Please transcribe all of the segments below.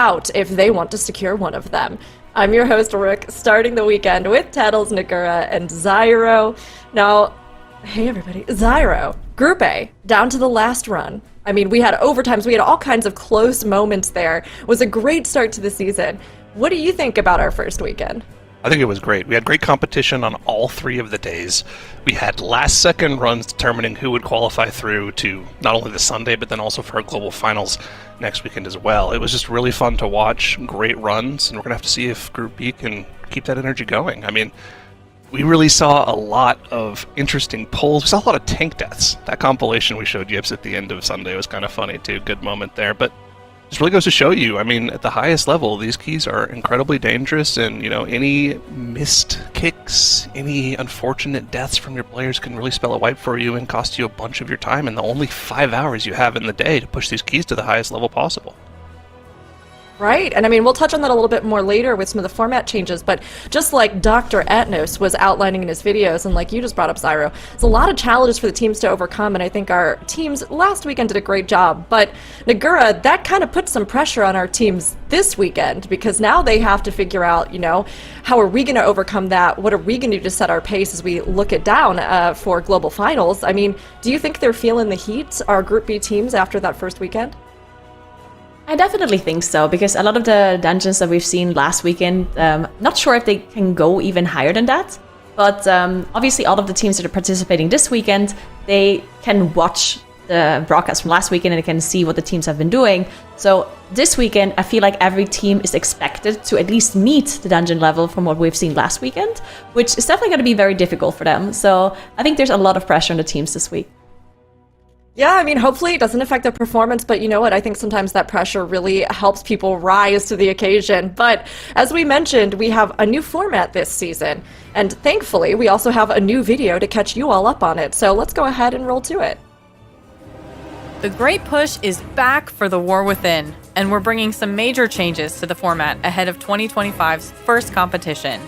out if they want to secure one of them. I'm your host, Rook, starting the weekend with Tettles, Nagura, and Zyro. Now, hey everybody, Zyro, Group A, down to the last run. I mean, we had overtimes, we had all kinds of close moments there. It was a great start to the season. What do you think about our first weekend? I think it was great. We had great competition on all 3 of the days. We had last-second runs determining who would qualify through to not only the Sunday, but then also for our global finals next weekend as well. It was just really fun to watch, great runs, and we're going to have to see if Group B can keep that energy going. I mean, we really saw a lot of interesting pulls. We saw a lot of tank deaths. That compilation we showed Yips at the end of Sunday was kind of funny too. Good moment there, but this really goes to show you, I mean, at the highest level, these keys are incredibly dangerous, and, you know, any missed kicks, any unfortunate deaths from your players can really spell a wipe for you and cost you a bunch of your time in the only 5 hours you have in the day to push these keys to the highest level possible. Right, and I mean, we'll touch on that a little bit more later with some of the format changes, but just like Dr. Etnos was outlining in his videos, and like you just brought up, Zyro, there's a lot of challenges for the teams to overcome, and I think our teams last weekend did a great job, but Nagura, that kind of put some pressure on our teams this weekend, because now they have to figure out, you know, how are we going to overcome that? What are we going to do to set our pace as we look it down for global finals? I mean, do you think they're feeling the heat, our Group B teams, after that first weekend? I definitely think so, because a lot of the dungeons that we've seen last weekend, not sure if they can go even higher than that, but obviously all of the teams that are participating this weekend, they can watch the broadcast from last weekend and they can see what the teams have been doing. So this weekend, I feel like every team is expected to at least meet the dungeon level from what we've seen last weekend, which is definitely going to be very difficult for them. So I think there's a lot of pressure on the teams this week. Yeah, I mean, hopefully it doesn't affect their performance, but you know what? I think sometimes that pressure really helps people rise to the occasion. But as we mentioned, we have a new format this season, and thankfully we also have a new video to catch you all up on it. So let's go ahead and roll to it. The Great Push is back for the War Within, and we're bringing some major changes to the format ahead of 2025's first competition.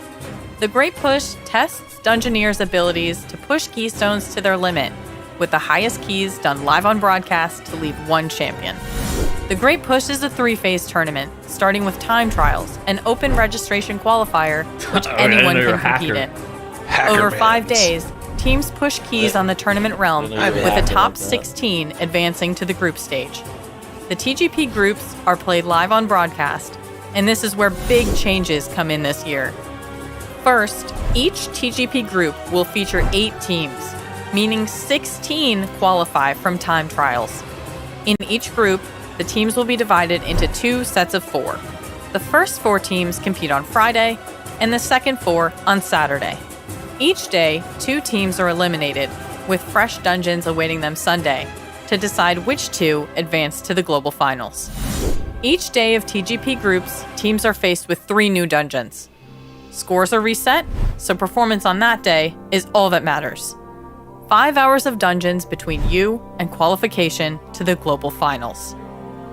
The Great Push tests Dungeoneers' abilities to push keystones to their limit, with the highest keys done live on broadcast to leave one champion. The Great Push is a 3-phase tournament, starting with time trials, an open registration qualifier, which anyone can compete in. Over 5 days, teams push keys on the tournament realm, with the top 16 advancing to the group stage. The TGP groups are played live on broadcast, and this is where big changes come in this year. First, each TGP group will feature 8 teams, meaning 16 qualify from time trials. In each group, the teams will be divided into 2 sets of 4. The first 4 teams compete on Friday, and the second 4 on Saturday. Each day, 2 teams are eliminated, with fresh dungeons awaiting them Sunday, to decide which 2 advance to the global finals. Each day of TGP groups, teams are faced with 3 new dungeons. Scores are reset, so performance on that day is all that matters. 5 hours of dungeons between you and qualification to the global finals.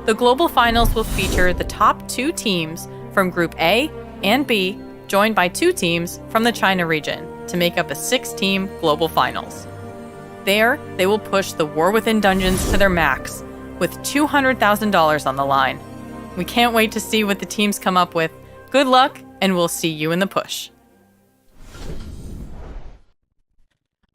The global finals will feature the top 2 teams from Group A and B, joined by 2 teams from the China region to make up a 6-team global finals. There, they will push the War Within dungeons to their max, with $200,000 on the line. We can't wait to see what the teams come up with. Good luck, and we'll see you in the push.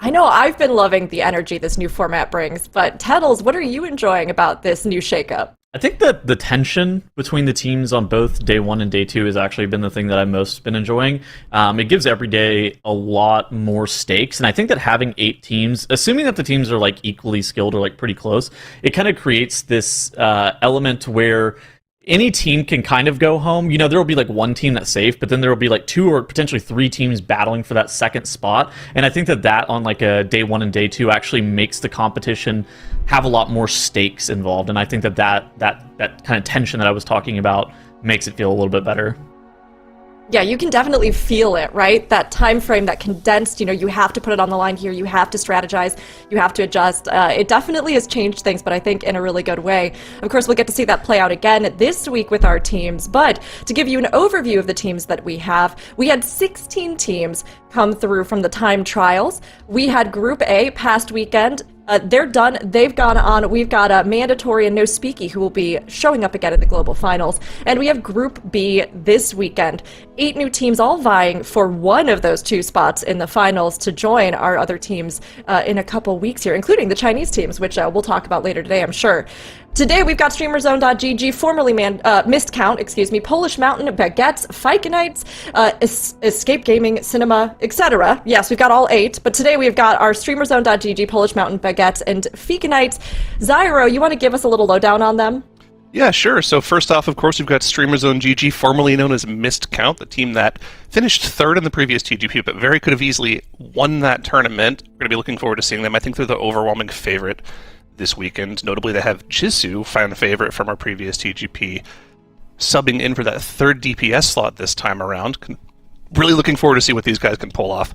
I know I've been loving the energy this new format brings, but Tettles, what are you enjoying about this new shakeup? I think that the tension between the teams on both day 1 and day 2 has actually been the thing that I've most been enjoying. It gives every day a lot more stakes, and I think that having 8 teams, assuming that the teams are like equally skilled or like pretty close, it kind of creates this element where any team can kind of go home. You know, there will be like one team that's safe, but then there will be like 2 or potentially 3 teams battling for that second spot. And I think that on like a day 1 and day 2 actually makes the competition have a lot more stakes involved. And I think that kind of tension that I was talking about makes it feel a little bit better. Yeah, you can definitely feel it, right? That time frame, that condensed, you know, you have to put it on the line here, you have to strategize, you have to adjust. It definitely has changed things, but I think in a really good way. Of course, we'll get to see that play out again this week with our teams, but to give you an overview of the teams that we had 16 teams come through from the time trials. We had Group A past weekend, They're done. They've gone on. We've got Mandatory and No Speaky, who will be showing up again at the Global Finals. And we have Group B this weekend. 8 new teams all vying for one of those 2 spots in the finals to join our other teams in a couple weeks here, including the Chinese teams, which we'll talk about later today, I'm sure. Today we've got StreamerZone.gg, formerly Mist Count, Polish Mountain, Baguettes, Fikenites, Escape Gaming, Cinema, etc. Yes, we've got all 8, but today we've got our StreamerZone.gg, Polish Mountain, Baguettes, and Fikenites. Zyro, you want to give us a little lowdown on them? Yeah, sure. So first off, of course, we've got StreamerZone.gg, formerly known as Mist Count, the team that finished 3rd in the previous TGP, but very could have easily won that tournament. We're going to be looking forward to seeing them. I think they're the overwhelming favorite this weekend. Notably, they have Jisoo, fan favorite from our previous TGP, subbing in for that 3rd DPS slot this time around. Really looking forward to see what these guys can pull off.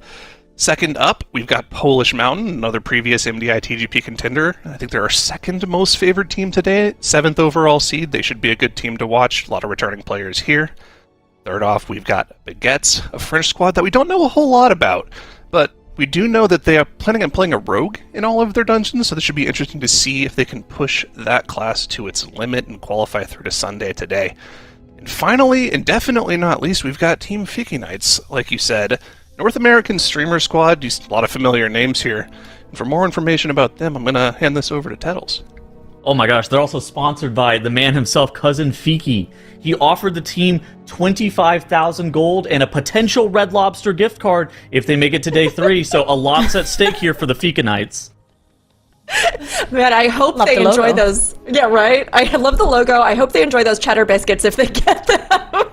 Second up, we've got Polish Mountain, another previous MDI TGP contender. I think they're our 2nd most favored team today. 7th overall seed. They should be a good team to watch. A lot of returning players here. Third off, we've got Baguettes, a French squad that we don't know a whole lot about, but we do know that they are planning on playing a rogue in all of their dungeons, so this should be interesting to see if they can push that class to its limit and qualify through to Sunday today. And finally, and definitely not least, we've got Team Fikenites, like you said. North American streamer squad, a lot of familiar names here. And for more information about them, I'm going to hand this over to Tettles. Oh my gosh, they're also sponsored by the man himself, Cousin Fiki. He offered the team 25,000 gold and a potential Red Lobster gift card if they make it to day 3, so a lot's at stake here for the Fikenites. Man, I hope they enjoy those. Yeah, right? I love the logo. I hope they enjoy those cheddar biscuits if they get them.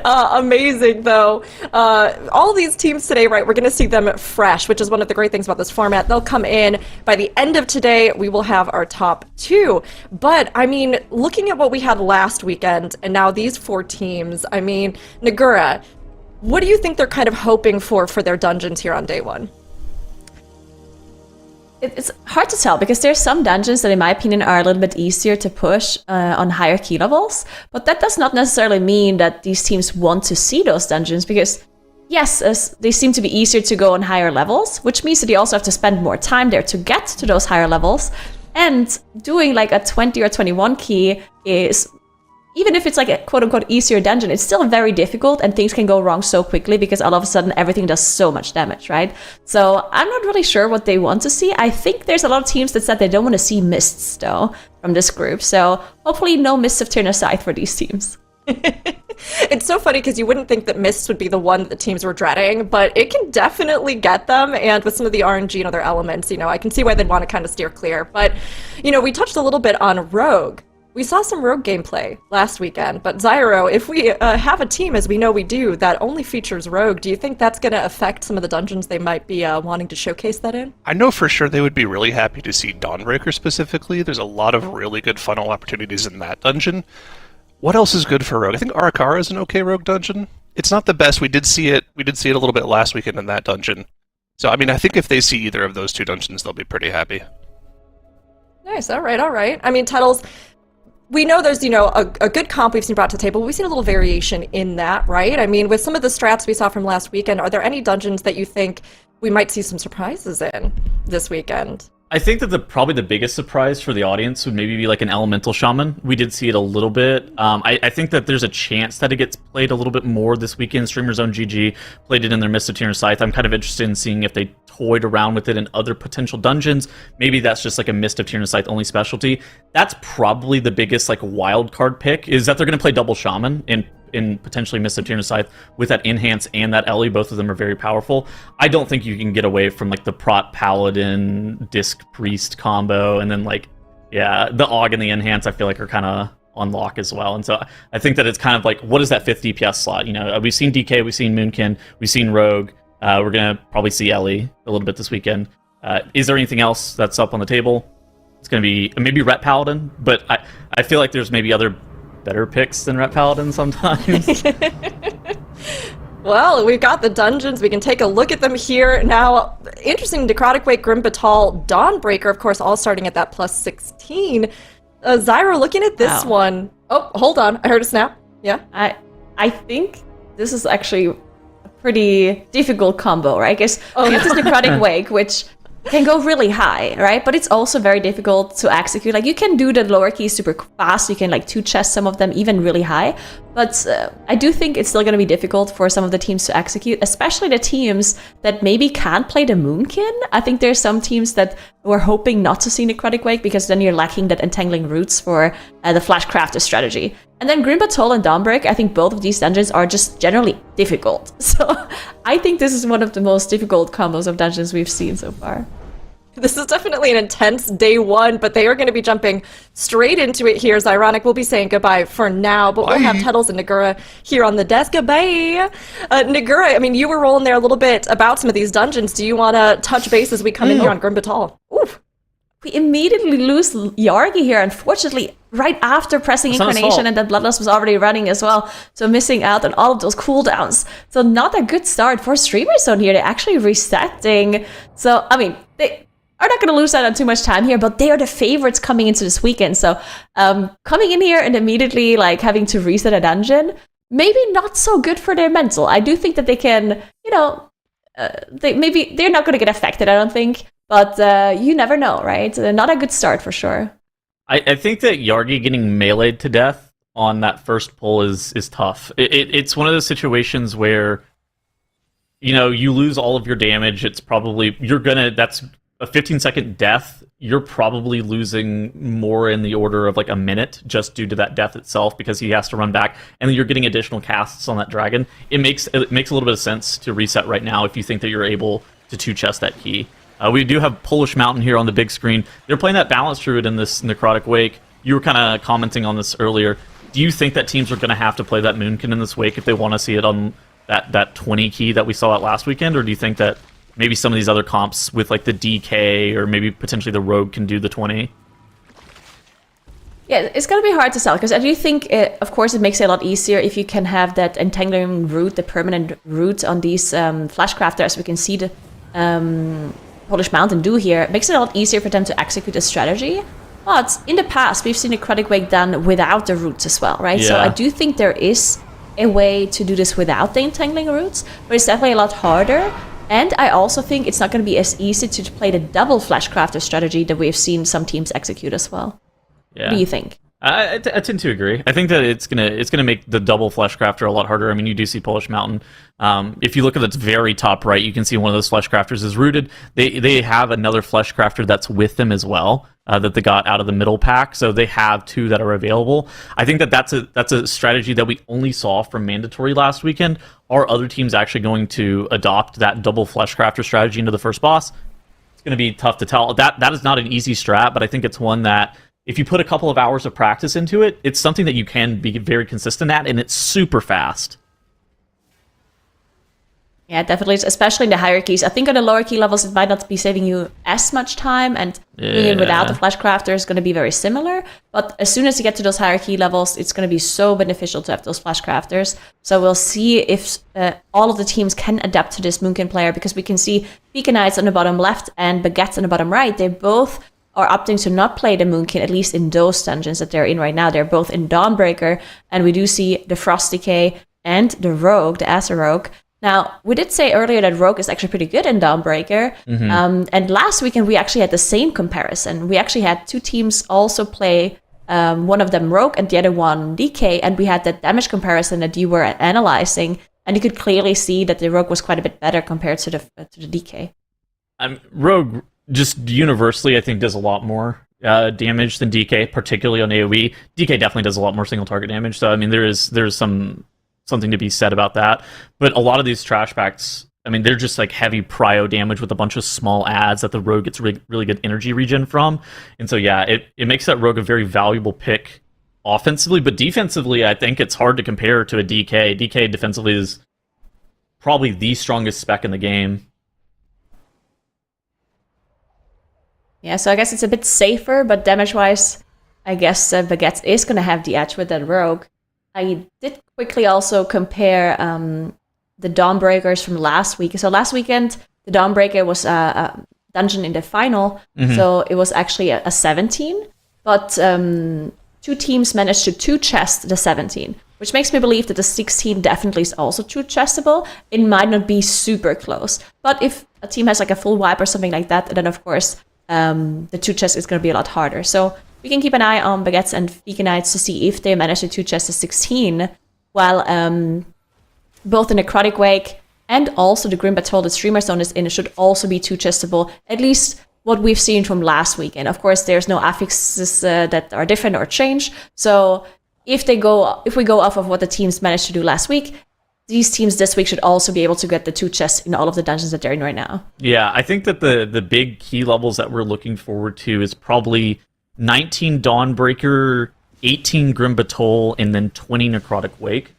Amazing, though. All these teams today, right, we're going to see them fresh, which is one of the great things about this format. They'll come in. By the end of today, we will have our top 2. But, I mean, looking at what we had last weekend, and now these 4 teams, I mean, Nagura, what do you think they're kind of hoping for their dungeons here on day 1? It's hard to tell because there's some dungeons that, in my opinion, are a little bit easier to push on higher key levels. But that does not necessarily mean that these teams want to see those dungeons because, yes, they seem to be easier to go on higher levels, which means that you also have to spend more time there to get to those higher levels. And doing like a 20 or 21 key is, even if it's like a quote-unquote easier dungeon, it's still very difficult and things can go wrong so quickly because all of a sudden everything does so much damage, right? So I'm not really sure what they want to see. I think there's a lot of teams that said they don't want to see mists, though, from this group. So hopefully no Mists of Tyrannosaurus for these teams. It's so funny because you wouldn't think that Mists would be the one that the teams were dreading, but it can definitely get them, and with some of the RNG and other elements, I can see why they'd want to kind of steer clear. But, we touched a little bit on Rogue. We saw some Rogue gameplay last weekend, but Zyro, if we have a team, as we know we do, that only features Rogue, do you think that's going to affect some of the dungeons they might be wanting to showcase that in? I know for sure they would be really happy to see Dawnbreaker specifically. There's a lot of really good funnel opportunities in that dungeon. What else is good for Rogue? I think Arakara is an okay Rogue dungeon. It's not the best. We did see it a little bit last weekend in that dungeon. So, I mean, I think if they see either of those 2 dungeons, they'll be pretty happy. Nice. All right. I mean, Tettles, we know there's, a good comp we've seen brought to the table. We've seen a little variation in that, right? I mean, with some of the strats we saw from last weekend, are there any dungeons that you think we might see some surprises in this weekend? I think that probably the biggest surprise for the audience would maybe be like an Elemental Shaman. We did see it a little bit. I think that there's a chance that it gets played a little bit more this weekend. StreamerZone.gg played it in their Mist of Tyrannosaurus. I'm kind of interested in seeing if they toyed around with it in other potential dungeons. Maybe that's just like a Mist of Tyrannosaurus only specialty. That's probably the biggest like wild card pick, is that they're going to play double Shaman in potentially Mist of Tyrannosaurus with that Enhance and that Ellie. Both of them are very powerful. I don't think you can get away from like the Prot Paladin Disc Priest combo, and then like, yeah, the Aug and the Enhance I feel like are kind of on lock as well. And so I think that it's kind of like, what is that 5th DPS slot? We've seen DK, we've seen Moonkin, we've seen Rogue. We're going to probably see Ellie a little bit this weekend. Is there anything else that's up on the table? It's going to be maybe Ret Paladin, but I feel like there's maybe other better picks than Ret Paladin sometimes. Well, we've got the dungeons. We can take a look at them here. Now, interesting, Necrotic Wake, Grim Batal, Dawnbreaker, of course, all starting at that plus 16. Zyro, looking at this one. Oh, hold on. I heard a snap. Yeah? I think this is actually a pretty difficult combo, right? Because you have this Necrotic Wake, which can go really high, right? But it's also very difficult to execute. Like, you can do the lower keys super fast. You can like 2-chest some of them even really high. But I do think it's still going to be difficult for some of the teams to execute, especially the teams that maybe can't play the Moonkin. I think there's some teams that were hoping not to see Necrotic Wake because then you're lacking that entangling roots for the Flashcrafter strategy. And then Grim Patrol and Dawnbreak, I think both of these dungeons are just generally difficult. So I think this is one of the most difficult combos of dungeons we've seen so far. This is definitely an intense day one, but they are going to be jumping straight into it here. Zyronic will be saying goodbye for now, but we'll have Tuttles and Nagura here on the desk. Goodbye. Nagura, I mean, you were rolling there a little bit about some of these dungeons. Do you want to touch base as we come in here on Grim Batal? Oof. We immediately lose Yargi here, unfortunately, right after pressing Incarnation, and then Bloodlust was already running as well, so missing out on all of those cooldowns. So not a good start for Streamer Zone here. They're actually resetting. So, I mean, they are not going to lose out on too much time here, but they are the favorites coming into this weekend. So coming in here and immediately like having to reset a dungeon, maybe not so good for their mental. I do think that they can, you know, they're not going to get affected, I don't think. But you never know, right? Not a good start for sure. I think that Yargi getting meleeed to death on that first pull is tough. It's one of those situations where, you know, you lose all of your damage. It's probably, that's a 15-second death. You're probably losing more in the order of like a minute just due to that death itself because he has to run back. And then you're getting additional casts on that dragon. It makes a little bit of sense to reset right now if you think that you're able to 2-chest that key. We do have Polish Mountain here on the big screen. They're playing that Balanced Druid in this Necrotic Wake. You were kind of commenting on this earlier. Do you think that teams are going to have to play that Moonkin in this Wake if they want to see it on that 20 key that we saw at last weekend? Or do you think that maybe some of these other comps with like the DK or maybe potentially the Rogue can do the 20? Yeah, it's going to be hard to sell because I do think, of course, it makes it a lot easier if you can have that entangling root, the permanent root on these Flashcrafters. We can see the Polish Mountain do here. It makes it a lot easier for them to execute a strategy. But in the past, we've seen a Necrotic Wake done without the roots as well, right? Yeah. So I do think there is a way to do this without the entangling roots, but it's definitely a lot harder. And I also think it's not going to be as easy to play the double Flashcrafter strategy that we've seen some teams execute as well. Yeah. What do you think? I tend to agree. I think that it's gonna make the double Fleshcrafter a lot harder. I mean, you do see Polish Mountain. If you look at the very top right, you can see one of those Fleshcrafters is rooted. They have another Fleshcrafter that's with them as well that they got out of the middle pack. So they have two that are available. I think that's a strategy that we only saw from Mandatory last weekend. Are other teams actually going to adopt that double Fleshcrafter strategy into the first boss? It's going to be tough to tell. That is not an easy strat, but I think it's one that, if you put a couple of hours of practice into it, it's something that you can be very consistent at, and it's super fast. Yeah, definitely, especially in the hierarchies. I think on the lower key levels, it might not be saving you as much time, and being without the Flashcrafter is going to be very similar. But as soon as you get to those hierarchy levels, it's going to be so beneficial to have those Flashcrafters. So we'll see if all of the teams can adapt to this Moonkin player, because we can see Beacon Knights on the bottom left and Baguettes on the bottom right. They both are opting to not play the Moonkin, at least in those dungeons that they're in right now. They're both in Dawnbreaker, and we do see the Frost Decay and the Rogue, the Acer Rogue. Now, we did say earlier that Rogue is actually pretty good in Dawnbreaker, and last weekend we actually had the same comparison. We actually had two teams also play, one of them Rogue and the other one DK, and we had that damage comparison that you were analyzing, and you could clearly see that the Rogue was quite a bit better compared to the DK. Rogue just universally, I think, does a lot more damage than DK, particularly on AoE. DK definitely does a lot more single target damage, so I mean there's something to be said about that. But a lot of these trash packs, I mean, they're just like heavy prio damage with a bunch of small adds that the Rogue gets really good energy regen from. And so yeah, it makes that Rogue a very valuable pick offensively, but defensively I think it's hard to compare to a DK. DK defensively is probably the strongest spec in the game. Yeah, so I guess it's a bit safer, but damage-wise, I guess Baguette is going to have the edge with that Rogue. I did quickly also compare the Dawnbreakers from last week. So last weekend, the Dawnbreaker was a dungeon in the final, so it was actually a 17, but two teams managed to 2-chest the 17, which makes me believe that the 16 definitely is also 2-chestable. It might not be super close, but if a team has like a full wipe or something like that, then of course the 2 chests is going to be a lot harder. So we can keep an eye on Baguettes and Vegan Knights to see if they manage to 2 chest to 16, while both the Necrotic Wake and also the Grim Battle, the Streamer Zone is in, it should also be 2 chestable, at least what we've seen from last weekend. Of course, there's no affixes that are different or change. So if we go off of what the teams managed to do last week, these teams this week should also be able to get the 2 chests in all of the dungeons that they're in right now. Yeah, I think that the big key levels that we're looking forward to is probably 19 Dawnbreaker, 18 Grim Battle, and then 20 Necrotic Wake.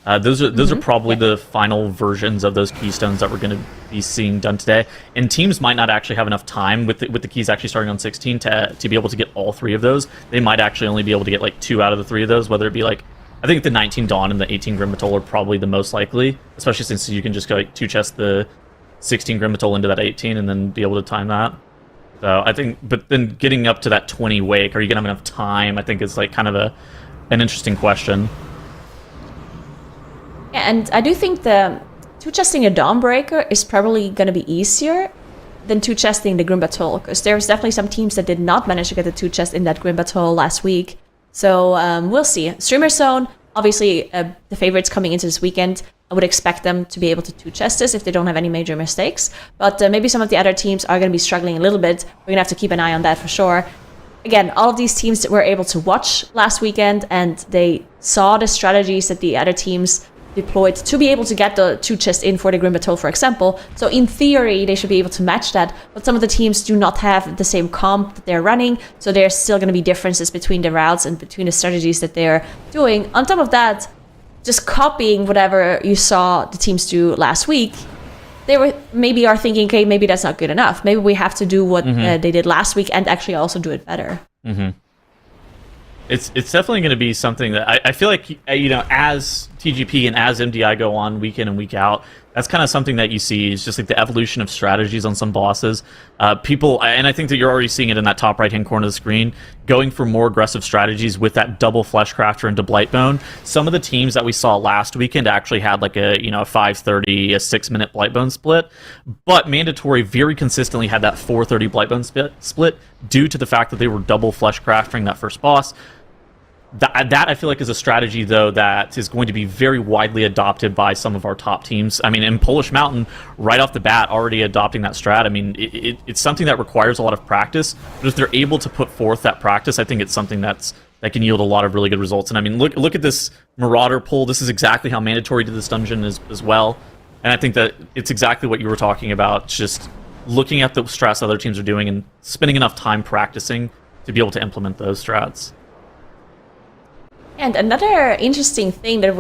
Those are probably the final versions of those keystones that we're going to be seeing done today. And teams might not actually have enough time with the keys actually starting on 16 to be able to get all 3 of those. They might actually only be able to get like 2 out of the 3 of those, whether it be like, I think the 19 Dawn and the 18 Grim Battle are probably the most likely, especially since you can just go like 2 chest the 16 Grim Battle into that 18 and then be able to time that. So I think, but then getting up to that 20 Wake, are you going to have enough time? I think is like kind of an interesting question. Yeah, and I do think the 2 chesting a Dawnbreaker is probably going to be easier than 2 chesting the Grim Battle, because there's definitely some teams that did not manage to get the 2 chest in that Grim Battle last week. So we'll see. Streamer Zone, obviously the favorites coming into this weekend, I would expect them to be able to 2 chest this if they don't have any major mistakes. But maybe some of the other teams are going to be struggling a little bit. We're going to have to keep an eye on that for sure. Again, all of these teams that were able to watch last weekend, and they saw the strategies that the other teams deployed to be able to get the 2 chests in for the Grim Battle, for example. So in theory, they should be able to match that, but some of the teams do not have the same comp that they're running, so there's still going to be differences between the routes and between the strategies that they're doing. On top of that, just copying whatever you saw the teams do last week, they are thinking, okay, maybe that's not good enough. Maybe we have to do what they did last week and actually also do it better. It's definitely going to be something that I feel like, you know, as TGP and as MDI go on week in and week out, that's kind of something that you see is just like the evolution of strategies on some bosses. People, and I think that you're already seeing it in that top right-hand corner of the screen, going for more aggressive strategies with that double Fleshcrafter into Blightbone. Some of the teams that we saw last weekend actually had like a 5:30, a 6-minute Blightbone split, but Mandatory very consistently had that 4:30 Blightbone split due to the fact that they were double Fleshcraftering that first boss. That I feel like is a strategy, though, that is going to be very widely adopted by some of our top teams. I mean, in Polish Mountain, right off the bat, already adopting that strat. I mean, it's something that requires a lot of practice, but if they're able to put forth that practice, I think it's something that can yield a lot of really good results. And I mean, look at this Marauder pull. This is exactly how Mandatory did this dungeon as well. And I think that it's exactly what you were talking about, just looking at the strats other teams are doing and spending enough time practicing to be able to implement those strats. And another interesting thing that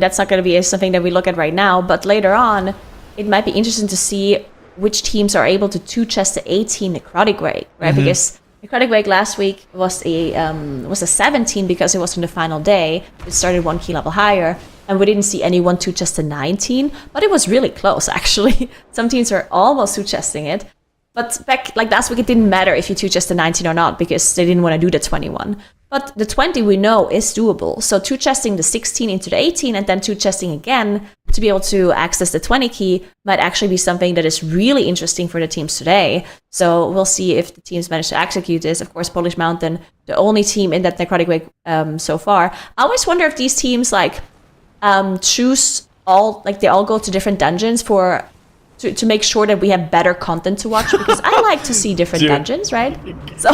that's not going to be something that we look at right now, but later on, it might be interesting to see which teams are able to 2 chest the 18 Necrotic Wake, right? Because Necrotic Wake last week was a 17 because it was from the final day. It started 1 key level higher, and we didn't see anyone 2 chest the 19, but it was really close, actually. Some teams were almost 2 chesting it. But back like last week, it didn't matter if you 2 chest the 19 or not because they didn't want to do the 21. But the 20 we know is doable. So 2 chesting the 16 into the 18 and then 2 chesting again to be able to access the 20 key might actually be something that is really interesting for the teams today. So we'll see if the teams manage to execute this. Of course, Polish Mountain, the only team in that Necrotic Wake so far. I always wonder if these teams choose they all go to different dungeons to make sure that we have better content to watch, because I like to see different dungeons, right? So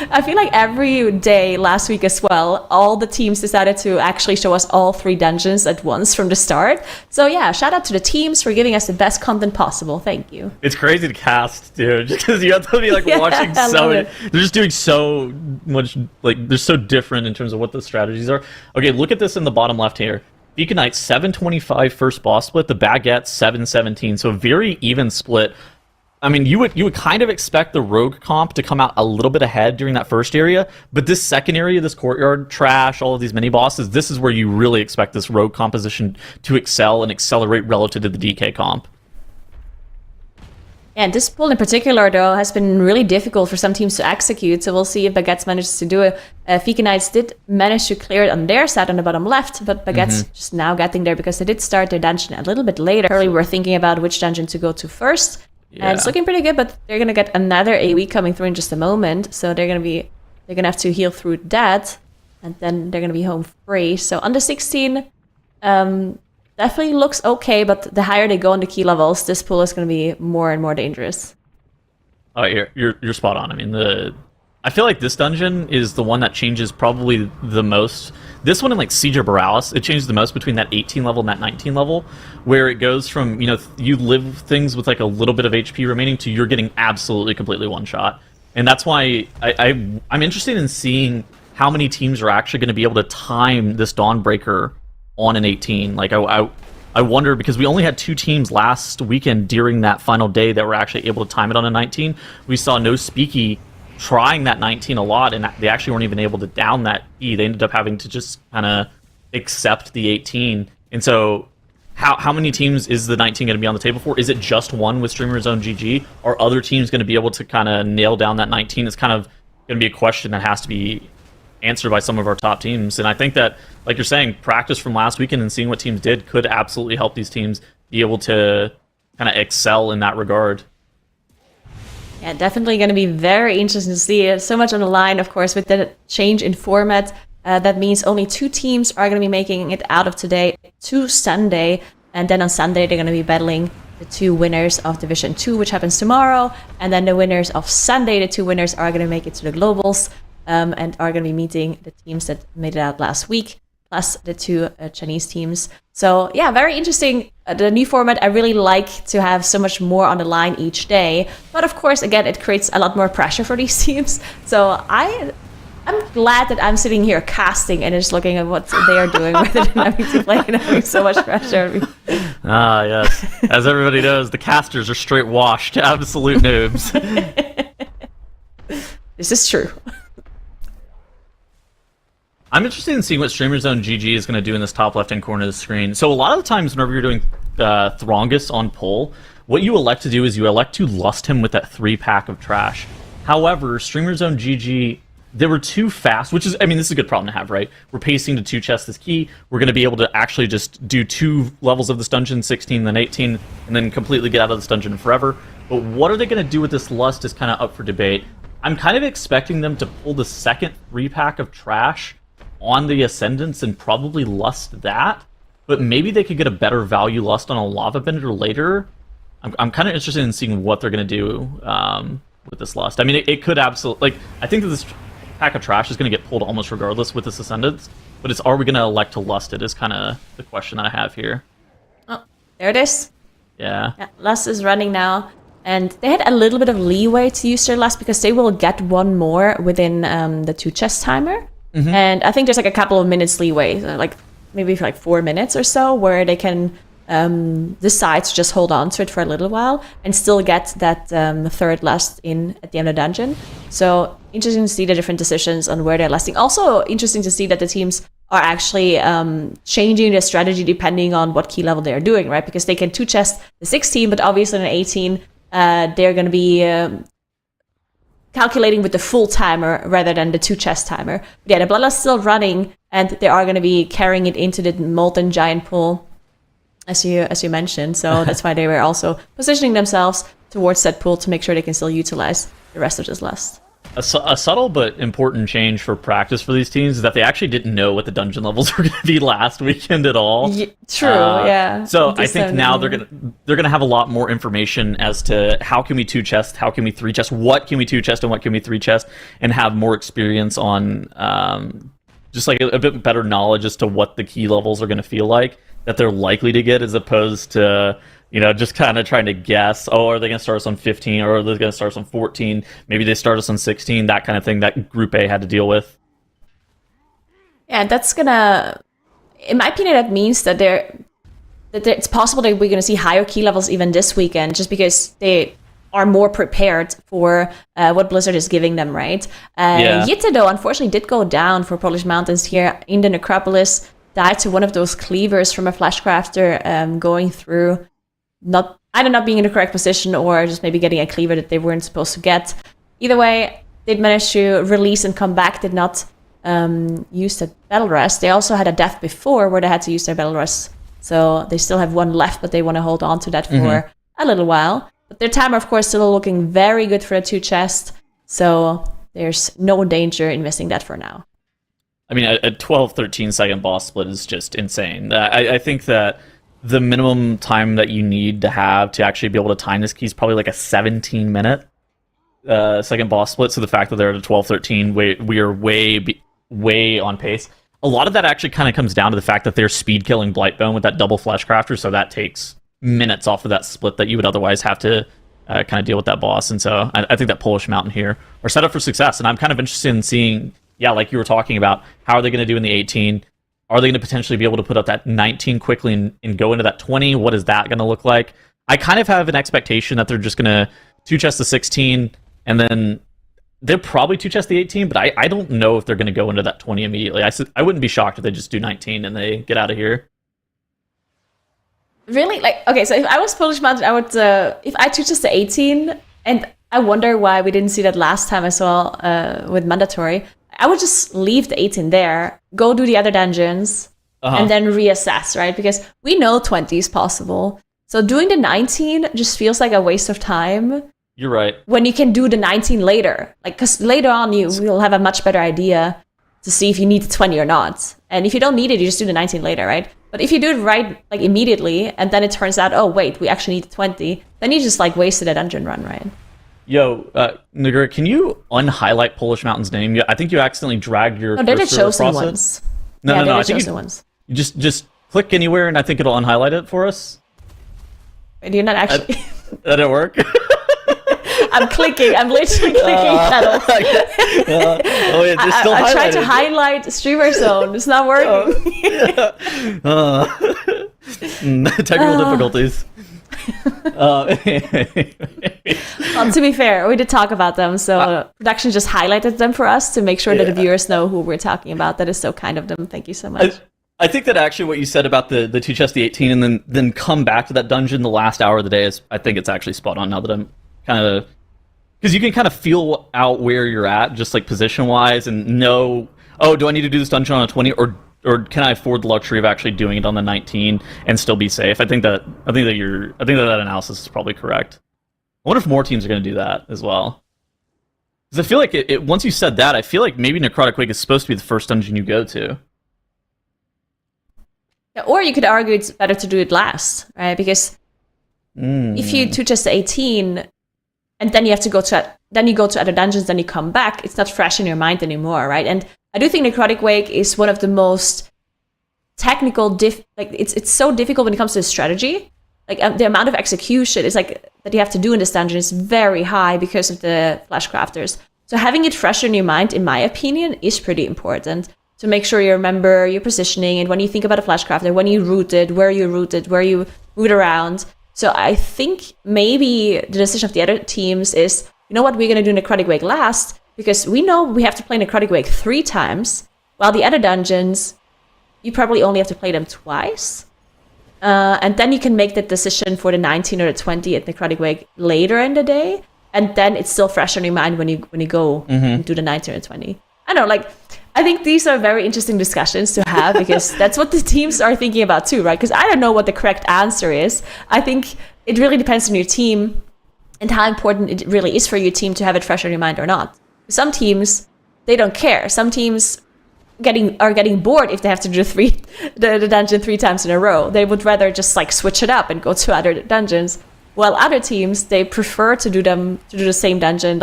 I feel like every day last week as well, all the teams decided to actually show us all 3 dungeons at once from the start. So yeah, shout out to the teams for giving us the best content possible. Thank you. It's crazy to cast, dude, because you have to be watching so many. They're just doing so much, they're so different in terms of what the strategies are. Okay, look at this in the bottom left here. Beacon Knight 725 first boss split, the Baguette 717, so a very even split. I mean, you would kind of expect the rogue comp to come out a little bit ahead during that first area, but this second area, this courtyard, trash, all of these mini bosses, this is where you really expect this rogue composition to excel and accelerate relative to the DK comp. And this pool in particular, though, has been really difficult for some teams to execute. So we'll see if Baguettes manages to do it. Fika Knights did manage to clear it on their side on the bottom left, but Baguettes just now getting there because they did start their dungeon a little bit later. Early, we're thinking about which dungeon to go to first. Yeah. And it's looking pretty good, but they're going to get another AoE coming through in just a moment. So they're going to have to heal through that, and then they're going to be home free. So under 16, definitely looks okay, but the higher they go on the key levels, this pool is going to be more and more dangerous. Oh, you're spot on. I mean, I feel like this dungeon is the one that changes probably the most. This one in like Siege of Borealis, it changes the most between that 18 level and that 19 level, where it goes from, you live things with like a little bit of HP remaining to you're getting absolutely completely one shot. And that's why I'm interested in seeing how many teams are actually going to be able to time this Dawnbreaker on an 18. Like I wonder, because we only had 2 teams last weekend during that final day that were actually able to time it on a 19. We saw No Speaky trying that 19 a lot, and they actually weren't even able to down that E. They ended up having to just kind of accept the 18. And so how many teams is the 19 going to be on the table for? Is it just one with Streamer Zone GG? Are other teams going to be able to kind of nail down that 19? It's kind of going to be a question that has to be answered by some of our top teams. And I think that, like you're saying, practice from last weekend and seeing what teams did could absolutely help these teams be able to kind of excel in that regard. Yeah, definitely going to be very interesting to see. So much on the line, of course, with the change in format. That means only 2 teams are going to be making it out of today to Sunday. And then on Sunday, they're going to be battling the 2 winners of Division 2, which happens tomorrow. And then the winners of Sunday, the 2 winners are going to make it to the Globals. And are going to be meeting the teams that made it out last week, plus the 2 Chinese teams. So yeah, very interesting. The new format, I really like to have so much more on the line each day. But of course, again, it creates a lot more pressure for these teams. So I'm glad that I'm sitting here casting and just looking at what they are doing rather than having to play and having so much pressure. Ah, yes. As everybody knows, the casters are straight washed, absolute noobs. This is true. I'm interested in seeing what Streamer Zone GG is going to do in this top left-hand corner of the screen. So a lot of the times whenever you're doing Throngus on pull, what you elect to do is you elect to lust him with that 3-pack of trash. However, Streamer Zone GG, they were too fast, which is, I mean, this is a good problem to have, right? We're pacing to 2 chests is key. We're going to be able to actually just do 2 levels of this dungeon, 16, then 18, and then completely get out of this dungeon forever. But what are they going to do with this lust is kind of up for debate. I'm kind of expecting them to pull the second 3-pack of trash on the Ascendants and probably lust that, but maybe they could get a better value lust on a Lava Bender later. I'm kind of interested in seeing what they're going to do with this lust. I mean, it could absolutely, like, I think that this pack of trash is going to get pulled almost regardless with this Ascendants, but it's, are we going to elect to lust it is kind of the question that I have here. Oh, there it is. Yeah. Lust is running now. And they had a little bit of leeway to use their lust because they will get 1 more within the 2 chest timer. Mm-hmm. And I think there's like a couple of minutes leeway, like maybe for like 4 minutes or so, where they can decide to just hold on to it for a little while and still get that 3rd lust in at the end of the dungeon. So interesting to see the different decisions on where they're lusting. Also interesting to see that the teams are actually changing their strategy depending on what key level they're doing, right? Because they can 2 chest the 16, but obviously in an 18, they're going to be calculating with the full timer rather than the 2 chest timer. But yeah, the Bloodlust is still running, and they are going to be carrying it into the Molten Giant pool, as you mentioned. So that's why they were also positioning themselves towards that pool to make sure they can still utilize the rest of this lust. A subtle but important change for practice for these teams is that they actually didn't know what the dungeon levels were going to be last weekend at all. True, yeah. So I think now they're gonna have a lot more information as to how can we 2 chest, how can we 3 chest, what can we 2 chest, and what can we 3 chest, and have more experience on just like a bit better knowledge as to what the key levels are going to feel like that they're likely to get, as opposed to just kind of trying to guess, are they going to start us on 15 or are they going to start us on 14? Maybe they start us on 16, that kind of thing that Group A had to deal with. Yeah, that's going to, in my opinion, that means that it's possible that we're going to see higher key levels even this weekend, just because they are more prepared for what Blizzard is giving them, right? Yitte, though, unfortunately did go down for Polish Mountains here in the Necropolis, died to one of those cleavers from a Flashcrafter going through. either not being in the correct position or just maybe getting a cleaver that they weren't supposed to get. Either way, did manage to release and come back, did not use the battle rest. They also had a death before where they had to use their battle rest. So they still have one left, but they want to hold on to that for a little while. But their timer, of course, still looking very good for a 2 chest. So there's no danger in missing that for now. I mean, a 12-13 second boss split is just insane. I think that the minimum time that you need to have to actually be able to time this key is probably like a 17-minute second boss split. So the fact that they're at a 12-13, we are way on pace. A lot of that actually kind of comes down to the fact that they're speed killing Blightbone with that double Flesh Crafter, so that takes minutes off of that split that you would otherwise have to kind of deal with that boss. And so I think that Polish Mountain here are set up for success, and I'm kind of interested in seeing, like you were talking about, how are they going to do in the 18? Are they going to potentially be able to put up that 19 quickly and go into that 20? What is that going to look like? I kind of have an expectation that they're just going to 2-chest the 16, and then they'll probably 2-chest the 18, but I don't know if they're going to go into that 20 immediately. I wouldn't be shocked if they just do 19 and they get out of here. Really? Okay, so if I was Polish Mountain, I would, if I 2-chest the 18, and I wonder why we didn't see that last time I saw with Mandatory, I would just leave the 18 there, go do the other dungeons, and then reassess, right? Because we know 20 is possible. So doing the 19 just feels like a waste of time. You're right. When you can do the 19 later. Because later on, you will have a much better idea to see if you need the 20 or not. And if you don't need it, you just do the 19 later, right? But if you do it right, immediately, and then it turns out, oh, wait, we actually need the 20, then you just, wasted a dungeon run, right? Yo, Nigger, can you unhighlight Polish Mountain's name? I think you accidentally dragged your they're the cursor chosen across ones. No, yeah, no, they're I the think chosen ones. you just click anywhere, and I think it'll unhighlight it for us. Wait, you're not actually... That didn't work? I'm clicking. I'm literally clicking pedals. It's still I tried highlighted. to highlight Streamer Zone. It's not working. Technical difficulties. Well, to be fair, we did talk about them, so production just highlighted them for us to make sure that the viewers know who we're talking about. That is so kind of them. Thank you so much. I think that actually what you said about the 2-chest the 18 and then come back to that dungeon the last hour of the day is, I think it's actually spot on now that I'm kind of... Because you can kind of feel out where you're at, just position-wise, and know, do I need to do this dungeon on a 20, or can I afford the luxury of actually doing it on the 19 and still be safe? I think that analysis is probably correct. I wonder if more teams are going to do that as well. Because I feel like once you said that, I feel like maybe Necrotic Wake is supposed to be the first dungeon you go to. Yeah, or you could argue it's better to do it last, right? Because if you 2-chest the 18... and then you have to go to other dungeons, then you come back, it's not fresh in your mind anymore, right? And I do think Necrotic Wake is one of the most technical, it's so difficult when it comes to strategy. The amount of execution is that you have to do in this dungeon is very high because of the Flash Crafters. So having it fresh in your mind, in my opinion, is pretty important to make sure you remember your positioning, and when you think about a Flash Crafter, when you rooted, where you moved around. So I think maybe the decision of the other teams is, you know what, we're going to do Necrotic Wake last, because we know we have to play Necrotic Wake 3 times, while the other dungeons, you probably only have to play them twice. And then you can make that decision for the 19 or the 20 at Necrotic Wake later in the day, and then it's still fresh on your mind when you go and do the 19 or 20. I don't know, I think these are very interesting discussions to have, because that's what the teams are thinking about too, right? Because I don't know what the correct answer is. I think it really depends on your team and how important it really is for your team to have it fresh on your mind or not. Some teams, they don't care. Some teams are getting bored if they have to do the dungeon 3 times in a row. They would rather just switch it up and go to other dungeons. While other teams, they prefer to do the same dungeon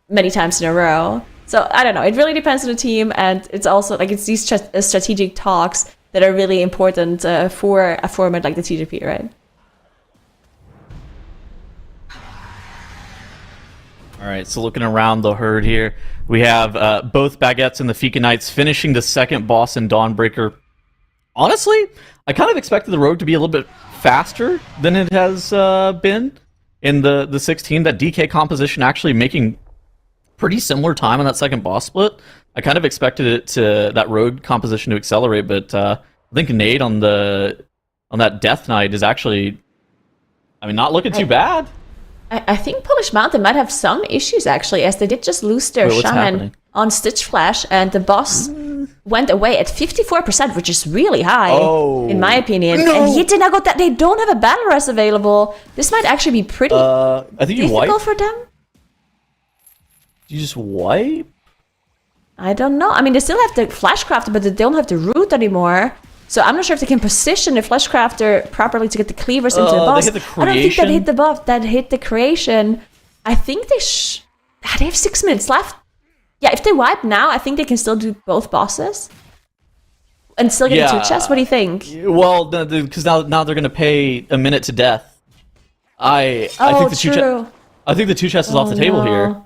many times in a row. So I don't know. It really depends on the team, and it's also it's these strategic talks that are really important for a format like the TGP, right? All right, so looking around the herd here, we have both Baguettes and the Fika Knights finishing the second boss in Dawnbreaker. Honestly, I kind of expected the road to be a little bit faster than it has been in the 16. That DK composition actually making pretty similar time on that second boss split. I kind of expected that road composition to accelerate, but I think Nade on that Death Knight is actually... I mean, not looking too bad. I think Polish Mountain might have some issues, actually, as they did just lose their Wait, what's Shaman happening? on Stitch Flash, and the boss went away at 54%, which is really high, in my opinion. And he did not go that. They don't have a Battle Res available. This might actually be pretty I think you difficult wipe. for them. You just wipe? I don't know. I mean, they still have the Flashcrafter, but they don't have the root anymore. So I'm not sure if they can position the Flashcrafter properly to get the cleavers into the They boss. hit the I don't think that creation. hit the buff. That hit the creation. I think they have 6 minutes left. Yeah, if they wipe now, I think they can still do both bosses. And still get the 2 chests. What do you think? Well, because now they're going to pay a minute to death. I Oh, think the true. I think the 2 chests is off the table here.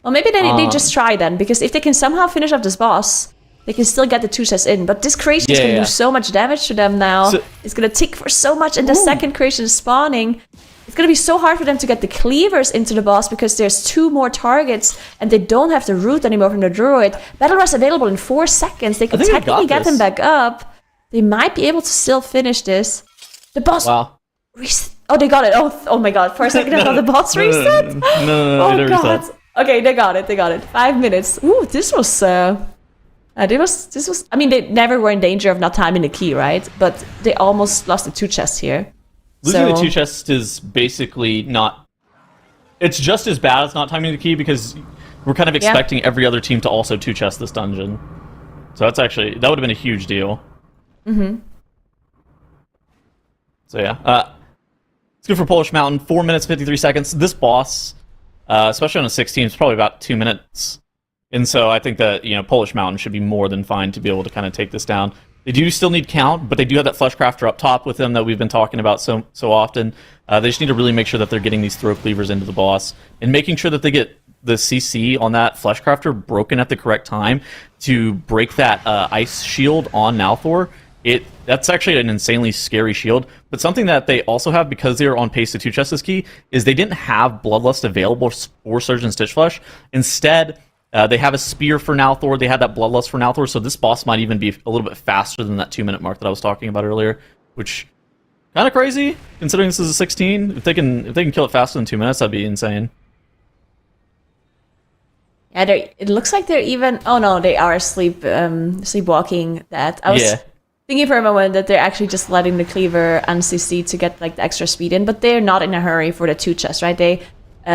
Well, maybe they just try then, because if they can somehow finish off this boss, they can still get the 2 chests in. But this creation is going to do so much damage to them now. So- It's going to tick for so much, and the second creation is spawning. It's going to be so hard for them to get the cleavers into the boss because there's 2 more targets, and they don't have the root anymore from the druid. Battle Rush available in 4 seconds. They can think they technically got get them this. back up. They might be able to still finish this. The boss... Wow. Oh, they got it. Oh my god. For a second, I thought the boss reset. No, Oh it never god. reset. Okay, they got it. 5 minutes. Ooh, this was. This was. I mean, they never were in danger of not timing the key, right? But they almost lost the 2 chests here. Losing the So- 2 chests is basically not... It's just as bad as not timing the key, because we're kind of expecting every other team to also 2 chest this dungeon. So that would have been a huge deal. Mm-hmm. So yeah. It's good for Polish Mountain. 4 minutes, 53 seconds. This boss, especially on a 16, is probably about 2 minutes. And so I think that, Polish Mountain should be more than fine to be able to kind of take this down. They do still need count, but they do have that Fleshcrafter up top with them that we've been talking about so often. They just need to really make sure that they're getting these throw cleavers into the boss and making sure that they get the CC on that Fleshcrafter broken at the correct time to break that ice shield on Nalthor. That's actually an insanely scary shield, but something that they also have, because they're on pace to 2 chests key, is they didn't have Bloodlust available for Surgeon Stitchflesh. Instead, they have a spear for Nalthor, they had that Bloodlust for Nalthor, so this boss might even be a little bit faster than that 2-minute mark that I was talking about earlier, which kind of crazy, considering this is a 16. If they can kill it faster than 2 minutes, that'd be insane. Yeah, it looks like they're even. Oh no, they are sleepwalking. That I was thinking for a moment that they're actually just letting the cleaver and CC to get like the extra speed in, but they're not in a hurry for the 2 chests, right? They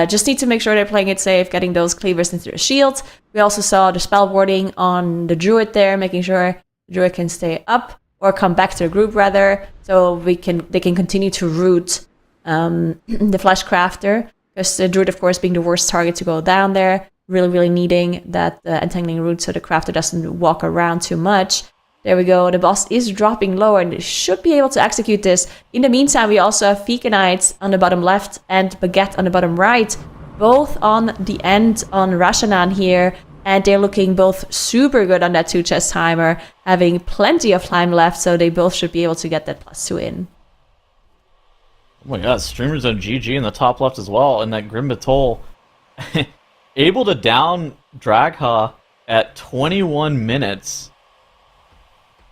just need to make sure they're playing it safe, getting those cleavers into the shield. We also saw the spell warding on the druid there, making sure the druid can stay up or come back to the group rather, so they can continue to root the Fleshcrafter, because the druid, of course, being the worst target to go down there. Really needing that entangling root so the crafter doesn't walk around too much. There we go. The boss is dropping lower and they should be able to execute this. In the meantime, we also have Veganite on the bottom left and Baguette on the bottom right, both on the end on Rashanan here, and they're looking both super good on that 2 chest timer, having plenty of time left, so they both should be able to get that +2 in. Oh my god, Streamers on GG in the top left as well, and that Grim Batol able to down Dragha at 21 minutes.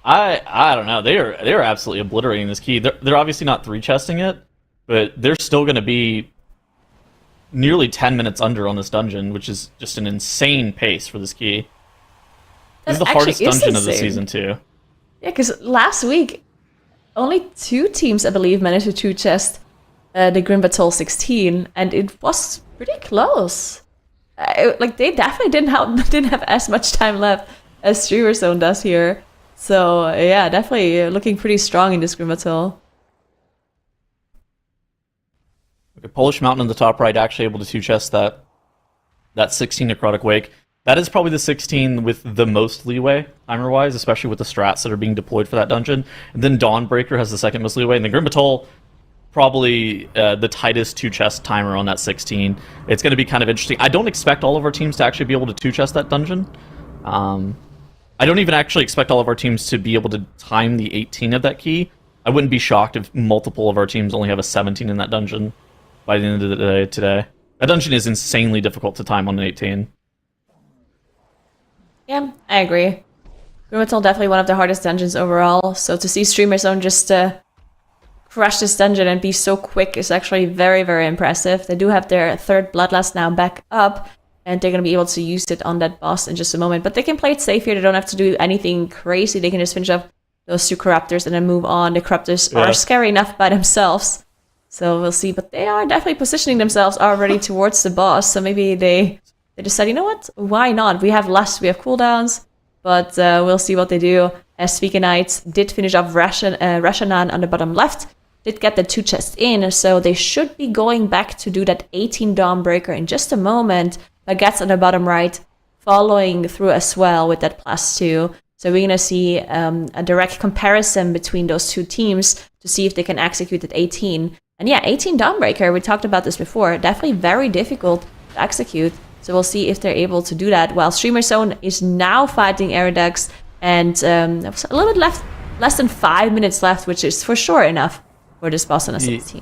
I don't know. They are absolutely obliterating this key. They're obviously not 3-chesting it, but they're still going to be nearly 10 minutes under on this dungeon, which is just an insane pace for this key. This is the hardest dungeon of the season too. Yeah, because last week only 2 teams, I believe, managed to 2-chest the Grim Battle 16, and it was pretty close. They definitely didn't have as much time left as Streamer Zone does here. So yeah, definitely looking pretty strong in this Grim Battle. Okay, Polish Mountain in the top right actually able to 2-chest that 16 Necrotic Wake. That is probably the 16 with the most leeway, timer-wise, especially with the strats that are being deployed for that dungeon. And then Dawnbreaker has the second most leeway, and the Grim Battle probably the tightest 2-chest timer on that 16. It's going to be kind of interesting. I don't expect all of our teams to actually be able to 2-chest that dungeon. I don't even actually expect all of our teams to be able to time the 18 of that key. I wouldn't be shocked if multiple of our teams only have a 17 in that dungeon by the end of the day today. That dungeon is insanely difficult to time on an 18. Yeah, I agree. Grim Battle definitely one of the hardest dungeons overall. So to see Streamer Zone just crush this dungeon and be so quick is actually very, very impressive. They do have their third Bloodlust now back up, and they're going to be able to use it on that boss in just a moment. But they can play it safe here. They don't have to do anything crazy. They can just finish off those 2 Corruptors and then move on. The Corruptors are scary enough by themselves. So we'll see. But they are definitely positioning themselves already towards the boss. So maybe they decide, you know what? Why not? We have Lust, we have cooldowns. But we'll see what they do. As Speaker Knights did finish off Rashanan on the bottom left. Did get the 2 chests in. So they should be going back to do that 18 Dawnbreaker in just a moment. Baguette's on the bottom right, following through as well with that +2. So we're going to see a direct comparison between those 2 teams to see if they can execute at 18. And yeah, 18 Dawnbreaker, we talked about this before, definitely very difficult to execute. So we'll see if they're able to do that. While Streamer Zone is now fighting Eridax, and there was a little bit less than 5 minutes left, which is for sure enough for this boss on a 16.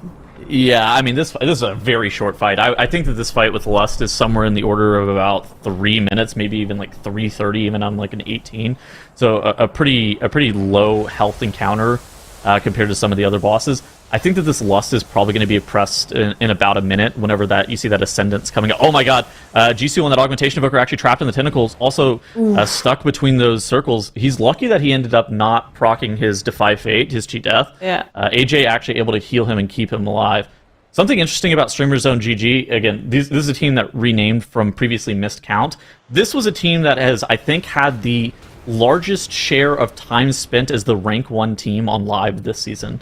Yeah, I mean, this is a very short fight. I think that this fight with Lust is somewhere in the order of about 3 minutes, maybe even like 3:30, even on like an 18. So a pretty low health encounter compared to some of the other bosses. I think that this Lust is probably going to be oppressed in about a minute whenever that you see that Ascendance coming up. Oh my god, Jisoo on that Augmentation Evoker actually trapped in the tentacles, also stuck between those circles. He's lucky that he ended up not proccing his Defy Fate, his Cheat Death. Yeah. AJ actually able to heal him and keep him alive. Something interesting about Streamer Zone GG, again, this is a team that renamed from previously missed count. This was a team that has, I think, had the largest share of time spent as the rank 1 team on live this season.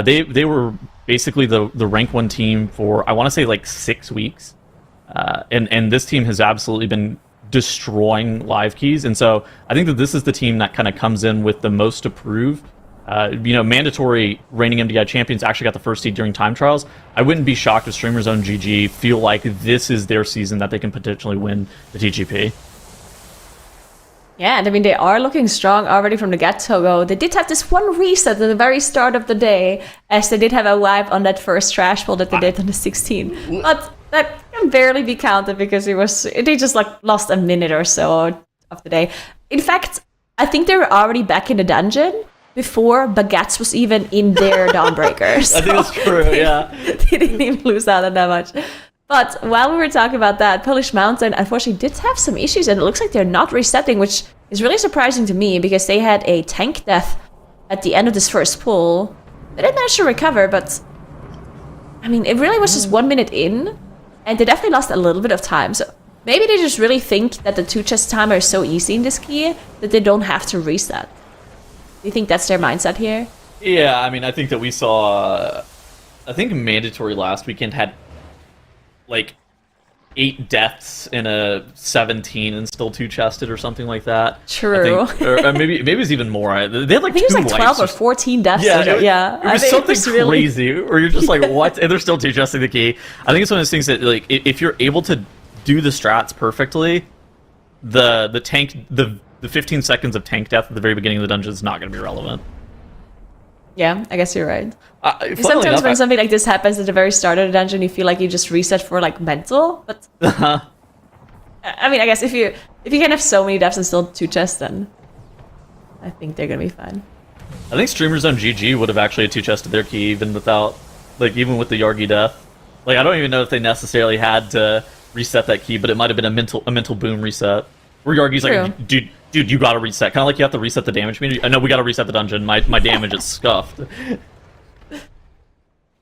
They were basically the rank 1 team for, I want to say, like 6 weeks. And this team has absolutely been destroying live keys. And so I think that this is the team that kind of comes in with the most to prove. Mandatory reigning MDI champions actually got the first seed during time trials. I wouldn't be shocked if Streamer Zone GG feel like this is their season that they can potentially win the TGP. Yeah, and I mean, they are looking strong already from the get-go. They did have this one reset at the very start of the day, as they did have a wipe on that first trash pull that they did on the 16. But that can barely be counted because they just like lost a minute or so of the day. In fact, I think they were already back in the dungeon before Baguettes was even in their Dawnbreaker. So I think that's true, yeah. They didn't even lose out on that much. But while we were talking about that, Polish Mountain unfortunately did have some issues, and it looks like they're not resetting, which is really surprising to me because they had a tank death at the end of this first pull. They did manage to recover, but I mean, it really was just 1 minute in, and they definitely lost a little bit of time. So maybe they just really think that the 2 chest timer is so easy in this key that they don't have to reset. Do you think that's their mindset here? Yeah, I mean, I think that we saw, I think Mandatory last weekend had like 8 deaths in a 17 and still 2 chested or something like that. True. I think, or maybe it was even more. They had like, I think it was like 12 or 14 deaths. Yeah, it was something crazy where you're just like, what? And they're still 2 chesting the key. I think it's one of those things that, like, if you're able to do the strats perfectly, the tank, the 15 seconds of tank death at the very beginning of the dungeon is not going to be relevant. Yeah, I guess you're right. Sometimes enough, when something like this happens at the very start of the dungeon, you feel like you just reset for like mental. But I mean, I guess if you can have so many deaths and still 2 chests, then I think they're gonna be fine. I think Streamers on GG would have actually 2 chested their key even without, like, even with the Yargi death. Like, I don't even know if they necessarily had to reset that key, but it might have been a mental boom reset. Where Yargi's like, dude, you gotta reset. Kind of like you have to reset the damage meter. I know we gotta reset the dungeon. My damage is scuffed.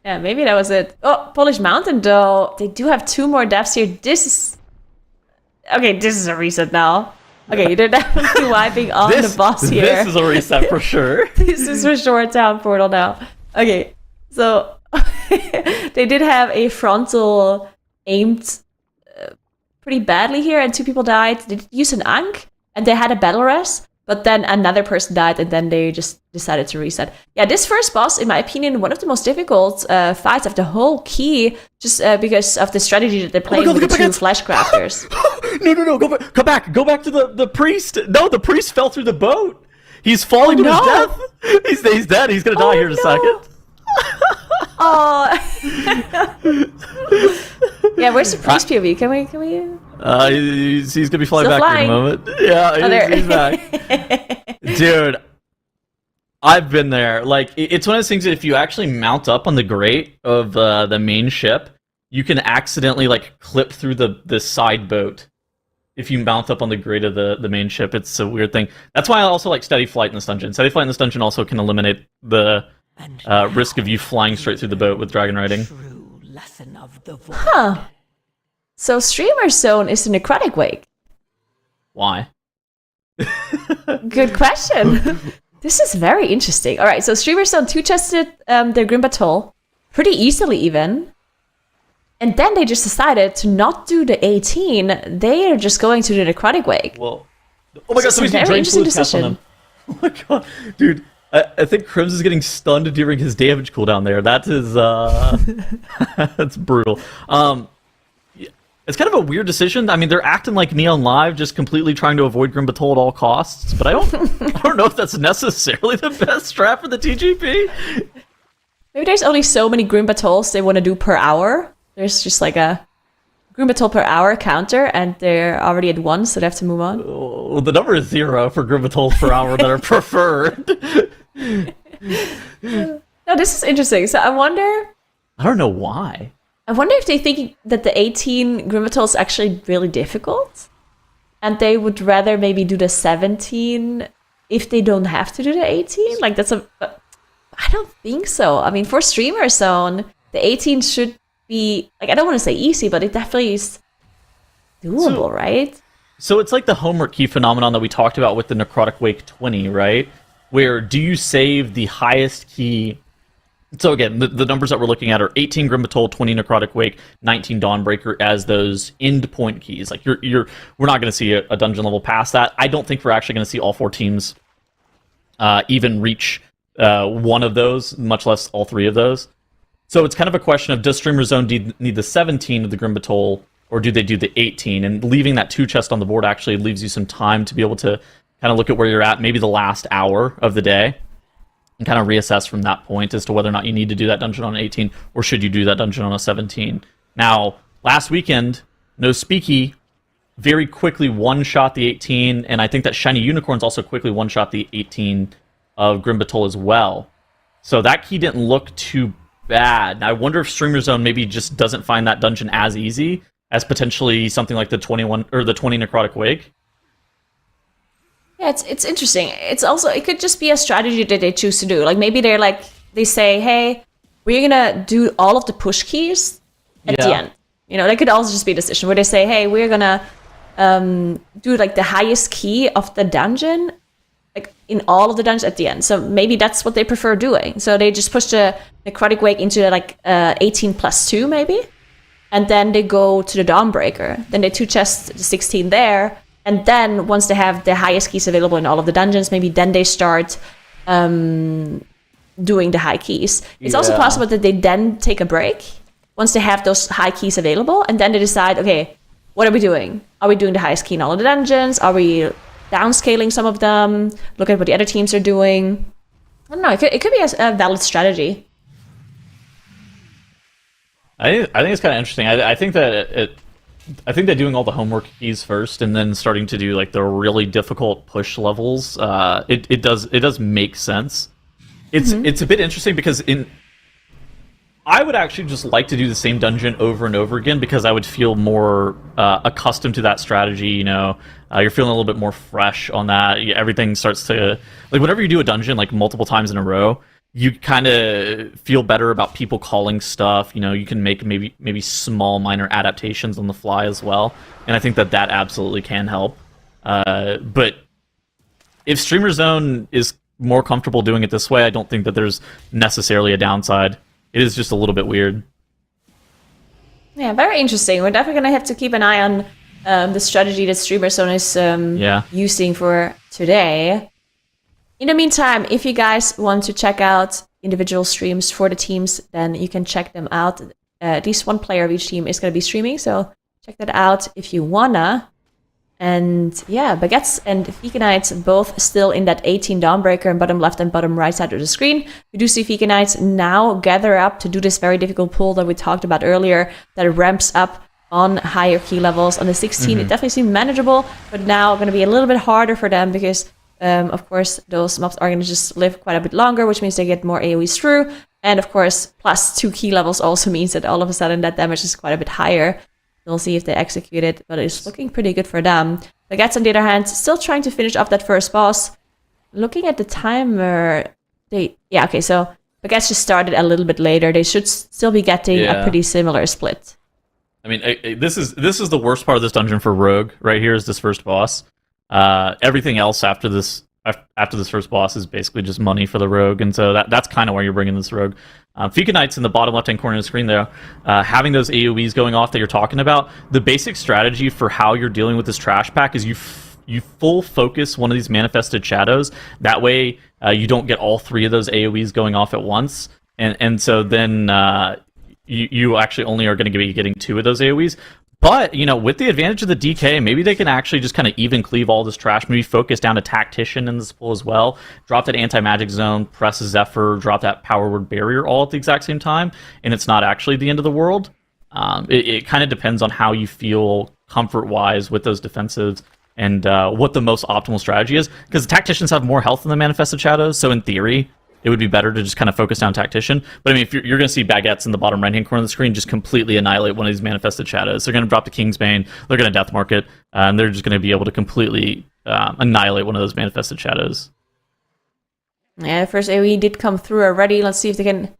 Yeah, maybe that was it. Oh, Polish Mountain, though. They do have 2 more deaths here. This is a reset now. Okay, they're definitely wiping on the boss here. This is a reset for sure. This is for sure a town portal now. Okay, so they did have a frontal aimed pretty badly here, and 2 people died. They did use an Ankh, and they had a battle res, but then another person died, and then they just decided to reset. Yeah, this first boss, in my opinion, one of the most difficult fights of the whole key, just because of the strategy that they're playing with the 2 flesh crafters. No, go back to the priest. No, the priest fell through the boat. He's falling to his death. He's dead. He's gonna die here in a second. Oh. Yeah, where's the priest POV? Can we? He's gonna be flying Still back flying. in a moment. Yeah, he's back. Dude, I've been there. Like, it's one of those things that if you actually mount up on the grate of the main ship, you can accidentally, like, clip through the side boat. If you mount up on the grate of the main ship, it's a weird thing. That's why I also like Steady Flight in this dungeon. Steady Flight in this dungeon also can eliminate the risk of you flying straight through the boat with dragon riding. Huh. So Streamer Zone is a necrotic wake. Why? Good question. This is very interesting. All right, so Streamer Zone 2-chested their Grim Battle pretty easily even. And then they just decided to not do the 18. They are just going to the necrotic wake. Well, oh my god, somebody's getting very drain fluid interesting cast on them. Oh my god, dude. I think Crims is getting stunned during his damage cooldown there. That is, that's brutal. It's kind of a weird decision. I mean, they're acting like me on live, just completely trying to avoid Grim Battle at all costs. But I don't know if that's necessarily the best strat for the TGP. Maybe there's only so many Grim Battles they want to do per hour. There's just like a Grim Battle per hour counter, and they're already at 1, so they have to move on. Well, the number is 0 for Grim Battles per hour that are preferred. No, this is interesting. So I wonder don't know why. if they think that the 18 Grim Battle is actually really difficult, and they would rather maybe do the 17 if they don't have to do the 18. Like I don't think so. I mean, for Streamer Zone, the 18 should be, like, I don't want to say easy, but it definitely is doable, right? So it's like the homework key phenomenon that we talked about with the Necrotic Wake 20, right? Where do you save the highest key? So again, the numbers that we're looking at are 18 Grim Battle, 20 Necrotic Wake, 19 Dawnbreaker as those end point keys. Like we're not going to see a dungeon level past that. I don't think we're actually going to see all 4 teams even reach one of those, much less all 3 of those. So it's kind of a question of, does Streamer Zone need the 17 of the Grim Battle, or do they do the 18? And leaving that 2 chest on the board actually leaves you some time to be able to kind of look at where you're at, maybe the last hour of the day, and kind of reassess from that point as to whether or not you need to do that dungeon on an 18, or should you do that dungeon on a 17. Now, last weekend, No Speaky very quickly one-shot the 18, and I think that Shiny Unicorns also quickly one-shot the 18 of Grim Battle as well. So that key didn't look too bad. I wonder if Streamer Zone maybe just doesn't find that dungeon as easy as potentially something like the 21 or the 20 Necrotic Wake. Yeah, it's interesting. It could just be a strategy that they choose to do. Like maybe they say, hey, we're gonna do all of the push keys at the end. You know, that could also just be a decision where they say, hey, we're gonna do like the highest key of the dungeon, like in all of the dungeons at the end. So maybe that's what they prefer doing. So they just push the Necrotic Wake into like 18 plus 2 maybe, and then they go to the Dawnbreaker. Then they 2-chest the 16 there, and then once they have the highest keys available in all of the dungeons, maybe then they start doing the high keys. It's also possible that they then take a break once they have those high keys available, and then they decide, okay, what are we doing? Are we doing the highest key in all of the dungeons? Are we downscaling some of them? Look at what the other teams are doing. I don't know. It could be a valid strategy. I think it's kind of interesting. I think that I think that doing all the homework keys first and then starting to do like the really difficult push levels, it does make sense. It's a bit interesting because I would actually just like to do the same dungeon over and over again because I would feel more accustomed to that strategy. You know, you're feeling a little bit more fresh on that. Everything starts to, like, whenever you do a dungeon like multiple times in a row, you kind of feel better about people calling stuff. You know, you can make maybe small minor adaptations on the fly as well, and I think that absolutely can help. But if Streamer Zone is more comfortable doing it this way, I don't think that there's necessarily a downside. It is just a little bit weird. Yeah, very interesting. We're definitely going to have to keep an eye on the strategy that Streamer Zone is using for today. In the meantime, if you guys want to check out individual streams for the teams, then you can check them out. At least one player of each team is going to be streaming, so check that out if you wanna. And yeah, Baguettes and Veganites both still in that 18 Dawnbreaker and bottom left and bottom right side of the screen. We do see Veganites now gather up to do this very difficult pull that we talked about earlier, that ramps up on higher key levels. On the 16, it definitely seemed manageable, but now going to be a little bit harder for them because Of course, those mobs are going to just live quite a bit longer, which means they get more AoEs through. And of course, plus 2 key levels also means that all of a sudden that damage is quite a bit higher. We'll see if they execute it, but it's looking pretty good for them. Baguettes, on the other hand, still trying to finish off that first boss. Looking at the timer, so Baguettes just started a little bit later. They should still be getting a pretty similar split. I mean, this is the worst part of this dungeon for Rogue. Right here is this first boss. Everything else after this first boss is basically just money for the Rogue, and so that's kind of why you're bringing this Rogue. Fika Knight's in the bottom left-hand corner of the screen there. Having those AoEs going off that you're talking about, the basic strategy for how you're dealing with this trash pack is you full focus one of these manifested shadows. That way, you don't get all 3 of those AoEs going off at once, and so then you actually only are going to be getting 2 of those AoEs. But, with the advantage of the DK, maybe they can actually just kind of even cleave all this trash, maybe focus down a Tactician in this pool as well, drop that anti-magic zone, press Zephyr, drop that power word barrier all at the exact same time, and it's not actually the end of the world. It kind of depends on how you feel comfort-wise with those defensives and what the most optimal strategy is, because the Tacticians have more health than the Manifested Shadows, so in theory, it would be better to just kind of focus down Tactician. But I mean, if you're going to see Baguettes in the bottom right-hand corner of the screen just completely annihilate one of these Manifested Shadows. They're going to drop the Kingsbane, they're going to Deathmark it, and they're just going to be able to completely annihilate one of those Manifested Shadows. Yeah, the first AoE did come through already. Let's see if they can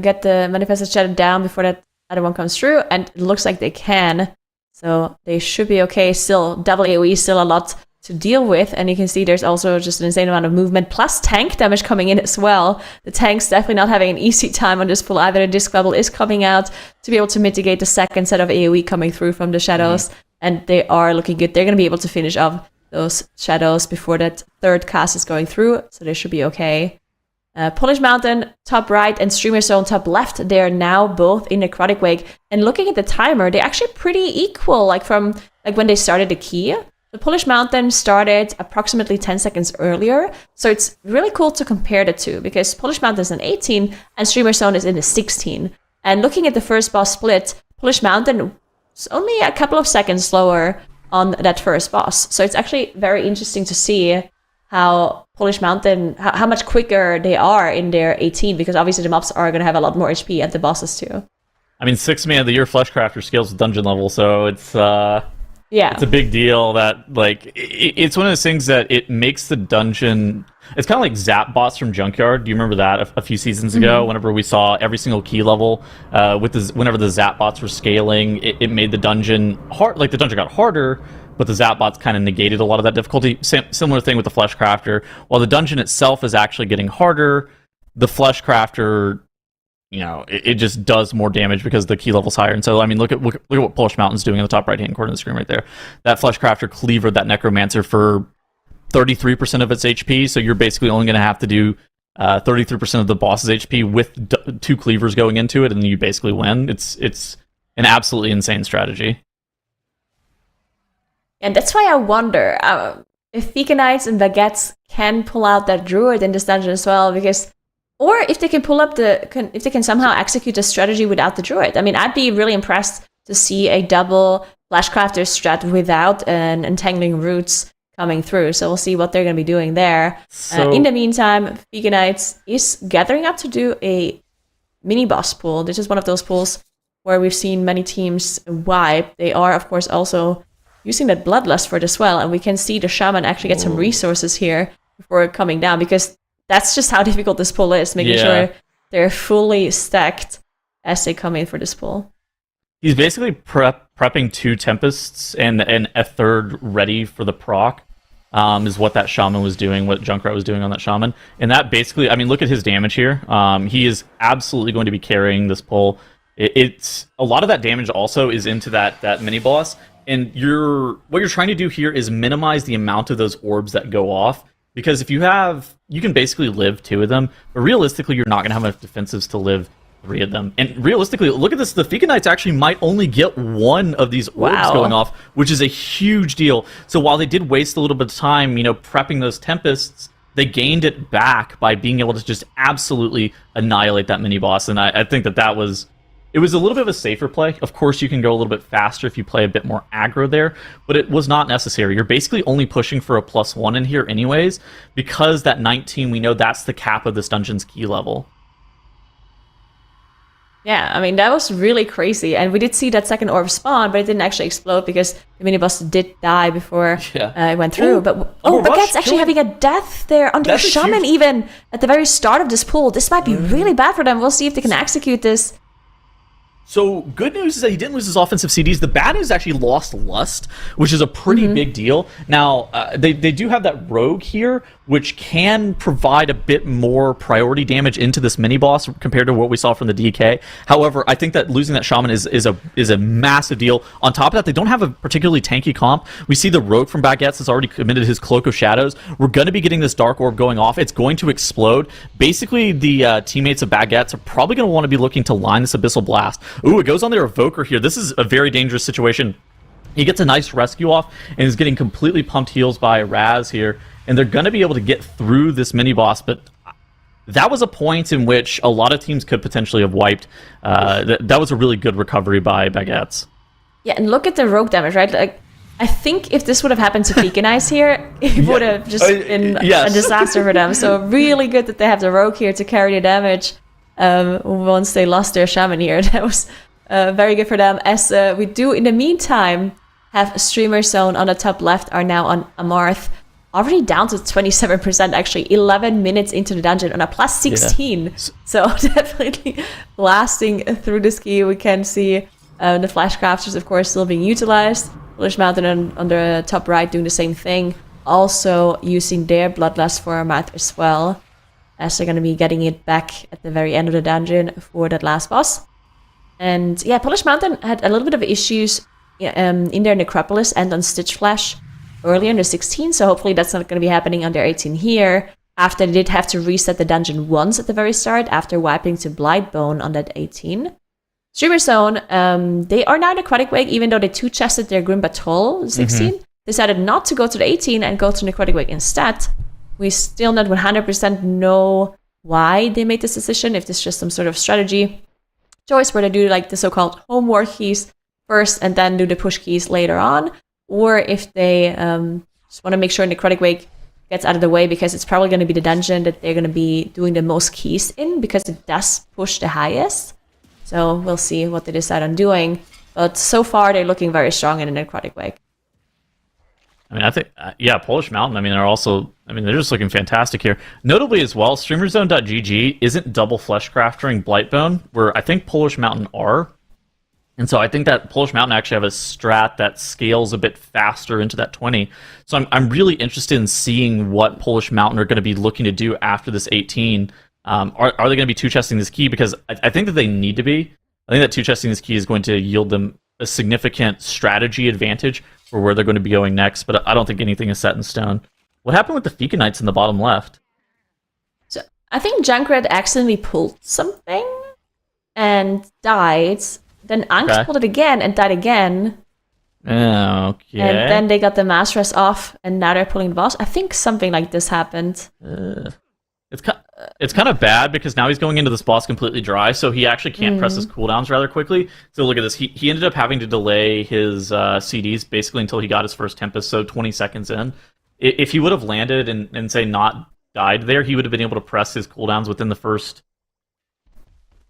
get the Manifested Shadow down before that other one comes through, and it looks like they can. So they should be okay. Still, double AoE, still a lot to deal with, and you can see there's also just an insane amount of movement, plus tank damage coming in as well. The tank's definitely not having an easy time on this pull either. The disc bubble is coming out to be able to mitigate the second set of AoE coming through from the shadows, and they are looking good. They're going to be able to finish off those shadows before that third cast is going through, so they should be okay. Polish Mountain, top right, and Streamer Zone, top left, they are now both in Necrotic Wake, and looking at the timer, they're actually pretty equal, from when they started the key. The Polish Mountain started approximately 10 seconds earlier, so it's really cool to compare the two, because Polish Mountain is in 18 and Streamer Zone is in the 16. And looking at the first boss split, Polish Mountain is only a couple of seconds slower on that first boss. So it's actually very interesting to see how Polish Mountain, how much quicker they are in their 18, because obviously the mobs are going to have a lot more HP at the bosses too. I mean, 6th Man of the Year Fleshcrafter scales with dungeon level, so it's... Yeah, it's a big deal that, it's one of those things that it makes the dungeon... It's kind of like Zap bots from Junkyard. Do you remember that a few seasons ago? Whenever we saw every single key level, whenever the Zap bots were scaling, it made the dungeon hard. The dungeon got harder, but the Zap bots kind of negated a lot of that difficulty. Similar thing with the Fleshcrafter. While the dungeon itself is actually getting harder, the Fleshcrafter... it just does more damage because the key level's higher. And so, I mean, look at what Polish Mountain's doing in the top right-hand corner of the screen right there. That Fleshcrafter cleavered that Necromancer for 33% of its HP, so you're basically only going to have to do 33% of the boss's HP with 2 cleavers going into it, and then you basically win. It's an absolutely insane strategy. And that's why I wonder if Fika Knights and Baguettes can pull out that Druid in this dungeon as well, because... Or if they can if they can somehow execute a strategy without the Druid. I mean, I'd be really impressed to see a double Fleshcrafter strat without an Entangling Roots coming through. So we'll see what they're going to be doing there. In the meantime, Fika Knights is gathering up to do a mini boss pool. This is one of those pools where we've seen many teams wipe. They are, of course, also using that Bloodlust for it as well. And we can see the Shaman actually get some resources here before coming down, because that's just how difficult this pull is, making sure they're fully stacked as they come in for this pull. He's basically prepping 2 Tempests and a third ready for the proc, is what that Shaman was doing, what Junkrat was doing on that Shaman. And that basically, I mean, look at his damage here. He is absolutely going to be carrying this pull. It's a lot of that damage also is into that mini-boss. And what you're trying to do here is minimize the amount of those orbs that go off. Because if you can basically live 2 of them, but realistically, you're not going to have enough defensives to live 3 of them. And realistically, look at this, the Fika Knights actually might only get 1 of these orbs going off, which is a huge deal. So while they did waste a little bit of time, prepping those Tempests, they gained it back by being able to just absolutely annihilate that mini-boss. And I think that was It was a little bit of a safer play. Of course, you can go a little bit faster if you play a bit more aggro there, but it was not necessary. You're basically only pushing for a +1 in here anyways, because that 19, we know that's the cap of this dungeon's key level. Yeah, I mean, that was really crazy. And we did see that second orb spawn, but it didn't actually explode because the miniboss did die before it went through. But Baguette's actually having a death there on their shaman even at the very start of this pool. This might be really bad for them. We'll see if they can execute this. So, good news is that he didn't lose his offensive CDs. The bad news is actually lost Lust, which is a pretty big deal. Now, they do have that Rogue here, which can provide a bit more priority damage into this mini-boss compared to what we saw from the DK. However, I think that losing that Shaman is a massive deal. On top of that, they don't have a particularly tanky comp. We see the Rogue from Baguettes has already committed his Cloak of Shadows. We're going to be getting this Dark Orb going off. It's going to explode. Basically, the teammates of Baguettes are probably going to want to be looking to line this Abyssal Blast. Ooh, it goes on their Evoker here. This is a very dangerous situation. He gets a nice rescue off and is getting completely pumped heals by Raz here. And they're going to be able to get through this mini-boss, but that was a point in which a lot of teams could potentially have wiped. That was a really good recovery by Baguettes. Yeah, and look at the Rogue damage, right? Like, I think if this would have happened to Beacon Eyes here, it would have just been a disaster for them. So really good that they have the Rogue here to carry the damage once they lost their Shaman here. That was very good for them. As we do, in the meantime, have a Streamer Zone on the top left are now on Amarth. Already down to 27%, actually. 11 minutes into the dungeon on a +16. Yeah. So definitely blasting through this key. We can see the Flash Crafters, of course, still being utilized. Bullish Mountain on the top right doing the same thing. Also using their Bloodlust for a math as well, as they're going to be getting it back at the very end of the dungeon for that last boss. And yeah, Polish Mountain had a little bit of issues in their Necropolis and on Stitch Flash earlier in the 16, so hopefully that's not going to be happening on their 18 here, after they did have to reset the dungeon once at the very start, after wiping to Blightbone on that 18. Streamer Zone, they are now in Necrotic Wake, even though they two-chested their Grim Patrol 16, decided not to go to the 18 and go to Necrotic Wake instead. We still not 100% know why they made this decision, if this is just some sort of strategy choice where they do like the so-called homework keys first and then do the push keys later on, or if they just want to make sure Necrotic Wake gets out of the way because it's probably going to be the dungeon that they're going to be doing the most keys in because it does push the highest. So we'll see what they decide on doing. But so far, they're looking very strong in the Necrotic Wake. I mean, I think, Polish Mountain, I mean, they're just looking fantastic here. Notably as well, StreamerZone.gg isn't double Fleshcraftering Blightbone, where I think Polish Mountain are. And so I think that Polish Mountain actually have a strat that scales a bit faster into that 20. So I'm really interested in seeing what Polish Mountain are going to be looking to do after this 18. Are they going to be two-chesting this key? Because I think that they need to be. I think that two-chesting this key is going to yield them a significant strategy advantage for where they're going to be going next, but I don't think anything is set in stone. What happened with the Fika Knights in the bottom left? So I think Junkrat accidentally pulled something and died. Then Angst pulled it again and died again. Okay. And then they got the Mass Rest off, and now they're pulling the boss. I think something like this happened. It's kind of bad because now he's going into this boss completely dry, so he actually can't press his cooldowns rather quickly. So look at this. He ended up having to delay his CDs basically until he got his first Tempest, so 20 seconds in. If he would have landed and say not died there, he would have been able to press his cooldowns within the first,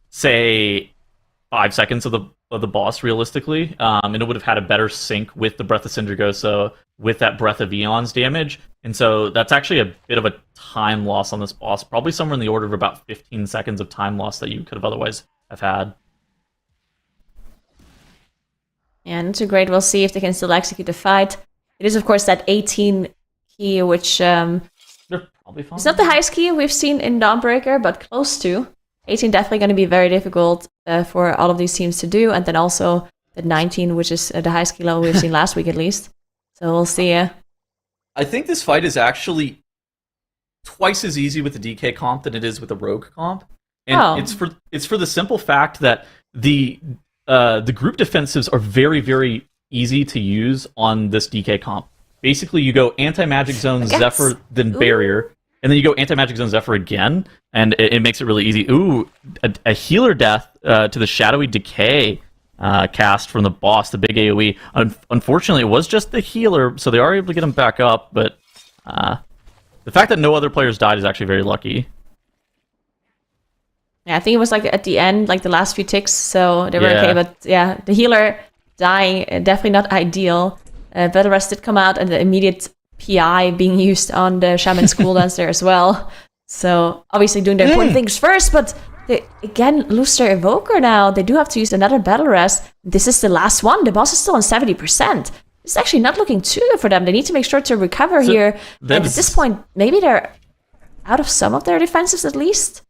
say, 5 seconds of the boss, realistically, and it would have had a better sync with the Breath of Syndragosa, with that Breath of Eon's damage, and so that's actually a bit of a time loss on this boss, probably somewhere in the order of about 15 seconds of time loss that you could have otherwise have had. And to great, we'll see if they can still execute the fight. It is, of course, that 18 key, which They're probably fine. It's not the highest key we've seen in Dawnbreaker, but close to. 18 definitely going to be very difficult for all of these teams to do, and then also the 19, which is the highest key level we've seen last week at least. So we'll see. I think this fight is actually twice as easy with the DK comp than it is with the Rogue comp, and it's for the simple fact that the group defensives are very, very easy to use on this DK comp. Basically, you go anti-magic zone, Zephyr, then barrier. and then you go Anti-Magic Zone Zephyr again, and it makes it really easy. Ooh, a healer death to the Shadowy Decay cast from the boss, the big AoE. Unfortunately, it was just the healer, so they are able to get him back up, but the fact that no other players died is actually very lucky. Yeah, I think it was like at the end, like the last few ticks, so they were okay. But yeah, the healer dying, definitely not ideal. Battle Rest did come out, and the immediate PI being used on the Shaman's cooldowns there as well. So obviously doing the important things first, but they again lose their Evoker now. They do have to use another Battle Rest. This is the last one. The boss is still on 70%. It's actually not looking too good for them. They need to make sure to recover here. And at this point, maybe they're out of some of their defenses at least.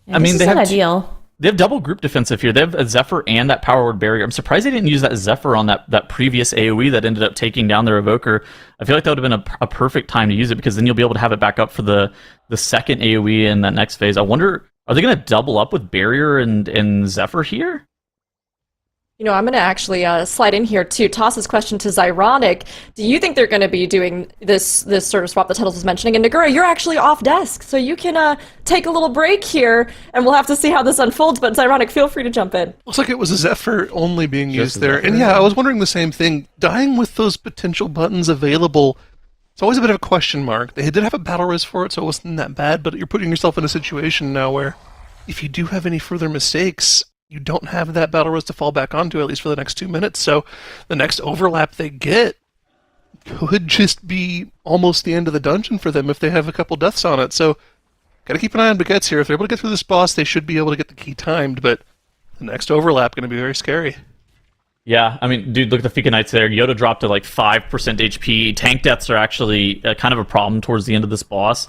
Yeah, I mean, they have double group defensive here. They have a Zephyr and that Power Word Barrier. I'm surprised they didn't use that Zephyr on that previous AoE that ended up taking down their Evoker. I feel like that would have been a perfect time to use it, because then you'll be able to have it back up for the second AoE in that next phase. I wonder, are they going to double up with Barrier and Zephyr here? You know, I'm going to actually slide in here to toss this question to Zyronic. Do you think they're going to be doing this sort of swap that Tuttles was mentioning? And Nagura, you're actually off desk, so you can take a little break here, and we'll have to see how this unfolds. But Zyronic, feel free to jump in. Looks like it was a Zephyr only being used there. Zephyr. And yeah, I was wondering the same thing. Dying with those potential buttons available, it's always a bit of a question mark. They did have a battle res for it, so it wasn't that bad, but you're putting yourself in a situation now where if you do have any further mistakes, you don't have that battle res to fall back onto, at least for the next 2 minutes. So the next overlap they get could just be almost the end of the dungeon for them if they have a couple deaths on it. So got to keep an eye on Baguettes here. If they're able to get through this boss, they should be able to get the key timed, but the next overlap going to be very scary. Yeah, I mean, dude, look at the Fika Knights there. Yoda dropped to like 5% HP. Tank deaths are actually kind of a problem towards the end of this boss.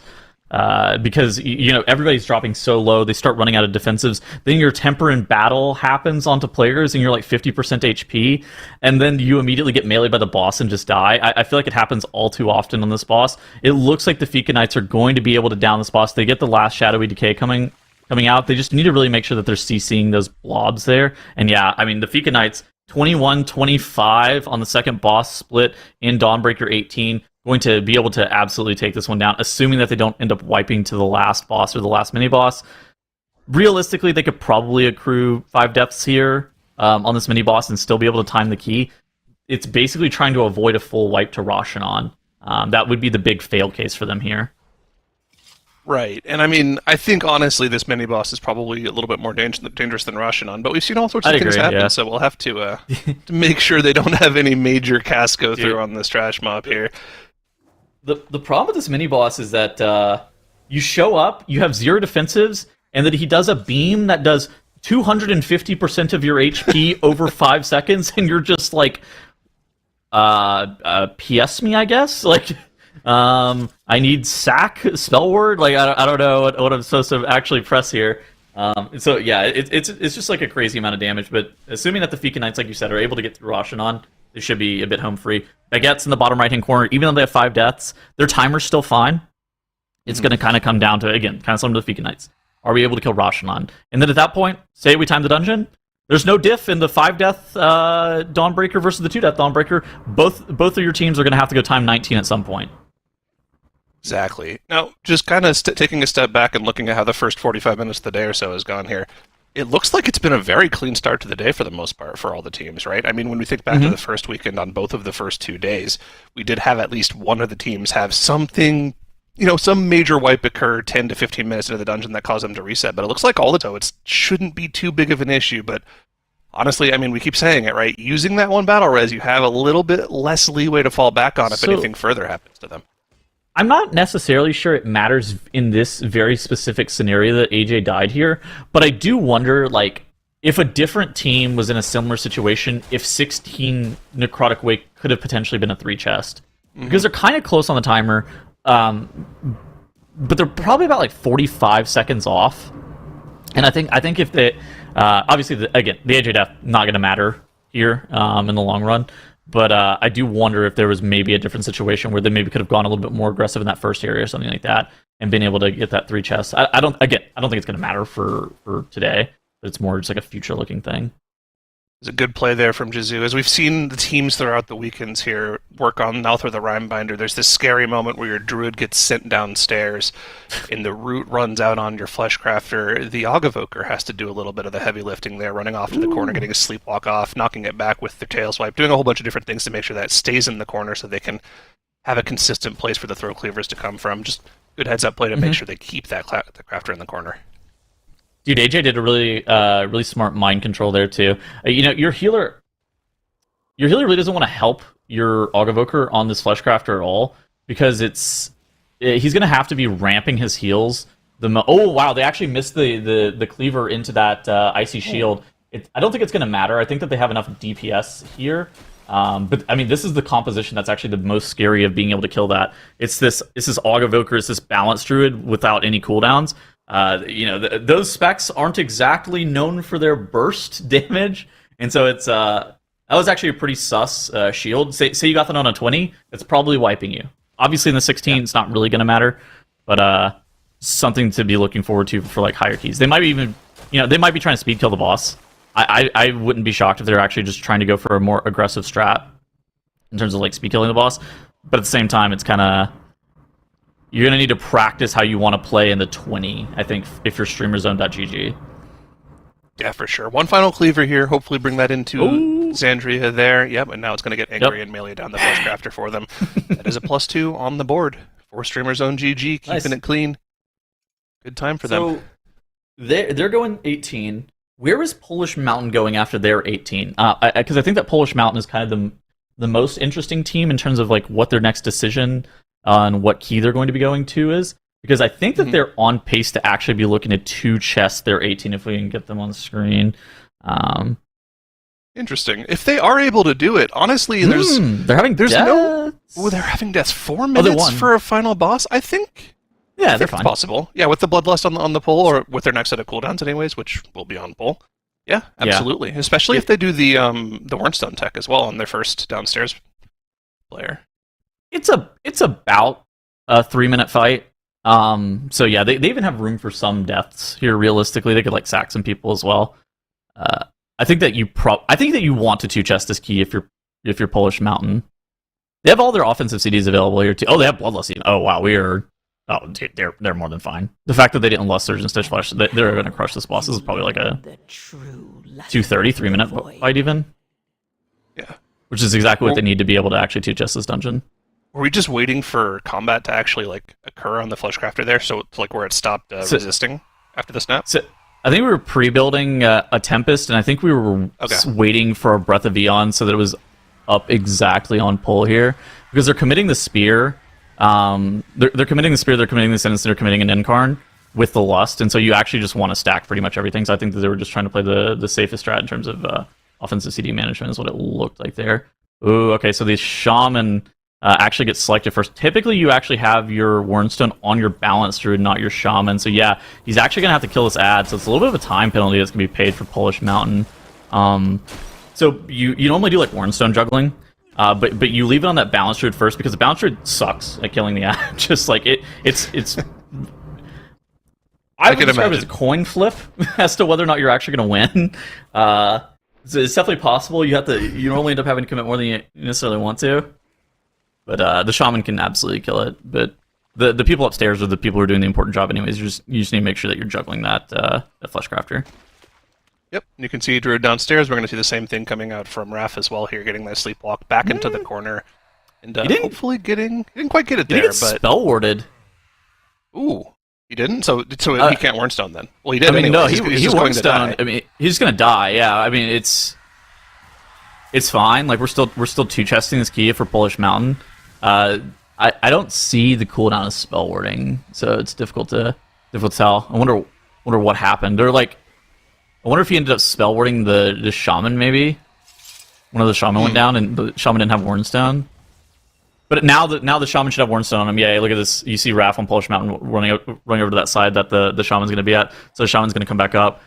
Because, you know, everybody's dropping so low, they start running out of defensives. Then your temper in battle happens onto players, and you're like 50% HP, and then you immediately get meleeed by the boss and just die. I feel like it happens all too often on this boss. It looks like the Fika Knights are going to be able to down this boss. They get the last Shadowy Decay coming out. They just need to really make sure that they're CCing those blobs there. And yeah, I mean, the Fika Knights, 21-25 on the second boss split in Dawnbreaker 18. Going to be able to absolutely take this one down, assuming that they don't end up wiping to the last boss or the last mini-boss. Realistically, they could probably accrue 5 deaths here on this mini-boss and still be able to time the key. It's basically trying to avoid a full wipe to Roshanon. That would be the big fail case for them here. Right, and I mean, I think honestly this mini-boss is probably a little bit more dangerous than Roshanon, but we've seen all sorts of things happen, so we'll have to make sure they don't have any major casts go through on this trash mob here. The problem with this mini-boss is that you show up, you have 0 defensives, and that he does a beam that does 250% of your HP over 5 seconds, and you're just like, PS me, I guess? Like, I need sack spell word? Like, I don't know what I'm supposed to actually press here. So yeah, it's just like a crazy amount of damage, but assuming that the Fika Knights, like you said, are able to get through Roshanon, they should be a bit home free. Baguettes in the bottom right-hand corner, even though they have 5 deaths, their timer's still fine. It's going to kind of come down to, again, kind of similar to the Fika Knights. Are we able to kill Roshanon? And then at that point, say we time the dungeon, there's no diff in the 5-death Dawnbreaker versus the 2-death Dawnbreaker. Both of your teams are going to have to go time 19 at some point. Exactly. Now, just kind of taking a step back and looking at how the first 45 minutes of the day or so has gone here, it looks like it's been a very clean start to the day for the most part for all the teams, right? I mean, when we think back to the first weekend on both of the first 2 days, we did have at least one of the teams have something, you know, some major wipe occur 10 to 15 minutes into the dungeon that caused them to reset. But it looks like all the time it shouldn't be too big of an issue. But honestly, I mean, we keep saying it, right? Using that one battle res, you have a little bit less leeway to fall back on if anything further happens to them. I'm not necessarily sure it matters in this very specific scenario that AJ died here, but I do wonder, like, if a different team was in a similar situation, if 16 Necrotic Wake could have potentially been a 3 chest. Because they're kind of close on the timer, but they're probably about, like, 45 seconds off. And I think if they... obviously, again, the AJ death not going to matter here in the long run. But I do wonder if there was maybe a different situation where they maybe could have gone a little bit more aggressive in that first area or something like that and been able to get that 3 chests. I don't think it's going to matter for today, but it's more just like a future-looking thing. It's a good play there from Jizu. As we've seen the teams throughout the weekends here work on Mouth or the Rhymebinder, there's this scary moment where your druid gets sent downstairs and the root runs out on your Fleshcrafter. The Ogavoker has to do a little bit of the heavy lifting there, running off to the corner, getting a sleepwalk off, knocking it back with their tail swipe, doing a whole bunch of different things to make sure that it stays in the corner so they can have a consistent place for the throw cleavers to come from. Just good heads-up play to make sure they keep that the crafter in the corner. Dude, AJ did a really smart mind control there too. Your healer really doesn't want to help your Ogavoker on this Fleshcrafter at all because he's gonna have to be ramping his heals. Oh wow, they actually missed the cleaver into that icy shield. I don't think it's gonna matter. I think that they have enough DPS here. But I mean, this is the composition that's actually the most scary of being able to kill that. It's this Ogavoker, it's this balanced druid without any cooldowns. Those specs aren't exactly known for their burst damage, and so it's that was actually a pretty sus shield. Say you got that on a 20, it's probably wiping you. Obviously, in the 16, it's not really going to matter, but something to be looking forward to for like higher keys. They might even, they might be trying to speed kill the boss. I wouldn't be shocked if they're actually just trying to go for a more aggressive strat in terms of like speed killing the boss. But at the same time, it's kind of you're going to need to practice how you want to play in the 20, I think, if you're streamerzone.gg. Yeah, for sure. One final cleaver here. Hopefully bring that into Xandria there. Yep, and now it's going to get angry and melee down the Fleshcrafter for them. That is a +2 on the board for StreamerZone.gg, keeping it clean. Good time for them. So they're going 18. Where is Polish Mountain going after their 18? Because I think that Polish Mountain is kind of the most interesting team in terms of like what their next decision on what key they're going to be going to is, because I think that they're on pace to actually be looking at 2 chests. They're 18 if we can get them on the screen. Interesting. If they are able to do it, honestly, they're having deaths 4 minutes for a final boss. I think they're it's fine. Possible. Yeah, with the Bloodlust on the pull, or with their next set of cooldowns anyways, which will be on pull. Yeah, absolutely. Yeah. Especially if they do the Warnstone tech as well on their first downstairs player. It's about a 3-minute fight. So yeah, they even have room for some deaths here. Realistically, they could like sack some people as well. I think that you want to 2-chest this key if you're Polish Mountain. They have all their offensive CDs available here too. Oh, they have Bloodlust. Oh wow, they're more than fine. The fact that they didn't Lust Surge and Stitch Flesh, they're going to crush this boss. This is probably like a 2:30, 3-minute fight even. Yeah, which is exactly what they need to be able to actually 2-chest this dungeon. Were we just waiting for combat to actually like occur on the Fleshcrafter there, so it's like where it stopped resisting after the snap? So I think we were pre-building a Tempest, and I think we were waiting for a Breath of Eon so that it was up exactly on pull here, because they're committing the Spear. They're committing the Spear, they're committing the Sentence, they're committing an Incarn with the Lust, and so you actually just want to stack pretty much everything. So I think that they were just trying to play the safest strat in terms of offensive CD management is what it looked like there. Ooh, okay, so the Shaman actually gets selected first. Typically, you actually have your Warnstone on your Balance Druid, not your Shaman. So yeah, he's actually going to have to kill this ad, so it's a little bit of a time penalty that's going to be paid for Polish Mountain. So you normally do like Warnstone juggling, but you leave it on that Balance Druid first, because the Balance Druid sucks at killing the ad. Just like it's I would describe it as a coin flip as to whether or not you're actually going to win. So it's definitely possible. You normally end up having to commit more than you necessarily want to. But the Shaman can absolutely kill it. But the people upstairs are the people who are doing the important job anyways. You just need to make sure that you're juggling that Fleshcrafter. Yep, you can see Druid downstairs. We're going to see the same thing coming out from Raph as well here, getting that sleepwalk back into the corner. And hopefully he didn't quite get it there. He didn't get spell warded. Ooh, he didn't? So he can't Warnstone then? Well, he did anyway. No, he Warnstone. I mean, he's going to die, yeah. I mean, it's fine. Like, we're still 2-chesting this key for Polish Mountain. I don't see the cooldown of spell warding, so it's difficult to tell. I wonder what happened. Or like, I wonder if he ended up spell warding the Shaman maybe. One of the Shaman went down, and the Shaman didn't have Warnstone. But now the Shaman should have Warnstone on him. Yeah, look at this. You see Raph on Polish Mountain running over to that side that the Shaman's going to be at. So the Shaman's going to come back up.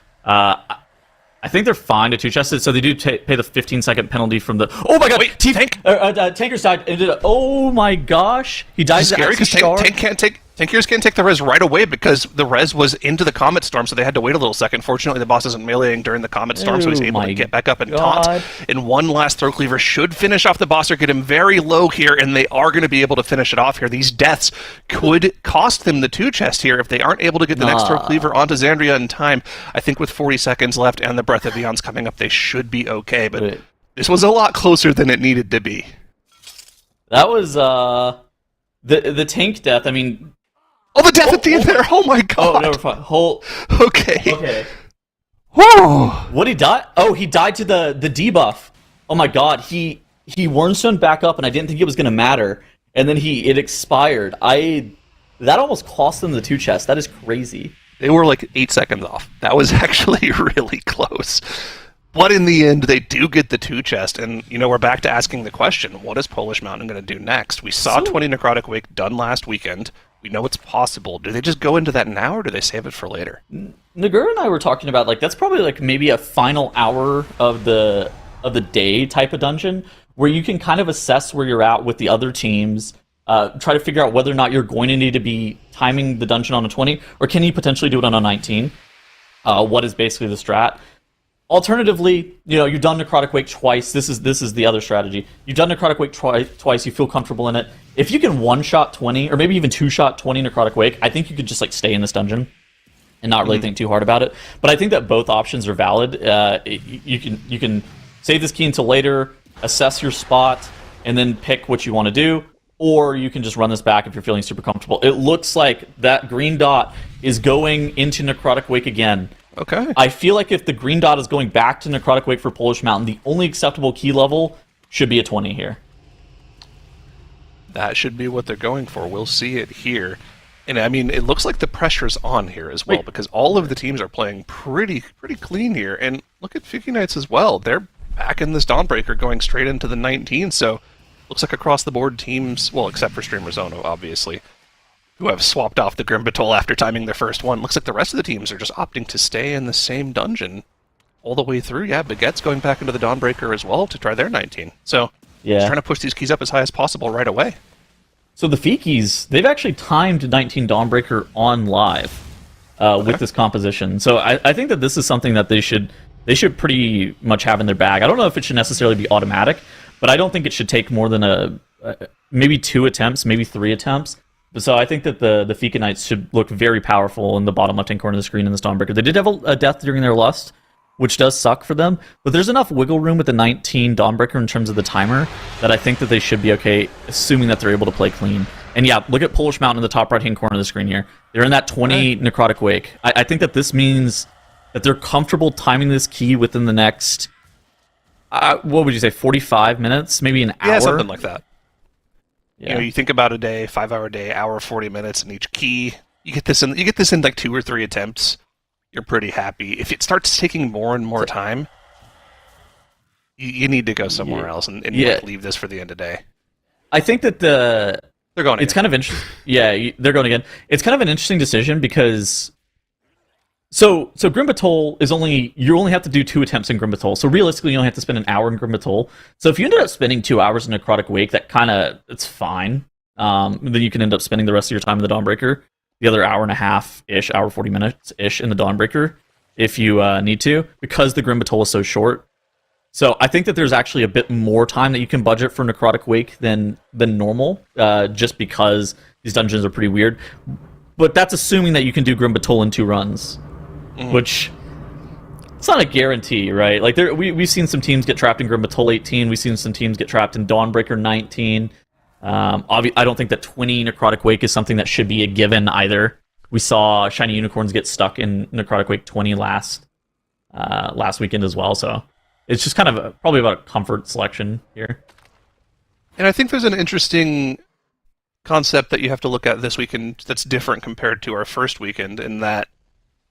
I think they're fine to 2-chest it, so they do pay the 15-second penalty from the... Oh my god! Wait, Tank! Tanker's died. Oh my gosh! He died. Scary, because Tank can't take... Tankiers can't take the res right away because the res was into the Comet Storm, so they had to wait a little second. Fortunately, the boss isn't meleeing during the Comet Storm, so he's able to get back up and taunt. And one last Throw Cleaver should finish off the boss or get him very low here, and they are going to be able to finish it off here. These deaths could cost them the 2 chest here if they aren't able to get the next Throw Cleaver onto Xandria in time. I think with 40 seconds left and the Breath of Eons coming up, they should be okay, but this was a lot closer than it needed to be. That was, the tank death, I mean... Oh, the death at the end there! Oh my god! Oh, never fine. Okay. Whoa! What, he died? Oh, he died to the debuff. Oh my god, he Wyrmstone back up, and I didn't think it was going to matter. And then it expired. That almost cost them the 2 chests. That is crazy. They were like 8 seconds off. That was actually really close. But in the end, they do get the 2 chest, and we're back to asking the question, what is Polish Mountain going to do next? We saw 20 Necrotic Wake done last weekend. We know it's possible. Do they just go into that now, or do they save it for later? Nagur and I were talking about, that's probably maybe a final hour of the day type of dungeon, where you can kind of assess where you're at with the other teams, try to figure out whether or not you're going to need to be timing the dungeon on a 20, or can you potentially do it on a 19? What is basically the strat? Alternatively, you've done Necrotic Wake twice. This is the other strategy. You've done Necrotic Wake twice. You feel comfortable in it. If you can one-shot 20, or maybe even two-shot 20 Necrotic Wake, I think you could just stay in this dungeon and not really think too hard about it. But I think that both options are valid. You can save this key until later, assess your spot, and then pick what you want to do. Or you can just run this back if you're feeling super comfortable. It looks like that green dot is going into Necrotic Wake again. Okay. I feel like if the green dot is going back to Necrotic Wake for Polish Mountain, the only acceptable key level should be a 20 here. That should be what they're going for. We'll see it here. And I mean, it looks like the pressure's on here as well, because all of the teams are playing pretty clean here. And look at Fiki Knights as well. They're back in this Dawnbreaker going straight into the 19, so looks like across the board teams, well, except for Streamer's Ono, obviously, who have swapped off the Grim Batol after timing their first one. Looks like the rest of the teams are just opting to stay in the same dungeon all the way through. Yeah, Baguette's going back into the Dawnbreaker as well to try their 19. So, just trying to push these keys up as high as possible right away. So the Fikis, they've actually timed 19 Dawnbreaker on live with this composition. So I think that this is something that they should pretty much have in their bag. I don't know if it should necessarily be automatic, but I don't think it should take more than maybe 2 attempts, maybe 3 attempts. So I think that the Fika Knights should look very powerful in the bottom left-hand corner of the screen in this Dawnbreaker. They did have a death during their Lust, which does suck for them, but there's enough wiggle room with the 19 Dawnbreaker in terms of the timer that I think that they should be okay, assuming that they're able to play clean. And yeah, look at Polish Mountain in the top right-hand corner of the screen here. They're in that 20 Necrotic Wake. I think that this means that they're comfortable timing this key within the next, what would you say, 45 minutes? Maybe an hour? Yeah, something like that. Yeah. You think about a day, 5-hour day, hour 40 minutes in each key. You get this in like 2 or 3 attempts. You're pretty happy. If it starts taking more and more time, you need to go somewhere else and leave this for the end of day. I think that they're going. It's kind of interesting. Yeah, they're going again. It's kind of an interesting decision because so Grim Batol is you only have to do 2 attempts in Grim Batol. So realistically, you only have to spend an hour in Grim Batol. So if you ended up spending 2 hours in Necrotic Wake, it's fine. Then you can end up spending the rest of your time in the Dawnbreaker. The other hour and a half-ish, hour 40 minutes-ish in the Dawnbreaker, if you need to, because the Grim Batol is so short. So I think that there's actually a bit more time that you can budget for Necrotic Wake than normal, just because these dungeons are pretty weird. But that's assuming that you can do Grim Batol in 2 runs, which it's not a guarantee, right? Like we've seen some teams get trapped in Grim Batol 18, we've seen some teams get trapped in Dawnbreaker 19. I don't think that 20 Necrotic Wake is something that should be a given either. We saw Shiny Unicorns get stuck in Necrotic Wake 20 last weekend as well, so it's just kind of probably about a comfort selection here. And I think there's an interesting concept that you have to look at this weekend that's different compared to our first weekend, in that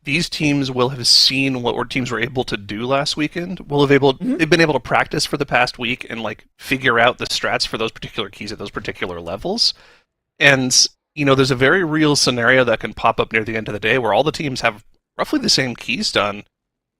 these teams will have seen what our teams were able to do last weekend. They've been able to practice for the past week and figure out the strats for those particular keys at those particular levels. And there's a very real scenario that can pop up near the end of the day where all the teams have roughly the same keys done,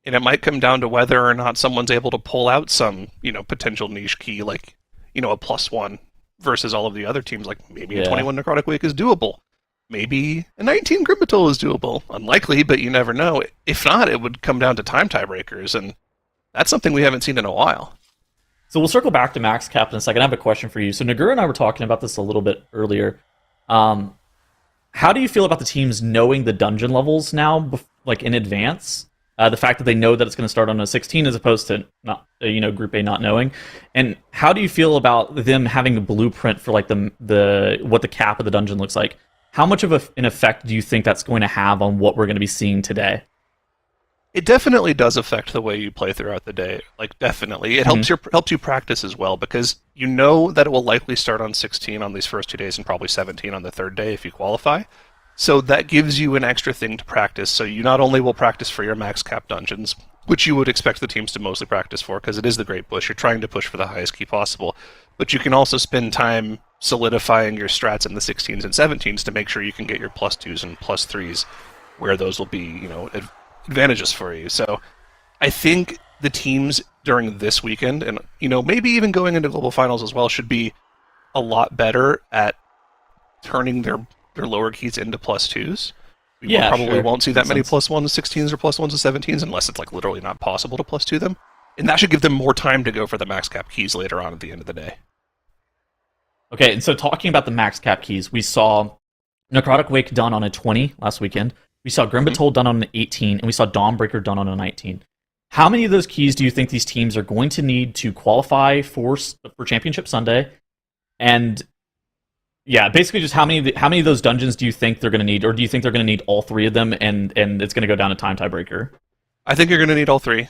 and it might come down to whether or not someone's able to pull out some potential niche key, a +1, versus all of the other teams. Like maybe a 21 Necrotic Wake is doable. maybe a 19 Grimmatoll is doable. Unlikely, but you never know. If not, it would come down to time tiebreakers, and that's something we haven't seen in a while. So we'll circle back to Max Cap in a second. I have a question for you. So Nagura and I were talking about this a little bit earlier. How do you feel about the teams knowing the dungeon levels now, like in advance? The fact that they know that it's going to start on a 16 as opposed to not, Group A not knowing. And how do you feel about them having a blueprint for like the what the cap of the dungeon looks like? How much of an effect do you think that's going to have on what we're going to be seeing today? It definitely does affect the way you play throughout the day. Like, definitely. It helps you practice as well, because you know that it will likely start on 16 on these first 2 days and probably 17 on the third day if you qualify. So that gives you an extra thing to practice. So you not only will practice for your max cap dungeons, which you would expect the teams to mostly practice for, because it is the Great Push. You're trying to push for the highest key possible. But you can also spend time solidifying your strats in the 16s and 17s to make sure you can get your +2s and +3s, where those will be, advantages for you. So I think the teams during this weekend, and maybe even going into global finals as well, should be a lot better at turning their lower keys into +2s. We probably won't see that many +1s, 16s or +1s, 17s unless it's like literally not possible to +2 them. And that should give them more time to go for the max cap keys later on at the end of the day. Okay, and so talking about the max cap keys, we saw Necrotic Wake done on a 20 last weekend. We saw Grimmatoll done on an 18, and we saw Dawnbreaker done on a 19. How many of those keys do you think these teams are going to need to qualify for Championship Sunday? And yeah, basically just how many of those dungeons do you think they're going to need, or do you think they're going to need all 3 of them, and it's going to go down to time tiebreaker? I think you're going to need all 3.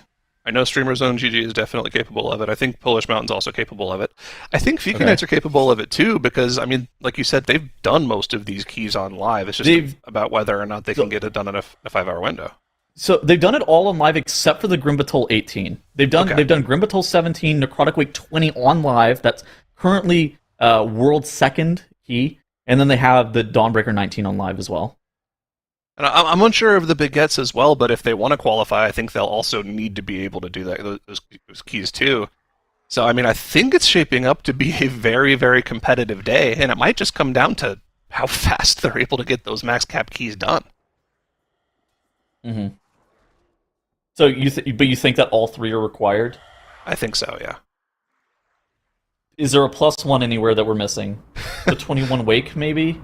I know Streamer Zone GG is definitely capable of it. I think Polish Mountain's also capable of it. I think Fika Knights are capable of it too, because, like you said, they've done most of these keys on live. It's just about whether or not they can get it done in a 5-hour window. So they've done it all on live except for the Grimmatoll 18. They've done Grimmatoll 17, Necrotic Wake 20 on live. That's currently world second key, and then they have the Dawnbreaker 19 on live as well. And I'm unsure of the Baguettes as well, but if they want to qualify, I think they'll also need to be able to do that, those keys too. So, I think it's shaping up to be a very, very competitive day, and it might just come down to how fast they're able to get those max cap keys done. Mm-hmm. So, you think that all 3 are required? I think so, yeah. Is there a +1 anywhere that we're missing? The 21 Wake, maybe?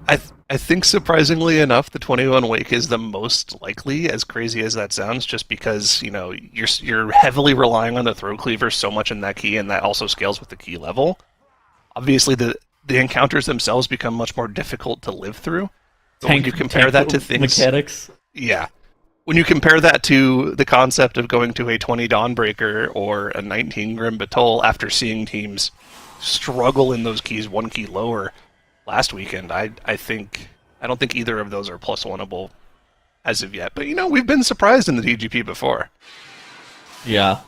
I think surprisingly enough, the 21 Wake is the most likely, as crazy as that sounds, just because, you're heavily relying on the throw cleaver so much in that key, and that also scales with the key level. Obviously, the encounters themselves become much more difficult to live through. But when you compare that to things... Mechanics? Yeah. When you compare that to the concept of going to a 20 Dawnbreaker or a 19 Grimmatoll after seeing teams struggle in those keys 1 key lower last weekend, I don't think either of those are +1able as of yet. But we've been surprised in the TGP before. Yeah.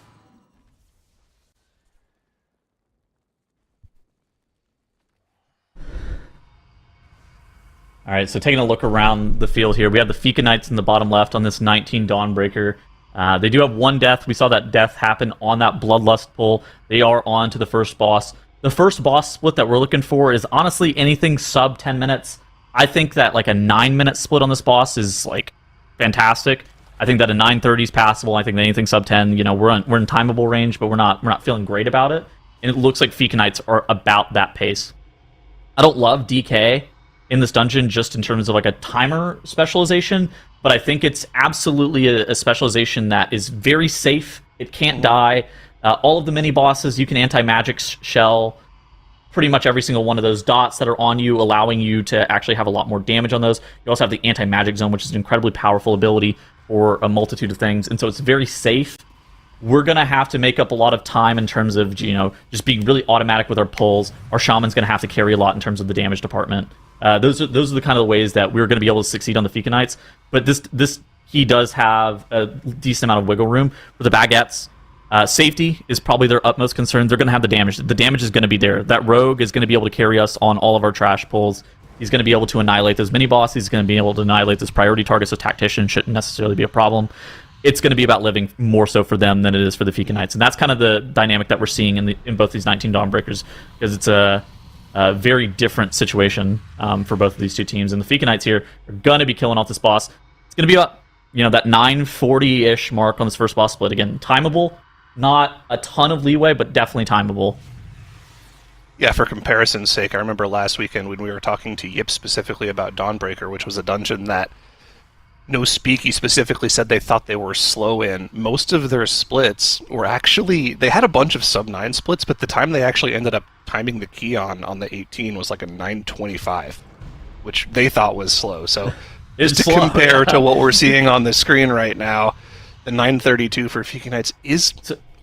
All right, so taking a look around the field here, we have the Fika Knights in the bottom left on this 19 Dawnbreaker. They do have 1 death. We saw that death happen on that Bloodlust pull. They are on to the first boss. The first boss split that we're looking for is honestly anything sub 10 minutes. I think that like a 9-minute split on this boss is like fantastic. I think that a 9:30 is passable. I think that anything sub 10, we're in timeable range, but we're not feeling great about it. And it looks like Fika Knights are about that pace. I don't love DK in this dungeon just in terms of like a timer specialization, but I think it's absolutely a specialization that is very safe. It can't die. All of the mini bosses, you can anti-magic shell pretty much every single one of those dots that are on you, allowing you to actually have a lot more damage on those. You also have the anti-magic zone, which is an incredibly powerful ability for a multitude of things, and so it's very safe. We're going to have to make up a lot of time in terms of, just being really automatic with our pulls. Our Shaman's going to have to carry a lot in terms of the damage department. Those are the kind of ways that we're going to be able to succeed on the Fika Knights. But this he does have a decent amount of wiggle room. For the Baguettes, safety is probably their utmost concern. They're going to have the damage. The damage is going to be there. That Rogue is going to be able to carry us on all of our trash pulls. He's going to be able to annihilate those mini-bosses. He's going to be able to annihilate those priority targets, so Tactician shouldn't necessarily be a problem. It's going to be about living more so for them than it is for the Fika Knights. And that's kind of the dynamic that we're seeing in both these 19 Dawnbreakers, because it's very different situation for both of these two teams. And the Fika Knights here are going to be killing off this boss. It's going to be about, that 940-ish mark on this first boss split. Again, timeable. Not a ton of leeway, but definitely timeable. Yeah, for comparison's sake, I remember last weekend when we were talking to Yip specifically about Dawnbreaker, which was a dungeon that No Speaky specifically said they thought they were slow in. Most of their splits were actually... They had a bunch of sub-9 splits, but the time they actually ended up timing the key on the 18 was like a 925, which they thought was slow. So just to compare to what we're seeing on the screen right now, the 932 for Fika Knights is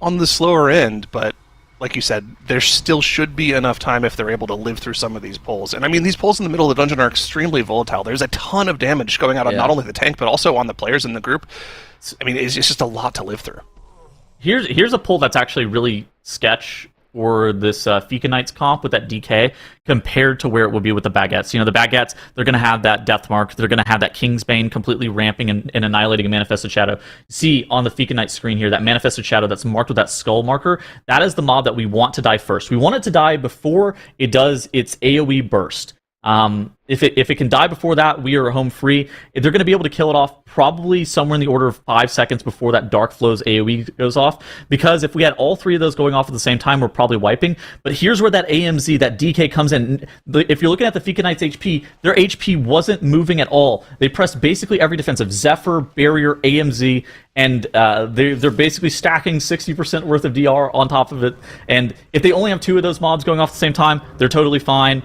on the slower end, but like you said, there still should be enough time if they're able to live through some of these pulls. And I mean, these pulls in the middle of the dungeon are extremely volatile. There's a ton of damage going out on not only the tank, but also on the players in the group. I mean, it's just a lot to live through. Here's a pull that's actually really sketch for this Fika Knights comp with that DK compared to where it would be with the Baguettes. The Baguettes, they're going to have that Death Mark. They're going to have that Kingsbane completely ramping and annihilating a Manifested Shadow. See on the Fika Knights screen here, that Manifested Shadow that's marked with that skull marker, that is the mob that we want to die first. We want it to die before it does its AoE burst. If it can die before that, we are home free. They're going to be able to kill it off probably somewhere in the order of 5 seconds before that Dark Flow's AoE goes off, because if we had all three of those going off at the same time, we're probably wiping. But here's where that AMZ, that DK comes in. If you're looking at the Fika Knights HP, their HP wasn't moving at all. They pressed basically every defensive, Zephyr, Barrier, AMZ, and they're basically stacking 60% worth of DR on top of it. And if they only have 2 of those mobs going off at the same time, they're totally fine.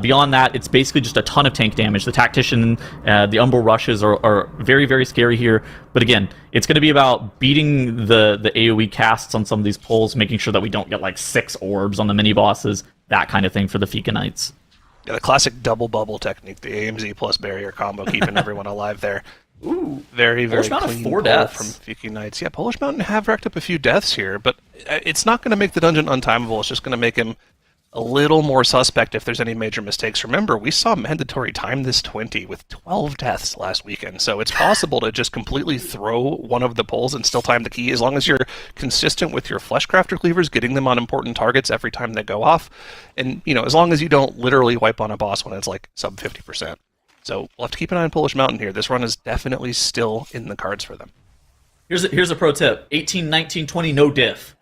Beyond that, it's basically just a ton of tank damage. The Tactician, the Umbral Rushes are very, very scary here. But again, it's going to be about beating the AoE casts on some of these pulls, making sure that we don't get like 6 orbs on the mini-bosses, that kind of thing for the Fika Knights. Yeah, the classic double bubble technique, the AMZ plus barrier combo, keeping everyone alive there. Ooh, very, very Polish Mountain clean 4 pull deaths from Fika Knights. Yeah, Polish Mountain have racked up a few deaths here, but it's not going to make the dungeon untimable. It's just going to make him a little more suspect if there's any major mistakes. Remember, we saw mandatory time this 20 with 12 deaths last weekend, so it's possible to just completely throw one of the pulls and still time the key, as long as you're consistent with your Fleshcrafter cleavers, getting them on important targets every time they go off, and, as long as you don't literally wipe on a boss when it's like sub 50%. So we'll have to keep an eye on Polish Mountain here. This run is definitely still in the cards for them. Here's a pro tip. 18, 19, 20, no diff.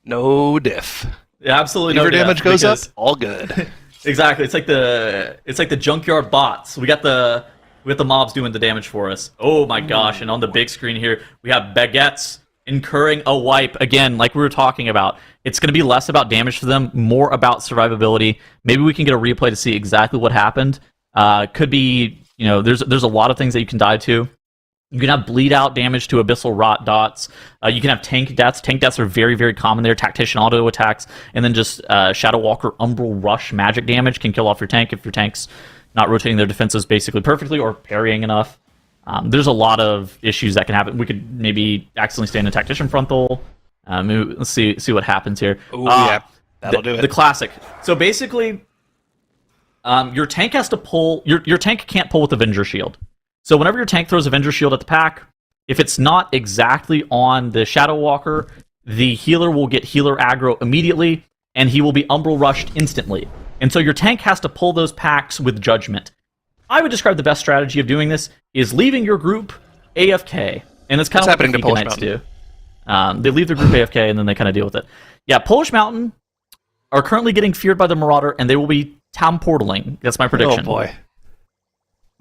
No diff. Yeah, absolutely no Cleaver damage diff, goes up, because... all good. Exactly. It's like the junkyard bots. We got the mobs doing the damage for us. Oh my gosh! And on the big screen here, we have Baguettes incurring a wipe again, like we were talking about. It's going to be less about damage for them, more about survivability. Maybe we can get a replay to see exactly what happened. Could be, there's a lot of things that you can die to. You can have bleed out damage to Abyssal Rot dots. You can have tank deaths. Tank deaths are very, very common there. Tactician auto attacks. And then just Shadow Walker Umbral Rush magic damage can kill off your tank if your tank's not rotating their defenses basically perfectly or parrying enough. There's a lot of issues that can happen. We could maybe accidentally stand in Tactician frontal. Let's see what happens here. Oh, yeah. That'll do it. The classic. So basically, your tank has to pull... Your tank can't pull with Avenger Shield. So whenever your tank throws Avenger Shield at the pack, if it's not exactly on the Shadow Walker, the healer will get healer aggro immediately, and he will be Umbral Rushed instantly. And so your tank has to pull those packs with Judgment. I would describe the best strategy of doing this is leaving your group AFK. And that's kind of what the Fika Knights do. They leave their group AFK, and then they kind of deal with it. Yeah, Polish Mountain are currently getting feared by the Marauder, and they will be town portaling. That's my prediction. Oh, boy.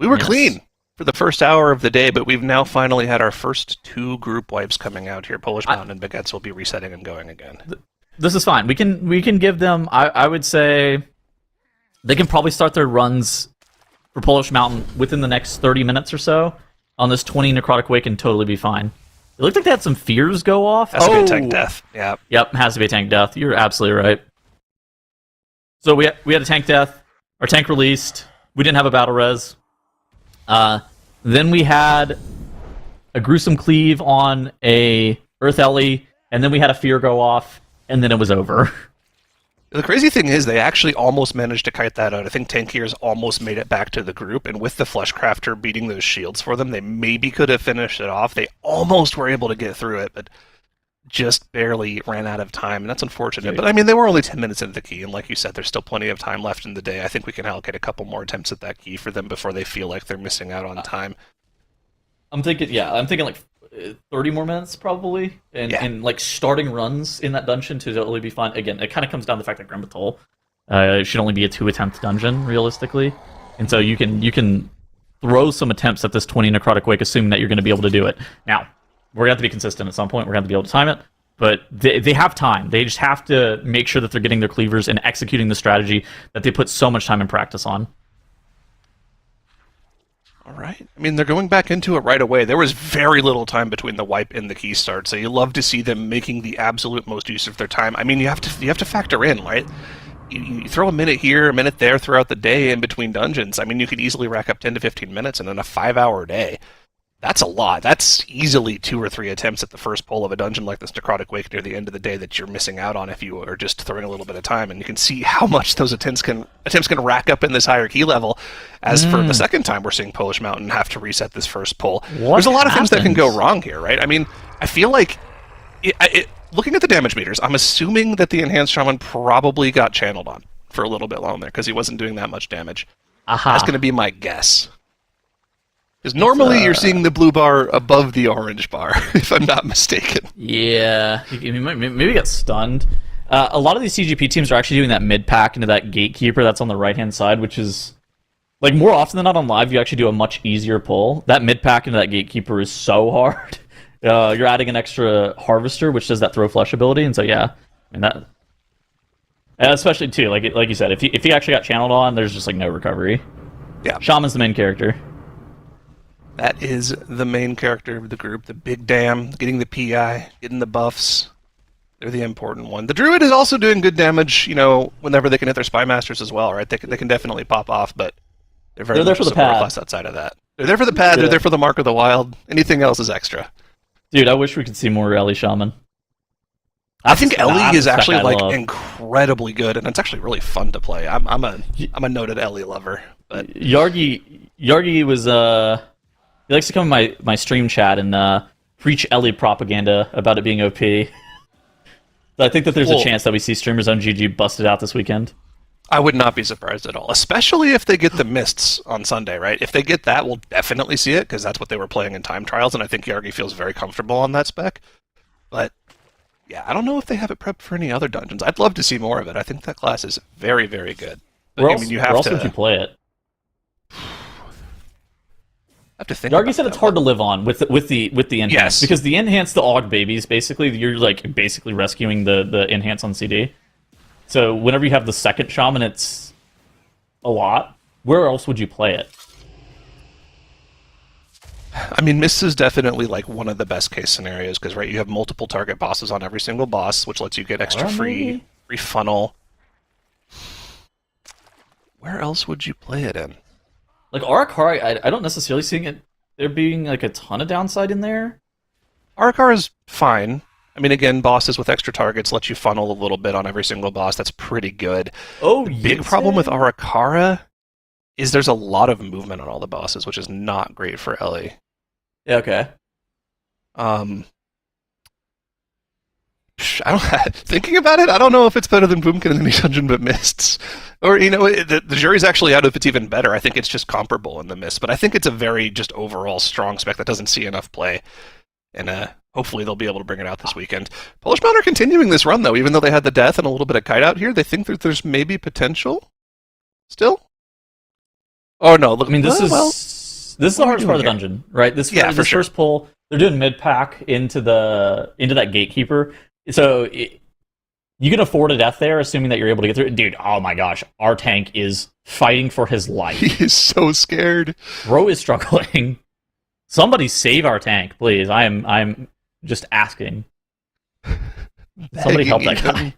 We were clean for the first hour of the day, but we've now finally had our first 2 group wipes coming out here. Polish Mountain and Baguettes will be resetting and going again. This is fine. We can give them, I would say, they can probably start their runs for Polish Mountain within the next 30 minutes or so on this 20 Necrotic Wake and totally be fine. It looked like they had some fears go off. Has to be a tank death. Yeah. Yep, has to be a tank death. You're absolutely right. So we had a tank death. Our tank released. We didn't have a battle res. Then we had a gruesome cleave on a Earth Ellie, and then we had a fear go off, and then it was over. The crazy thing is they actually almost managed to kite that out. I think Tankiers almost made it back to the group, and with the Fleshcrafter beating those shields for them, they maybe could have finished it off. They almost were able to get through it, but just barely ran out of time, and that's unfortunate. But I mean, they were only 10 minutes into the key, and like you said, there's still plenty of time left in the day. I think we can allocate a couple more attempts at that key for them before they feel like they're missing out on time. I'm thinking like 30 more minutes probably, and like starting runs in that dungeon to totally be fine. Again, it kind of comes down to the fact that Grim Batol it should only be a 2-attempt dungeon realistically, and so you can throw some attempts at this 20 necrotic wake, assuming that you're going to be able to do it. Now, we're going to have to be consistent at some point. We're going to have to be able to time it, but they have time. They just have to make sure that they're getting their cleavers and executing the strategy that they put so much time and practice on. All right. I mean, they're going back into it right away. There was very little time between the wipe and the key start, so you love to see them making the absolute most use of their time. I mean, you have to factor in, right? You throw a minute here, a minute there throughout the day in between dungeons. I mean, you could easily rack up 10 to 15 minutes in a 5-hour day. That's a lot. That's easily 2 or 3 attempts at the first pull of a dungeon like this Necrotic Wake near the end of the day that you're missing out on if you are just throwing a little bit of time. And you can see how much those attempts can rack up in this higher key level. As for the second time we're seeing Polish Mountain have to reset this first pull. There's a lot of things that can go wrong here, right? I mean, I feel like, looking at the damage meters, I'm assuming that the Enhanced Shaman probably got channeled on for a little bit long there because he wasn't doing that much damage. That's going to be my guess. Because normally you're seeing the blue bar above the orange bar, if I'm not mistaken. Yeah, maybe get stunned. A lot of these TGP teams are actually doing that mid-pack into that gatekeeper that's on the right-hand side, which is, like, more often than not on live, you actually do a much easier pull. That mid-pack into that gatekeeper is so hard. You're adding an extra harvester, which does that throw flush ability, and so yeah, I mean that. Especially too, like you said, if he actually got channeled on, there's just like no recovery. Yeah, Shaman's the main character. That is the main character of the group. The big dam, getting the PI, getting the buffs. They're the important one. The Druid is also doing good damage, you know, whenever they can hit their Spy Masters as well, right? They can definitely pop off, but they're very there for the pad. Class outside of that. They're there for the pad. Yeah. They're there for the Mark of the Wild. Anything else is extra. Dude, I wish we could see more Ellie Shaman. I think Ellie is actually incredibly good, and it's actually really fun to play. I'm a noted Ellie lover. But Yargi was he likes to come in my stream chat and preach Ellie propaganda about it being OP. So I think that there's a chance that we see Streamers on GG busted out this weekend. I would not be surprised at all, especially if they get the Mists on Sunday, right? If they get that, we'll definitely see it, because that's what they were playing in time trials, and I think Yargi feels very comfortable on that spec. But yeah, I don't know if they have it prepped for any other dungeons. I'd love to see more of it. I think that class is very, very good. But, where else would you play it? I have to think. Yargi said it's hard to live on with the enhance. Yes. Because the enhance, the AUG babies, basically, you're like basically rescuing the enhance on CD. So whenever you have the second shaman, it's a lot. Where else would you play it? I mean, Mist is definitely like one of the best case scenarios because, right, you have multiple target bosses on every single boss, which lets you get extra free funnel. Where else would you play it in? Like Arakari, I don't necessarily see it there being like a ton of downside in there. Arakara is fine. I mean, again, bosses with extra targets let you funnel a little bit on every single boss. That's pretty good. Oh, the big problem with Arakara is there's a lot of movement on all the bosses, which is not great for Ellie. Yeah, okay. Thinking about it, I don't know if it's better than Boomkin in any dungeon but Mists. Or, you know, the jury's actually out if it's even better. I think it's just comparable in the Mists. But I think it's a very just overall strong spec that doesn't see enough play. And hopefully they'll be able to bring it out this weekend. Polish Mountain are continuing this run, though. Even though they had the death and a little bit of kite out here, they think that there's maybe potential still? Oh, no. Look, I mean, this is the hardest part of the dungeon, right? This first pull, they're doing mid-pack into that gatekeeper. So you can afford a death there, assuming that you're able to get through it. Dude, oh my gosh, our tank is fighting for his life. He is so scared. Bro is struggling. Somebody save our tank, please. I'm just asking. Somebody help that guy.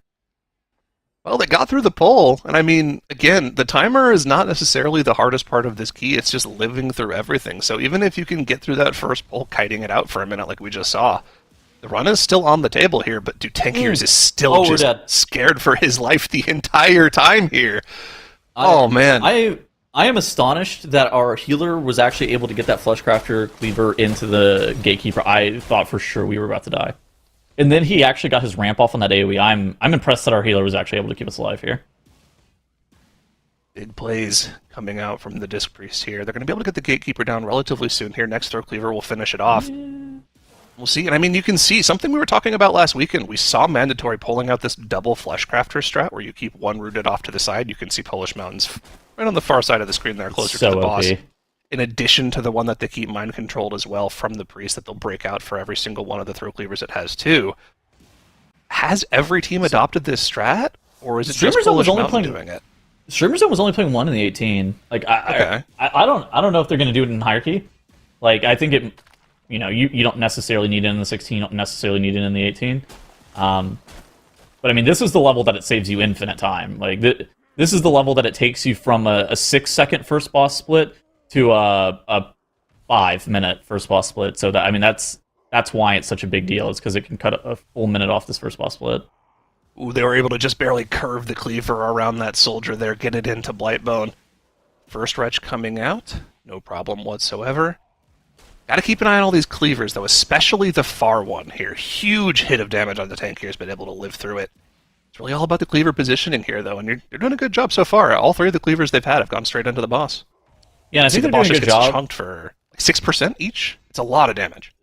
Well, they got through the poll, and I mean, again, the timer is not necessarily the hardest part of this key. It's just living through everything. So even if you can get through that first poll, kiting it out for a minute like we just saw, the run is still on the table here, but dude, Tankiers is still just scared for his life the entire time here. Man. I am astonished that our healer was actually able to get that Fleshcrafter cleaver into the gatekeeper. I thought for sure we were about to die. And then he actually got his ramp off on that AoE. I'm impressed that our healer was actually able to keep us alive here. Big plays coming out from the Disc Priest here. They're going to be able to get the Gatekeeper down relatively soon here. Next Throw Cleaver will finish it off. We'll see. And I mean, you can see something we were talking about last weekend. We saw Mandatory pulling out this double Fleshcrafter strat where you keep one rooted off to the side. You can see Polish Mountains right on the far side of the screen there, closer to the boss. OP. In addition to the one that they keep mind controlled as well from the Priest that they'll break out for every single one of the Throw Cleavers it has too. Has every team adopted this strat? Or is it just Polish Mountain doing it? Streamer Zone was only playing one in the 18. Like I don't know if they're going to do it in hierarchy. Like I think it, you don't necessarily need it in the 16. You don't necessarily need it in the 18. But I mean, this is the level that it saves you infinite time. Like this is the level that it takes you from a 6-second first boss split to a 5-minute first boss split. So that I mean that's why it's such a big deal. It's because it can cut a full minute off this first boss split. Ooh, they were able to just barely curve the cleaver around that soldier there, get it into Blightbone. First Wretch coming out, no problem whatsoever. Gotta keep an eye on all these cleavers, though, especially the far one here. Huge hit of damage on the tank here has been able to live through it. It's really all about the cleaver positioning here, though, and you're doing a good job so far. All three of the cleavers they've had have gone straight into the boss. Yeah, and I think the they're boss doing a just good gets job. chunked for like 6% each. It's a lot of damage.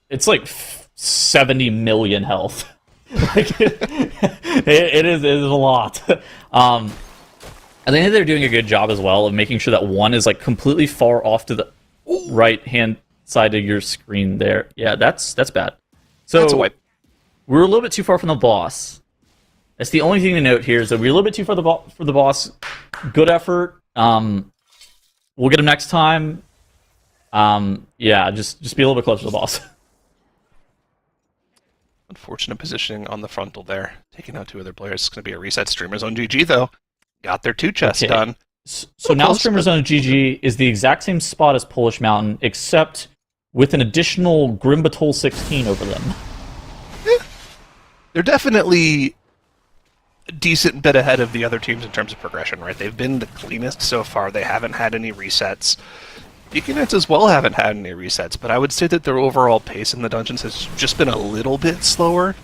It's like 70 million health. Like it is a lot. I think they're doing a good job as well of making sure that one is like completely far off to the right hand side of your screen there. Yeah, that's bad. So That's a wipe. we're a little bit too far from the boss. That's the only thing to note here is that we're a little bit too far for the boss. Good effort. We'll get him next time. Yeah, just be a little bit closer to the boss. Unfortunate positioning on the frontal there. Taking out two other players. It's going to be a reset. Streamers on GG, though. Got their 2 chests done. So now Streamers on GG is the exact same spot as Polish Mountain, except with an additional Grimbatol 16 over them. They're definitely a decent bit ahead of the other teams in terms of progression, right? They've been the cleanest so far. They haven't had any resets. Deaconets as well haven't had any resets, but I would say that their overall pace in the dungeons has just been a little bit slower.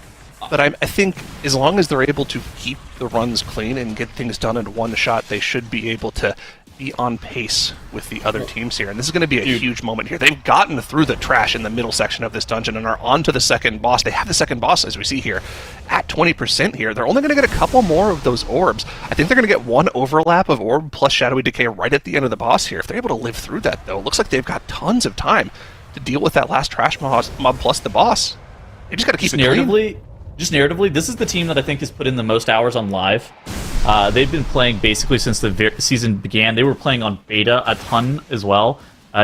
But I think as long as they're able to keep the runs clean and get things done in one shot, they should be able to be on pace with the other teams here. And this is going to be a huge moment here. They've gotten through the trash in the middle section of this dungeon and are on to the second boss. They have the second boss, as we see here, at 20% here. They're only going to get a couple more of those orbs. I think they're going to get one overlap of orb plus Shadowy Decay right at the end of the boss here. If they're able to live through that, though, it looks like they've got tons of time to deal with that last trash mob plus the boss. They just got to keep it clean. Just narratively, this is the team that I think has put in the most hours on live. They've been playing basically since the season began. They were playing on beta a ton as well,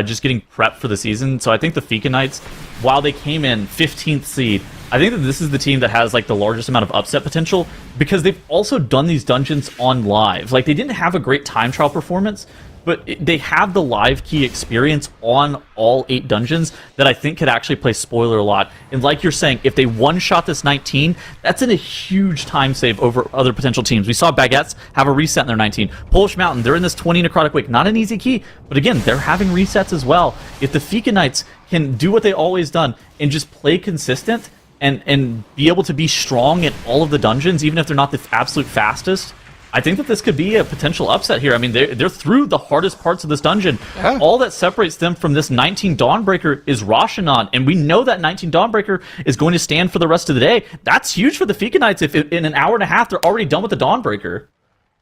just getting prepped for the season. So I think the Fika Knights, while they came in 15th seed, I think that this is the team that has like the largest amount of upset potential because they've also done these dungeons on live. Like they didn't have a great time trial performance, but they have the live key experience on all 8 dungeons that I think could actually play spoiler a lot. And like you're saying, if they one-shot this 19, that's in a huge time save over other potential teams. We saw Baguettes have a reset in their 19. Polish Mountain, they're in this 20 Necrotic Wake. Not an easy key, but again, they're having resets as well. If the Fika Knights can do what they always done and just play consistent and be able to be strong in all of the dungeons, even if they're not the absolute fastest, I think that this could be a potential upset here. I mean, they're through the hardest parts of this dungeon. Yeah. All that separates them from this 19 Dawnbreaker is Roshanon, and we know that 19 Dawnbreaker is going to stand for the rest of the day. That's huge for the Fika Knights if in an hour and a half they're already done with the Dawnbreaker.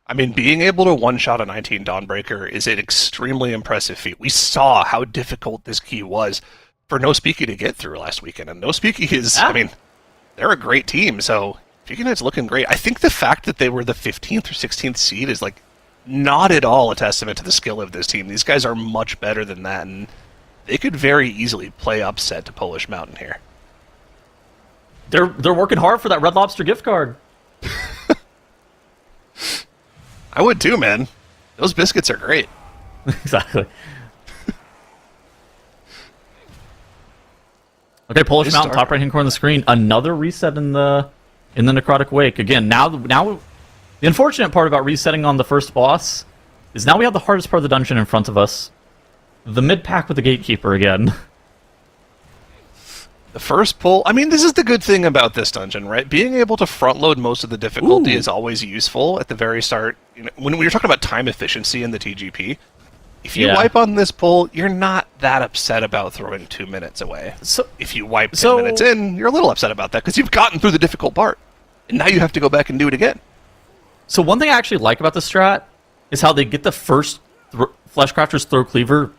I mean, being able to one-shot a 19 Dawnbreaker is an extremely impressive feat. We saw how difficult this key was for No Speaky to get through last weekend, and No Speaky is, I mean, they're a great team, so Fika Knight's looking great. I think the fact that they were the 15th or 16th seed is like not at all a testament to the skill of this team. These guys are much better than that, and they could very easily play upset to Polish Mountain here. They're working hard for that Red Lobster gift card. I would too, man. Those biscuits are great. Exactly. Okay, Polish Mountain, top right-hand corner of the screen. Another reset in the Necrotic Wake. Again, now the unfortunate part about resetting on the first boss is now we have the hardest part of the dungeon in front of us. The mid-pack with the Gatekeeper again. The first pull, I mean, this is the good thing about this dungeon, right? Being able to front load most of the difficulty is always useful at the very start. You know, when we were talking about time efficiency in the TGP, if you wipe on this pull, you're not that upset about throwing 2 minutes away. So if you wipe 10 minutes in, you're a little upset about that because you've gotten through the difficult part. And now you have to go back and do it again. So one thing I actually like about the strat is how they get the first Fleshcrafter's Throw Cleaver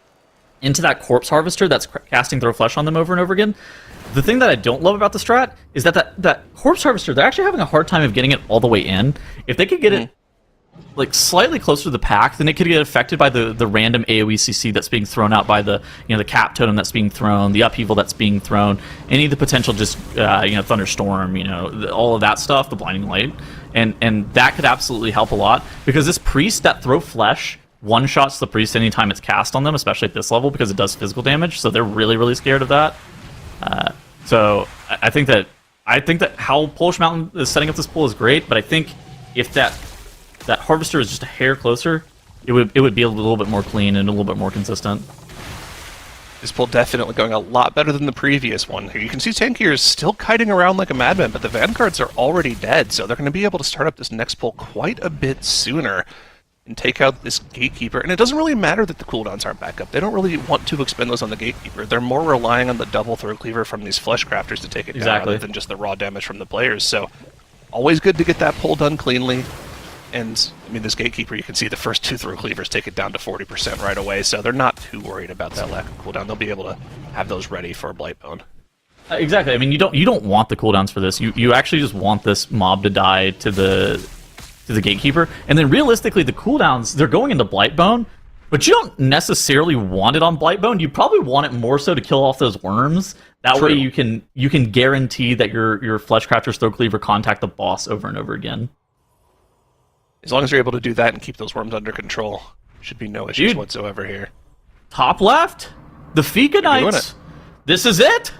into that Corpse Harvester that's casting Throw Flesh on them over and over again. The thing that I don't love about the strat is that Corpse Harvester, they're actually having a hard time of getting it all the way in. If they could get it like slightly closer to the pack, then it could get affected by the random AoE CC that's being thrown out by the the cap totem that's being thrown, the upheaval that's being thrown, any of the potential just thunderstorm, all of that stuff, the blinding light, and that could absolutely help a lot because this priest that Throw Flesh one-shots the priest anytime it's cast on them, especially at this level because it does physical damage, so they're really scared of that. So I think that how Polish Mountain is setting up this pool is great, but I think if that Harvester is just a hair closer, it would be a little bit more clean and a little bit more consistent. This pull definitely going a lot better than the previous one. Here you can see Tankier is still kiting around like a madman, but the Vanguards are already dead, so they're going to be able to start up this next pull quite a bit sooner and take out this Gatekeeper. And it doesn't really matter that the cooldowns aren't back up. They don't really want to expend those on the Gatekeeper. They're more relying on the double Throw Cleaver from these Fleshcrafters to take it down rather than just the raw damage from the players. So always good to get that pull done cleanly. And, I mean, this Gatekeeper, you can see the first 2 Throw Cleavers take it down to 40% right away, so they're not too worried about that lack of cooldown. They'll be able to have those ready for a Blightbone. Exactly. I mean, you don't want the cooldowns for this. You actually just want this mob to die to the Gatekeeper. And then realistically, the cooldowns, they're going into Blightbone, but you don't necessarily want it on Blightbone. You probably want it more so to kill off those worms. That way you can guarantee that your Fleshcrafter's Throw Cleaver contact the boss over and over again. As long as you're able to do that and keep those worms under control, should be no issues whatsoever here. Top left, the Fika Knights. This is it.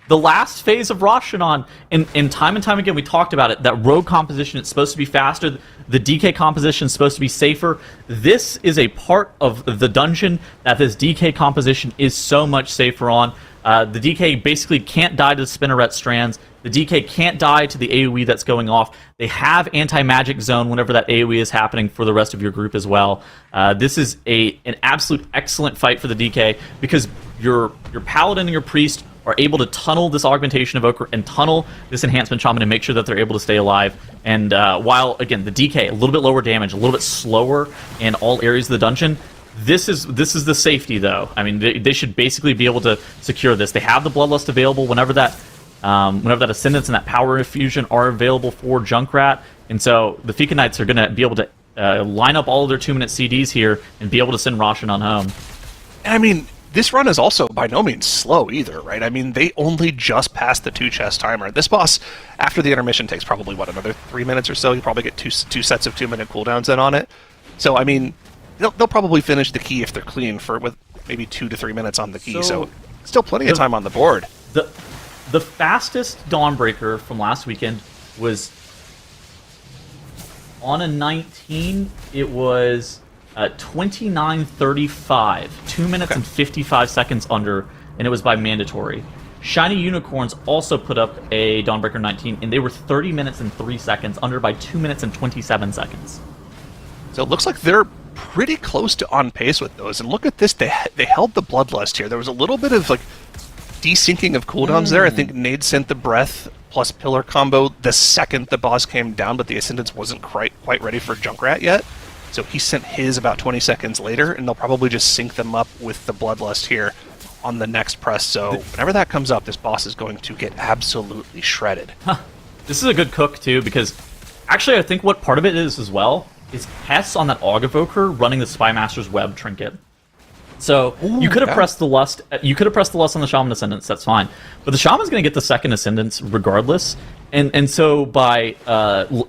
The last phase of Roshanon, and time again we talked about it, that rogue composition, it's supposed to be faster, the DK composition is supposed to be safer. This is a part of the dungeon that this DK composition is so much safer on. The DK basically can't die to the Spinneret strands. The DK can't die to the AoE that's going off. They have anti-magic zone whenever that AoE is happening for the rest of your group as well. This is an absolute excellent fight for the DK because your Paladin and your Priest are able to tunnel this Augmentation Evoker and tunnel this Enhancement Shaman and make sure that they're able to stay alive. And while, again, the DK, a little bit lower damage, a little bit slower in all areas of the dungeon, this is the safety, though. I mean, they should basically be able to secure this. They have the Bloodlust available whenever that Ascendance and that Power Infusion are available for Junkrat, and so the Fika Knights are going to be able to line up all of their 2-minute CDs here and be able to send Roshanon home. And I mean, this run is also by no means slow either, right? I mean, they only just passed the 2-chest timer. This boss, after the intermission, takes probably, another 3 minutes or so? You probably get two sets of 2-minute cooldowns in on it. So, I mean, they'll probably finish the key if they're clean with maybe 2 to 3 minutes on the key. So still plenty of time on the board. The fastest Dawnbreaker from last weekend was on a 19. It was 29:35, 2 minutes and 55 seconds under, and it was by mandatory. Shiny Unicorns also put up a Dawnbreaker 19, and they were 30 minutes and 3 seconds under by 2 minutes and 27 seconds. So it looks like they're pretty close to on pace with those. And look at this, they held the Bloodlust here. There was a little bit of desyncing of cooldowns there. I think Nade sent the Breath plus Pillar combo the second the boss came down, but the Ascendance wasn't quite ready for Junkrat yet. So he sent his about 20 seconds later, and they'll probably just sync them up with the Bloodlust here on the next press. So whenever that comes up, this boss is going to get absolutely shredded. This is a good cook, too, because actually I think what part of it is as well is Hess on that Aug Evoker running the Spymaster's Web trinket. So you could have pressed the Lust. You could have pressed the Lust on the Shaman Ascendance. That's fine, but the Shaman's going to get the second Ascendance regardless. And so by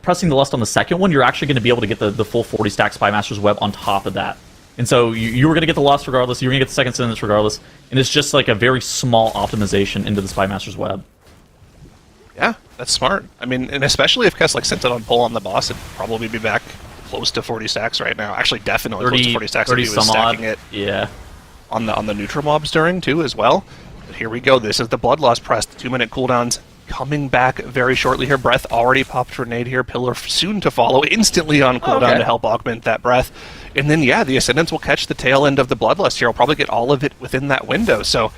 pressing the Lust on the second one, you're actually going to be able to get the full 40 stack Spymaster's Web on top of that. And so you were going to get the Lust regardless. You were going to get the second Ascendance regardless. And it's just like a very small optimization into the Spymaster's Web. Yeah, that's smart. I mean, and especially if Kess sent it on pull on the boss, it'd probably be back close to 40 stacks right now. Actually, definitely 30, close to 40 stacks if he was stacking it. Yeah. On the neutral mobs during too as well. But here we go. This is the Bloodlust press. The 2-minute cooldowns coming back very shortly here. Breath already popped grenade here. Pillar soon to follow, instantly on cooldown to help augment that breath. And then, yeah, the Ascendants will catch the tail end of the Bloodlust here. I'll probably get all of it within that window. So,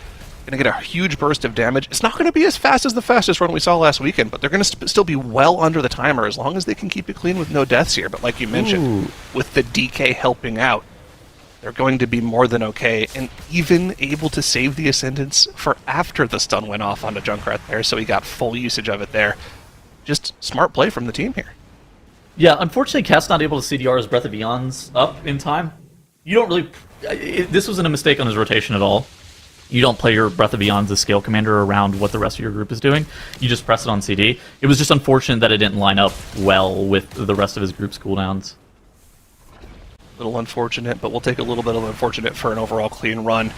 going to get a huge burst of damage. It's not going to be as fast as the fastest run we saw last weekend, but they're going to still be well under the timer as long as they can keep it clean with no deaths here. But like you mentioned, with the DK helping out, they're going to be more than okay, and even able to save the Ascendants for after the stun went off onto Junkrat there, so he got full usage of it there. Just smart play from the team here. Yeah, unfortunately, Cat's not able to CDR his Breath of Eons up in time. You don't really... this wasn't a mistake on his rotation at all. You don't play your Breath of Eons as scale commander around what the rest of your group is doing. You just press it on CD. It was just unfortunate that it didn't line up well with the rest of his group's cooldowns. A little unfortunate, but we'll take a little bit of unfortunate for an overall clean run.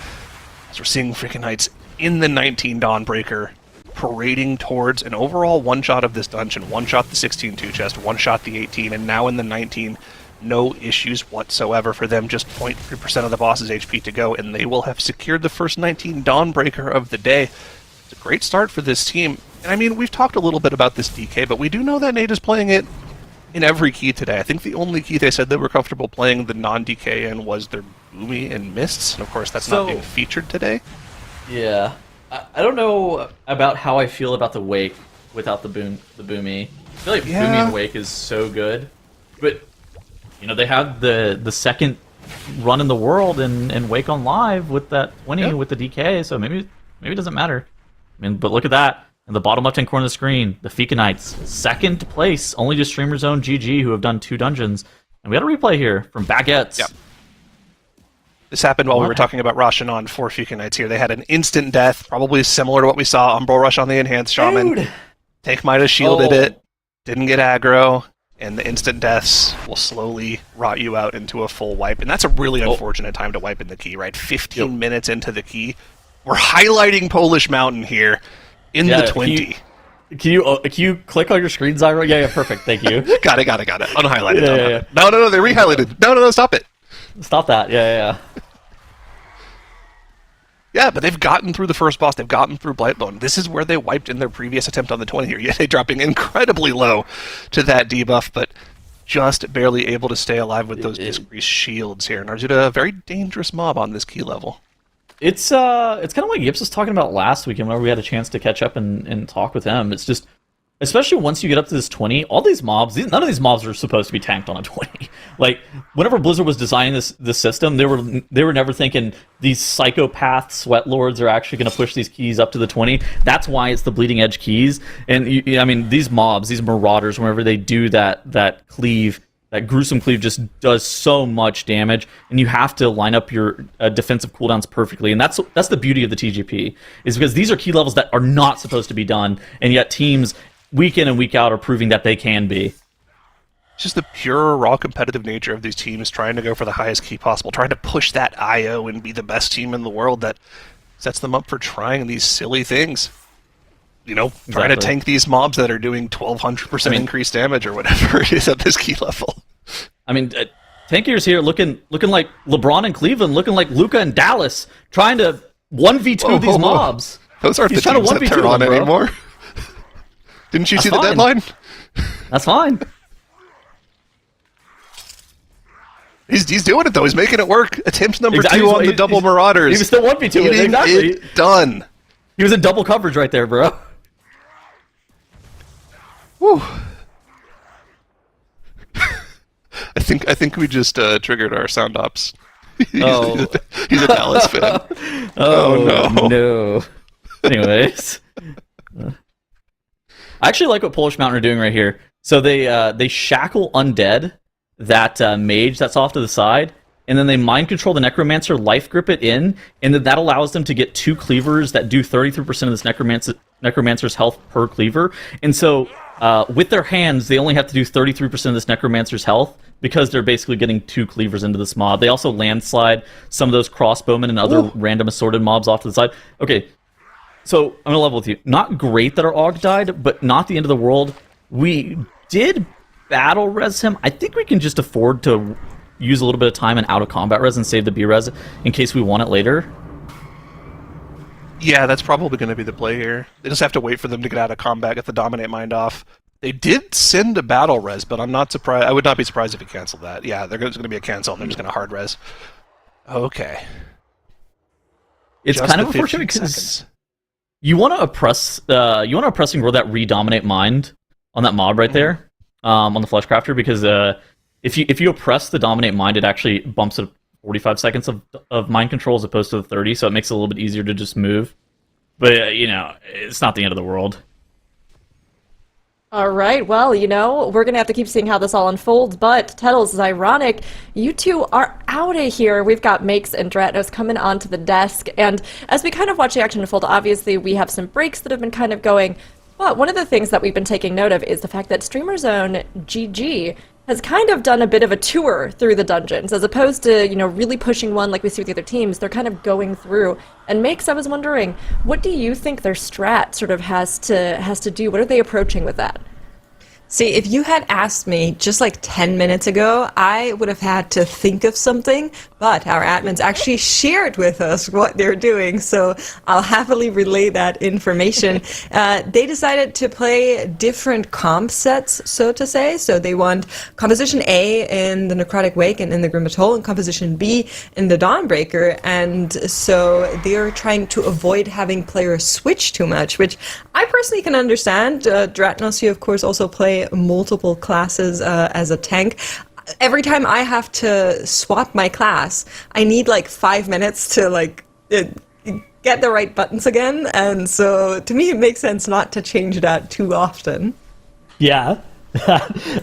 As we're seeing freaking Knights in the 19 Dawnbreaker parading towards an overall one-shot of this dungeon. One-shot the 16-2 chest, one-shot the 18, and now in the 19, no issues whatsoever for them. Just 0.3% of the boss's HP to go, and they will have secured the first 19 Dawnbreaker of the day. It's a great start for this team. And I mean, we've talked a little bit about this DK, but we do know that Nate is playing it in every key today. I think the only key they said they were comfortable playing the non-DK in was their Boomy and Mists, and of course that's not being featured today. Yeah. I don't know about how I feel about the Wake without the Boomy. I feel like Boomy and Wake is so good, but you know, they had the second run in the world in Wake on Live with that 20 with the DK, so maybe it doesn't matter. I mean, but look at that. In the bottom left-hand corner of the screen, the Fika Knights, second place, only to Streamer's Own GG, who have done 2 dungeons. And we had a replay here from Baguettes. Yep. This happened while we were talking about Rashanon for Fika Knights here. They had an instant death, probably similar to what we saw Umbral Rush on the Enhanced Shaman. Dude. Take Midas shielded it, didn't get aggro, and the instant deaths will slowly rot you out into a full wipe. And that's a really unfortunate time to wipe in the key, right? 15 minutes into the key. We're highlighting Polish Mountain here in the 20. Can you click on your screen, Zyro? Yeah, perfect. Thank you. Got it. Unhighlighted. Yeah. No, they rehighlighted. No, stop it. Stop that. Yeah. Yeah, but they've gotten through the first boss. They've gotten through Blightbone. This is where they wiped in their previous attempt on the 20 here. Yeah, they dropping incredibly low to that debuff, but just barely able to stay alive with those discreased shields here. And Arzuta, a very dangerous mob on this key level. It's kind of like Yips was talking about last weekend whenever we had a chance to catch up and talk with him. It's just, especially once you get up to this 20, all these mobs, none of these mobs are supposed to be tanked on a 20. Like, whenever Blizzard was designing this system, they were never thinking these psychopath sweat lords are actually going to push these keys up to the 20. That's why it's the bleeding edge keys. And I mean, these mobs, these marauders, whenever they do that cleave, that gruesome cleave just does so much damage, and you have to line up your defensive cooldowns perfectly. And that's the beauty of the TGP, is because these are key levels that are not supposed to be done, and yet teams week in and week out are proving that they can be. It's just the pure, raw competitive nature of these teams trying to go for the highest key possible, trying to push that IO and be the best team in the world that sets them up for trying these silly things. You know, trying to tank these mobs that are doing 1,200% increased damage or whatever it is at this key level. I mean, Tankiers here looking like LeBron in Cleveland, looking like Luka in Dallas, trying to 1v2 these mobs. Those aren't the teams that they're on anymore. Didn't you see the deadline? That's fine. He's doing it, though. He's making it work. Attempt number 2 on the double Marauders. He was still 1v2. Exactly. Done. He was in double coverage right there, bro. Whew. I think we just triggered our sound ops. He's a Dallas fan. Oh no. Anyways, I actually like what Polish Mountain are doing right here. So they shackle undead, that mage that's off to the side, and then they mind control the necromancer, life grip it in, and then that allows them to get 2 cleavers that do 33% of this necromancer's health per cleaver. And so with their hands, they only have to do 33% of this necromancer's health because they're basically getting 2 cleavers into this mob. They also landslide some of those crossbowmen and other random assorted mobs off to the side. Okay, so I'm going to level with you. Not great that our AUG died, but not the end of the world. We did battle res him. I think we can just afford to use a little bit of time and out of combat res and save the B res in case we want it later. Yeah, that's probably going to be the play here. They just have to wait for them to get out of combat, get the Dominate Mind off. They did send a battle res, but I'm not surprised. I would not be surprised if he canceled that. Yeah, there's going to be a cancel, and they're just going to hard res. Okay. It's Just kind the of unfortunate 15 because seconds. you want to oppress and roll that redominate mind on that mob right there, on the Fleshcrafter, because if you oppress the dominate mind, it actually bumps it 45 seconds of mind control as opposed to the 30, so it makes it a little bit easier to just move. But it's not the end of the world. All right, well, we're going to have to keep seeing how this all unfolds, but Tettles, is ironic. You two are out of here. We've got Makes and Dratnos coming onto the desk, and as we kind of watch the action unfold, obviously we have some breaks that have been kind of going, but one of the things that we've been taking note of is the fact that Streamer Zone GG has kind of done a bit of a tour through the dungeons, as opposed to, really pushing one like we see with the other teams. They're kind of going through. And Makes, I was wondering, what do you think their strat sort of has to do? What are they approaching with that? See, if you had asked me just like 10 minutes ago, I would have had to think of something, but our admins actually shared with us what they're doing, so I'll happily relay that information. They decided to play different comp sets, so to say. So they want Composition A in the Necrotic Wake and in the Grim Atoll, and Composition B in the Dawnbreaker, and so they're trying to avoid having players switch too much, which I personally can understand. Dratnos, you of course also play multiple classes as a tank. Every time I have to swap my class, I need like 5 minutes to get the right buttons again, and so to me it makes sense not to change that too often. Yeah.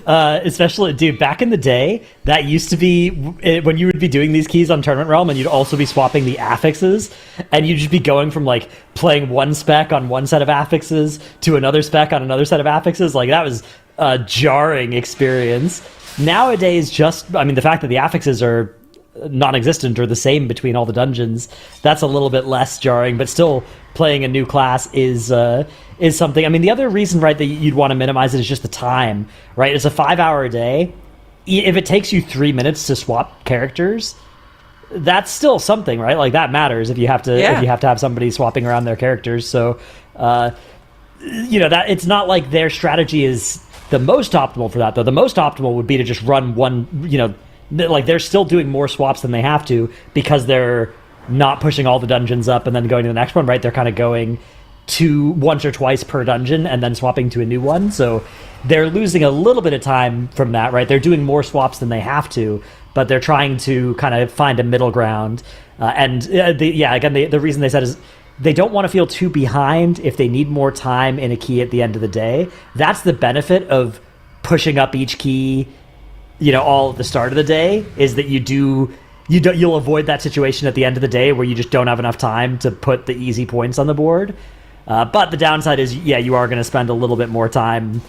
Especially, dude, back in the day, that used to be when you would be doing these keys on Tournament Realm, and you'd also be swapping the affixes, and you'd just be going from like playing one spec on one set of affixes to another spec on another set of affixes. Like, that was a jarring experience. Nowadays, the fact that the affixes are non-existent or the same between all the dungeons, that's a little bit less jarring, but still playing a new class is something. I mean, the other reason, right, that you'd want to minimize it is just the time, right? It's a 5-hour day. If it takes you 3 minutes to swap characters, that's still something, right? Like, that matters if you have to have somebody swapping around their characters. So that it's not like their strategy is the most optimal for that, though. The most optimal would be to just run one, like, they're still doing more swaps than they have to because they're not pushing all the dungeons up and then going to the next one, right? They're kind of going to once or twice per dungeon and then swapping to a new one. So they're losing a little bit of time from that, right? They're doing more swaps than they have to, but they're trying to kind of find a middle ground. The reason they said is they don't want to feel too behind if they need more time in a key at the end of the day. That's the benefit of pushing up each key, all at the start of the day, is that you'll avoid that situation at the end of the day where you just don't have enough time to put the easy points on the board. But the downside is, you are going to spend a little bit more time,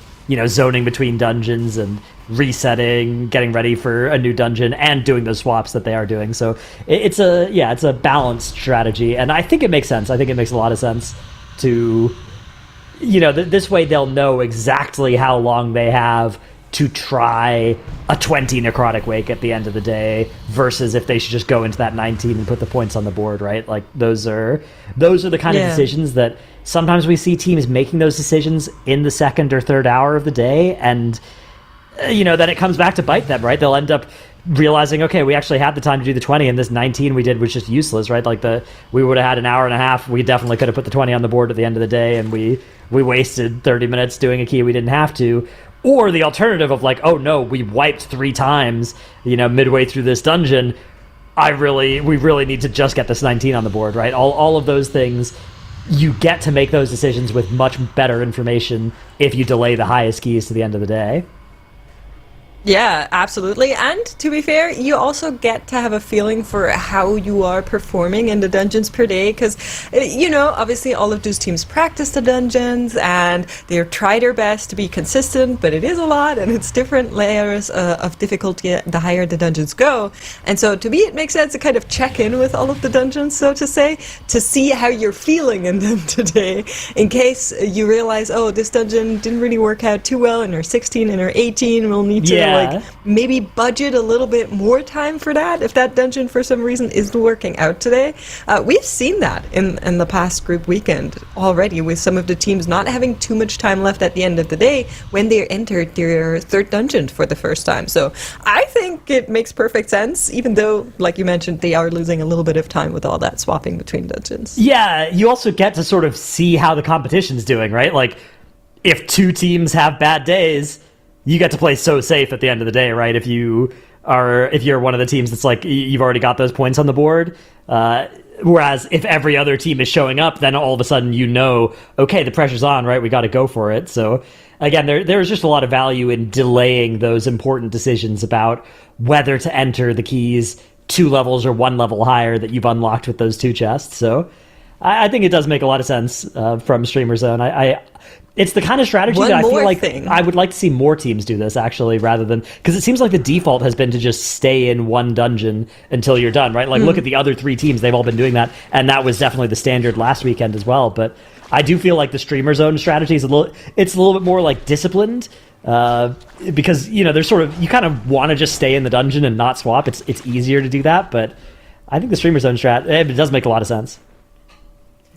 zoning between dungeons and resetting, getting ready for a new dungeon, and doing those swaps that they are doing. So it's a balanced strategy, and I think it makes sense. I think it makes a lot of sense to, this way they'll know exactly how long they have to try a 20 Necrotic Wake at the end of the day, versus if they should just go into that 19 and put the points on the board, right? Like, those are the kind of decisions that sometimes we see teams making those decisions in the second or third hour of the day, and then it comes back to bite them, right? They'll end up realizing, okay, we actually had the time to do the 20, and this 19 we did was just useless, right? Like, we would have had an hour and a half. We definitely could have put the 20 on the board at the end of the day, and we wasted 30 minutes doing a key we didn't have to. Or the alternative of, like, oh no, we wiped 3 times, midway through this dungeon. We really need to just get this 19 on the board, right? All of those things, you get to make those decisions with much better information if you delay the highest keys to the end of the day. Yeah, absolutely. And to be fair, you also get to have a feeling for how you are performing in the dungeons per day, because, obviously all of those teams practice the dungeons and they try their best to be consistent, but it is a lot and it's different layers of difficulty the higher the dungeons go. And so to me, it makes sense to kind of check in with all of the dungeons, so to say, to see how you're feeling in them today, in case you realize, oh, this dungeon didn't really work out too well in our 16 and our 18, we'll need to like maybe budget a little bit more time for that if that dungeon for some reason isn't working out today. We've seen that in the past group weekend already, with some of the teams not having too much time left at the end of the day when they entered their third dungeon for the first time. So I think it makes perfect sense, even though, like you mentioned, they are losing a little bit of time with all that swapping between dungeons. Yeah, you also get to sort of see how the competition's doing, right? Like, if two teams have bad days, you get to play so safe at the end of the day, right? If you're one of the teams that's like, you've already got those points on the board. Whereas if every other team is showing up, then all of a sudden okay, the pressure's on, right? We got to go for it. So again, there's just a lot of value in delaying those important decisions about whether to enter the keys 2 levels or 1 level higher that you've unlocked with those 2 chests. So I think it does make a lot of sense from Streamer Zone. It's the kind of strategy that I feel like I would like to see more teams do this, actually, rather than... Because it seems like the default has been to just stay in one dungeon until you're done, right? Like, look at the other 3 teams. They've all been doing that, and that was definitely the standard last weekend as well. But I do feel like the Streamer Zone strategy is a little bit more, like, disciplined, because, there's sort of... You kind of want to just stay in the dungeon and not swap. It's easier to do that, but I think the Streamer Zone it does make a lot of sense.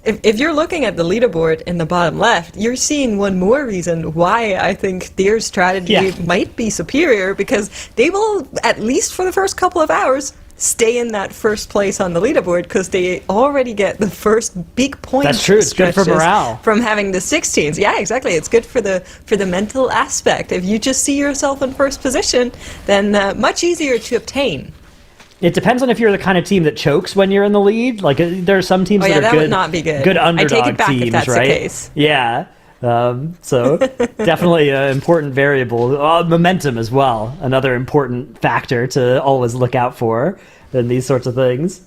If you're looking at the leaderboard in the bottom left, you're seeing one more reason why I think their strategy might be superior, because they will, at least for the first couple of hours, stay in that first place on the leaderboard because they already get the first big point. That's true. It's good for morale from having the 16s. Yeah, exactly. It's good for the mental aspect. If you just see yourself in first position, then much easier to obtain. It depends on if you're the kind of team that chokes when you're in the lead. Like, there are some teams that are would not be good. Good underdog I take it back teams, if that's right? the case. Yeah. So definitely an important variable. Momentum as well, another important factor to always look out for in these sorts of things.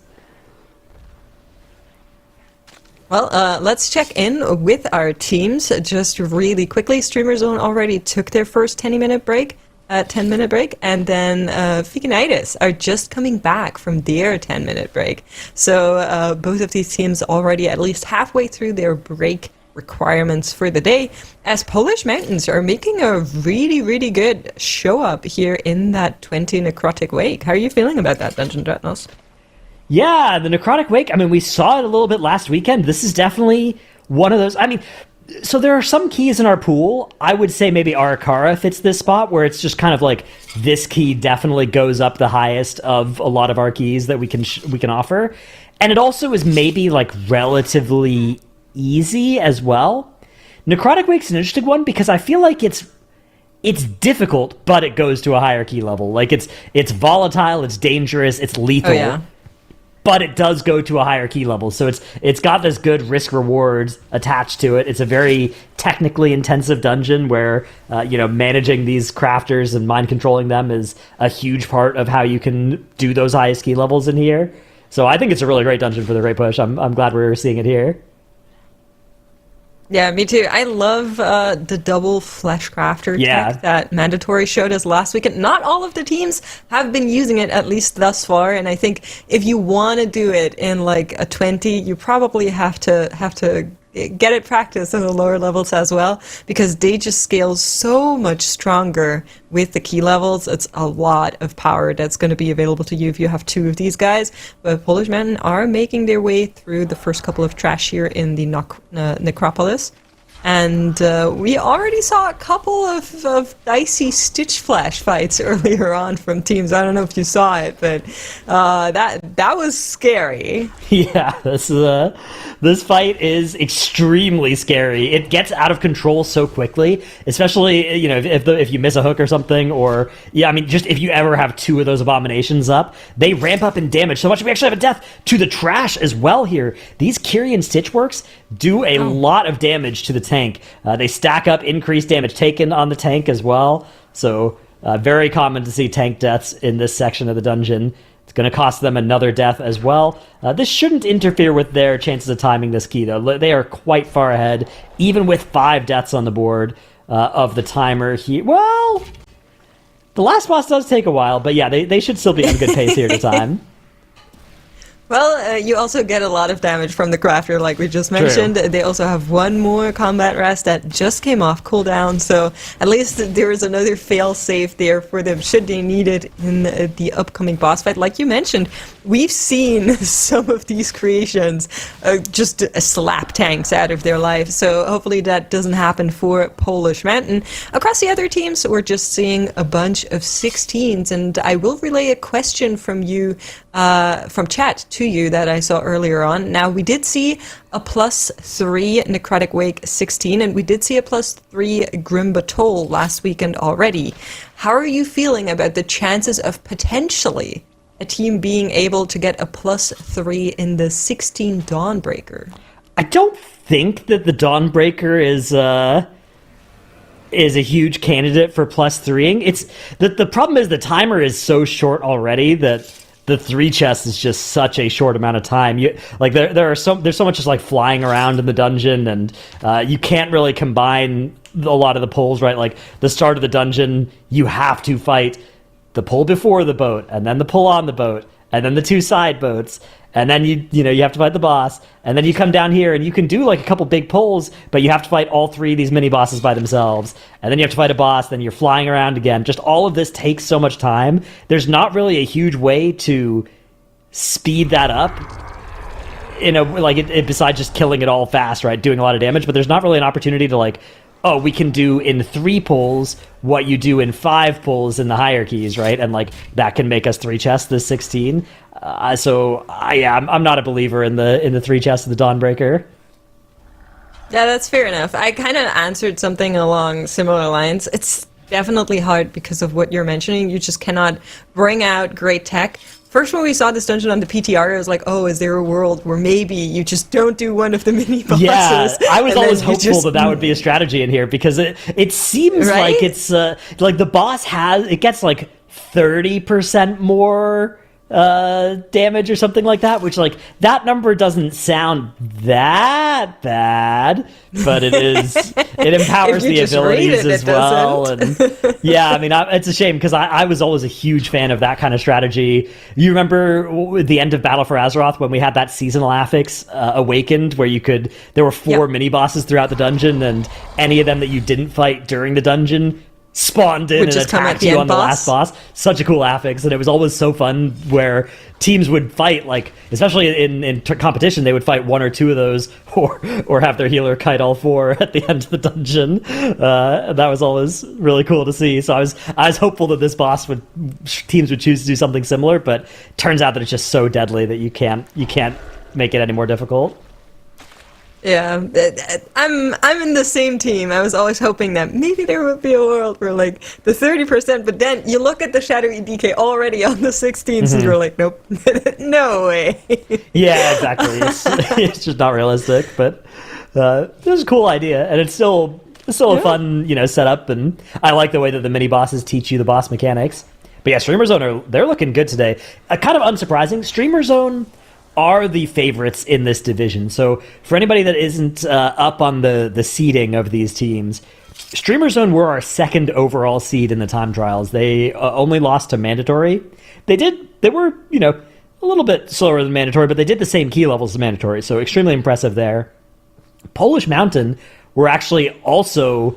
Well, let's check in with our teams just really quickly. Streamer Zone already took their first 10-minute break. 10-minute break, and then Veganitis are just coming back from their 10-minute break. So both of these teams already at least halfway through their break requirements for the day, as Polish Mountains are making a really, really good show up here in that 20 Necrotic Wake. How are you feeling about that, Dungeon Dreadnoughts? Yeah, the Necrotic Wake, I mean, we saw it a little bit last weekend. This is definitely one of those... I mean... So there are some keys in our pool. I would say maybe Arakara fits this spot, where it's just kind of like this key definitely goes up the highest of a lot of our keys that we can offer. And it also is maybe like relatively easy as well. Necrotic Wake's an interesting one because I feel like it's difficult, but it goes to a higher key level. Like it's volatile, it's dangerous, it's lethal. Oh, yeah. But it does go to a higher key level, so it's got this good risk reward attached to it. It's a very technically intensive dungeon where managing these crafters and mind controlling them is a huge part of how you can do those highest key levels in here. So I think it's a really great dungeon for the Great Push. I'm glad we're seeing it here. Yeah, me too. I love the double flesh crafter tech that Mandatory showed us last weekend. Not all of the teams have been using it, at least thus far, and I think if you want to do it in like a 20, you probably have to get it practiced in the lower levels as well, because they just scale so much stronger with the key levels. It's a lot of power that's going to be available to you if you have 2 of these guys. But Polish men are making their way through the first couple of trash here in the Necropolis. And we already saw a couple of dicey Stitch Flash fights earlier on from teams. I don't know if you saw it, but that was scary. Yeah, this fight is extremely scary. It gets out of control so quickly, especially if you miss a hook or something, or just if you ever have 2 of those abominations up, they ramp up in damage so much. We actually have a death to the trash as well here. These Kyrian Stitchworks do a lot of damage to the tank. They stack up increased damage taken on the tank as well. So very common to see tank deaths in this section of the dungeon. It's going to cost them another death as well. This shouldn't interfere with their chances of timing this key, though. They are quite far ahead, even with 5 deaths on the board of the timer here. Well, the last boss does take a while, but yeah, they should still be on a good pace here to time. Well, you also get a lot of damage from the crafter, like we just mentioned. They also have one more combat rest that just came off cooldown, so at least there is another fail-safe there for them should they need it in the upcoming boss fight. Like you mentioned, we've seen some of these creations just slap tanks out of their life, so hopefully that doesn't happen for Polish Mountain. Across the other teams, we're just seeing a bunch of 16s, and I will relay a question from you, from chat to you that I saw earlier on. Now, we did see a +3 Necrotic Wake 16, and we did see a +3 Grim Batol last weekend already. How are you feeling about the chances of potentially a team being able to get a +3 in the 16 Dawnbreaker? I don't think that the Dawnbreaker is a huge candidate for +3ing. It's the problem is the timer is so short already that the 3 chests is just such a short amount of time. There's so much just like flying around in the dungeon, and you can't really combine a lot of the pulls, right? Like the start of the dungeon, you have to fight the pull before the boat, and then the pull on the boat, and then the 2 side boats, and then you have to fight the boss, and then you come down here and you can do like a couple big pulls, but you have to fight all 3 of these mini bosses by themselves, and then you have to fight a boss, then you're flying around again. Just all of this takes so much time. There's not really a huge way to speed that up besides just killing it all fast, right? Doing a lot of damage, but there's not really an opportunity to like, oh, we can do in 3 pulls what you do in 5 pulls in the hierarchies, right? And like that can make us 3 chests this 16. I'm not a believer in the 3 chests of the Dawnbreaker. Yeah, that's fair enough. I kind of answered something along similar lines. It's definitely hard because of what you're mentioning. You just cannot bring out great tech. First, when we saw this dungeon on the PTR, I was like, oh, is there a world where maybe you just don't do one of the mini bosses? Yeah, I was always hopeful that would be a strategy in here, because it seems like it's like the boss gets like 30% more damage or something like that, which like that number doesn't sound that bad, but it empowers the abilities as well. And yeah, I mean, it's a shame because I was always a huge fan of that kind of strategy. You remember the end of Battle for Azeroth when we had that seasonal affix awakened, where there were 4 mini bosses throughout the dungeon, and any of them that you didn't fight during the dungeon spawned in and attacked you on the last boss. Such a cool affix, and it was always so fun where teams would fight, like especially in competition, they would fight 1 or 2 of those, or have their healer kite all 4 at the end of the dungeon. That was always really cool to see. So I was hopeful that this boss teams would choose to do something similar, but turns out that it's just so deadly that you can't make it any more difficult. Yeah, I'm in the same team. I was always hoping that maybe there would be a world where like the 30%, but then you look at the Shadowy DK already on the 16s and you're like, nope, no way. Yeah, exactly. It's just not realistic, but it was a cool idea, and it's still a fun setup, and I like the way that the mini bosses teach you the boss mechanics. But yeah, Streamer Zone they're looking good today. Kind of unsurprising, Streamer Zone are the favorites in this division. So for anybody that isn't up on the seeding of these teams, Streamer Zone were our 2nd overall seed in the time trials. They only lost to Mandatory. They were a little bit slower than Mandatory, but they did the same key levels as Mandatory, so extremely impressive there. Polish Mountain were actually also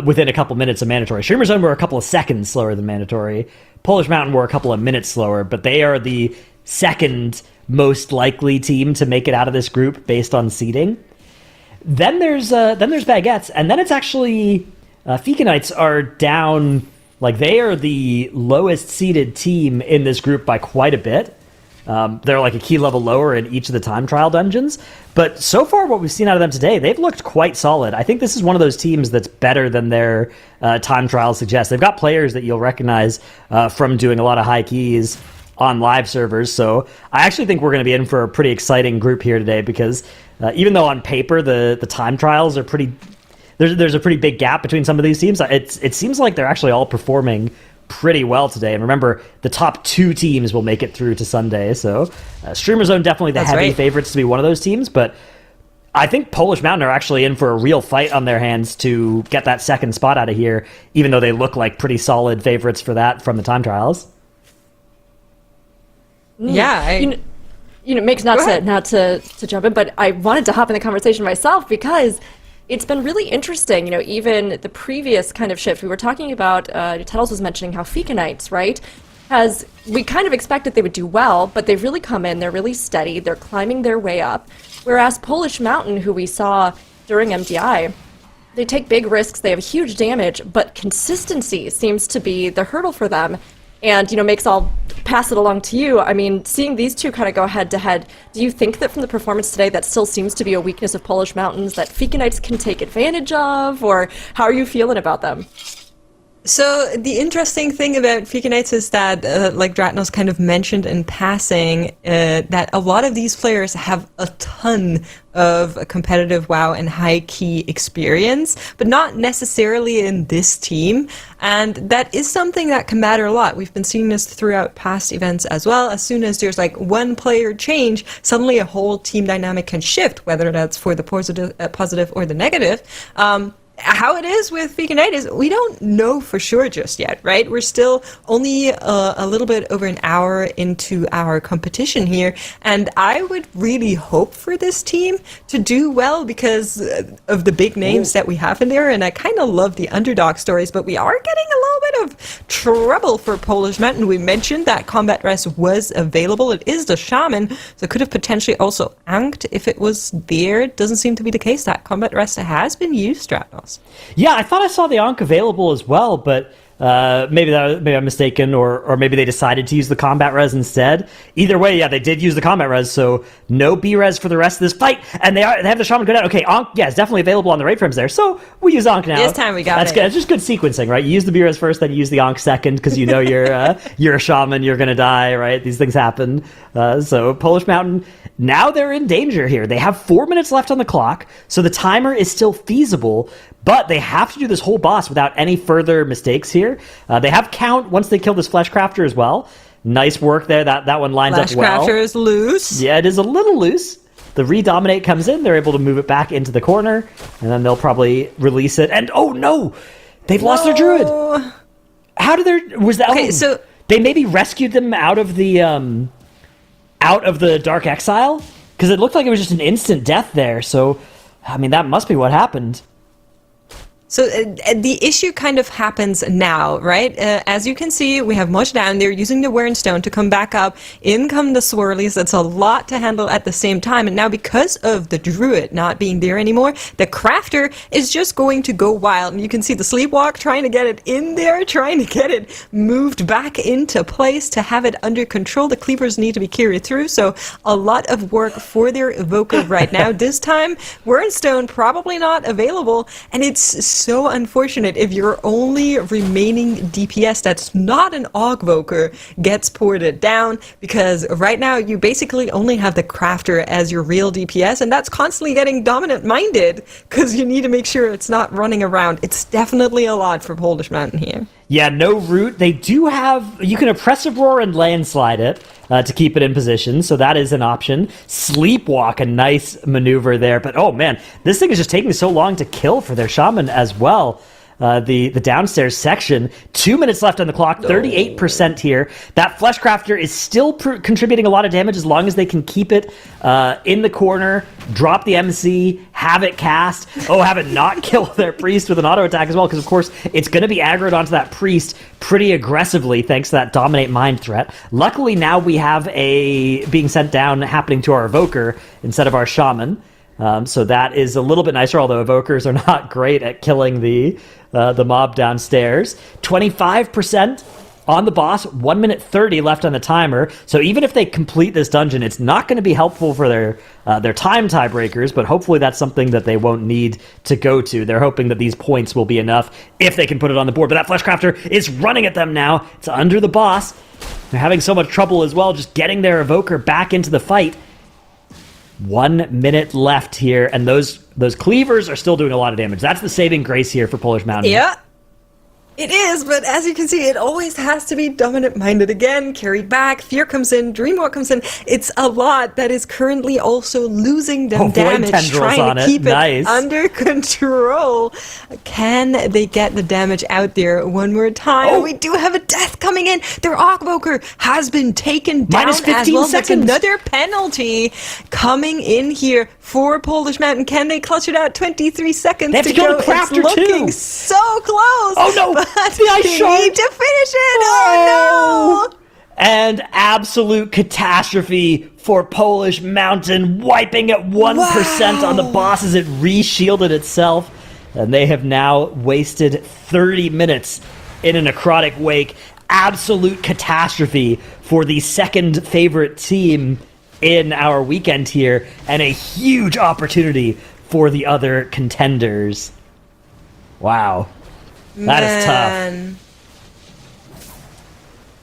within a couple minutes of Mandatory. Streamer Zone were a couple of seconds slower than Mandatory. Polish Mountain were a couple of minutes slower, but they are the 2nd most likely team to make it out of this group based on seeding. Then there's Baguettes, and then it's actually Fika Knights are down. Like, they are the lowest seeded team in this group by quite a bit. They're like a key level lower in each of the time trial dungeons. But so far, what we've seen out of them today, they've looked quite solid. I think this is one of those teams that's better than their time trials suggest. They've got players that you'll recognize from doing a lot of high keys on live servers, so I actually think we're going to be in for a pretty exciting group here today, because even though on paper the time trials are pretty, there's a pretty big gap between some of these teams, it seems like they're actually all performing pretty well today. And remember, the top 2 teams will make it through to Sunday, so Streamer Zone definitely the heavy favorites to be one of those teams, but I think Polish Mountain are actually in for a real fight on their hands to get that 2nd spot out of here, even though they look like pretty solid favorites for that from the time trials. Yeah, makes not to jump in, but I wanted to hop in the conversation myself because it's been really interesting. Even the previous kind of shift we were talking about. Tuttles was mentioning how Fika Knights, right? We kind of expected they would do well, but they've really come in. They're really steady. They're climbing their way up. Whereas Polish Mountain, who we saw during MDI, they take big risks. They have huge damage, but consistency seems to be the hurdle for them. And, Makes, I'll pass it along to you. I mean, seeing these two kind of go head to head, do you think that from the performance today that still seems to be a weakness of Polish Mountains that Fika Knights can take advantage of? Or how are you feeling about them? So the interesting thing about Fika Knights is that, like Dratnos kind of mentioned in passing, that a lot of these players have a ton of competitive WoW and high key experience, but not necessarily in this team. And that is something that can matter a lot. We've been seeing this throughout past events as well. As soon as there's like one player change, suddenly a whole team dynamic can shift, whether that's for the positive or the negative. How it is with Fika Knight is we don't know for sure just yet, right? We're still only a little bit over an hour into our competition here, and I would really hope for this team to do well because of the big names that we have in there, and I kind of love the underdog stories, but we are getting a little bit of trouble for Polish Mountain. We mentioned that combat rest was available. It is the Shaman, so it could have potentially also anked if it was there. It doesn't seem to be the case. That combat rest has been used, Stratnos. Yeah, I thought I saw the Ankh available as well, but maybe I'm mistaken, or maybe they decided to use the combat res instead. Either way, yeah, they did use the combat res, so no B res for the rest of this fight, and they have the Shaman go down. Okay, Ankh, yeah, it's definitely available on the raid frames there, so we use Ankh now. This time we got That's it. good. It's just good sequencing, right? You use the B res first, then you use the Ankh second, because you're a Shaman, you're gonna die, right? These things happen. So Polish Mountain, now they're in danger here. They have 4 minutes left on the clock, so the timer is still feasible, but they have to do this whole boss without any further mistakes here. They have count once they kill this Fleshcrafter as well. Nice work there. That one lines up well. Fleshcrafter is loose. Yeah, it is a little loose. The Redominate comes in. They're able to move it back into the corner, and then they'll probably release it. And oh no! They've lost their Druid. How did their... Was that... Okay, so... They maybe rescued them out of the Dark Exile? Because it looked like it was just an instant death there, so... I mean, that must be what happened. So the issue kind of happens now, right? As you can see, we have Mush down. They're using the Wernstone to come back up. In come the Swirlies. That's a lot to handle at the same time. And now because of the Druid not being there anymore, the Crafter is just going to go wild. And you can see the Sleepwalk trying to get it in there, trying to get it moved back into place to have it under control. The Cleavers need to be carried through. So a lot of work for their Evoker right now. This time, Wernstone probably not available. And it's so unfortunate if your only remaining DPS that's not an Augvoker gets ported down, because right now you basically only have the Crafter as your real DPS, and that's constantly getting dominant minded because you need to make sure it's not running around. It's definitely a lot for Polish Mountain here. Yeah, no root. They do have... You can Oppressive Roar and Landslide it to keep it in position, so that is an option. Sleepwalk, a nice maneuver there. But, oh man, this thing is just taking so long to kill for their Shaman as well. The downstairs section. 2 minutes left on the clock, 38% here. That Fleshcrafter is still contributing a lot of damage as long as they can keep it in the corner, drop the MC, have it cast. Oh, have it not kill their priest with an auto attack as well, because of course it's going to be aggroed onto that priest pretty aggressively thanks to that Dominate Mind threat. Luckily now we have a being sent down happening to our Evoker instead of our Shaman. So that is a little bit nicer, although Evokers are not great at killing the mob downstairs. 25% on the boss, 1 minute 30 left on the timer. So even if they complete this dungeon, it's not going to be helpful for their time tiebreakers, but hopefully that's something that they won't need to go to. They're hoping that these points will be enough if they can put it on the board. But that Fleshcrafter is running at them now. It's under the boss. They're having so much trouble as well just getting their Evoker back into the fight. 1 minute left here, and those cleavers are still doing a lot of damage. That's the saving grace here for Polish Mountain. Yeah. It is, but as you can see, it always has to be dominant-minded again, carried back, Fear comes in, Dreamwalk comes in. It's a lot that is currently also losing them Void damage, Tendrils trying on to it. keep Nice. it under control. Can they get the damage out there one more time? Oh. We do have a death coming in. Their Arcboker has been taken down Minus 15 as well. seconds. That's another penalty coming in here for Polish Mountain. Can they clutch it out? 23 seconds They have to go. kill the Crafter, it's looking too. so close. Oh, no. But The ice they shard. need to finish it. Oh, no. And absolute catastrophe for Polish Mountain, wiping at 1% on the boss as it re-shielded itself. And they have now wasted 30 minutes in a necrotic wake. Absolute catastrophe for the second favorite team in our weekend here, and a huge opportunity for the other contenders. Wow. That is tough. Man.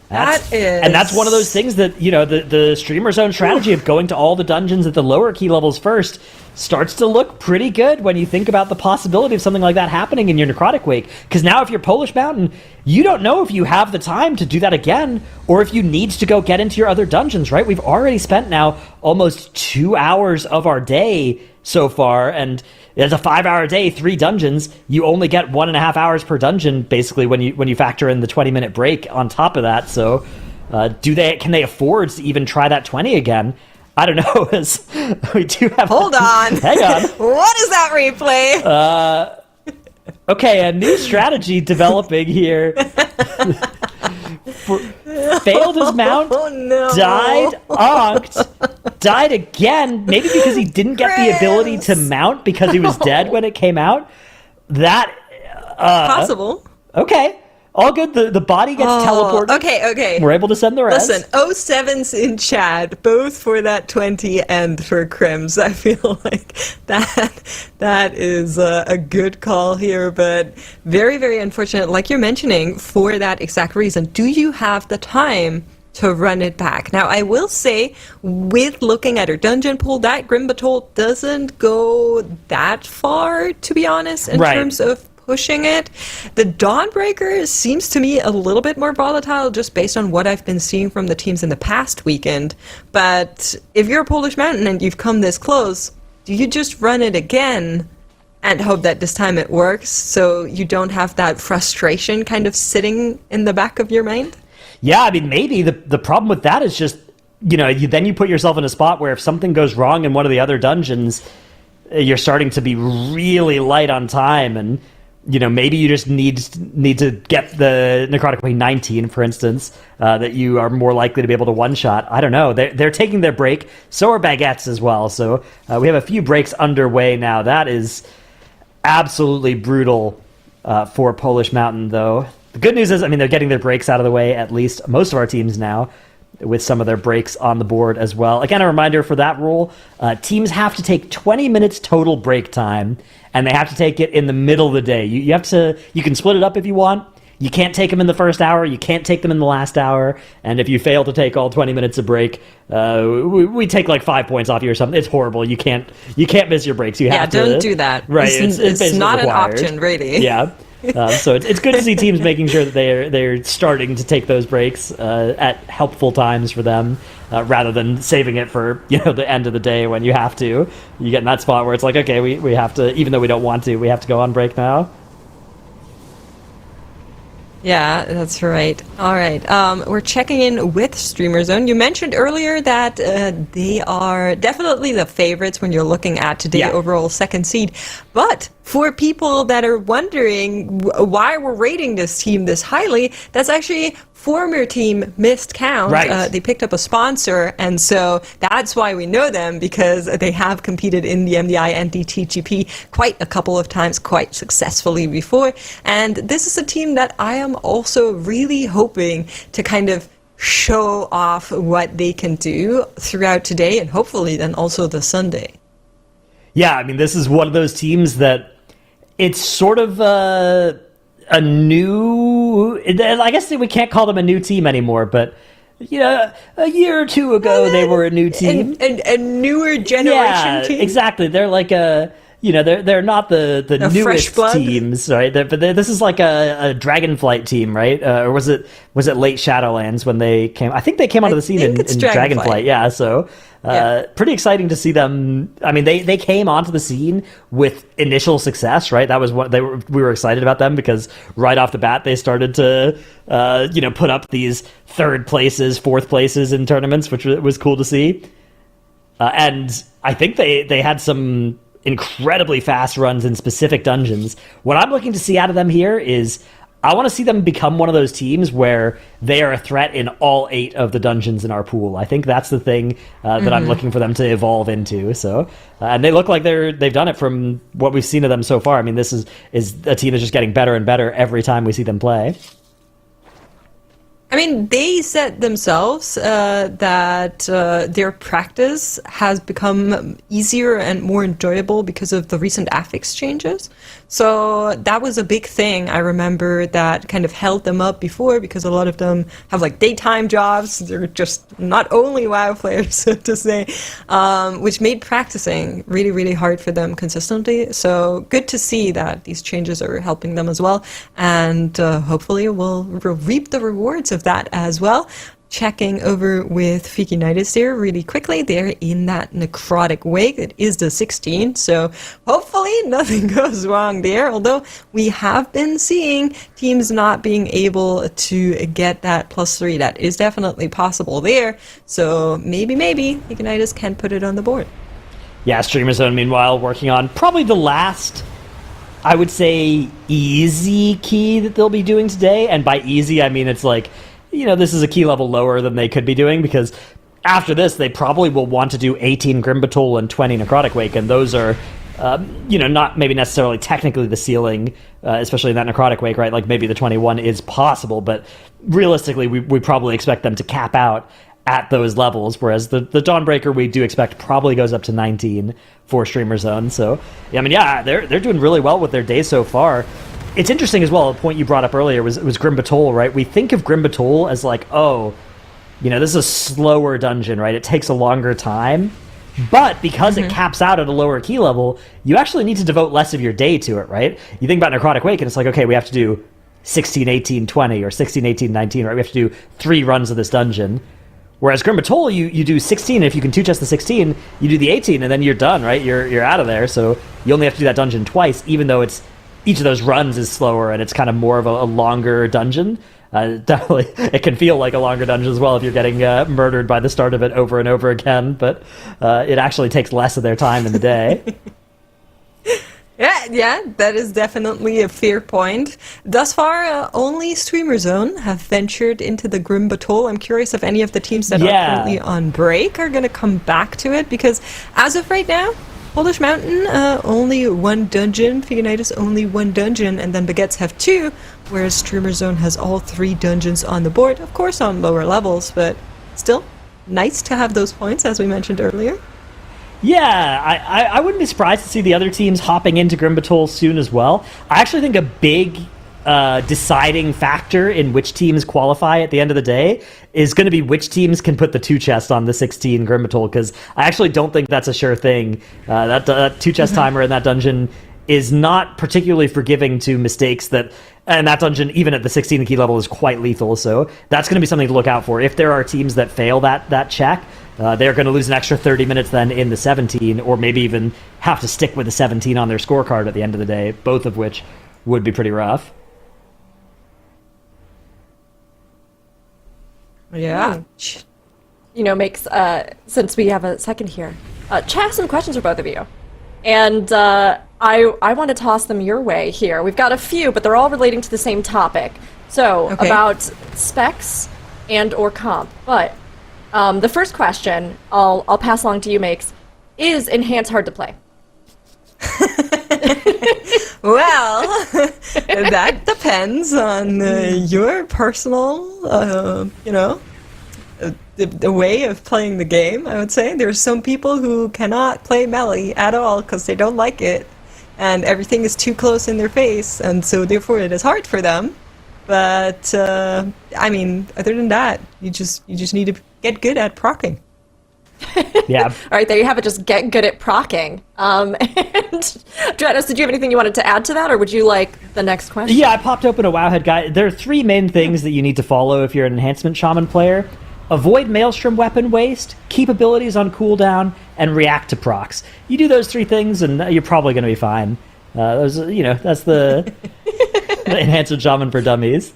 That's, That is- And that's one of those things that, you know, the streamer zone strategy of going to all the dungeons at the lower key levels first starts to look pretty good when you think about the possibility of something like that happening in your necrotic wake. Because now if you're Polish Mountain, you don't know if you have the time to do that again, or if you need to go get into your other dungeons, right? We've already spent now almost 2 hours of our day so far, and it's a 5-hour day, 3 dungeons. You only get 1.5 hours per dungeon, basically, when you factor in the 20-minute break on top of that. So, can they afford to even try that 20 again? I don't know. As we do have. Hold on. Hang on. What is that replay? Okay, a new strategy developing here. Failed his mount. Oh, no. Died, onked, died again, maybe because he didn't get the ability to mount because he was dead when it came out. That, Possible. okay. All good, the body gets teleported. Okay. We're able to send the rest. Listen, 07's in chat, both for that 20 and for Crims. I feel like that is a good call here, but very, very unfortunate. Like you're mentioning, for that exact reason. Do you have the time to run it back? Now, I will say, with looking at her dungeon pool, that Grim Battle doesn't go that far, to be honest, in Right. terms of pushing it. The Dawnbreaker seems to me a little bit more volatile just based on what I've been seeing from the teams in the past weekend. But if you're a Polish Mountain and you've come this close, do you just run it again and hope that this time it works so you don't have that frustration kind of sitting in the back of your mind? Yeah, I mean, maybe the problem with that is just, you know, you put yourself in a spot where if something goes wrong in one of the other dungeons, you're starting to be really light on time, and you know, maybe you just need to get the Necrotic Wave 19, for instance, that you are more likely to be able to one-shot. I don't know. They're taking their break. So are Baguettes as well. So we have a few breaks underway now. That is absolutely brutal for Polish Mountain, though. The good news is, I mean, they're getting their breaks out of the way, at least most of our teams now, with some of their breaks on the board as well. Again, a reminder for that rule, teams have to take 20 minutes total break time, and they have to take it in the middle of the day. You can split it up if you want. You can't take them in the first hour, you can't take them in the last hour, and if you fail to take all 20 minutes of break, we take like 5 points off you or something. It's horrible. You can't miss your breaks. You have to. Don't do that. Right, It's basically not required. an option, really. Yeah. So it's good to see teams making sure that they're starting to take those breaks at helpful times for them, rather than saving it for the end of the day when you have to. You get in that spot where it's like, okay, we have to, even though we don't want to, we have to go on break now. Yeah, that's right. All right. We're checking in with Streamer Zone. You mentioned earlier that they are definitely the favorites when you're looking at the overall second seed. But for people that are wondering why we're rating this team this highly, that's actually former team Missed Count. Right. They picked up a sponsor, and so that's why we know them, because they have competed in the MDI and the TGP quite a couple of times, quite successfully before. And this is a team that I am also really hoping to kind of show off what they can do throughout today, and hopefully then also the Sunday. Yeah, I mean, this is one of those teams that it's sort of a new, I guess we can't call them a new team anymore, but a year or two ago they were a new team. And a newer generation team. Exactly. They're like a they're not the fresh newest blood. teams, right? This is like a Dragonflight team, right? Or was it late Shadowlands when they came? I think they came onto the scene in Dragonflight. Yeah, so pretty exciting to see them. I mean, they came onto the scene with initial success, right? That was what we were excited about them because right off the bat they started to put up these third places, fourth places in tournaments, which was cool to see. And I think they had some incredibly fast runs in specific dungeons. What I'm looking to see out of them here is I want to see them become one of those teams where they are a threat in all 8 of the dungeons in our pool. I think that's the thing that I'm looking for them to evolve into. So, and they look like they've done it from what we've seen of them so far. I mean, this is a team that's just getting better and better every time we see them play. I mean, they said themselves that their practice has become easier and more enjoyable because of the recent affix changes. So that was a big thing. I remember that kind of held them up before because a lot of them have like daytime jobs. They're just not only WoW players, so to say, which made practicing really, really hard for them consistently. So good to see that these changes are helping them as well. And hopefully we'll reap the rewards of that as well. Checking over with Fikinitis here really quickly. They're in that necrotic wake. It is the 16, so hopefully nothing goes wrong there. Although we have been seeing teams not being able to get that +3. That is definitely possible there. So maybe Fikinitis can put it on the board. Yeah, Streamer Zone, meanwhile, working on probably the last, I would say, easy key that they'll be doing today. And by easy, I mean it's like, this is a key level lower than they could be doing, because after this, they probably will want to do 18 Grimbatul and 20 Necrotic Wake, and those are, not maybe necessarily technically the ceiling, especially in that Necrotic Wake, right? Like maybe the 21 is possible, but realistically, we probably expect them to cap out at those levels, whereas the Dawnbreaker we do expect probably goes up to 19 for Streamer Zone. So, they're doing really well with their day so far. It's interesting as well, a point you brought up earlier was Grimbatul, right? We think of Grimbatul as like, this is a slower dungeon, right? It takes a longer time. But because it caps out at a lower key level, you actually need to devote less of your day to it, right? You think about Necrotic Wake, and it's like, okay, we have to do 16, 18, 20, or 16, 18, 19, right? We have to do 3 runs of this dungeon. Whereas Grimbatul, you do 16, and if you can 2-chest the 16, you do the 18, and then you're done, right? You're out of there, so you only have to do that dungeon twice, even though each of those runs is slower, and it's kind of more of a longer dungeon. Definitely, it can feel like a longer dungeon as well if you're getting murdered by the start of it over and over again, but it actually takes less of their time in the day. Yeah, that is definitely a fair point. Thus far, only Streamer Zone have ventured into the Grimbatul. I'm curious if any of the teams that are currently on break are going to come back to it, because as of right now, Polish Mountain, only 1 dungeon, Fikinitis only 1 dungeon, and then Baguettes have 2, whereas Streamer Zone has all 3 dungeons on the board, of course on lower levels, but still nice to have those points, as we mentioned earlier. Yeah, I wouldn't be surprised to see the other teams hopping into Grimbatul soon as well. I actually think a big deciding factor in which teams qualify at the end of the day is going to be which teams can put the 2-chest on the 16 Grimbatul, because I actually don't think that's a sure thing. That 2-chest timer in that dungeon is not particularly forgiving to mistakes and that dungeon, even at the 16 key level, is quite lethal. So that's going to be something to look out for. If there are teams that fail that check, they're going to lose an extra 30 minutes then in the 17, or maybe even have to stick with the 17 on their scorecard at the end of the day, both of which would be pretty rough. Yeah. Makes, since we have a second here, chat has some questions for both of you. And I want to toss them your way here. We've got a few, but they're all relating to the same topic. So, about specs and or comp. But the first question, I'll pass along to you, Makes, is Enhance hard to play? Well, that depends on your personal, the way of playing the game, I would say. There's some people who cannot play melee at all because they don't like it, and everything is too close in their face, and so therefore it is hard for them. But, other than that, you just need to get good at proccing. Yeah. All right, there you have it. Just get good at procking. And Dranos, did you have anything you wanted to add to that, or would you like the next question? Yeah, I popped open a Wowhead guide. There are 3 main things that you need to follow if you're an Enhancement Shaman player. Avoid Maelstrom weapon waste, keep abilities on cooldown, and react to procs. You do those 3 things, and you're probably going to be fine. That's the, the Enhancement Shaman for dummies.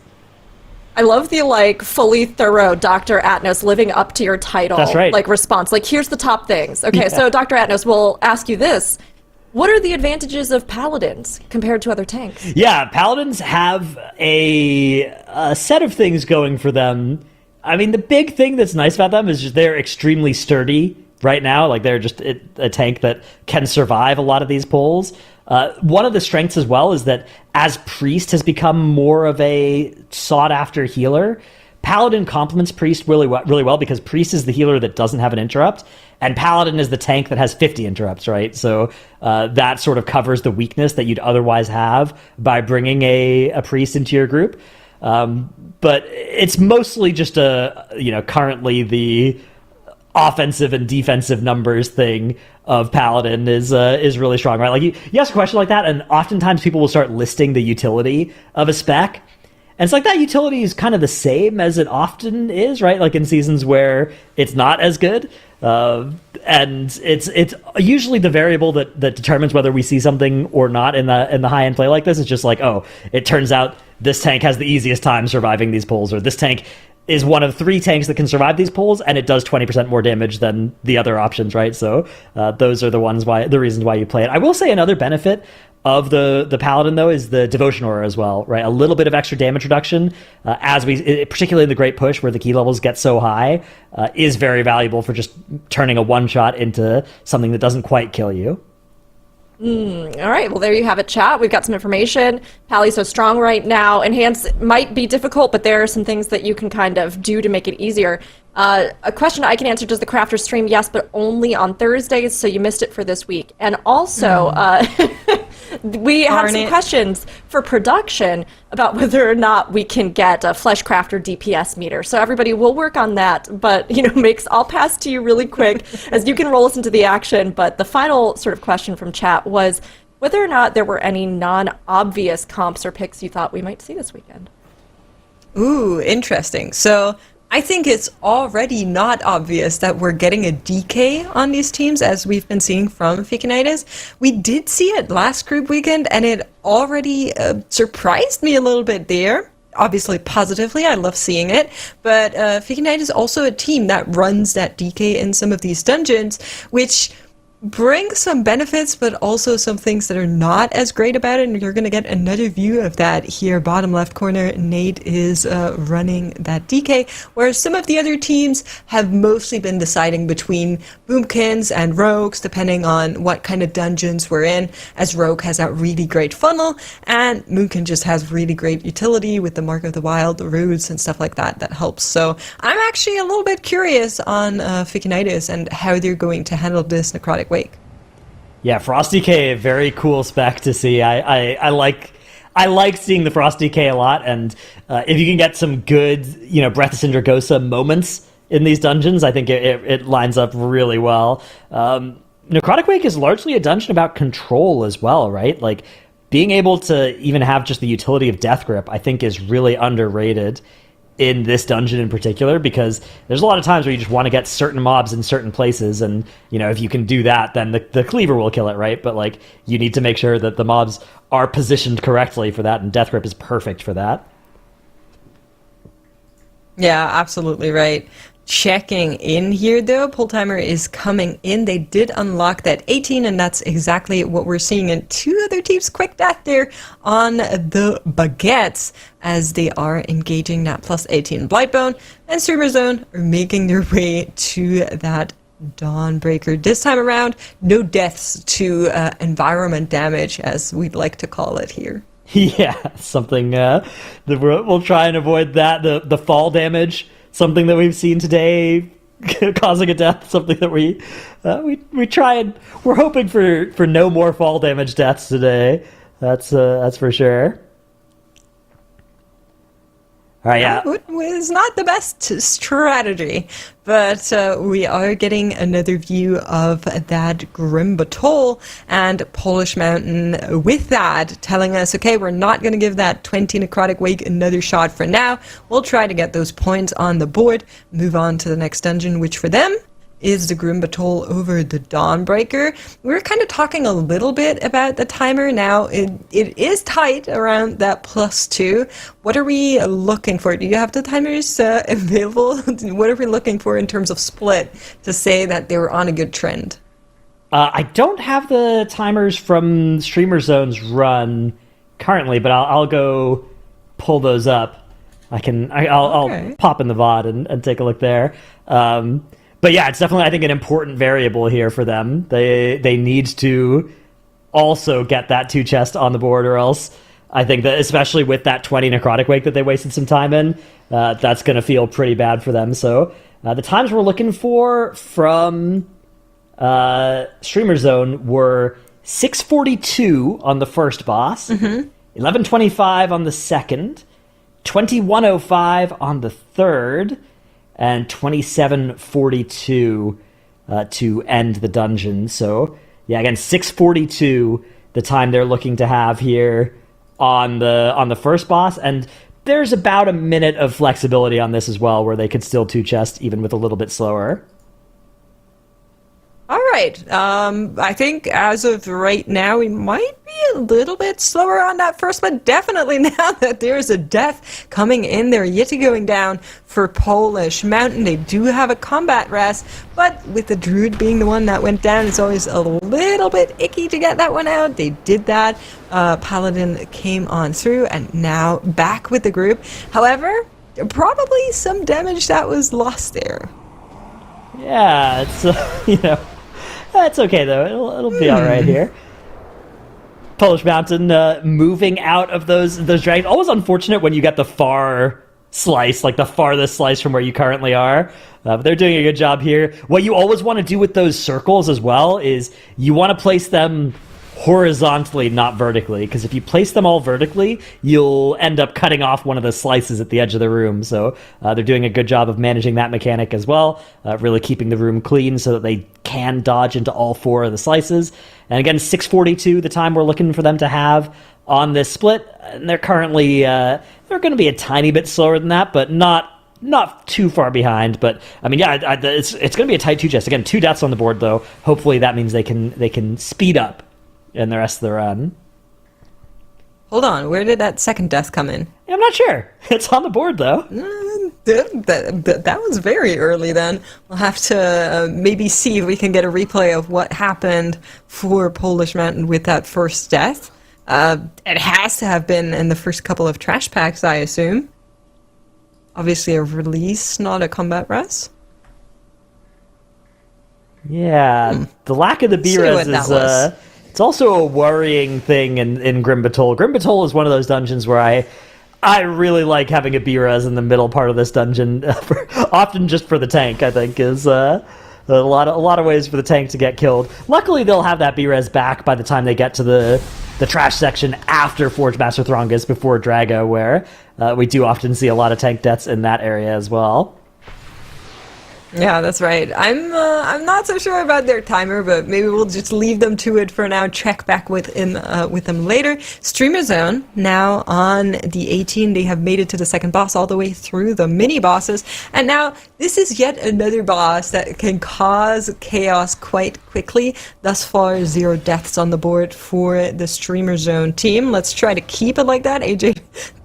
I love the fully thorough Dr. Atnos living up to your title. That's right. Response. Here's the top things. Okay, so Dr. Atnos, we'll ask you this. What are the advantages of paladins compared to other tanks? Yeah, paladins have a set of things going for them. I mean, the big thing that's nice about them is just they're extremely sturdy right now. They're just a tank that can survive a lot of these pulls. One of the strengths as well is that as Priest has become more of a sought-after healer, Paladin complements Priest really well because Priest is the healer that doesn't have an interrupt, and Paladin is the tank that has 50 interrupts, right? So that sort of covers the weakness that you'd otherwise have by bringing a Priest into your group. But it's mostly just currently the offensive and defensive numbers thing of Paladin is really strong, right? You ask a question like that, and oftentimes people will start listing the utility of a spec. And it's that utility is kind of the same as it often is, right? In seasons where it's not as good. And it's usually the variable that determines whether we see something or not in the high-end play like this. It's just it turns out this tank has the easiest time surviving these pulls, or this tank is one of 3 tanks that can survive these pulls, and it does 20% more damage than the other options, right? So those are the reasons why you play it. I will say another benefit of the Paladin, though, is the Devotion Aura as well, right? A little bit of extra damage reduction, particularly in the Great Push, where the key levels get so high, is very valuable for just turning a one-shot into something that doesn't quite kill you. All right, well, there you have it, chat. We've got some information. Pally's so strong right now. Enhance might be difficult, but there are some things that you can kind of do to make it easier. A question I can answer, does the Crafter stream? Yes, but only on Thursdays, so you missed it for this week. And also, we have some questions for production about whether or not we can get a Flesh Crafter DPS meter. So everybody, we'll work on that. But, I'll pass to you really quick as you can roll us into the action. But the final sort of question from chat was whether or not there were any non-obvious comps or picks you thought we might see this weekend. Ooh, interesting. So I think it's already not obvious that we're getting a DK on these teams, as we've been seeing from Ficinitis. We did see it last group weekend, and it already surprised me a little bit there. Obviously, positively, I love seeing it. But Ficinitis is also a team that runs that DK in some of these dungeons, which brings some benefits, but also some things that are not as great about it, and you're going to get another view of that here. Bottom left corner, Nate is running that DK, whereas some of the other teams have mostly been deciding between boomkins and rogues, depending on what kind of dungeons we're in, as rogue has that really great funnel, and boomkin just has really great utility with the Mark of the Wild, the roots, and stuff like that helps. So I'm actually a little bit curious on Ficinitis and how they're going to handle this Necrotic Wake. Yeah, Frost DK, very cool spec to see. I like seeing the Frost DK a lot, and if you can get some good, Breath of Sindragosa moments in these dungeons, I think it lines up really well. Necrotic Wake is largely a dungeon about control as well, right? Being able to even have just the utility of Death Grip, I think, is really underrated in this dungeon in particular, because there's a lot of times where you just want to get certain mobs in certain places, and if you can do that, then the cleaver will kill it, right? But you need to make sure that the mobs are positioned correctly for that, and Death Grip is perfect for that. Yeah, absolutely right. Checking in here though, Pull Timer is coming in. They did unlock that 18, and that's exactly what we're seeing in 2 other teams. Quick death there on the Baguettes as they are engaging that plus 18 Blightbone, and Streamer Zone are making their way to that Dawnbreaker. This time around, no deaths to environment damage, as we'd like to call it here. Yeah, something that we'll try and avoid that. The fall damage, something that we've seen today causing a death, something that we try and we're hoping for no more fall damage deaths today. That's for sure. All right, yeah. It was not the best strategy, but we are getting another view of that Grim Battle and Polish Mountain with that, telling us, okay, we're not going to give that 20 Necrotic Wake another shot for now. We'll try to get those points on the board, move on to the next dungeon, which for them is the Grim Battle over the Dawnbreaker. We were kind of talking a little bit about the timer. Now, it is tight around that +2. What are we looking for? Do you have the timers available? What are we looking for in terms of split to say that they were on a good trend? I don't have the timers from Streamer Zone's run currently, but I'll go pull those up. I'll pop in the VOD and take a look there. But yeah, it's definitely, I think, an important variable here for them. They need to also get that 2 chest on the board, or else I think that, especially with that 20 Necrotic Wake that they wasted some time in, that's going to feel pretty bad for them. So the times we're looking for from Streamer Zone were 6:42 on the first boss, 11:25 on the second, 21:05 on the third, and 27:42 to end the dungeon. So, yeah, again, 6:42, the time they're looking to have here on the first boss, and there's about a minute of flexibility on this as well, where they could still 2 chest even with a little bit slower. All right. I think as of right now, we might be a little bit slower on that first, but definitely now that there's a death coming in there, Yeti going down for Polish Mountain. They do have a combat rest, but with the Druid being the one that went down, it's always a little bit icky to get that one out. They did that. Paladin came on through, and now back with the group. However, probably some damage that was lost there. Yeah, it's, it's okay, though. It'll be all right here. Polish Mountain moving out of those dragons. Always unfortunate when you get the far slice, like the farthest slice from where you currently are. But they're doing a good job here. What you always want to do with those circles as well is you want to place them horizontally, not vertically, because if you place them all vertically, you'll end up cutting off one of the slices at the edge of the room. So they're doing a good job of managing that mechanic as well, really keeping the room clean so that they can dodge into all 4 of the slices. And again, 6:42, the time we're looking for them to have on this split. And they're currently, they're going to be a tiny bit slower than that, but not too far behind. But I mean, yeah, it's going to be a tight 2 chest. Again, 2 deaths on the board, though. Hopefully that means they can speed up in the rest of the run. Hold on, where did that second death come in? I'm not sure. It's on the board, though. That was very early then. We'll have to maybe see if we can get a replay of what happened for Polish Mountain with that first death. It has to have been in the first couple of trash packs, I assume. Obviously a release, not a combat rest. Yeah, the lack of the B-res is... It's also a worrying thing in Grim Battle. Grim Battle is one of those dungeons where I really like having a B-res in the middle part of this dungeon, often just for the tank, I think, is a lot of ways for the tank to get killed. Luckily, they'll have that B-res back by the time they get to the trash section after Forge Master Throngus, before Drago, where we do often see a lot of tank deaths in that area as well. Yeah, that's right. I'm not so sure about their timer, but maybe we'll just leave them to it for now. Check back with them later. Streamer Zone now on the 18. They have made it to the second boss, all the way through the mini bosses, and now this is yet another boss that can cause chaos quite quickly. Thus far, 0 deaths on the board for the Streamer Zone team. Let's try to keep it like that. AJ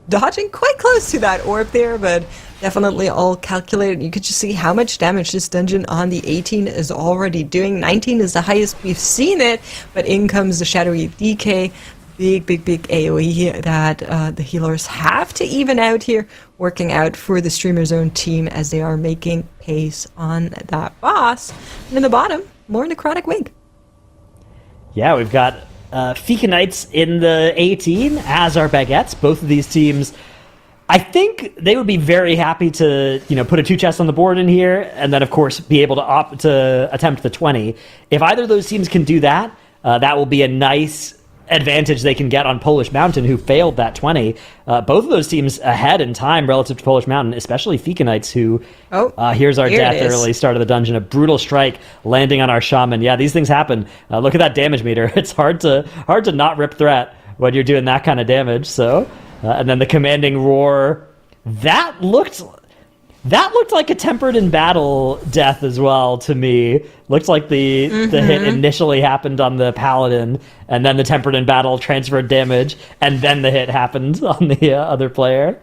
dodging quite close to that orb there, but definitely all calculated. You could just see how much damage this dungeon on the 18 is already doing. 19 is the highest we've seen it, but in comes the Shadowy DK. Big AoE that the healers have to even out here, working out for the Streamer Zone team as they are making pace on that boss. And in the bottom, more Necrotic Wig. Yeah, we've got Fika Knights in the 18, as are Baguettes. Both of these teams, I think they would be very happy to, put a 2 chest on the board in here, and then, of course, be able to attempt the 20. If either of those teams can do that, that will be a nice advantage they can get on Polish Mountain, who failed that 20. Both of those teams ahead in time relative to Polish Mountain, especially Fika Knights, who here's our death early start of the dungeon. A brutal strike landing on our shaman. Yeah, these things happen. Look at that damage meter. It's hard to not rip threat when you're doing that kind of damage. So, and then the commanding roar. That looked like a tempered in battle death as well to me. Looked like the hit initially happened on the paladin, and then the tempered in battle transferred damage, and then the hit happened on the other player.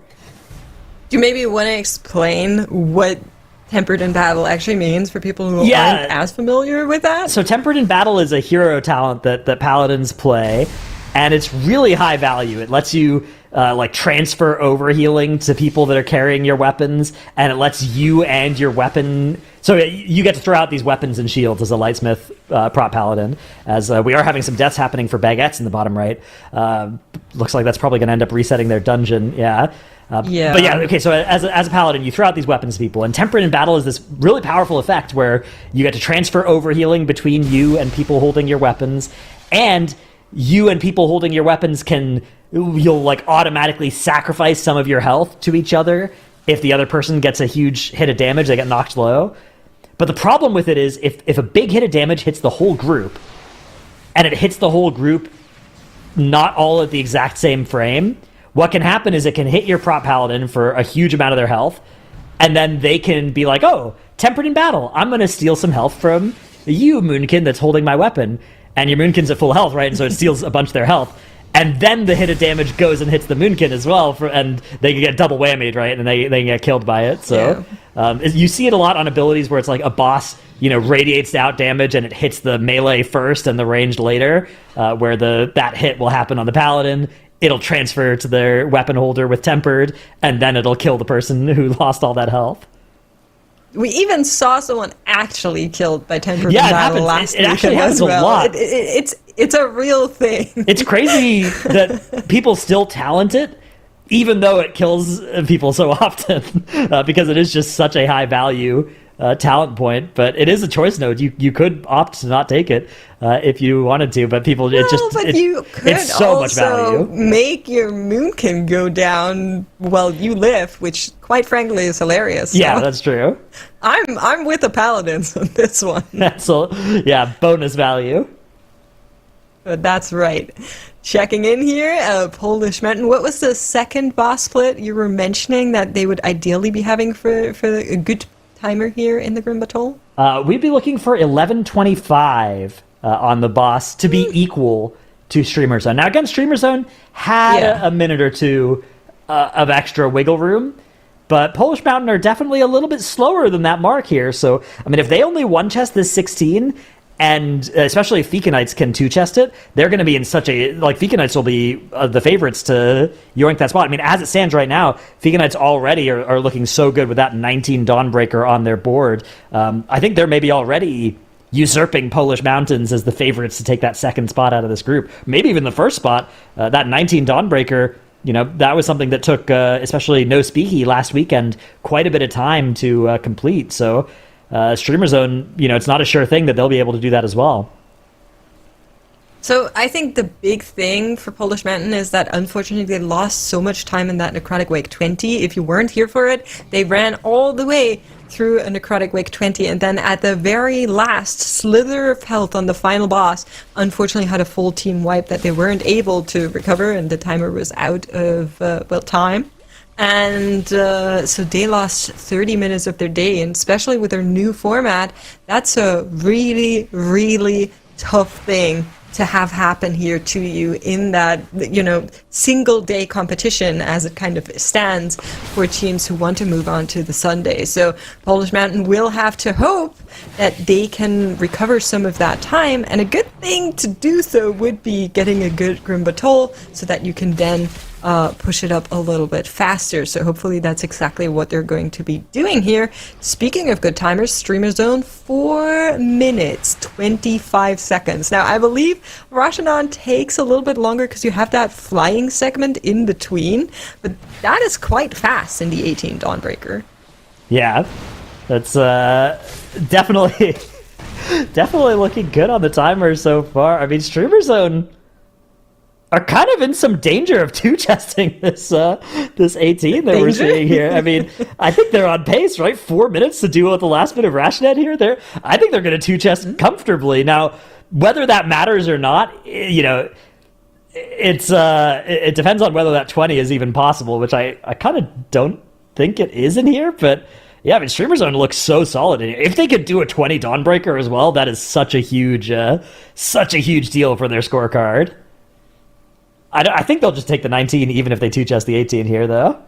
Do you maybe want to explain what tempered in battle actually means for people who aren't as familiar with that? So tempered in battle is a hero talent that paladins play, and it's really high value. It lets you transfer overhealing to people that are carrying your weapons, and it lets you and your weapon. So you get to throw out these weapons and shields as a lightsmith prop paladin. As we are having some deaths happening for baguettes in the bottom right. Looks like that's probably going to end up resetting their dungeon. Yeah. But yeah, okay, so as a paladin, you throw out these weapons to people, and Tempered in Battle is this really powerful effect where you get to transfer overhealing between you and people holding your weapons, and you and people holding your weapons you'll automatically sacrifice some of your health to each other. If the other person gets a huge hit of damage, they get knocked low. But the problem with it is if a big hit of damage hits the whole group, and it hits the whole group not all at the exact same frame, what can happen is it can hit your prop paladin for a huge amount of their health, and then they can be like, oh, Tempered in Battle, I'm going to steal some health from you, Moonkin, that's holding my weapon. And your Moonkin's at full health, right? And so it steals a bunch of their health. And then the hit of damage goes and hits the Moonkin as well, and they can get double whammied, right? And they can get killed by it. So you see it a lot on abilities where it's like a boss, radiates out damage and it hits the melee first and the ranged later, where that hit will happen on the paladin. It'll transfer to their weapon holder with Tempered, and then it'll kill the person who lost all that health. We even saw someone actually killed by Tempered in Battle Battle last week. It actually happens a lot. It's a real thing. It's crazy that people still talent it, even though it kills people so often, because it is just such a high value talent point. But it is a choice node. You could opt to not take it if you wanted to, but people you could it's so much value. Make your Moonkin go down while you live, which quite frankly is hilarious. So yeah, that's true. I'm with the paladins on this one. That's bonus value. That's right. Checking in here, Polish Mountain. What was the second boss split you were mentioning that they would ideally be having for a good timer here in the Grim Battle? We'd be looking for 11:25 on the boss to be equal to Streamer Zone. Now, again, Streamer Zone had a minute or two of extra wiggle room, but Polish Mountain are definitely a little bit slower than that mark here. So, I mean, if they only one chest this 16, and especially if Fika Knights can two-chest it, they're going to be in such a... Fika Knights will be the favorites to yoink that spot. I mean, as it stands right now, Fika Knights already are looking so good with that 19 Dawnbreaker on their board. I think they're maybe already usurping Polish Mountains as the favorites to take that second spot out of this group. Maybe even the first spot. That 19 Dawnbreaker, that was something that took, especially No Speaky last weekend, quite a bit of time to complete. So... Streamer Zone, it's not a sure thing that they'll be able to do that as well. So I think the big thing for Polish Mountain is that unfortunately they lost so much time in that Necrotic Wake 20. If you weren't here for it, they ran all the way through a Necrotic Wake 20, and then at the very last slither of health on the final boss, unfortunately had a full team wipe that they weren't able to recover, and the timer was out of time. And so they lost 30 minutes of their day, and especially with their new format, that's a really, really tough thing to have happen here to you in that, single day competition as it kind of stands for teams who want to move on to the Sunday. So Polish Mountain will have to hope that they can recover some of that time, and a good thing to do so would be getting a good Grim Battle so that you can then push it up a little bit faster. So hopefully that's exactly what they're going to be doing here. Speaking of good timers, Streamer Zone, 4 minutes, 25 seconds. Now, I believe Rashanon takes a little bit longer because you have that flying segment in between, but that is quite fast in the 18 Dawnbreaker. Yeah, that's definitely looking good on the timer so far. I mean, Streamer Zone are kind of in some danger of two-chesting this 18 that we're seeing here. I mean, I think they're on pace, right? 4 minutes to do with the last bit of Rashnet here. I think they're going to two-chest comfortably. Now, whether that matters or not, it depends on whether that 20 is even possible, which I kind of don't think it is in here, but yeah, I mean, Streamer Zone looks so solid. If they could do a 20 Dawnbreaker as well, that is such a huge deal for their scorecard. I think they'll just take the 19 even if they two-chest the 18 here, though.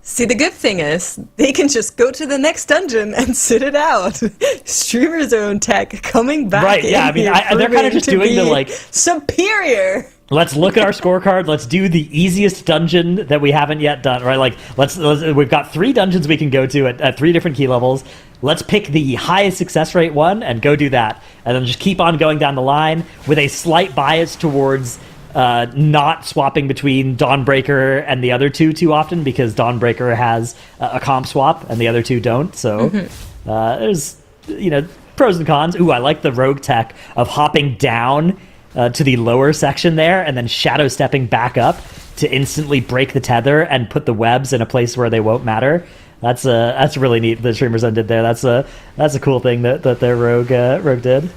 See, the good thing is they can just go to the next dungeon and sit it out. Streamer Zone tech coming back. Right, yeah, I mean, they're kind of just doing the, like, superior. Let's look at our scorecard. Let's do the easiest dungeon that we haven't yet done, right? Like, we've got 3 dungeons we can go to at 3 different key levels. Let's pick the highest success rate one and go do that. And then just keep on going down the line with a slight bias towards not swapping between Dawnbreaker and the other two too often, because Dawnbreaker has a comp swap and the other two don't. So there's, pros and cons. Ooh, I like the rogue tech of hopping down to the lower section there and then shadow stepping back up to instantly break the tether and put the webs in a place where they won't matter. That's really neat. The Streamer Zone did there. That's a cool thing that their rogue did.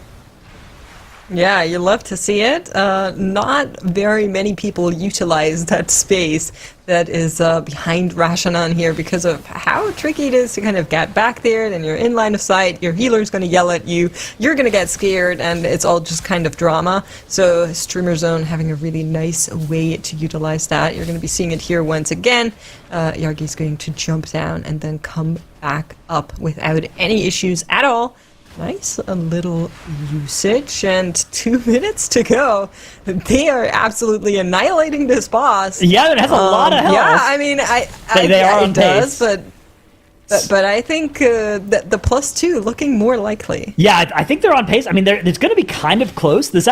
Yeah, you love to see it. Not very many people utilize that space that is behind Rashanan here because of how tricky it is to kind of get back there. Then you're in line of sight, your healer's going to yell at you, you're going to get scared, and it's all just kind of drama. So Streamer Zone having a really nice way to utilize that. You're going to be seeing it here once again. Yargi's going to jump down and then come back up without any issues at all. Nice, a little usage, and 2 minutes to go. They are absolutely annihilating this boss. Yeah, it has a lot of health. Yeah, I mean, they are on it does, pace. but I think the +2 looking more likely. Yeah, I think they're on pace. I mean, it's going to be kind of close. This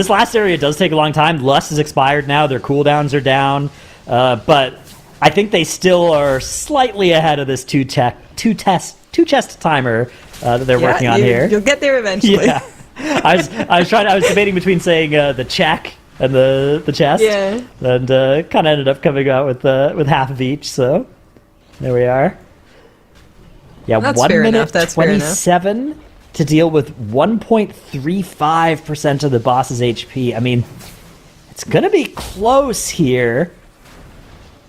last area does take a long time. Lust is expired now. Their cooldowns are down, but I think they still are slightly ahead of this two-chest timer that they're working on here. You'll get there eventually. Yeah. I was debating between saying the check and the chest. Yeah. And kind of ended up coming out with half of each. So there we are. Yeah, That's 1 fair minute enough. That's fair enough. 27 to deal with 1.35% of the boss's HP. I mean, it's gonna be close here.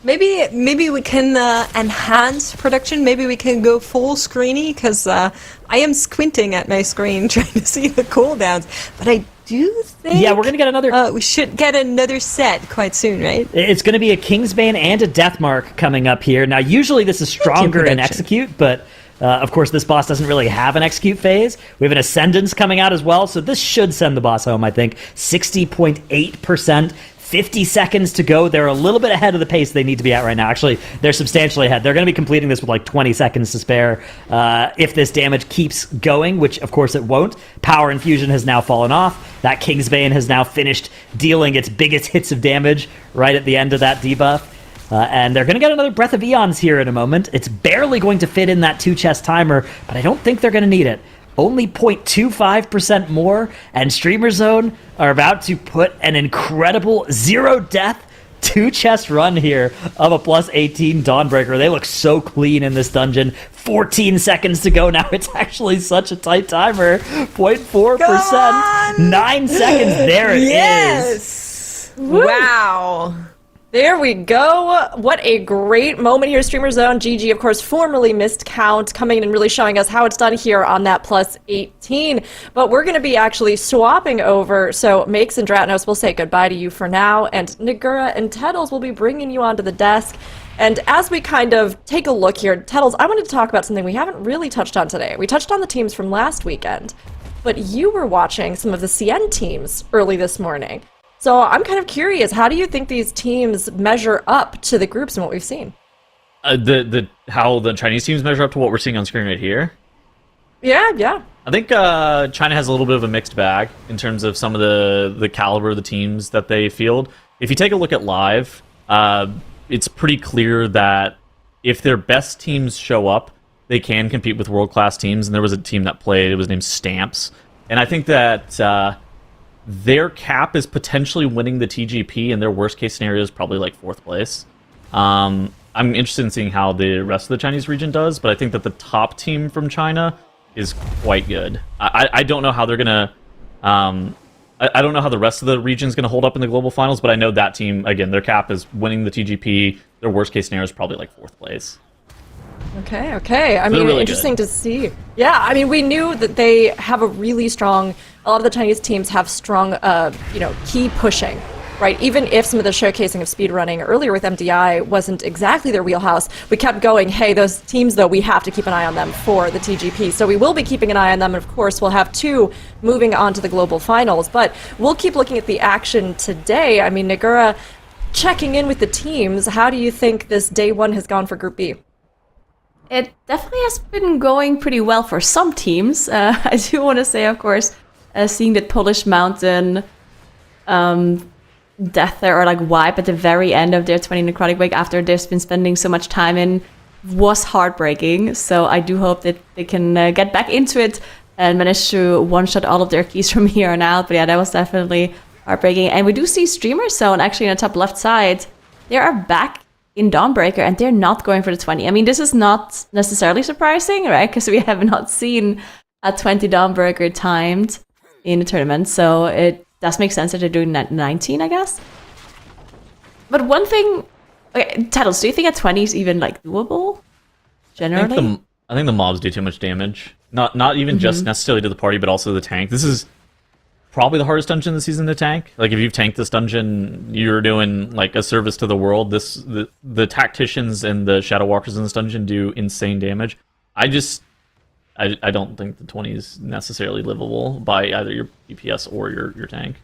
Maybe we can enhance production. Maybe we can go full screeny, because I am squinting at my screen trying to see the cooldowns. But I do think Yeah, we're gonna get another. we should get another set quite soon, right? It's going to be a Kingsbane and a Deathmark coming up here. Now, usually this is stronger in Execute, but of course this boss doesn't really have an Execute phase. We have an Ascendance coming out as well, so this should send the boss home, I think. 60.8%. 50 seconds to go. They're a little bit ahead of the pace they need to be at right now. Actually, they're substantially ahead. They're going to be completing this with like 20 seconds to spare. If this damage keeps going, which of course it won't. Power Infusion has now fallen off. That Kingsbane has now finished dealing its biggest hits of damage right at the end of that debuff. And they're going to get another Breath of Eons here in a moment. It's barely going to fit in that two-chest timer, but I don't think they're going to need it. Only 0.25% more, and Streamer Zone are about to put an incredible 0-death two-chest run here of a +18 Dawnbreaker. They look so clean in this dungeon. 14 seconds to go now. It's actually such a tight timer. 0.4%. 9 seconds. There it is. Yes! Wow. There we go. What a great moment here, Streamer Zone. GG, of course, formerly missed count, coming in and really showing us how it's done here on that +18. But we're going to be actually swapping over. So Makes and Dratnos will say goodbye to you for now. And Nagura and Tettles will be bringing you onto the desk. And as we kind of take a look here, Tettles, I wanted to talk about something we haven't really touched on today. We touched on the teams from last weekend, but you were watching some of the CN teams early this morning. So I'm kind of curious, how do you think these teams measure up to the groups and what we've seen? How the Chinese teams measure up to what we're seeing on screen right here? Yeah. I think China has a little bit of a mixed bag in terms of some of the caliber of the teams that they field. If you take a look at live, it's pretty clear that if their best teams show up, they can compete with world-class teams. And there was a team that played, it was named Stamps. And I think that their cap is potentially winning the TGP, and their worst case scenario is probably like 4th place. I'm interested in seeing how the rest of the Chinese region does, but I think that the top team from China is quite good. I don't know how they're gonna. I don't know how the rest of the region is going to hold up in the global finals, but I know that team, again, their cap is winning the TGP. Their worst case scenario is probably like 4th place. Okay. I mean, really interesting to see. Yeah, I mean, we knew that they have a really strong, a lot of the Chinese teams have strong, key pushing, right? Even if some of the showcasing of speedrunning earlier with MDI wasn't exactly their wheelhouse, we kept going, hey, those teams, though, we have to keep an eye on them for the TGP. So we will be keeping an eye on them, and of course, we'll have 2 moving on to the global finals. But we'll keep looking at the action today. I mean, Nagura, checking in with the teams, how do you think this day 1 has gone for Group B? It definitely has been going pretty well for some teams. I do want to say, of course, seeing that Polish Mountain death there, or like wipe at the very end of their 20 necrotic wake after they've been spending so much time in, was heartbreaking. So I do hope that they can get back into it and manage to one-shot all of their keys from here on out. But yeah, that was definitely heartbreaking. And we do see Streamer Zone actually in the top left side. They are back in Dawnbreaker, and they're not going for the 20. I mean, this is not necessarily surprising, right? Because we have not seen a 20 Dawnbreaker timed in the tournament, so it does make sense that they're doing 19, I guess. But one thing, okay, Tattles, do you think a 20 is even like doable? Generally, I think the mobs do too much damage. Not even just necessarily to the party, but also the tank. This is probably the hardest dungeon this season to tank. Like, if you've tanked this dungeon, you're doing like a service to the world. The tacticians and the shadow walkers in this dungeon do insane damage. I don't think the 20 is necessarily livable by either your DPS or your tank.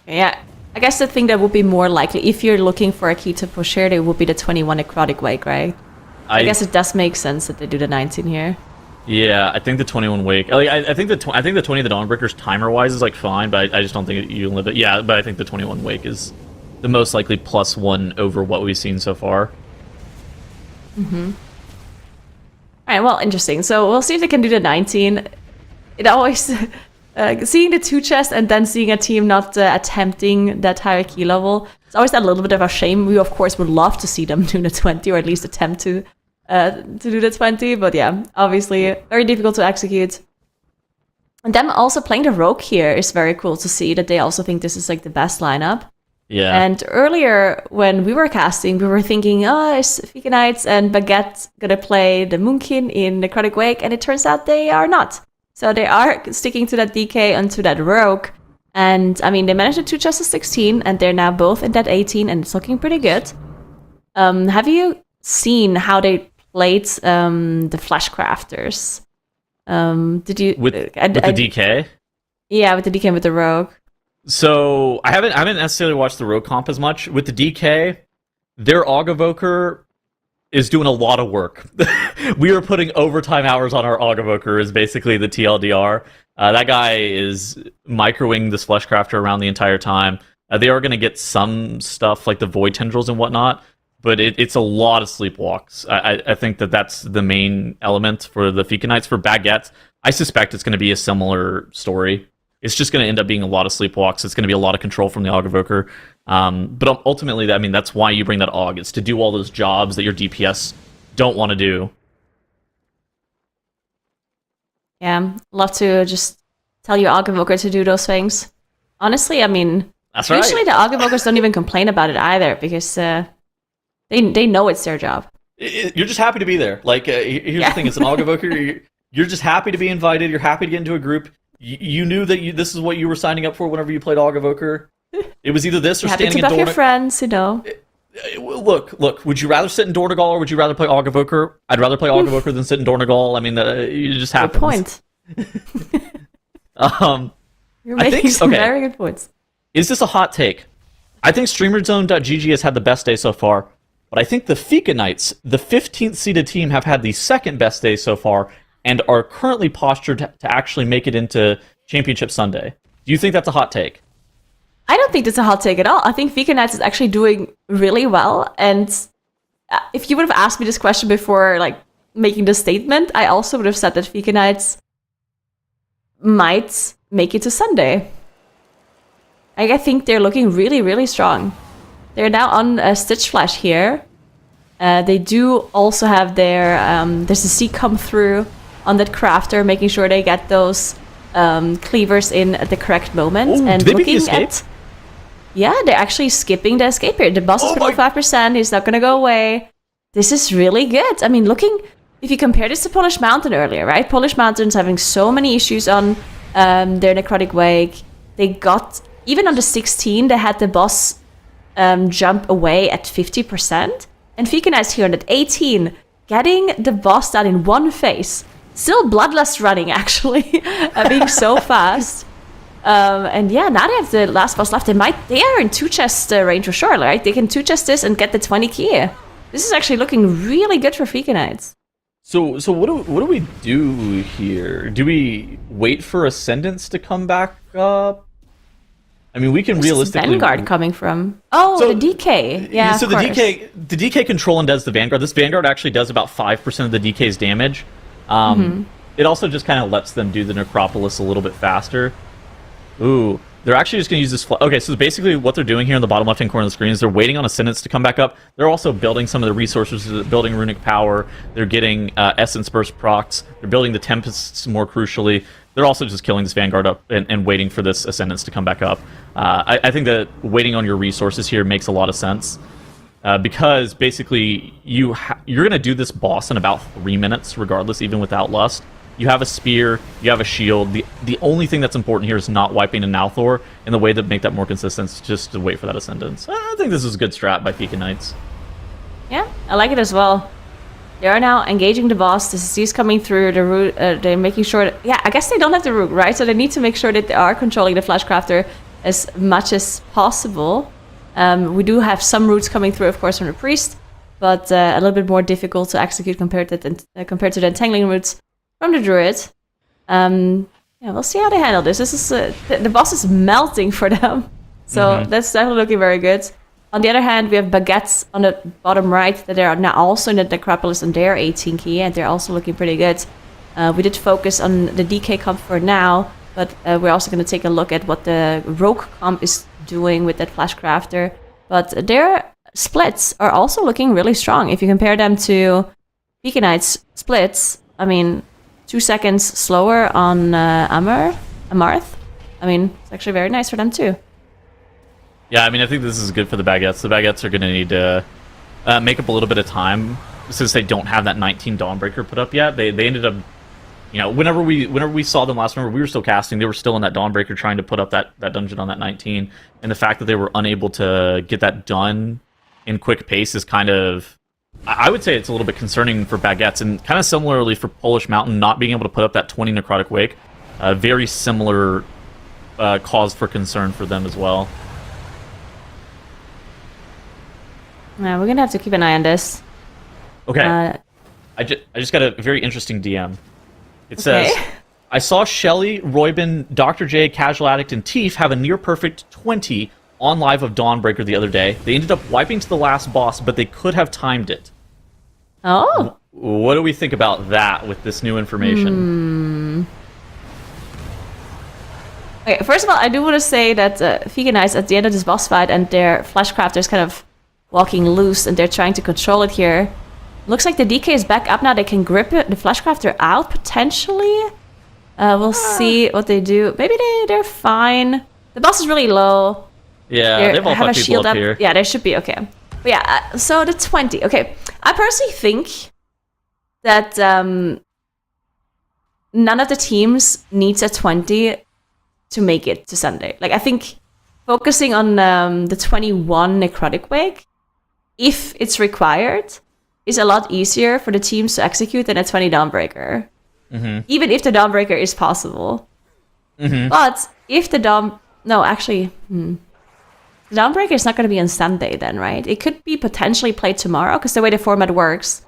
yeah. I guess the thing that would be more likely, if you're looking for a key to push here, it would be the 21 necrotic wake, right? I guess it does make sense that they do the 19 here. Yeah, I think the 21 wake. Like, I think the 20 of the Dawnbreakers timer wise is like fine, but I just don't think you can live it. Yeah, but I think the 21 wake is the most likely +1 over what we've seen so far. All right, well, interesting. So we'll see if they can do the 19. It always seeing the 2 chests and then seeing a team not attempting that higher key level. It's always a little bit of a shame. We of course would love to see them do the 20, or at least attempt to do the 20, but yeah, obviously very difficult to execute. And them also playing the rogue here is very cool to see that they also think this is like the best lineup. Yeah. And earlier when we were casting, we were thinking, is Vika Knights and Baguette gonna play the Moonkin in Necrotic Wake? And it turns out they are not. So they are sticking to that DK and to that rogue. And I mean, they managed the 2 chests of 16, and they're now both in that 18, and it's looking pretty good. Have you seen how they played the Flash Crafters? Did you with the DK? Yeah, with the DK and with the rogue. So I haven't necessarily watched the rogue comp as much. With the DK, their Aug Evoker is doing a lot of work. We are putting overtime hours on our Aug Evoker is basically the TLDR. That guy is microing this Fleshcrafter around the entire time. They are going to get some stuff like the Void Tendrils and whatnot, but it's a lot of sleepwalks. I think that's the main element for the Vika Knights. For Baguette, I suspect it's going to be a similar story. It's just going to end up being a lot of sleepwalks. It's going to be a lot of control from the Aug Evoker. But ultimately, I mean, that's why you bring that Aug. It's to do all those jobs that your DPS don't want to do. Yeah, love to just tell your Aug Evoker to do those things. Honestly, I mean, That's right. usually the Aug Evokers don't even complain about it either, because they know it's their job. You're just happy to be there. Like, here's the thing. It's an Aug Evoker. You're just happy to be invited. You're happy to get into a group. You knew that this is what you were signing up for whenever you played Aug Evoker. It was either this or Happy standing to in buff your friends, you know. Look. Would you rather sit in Dornegal or would you rather play Aug Evoker? I'd rather play Aug Evoker than sit in Dornegal. I mean, it just happens. Good point. You're making think some very good points. Is this a hot take? I think StreamerZone.gg has had the best day so far, but I think the Vika Knights, the 15th seeded team, have had the second best day so far and are currently postured to actually make it into Championship Sunday. Do you think that's a hot take? I don't think that's a hot take at all. I think Vika Knights is actually doing really well. And if you would have asked me this question before, like, making the statement, I also would have said that Vika Knights might make it to Sunday. I think they're looking really, really strong. They're now on Stitch Flash here. They do also have their there's a C come through on that crafter, making sure they get those cleavers in at the correct moment. Ooh, and did they beat the looking escape? at, yeah, they're actually skipping the escape period. The boss is below 5%. He's not going to go away. This is really good. I mean, if you compare this to Polish Mountain earlier, right? Polish Mountain's having so many issues on their necrotic wake. They got, even on the 16, they had the boss jump away at 50%. And Fika Knight's here on at 18, getting the boss down in one phase. Still Bloodlust running, actually, being so fast. And yeah, now they have the last boss left. They are in 2-chest range for sure, right? They can 2-chest this and get the 20 key. This is actually looking really good for Fika Knights. So what do we do here? Do we wait for Ascendance to come back up? I mean, we can realistically... Vanguard coming from? Oh, So- the DK. Yeah, so of the course. DK controlling does the Vanguard. This Vanguard actually does about 5% of the DK's damage. It also just kind of lets them do the Necropolis a little bit faster. Ooh, they're actually just going to use this... Okay, so basically what they're doing here in the bottom left-hand corner of the screen is they're waiting on Ascendance to come back up. They're also building some of the resources, they're building Runic Power, they're getting Essence Burst procs, they're building the Tempests more crucially. They're also just killing this Vanguard up and waiting for this Ascendance to come back up. I think that waiting on your resources here makes a lot of sense. Because basically you're going to do this boss in about 3 minutes regardless, even without Lust. You have a spear, you have a shield. The only thing that's important here is not wiping a Nalthor, and the way to make that more consistent is just to wait for that Ascendance. I think this is a good strat by Fika Knights. Yeah, I like it as well. They are now engaging the boss. The CC is coming through the route. They're making sure that... Yeah, I guess they don't have the root, right? So they need to make sure that they are controlling the Flashcrafter as much as possible. We do have some roots coming through, of course, from the Priest, but a little bit more difficult to execute compared to the Entangling roots from the Druid. Yeah, we'll see how they handle this. This is the boss is melting for them, so that's definitely looking very good. On the other hand, we have Baguettes on the bottom right that are now also in the Necropolis on their 18 key, and they're also looking pretty good. We did focus on the DK comp for now, but we're also going to take a look at what the Rogue comp is doing with that Flashcrafter. But their splits are also looking really strong. If you compare them to Fika Knight's splits, I mean, 2 seconds slower on Amarth. I mean, it's actually very nice for them too. Yeah, I mean, I think this is good for the Baguettes. The Baguettes are going to need to make up a little bit of time since they don't have that 19 Dawnbreaker put up yet. They ended up, you know, whenever we saw them last, remember, we were still casting. They were still in that Dawnbreaker trying to put up that dungeon on that 19. And the fact that they were unable to get that done in quick pace is kind of, I would say it's a little bit concerning for Baguettes. And kind of similarly for Polish Mountain, not being able to put up that 20 Necrotic Wake. Very similar cause for concern for them as well. Yeah, we're going to have to keep an eye on this. Okay. I just got a very interesting DM. It says, I saw Shelly, Roybin, Dr. J, Casual Addict, and Teef have a near-perfect 20 on live of Dawnbreaker the other day. They ended up wiping to the last boss, but they could have timed it. Oh. What do we think about that with this new information? Okay, first of all, I do want to say that Fika Knights at the end of this boss fight and their Flashcrafter is kind of walking loose and they're trying to control it here. Looks like the DK is back up now. They can grip it, the Flashcrafter out potentially. We'll see what they do. Maybe they're fine. The boss is really low. Yeah, They they've all have a fucked people shield up up. here. Yeah, they should be okay. But yeah, so the 20. Okay, I personally think that none of the teams needs a 20 to make it to Sunday. Like, I think focusing on the 21 Necrotic Wake, if it's required, is a lot easier for the teams to execute than a 20 Dawnbreaker. Even if the Dawnbreaker is possible. But if the the Dawnbreaker is not going to be on Sunday then, right? It could be potentially played tomorrow, because the way the format works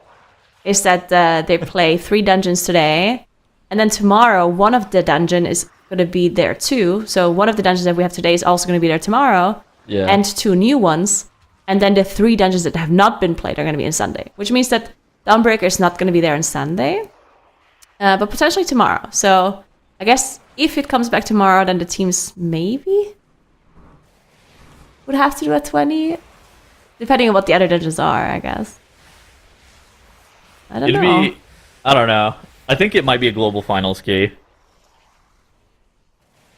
is that they play 3 dungeons today, and then tomorrow one of the dungeon is going to be there too. So one of the dungeons that we have today is also going to be there tomorrow, and 2 new ones. And then the 3 dungeons that have not been played are going to be on Sunday, which means that Dawnbreaker is not going to be there on Sunday, but potentially tomorrow. So I guess if it comes back tomorrow, then the teams maybe would have to do a 20, depending on what the other dungeons are, I guess. I don't know. I don't know. I think it might be a global finals key.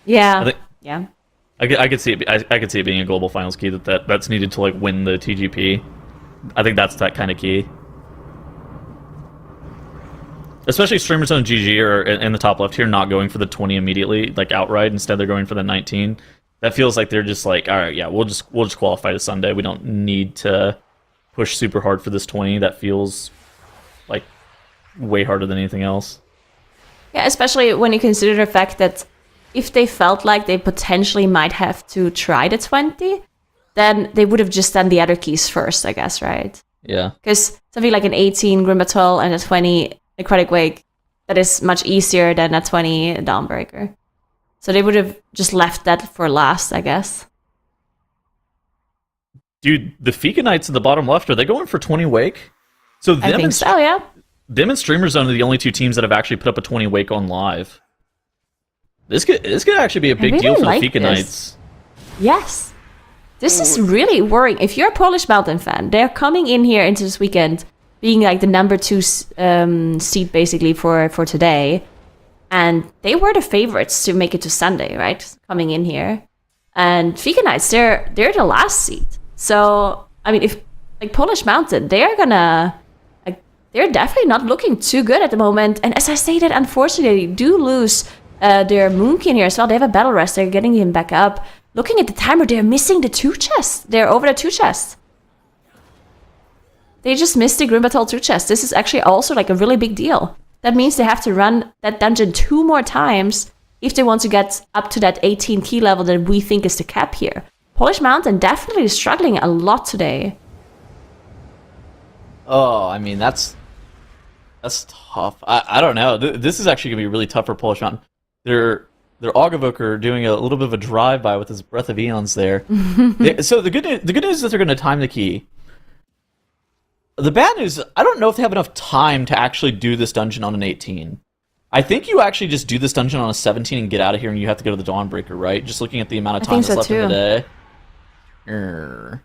Yeah. Yeah. I could see it. I could see it being a global finals key that's needed to like win the TGP. I think that's that kind of key. Especially streamers on GG or in the top left here not going for the 20 immediately, like outright. Instead, they're going for the 19. That feels like they're just like, all right, yeah, we'll just qualify to Sunday. We don't need to push super hard for this 20. That feels like way harder than anything else. Yeah, especially when you consider the fact that if they felt like they potentially might have to try the 20, then they would have just done the other keys first, I guess, right? Yeah. Because something like an 18 Grimbatol and a 20 Necrotic Wake, that is much easier than a 20 Dawnbreaker. So they would have just left that for last, I guess. Dude, the Fika Knights at the bottom left, are they going for 20 Wake? So I think so, yeah. Them and Streamer Zone are the only two teams that have actually put up a 20 Wake on live. This could actually be a big deal for the Fika Knights. Yes. This is really worrying. If you're a Polish Mountain fan, they're coming in here into this weekend being like the number 2 seed basically for today. And they were the favorites to make it to Sunday, right? Coming in here. And Fika Knights, they're the last seed. So, I mean, if like Polish Mountain, they're definitely not looking too good at the moment. And as I stated, unfortunately, they do lose their Moonkin here as well. They have a battle rest. They're getting him back up. Looking at the timer, they're missing the 2 chests. They're over the 2 chests. They just missed the Grimbatol 2 chest. This is actually also like a really big deal. That means they have to run that dungeon 2 more times if they want to get up to that 18 key level that we think is the cap here. Polish Mountain definitely struggling a lot today. Oh, I mean, that's tough. I don't know. This is actually going to be really tough for Polish Mountain. Their Augevoker doing a little bit of a drive-by with his Breath of Eons there. So the good news is that they're going to time the key. The bad news, I don't know if they have enough time to actually do this dungeon on an 18. I think you actually just do this dungeon on a 17 and get out of here, and you have to go to the Dawnbreaker, right? Just looking at the amount of time that's left in the day.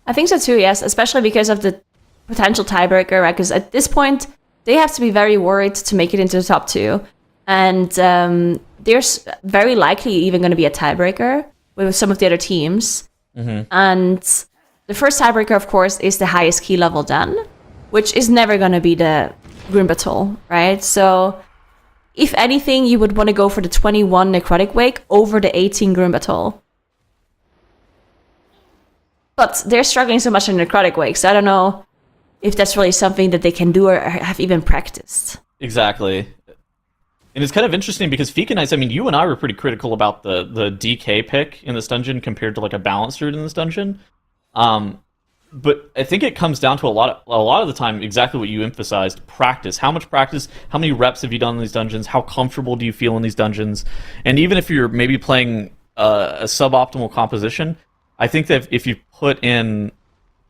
I think so too, yes. Especially because of the potential tiebreaker, right? Because at this point, they have to be very worried to make it into the top 2. And there's very likely even going to be a tiebreaker with some of the other teams. Mm-hmm. And the first tiebreaker, of course, is the highest key level done, which is never going to be the Grimbatol, right? So, if anything, you would want to go for the 21 Necrotic Wake over the 18 Grimbatol. But they're struggling so much in Necrotic Wake, so I don't know if that's really something that they can do or have even practiced. Exactly. And it's kind of interesting because Fika Knights, I mean, you and I were pretty critical about the DK pick in this dungeon compared to like a balanced route in this dungeon. But I think it comes down to a lot of the time exactly what you emphasized: practice. How much practice? How many reps have you done in these dungeons? How comfortable do you feel in these dungeons? And even if you're maybe playing a suboptimal composition, I think that if you put in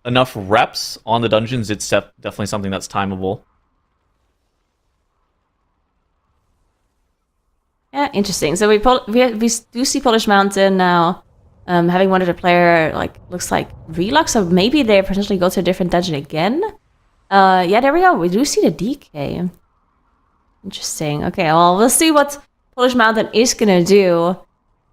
enough reps on the dungeons, it's definitely something that's timeable. Yeah, interesting. So we do see Polish Mountain now having one of the player looks like Relux, so maybe they potentially go to a different dungeon again. Yeah, there we go. We do see the DK. Interesting. Okay, well, we'll see what Polish Mountain is gonna do.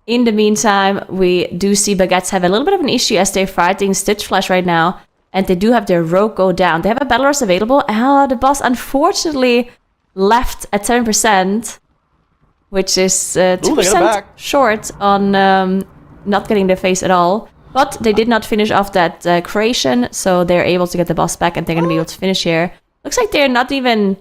In the meantime, we do see Baguettes have a little bit of an issue as they're fighting Stitch Flash right now, and they do have their Rogue go down. They have a Battle Rush available. Oh, the boss unfortunately left at 7%, which is 2% short on not getting their face at all. But they did not finish off that creation, so they're able to get the boss back, and they're going to be able to finish here. Looks like they're not even...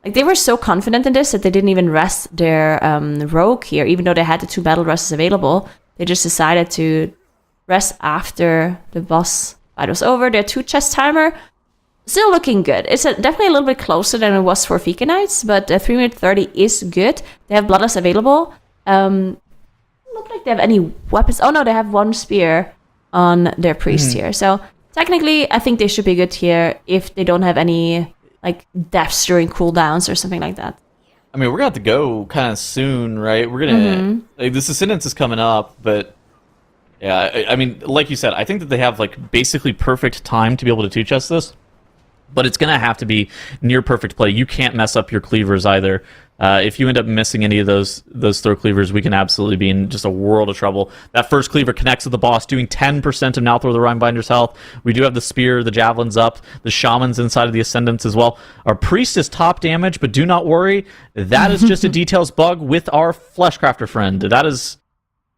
Like, they were so confident in this that they didn't even rest their Rogue here, even though they had the 2 battle rushes available. They just decided to rest after the boss fight was over. Their 2 chest timer, still looking good. It's definitely a little bit closer than it was for Fika Knights, but 3 minute 30 is good. They have Bloodlust available. Look like they have any weapons. Oh no, they have 1 spear on their priest here. So technically, I think they should be good here if they don't have any deaths during cooldowns or something like that. I mean, we're gonna have to go kind of soon, right? We're gonna this Ascendance is coming up, but Yeah, I mean, like you said, I think that they have like basically perfect time to be able to teach us this, but it's going to have to be near perfect play. You can't mess up your cleavers either. If you end up missing any of those throw cleavers, we can absolutely be in just a world of trouble. That first cleaver connects with the boss, doing 10% of Now Throw the Rhinebinder's health. We do have the spear, the javelins up, the shamans inside of the ascendants as well. Our priest is top damage, but do not worry. That is just a details bug with our fleshcrafter friend. That is...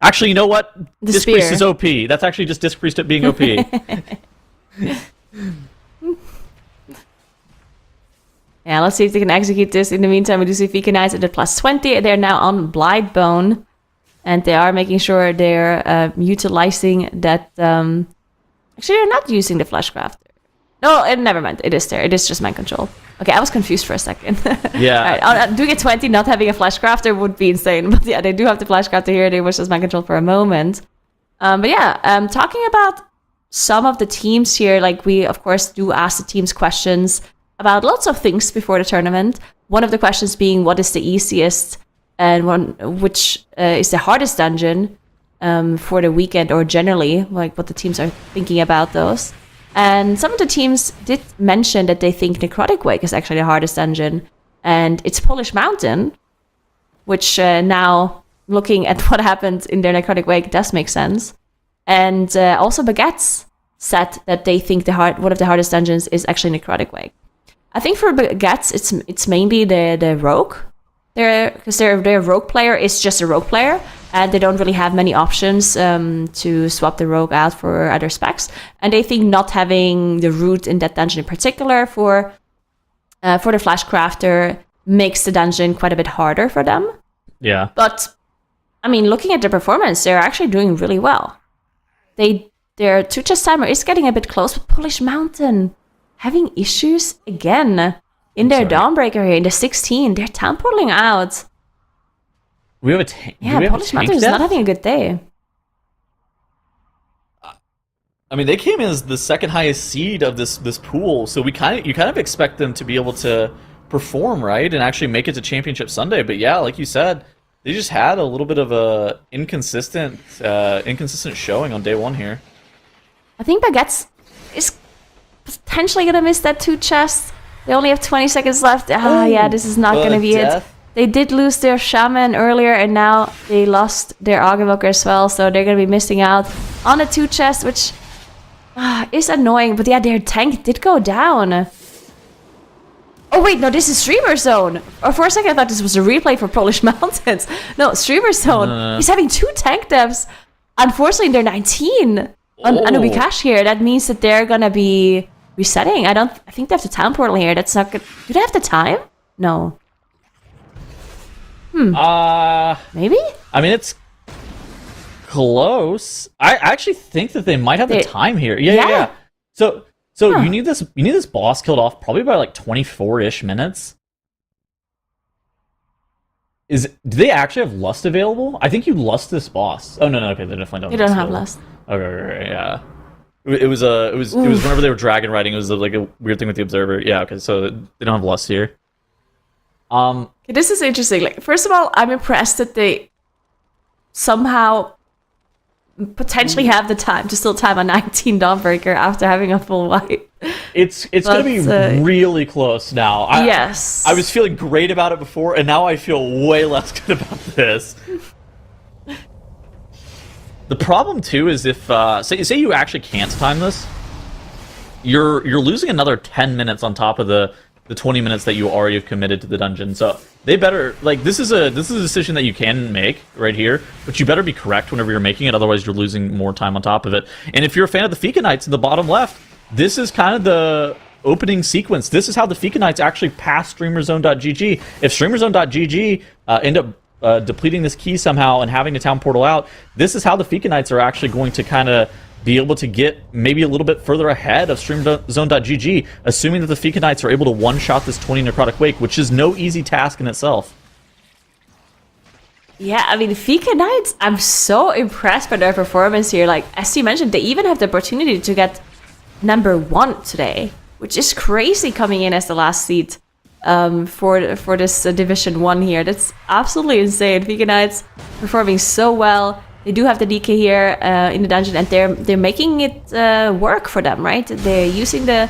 Actually, you know what? The Disc spear. Priest is OP. That's actually just Disc Priest being OP. Yeah, let's see if they can execute this. In the meantime, we do see Vika Knights at the +20. They're now on Blightbone. And they are making sure they're utilizing that... Actually, they're not using the Fleshcrafter. No, never mind. It is there. It is just mind control. Okay, I was confused for a second. Yeah. All right, doing a 20, not having a Fleshcrafter would be insane. But yeah, they do have the Fleshcrafter here. They was just mind control for a moment. But yeah, talking about some of the teams here, like we, of course, do ask the teams questions about lots of things before the tournament. One of the questions being, what is the easiest and which is the hardest dungeon for the weekend, or generally, like what the teams are thinking about those. And some of the teams did mention that they think Necrotic Wake is actually the hardest dungeon, and it's Polish Mountain, which now, looking at what happened in their Necrotic Wake, does make sense. And also Baguettes said that they think one of the hardest dungeons is actually Necrotic Wake. I think for Baguettes, it's mainly the rogue. Because their rogue player is just a rogue player, and they don't really have many options to swap the rogue out for other specs. And they think not having the root in that dungeon in particular for the Flashcrafter makes the dungeon quite a bit harder for them. Yeah. But, I mean, looking at their performance, they're actually doing really well. Their 2-chest timer is getting a bit close, but Polish Mountain having issues again. In their Dawnbreaker here, in the 16, they're town portaling out. We have a tank. Yeah, Polish Mountain is not having a good day. I mean, they came in as the second highest seed of this pool, so you kind of expect them to be able to perform, right, and actually make it to Championship Sunday. But yeah, like you said, they just had a little bit of a inconsistent showing on day one here. I think Baguettes is potentially gonna miss that 2-chest. They only have 20 seconds left. Yeah, this is not going to be it. They did lose their Shaman earlier, and now they lost their Augenwalker as well, so they're going to be missing out on the 2-chest, which is annoying. But yeah, their tank did go down. Oh wait, no, this is Streamer Zone. Or for a second I thought this was a replay for Polish Mountains. No, Streamer Zone. He's having 2 tank deaths. Unfortunately, they're 19 on Anubikash here. That means that they're going to be... resetting. I think they have the town portal here. That's not good. Do they have the time? No. Maybe? I mean, it's close. I actually think that they might have the time here. Yeah. So you need this boss killed off probably by like 24-ish minutes. Do they actually have Lust available? I think you Lust this boss. Oh no, okay, they definitely don't. They don't have Lust. Okay, yeah. It was whenever they were dragon riding. It was like a weird thing with the observer. Yeah, okay, so they don't have Lust here. This is interesting. Like, first of all, I'm impressed that they somehow potentially have the time to still time a 19 Dawnbreaker after having a full wipe. It's gonna be really close now. Yes. I was feeling great about it before, and now I feel way less good about this. The problem too is if say you actually can't time this, you're losing another 10 minutes on top of the 20 minutes that you already have committed to the dungeon. So they better, like, this is a decision that you can make right here, but you better be correct whenever you're making it, otherwise you're losing more time on top of it. And if you're a fan of the Fika Knights in the bottom left, this is kind of the opening sequence. This is how the Fika Knights actually pass StreamerZone.gg. If StreamerZone.gg end up depleting this key somehow and having the town portal out, this is how the Fika Knights are actually going to kind of be able to get maybe a little bit further ahead of StreamZone.gg, assuming that the Fika Knights are able to one-shot this 20 Necrotic Wake, which is no easy task in itself. Yeah, I mean, Fika Knights, I'm so impressed by their performance here. Like, as you mentioned, they even have the opportunity to get number 1 today, which is crazy coming in as the last seed. For this Division 1 here. That's absolutely insane. Fika Knights performing so well. They do have the DK here in the dungeon, and they're making it work for them, right? They're using the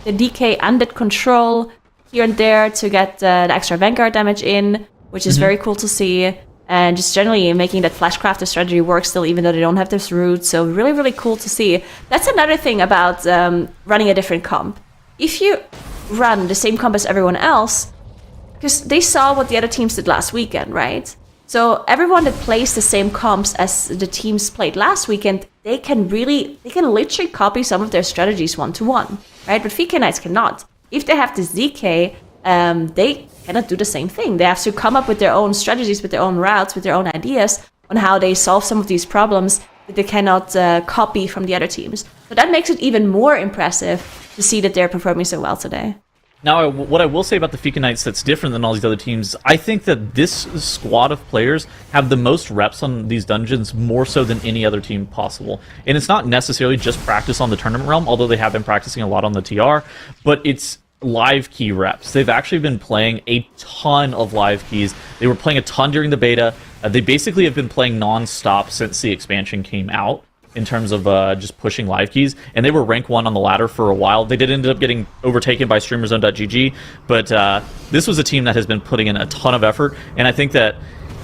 DK undead control here and there to get the extra Vanguard damage in, which is very cool to see. And just generally making that Flashcrafter strategy work still, even though they don't have this root. So really, really cool to see. That's another thing about running a different comp. If you run the same comp as everyone else, because they saw what the other teams did last weekend, right? So everyone that plays the same comps as the teams played last weekend, they can literally copy some of their strategies one-to-one, right? But VK Knights cannot. If they have this DK, they cannot do the same thing. They have to come up with their own strategies, with their own routes, with their own ideas on how they solve some of these problems that they cannot copy from the other teams. So that makes it even more impressive to see that they're performing so well today. Now, what I will say about the Fika Knights that's different than all these other teams, I think that this squad of players have the most reps on these dungeons more so than any other team possible. And it's not necessarily just practice on the tournament realm, although they have been practicing a lot on the TR, but it's live key reps. They've actually been playing a ton of live keys. They were playing a ton during the beta. They basically have been playing non-stop since the expansion came out in terms of just pushing live keys, and they were rank 1 on the ladder for a while. They did end up getting overtaken by streamerzone.gg, but this was a team that has been putting in a ton of effort, and I think that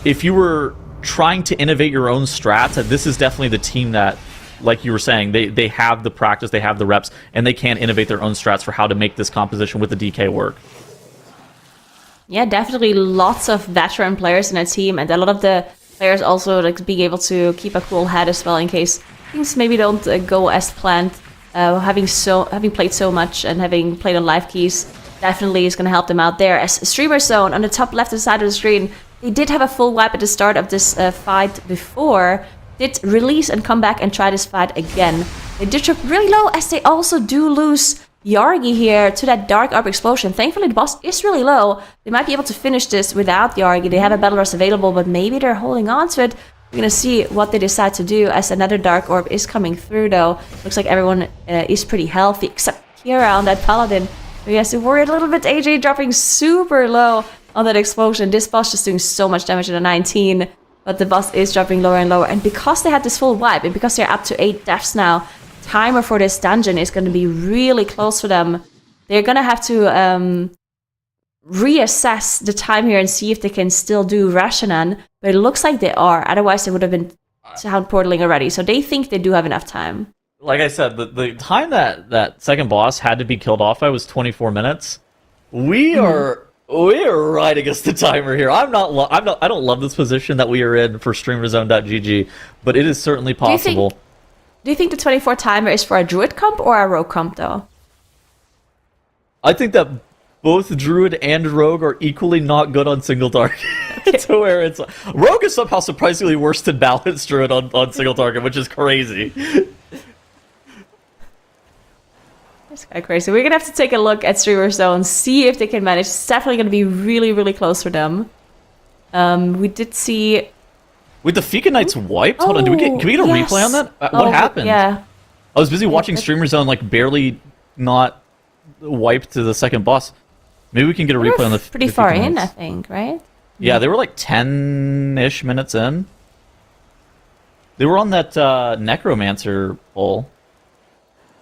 if you were trying to innovate your own strats, this is definitely the team that, like you were saying, they have the practice, they have the reps, and they can innovate their own strats for how to make this composition with the DK work. Yeah, definitely lots of veteran players in that team, and a lot of the players also like being able to keep a cool head as well in case things maybe don't go as planned. Having played so much and having played on live keys definitely is going to help them out there. As Streamer Zone on the top left side of the screen, they did have a full wipe at the start of this fight before. Did release and come back and try this fight again. They did drop really low, as they also do lose Yargi here to that Dark Orb explosion. Thankfully, the boss is really low. They might be able to finish this without Yargi. They have a Battle Rush available, but maybe they're holding on to it. We're gonna see what they decide to do, as another Dark Orb is coming through, though. Looks like everyone is pretty healthy, except Kira on that Paladin. So he has to worry a little bit. AJ dropping super low on that explosion. This boss just doing so much damage at a 19. But the boss is dropping lower and lower. And because they had this full wipe, and because they're up to 8 deaths now, timer for this dungeon is going to be really close for them. They're going to have to reassess the time here and see if they can still do Rashanan. But it looks like they are. Otherwise, they would have been sound portaling already. So they think they do have enough time. Like I said, the time that second boss had to be killed off by was 24 minutes. We are right against the timer here. I don't love this position that we are in for streamerzone.gg, but it is certainly possible. Do you think the 24 timer is for a Druid comp or a Rogue comp, though? I think that both Druid and Rogue are equally not good on single target. To where it's Rogue is somehow surprisingly worse than balanced Druid on single target, which is crazy. It's kind of crazy. We're gonna have to take a look at Streamer Zone, see if they can manage. It's definitely gonna be really, really close for them. We did see. With the Fika Knights wiped? Hold on, can we get a replay on that? What happened? Yeah. I was busy watching Streamer Zone, like barely not wiped to the second boss. Maybe we can get a replay on the pretty far in, I think, right? Yeah, they were like 10-ish minutes in. They were on that Necromancer pull.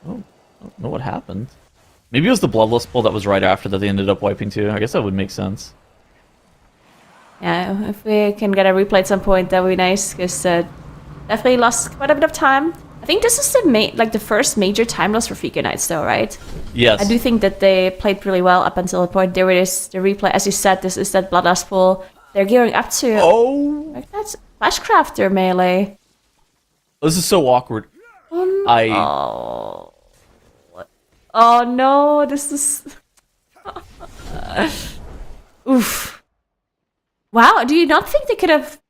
Oh, I don't know what happened. Maybe it was the Bloodlust pull that was right after that they ended up wiping too. I guess that would make sense. Yeah, if we can get a replay at some point, that would be nice, because definitely lost quite a bit of time. I think this is the first major time loss for Fika Knights, though, right? Yes. I do think that they played really well up until the point. There it is, the replay. As you said, this is that Bloodlust pull. They're gearing up to... Oh! Like that's Flashcrafter melee. This is so awkward. Oh no, this is... Oof. Wow, do you not think they could have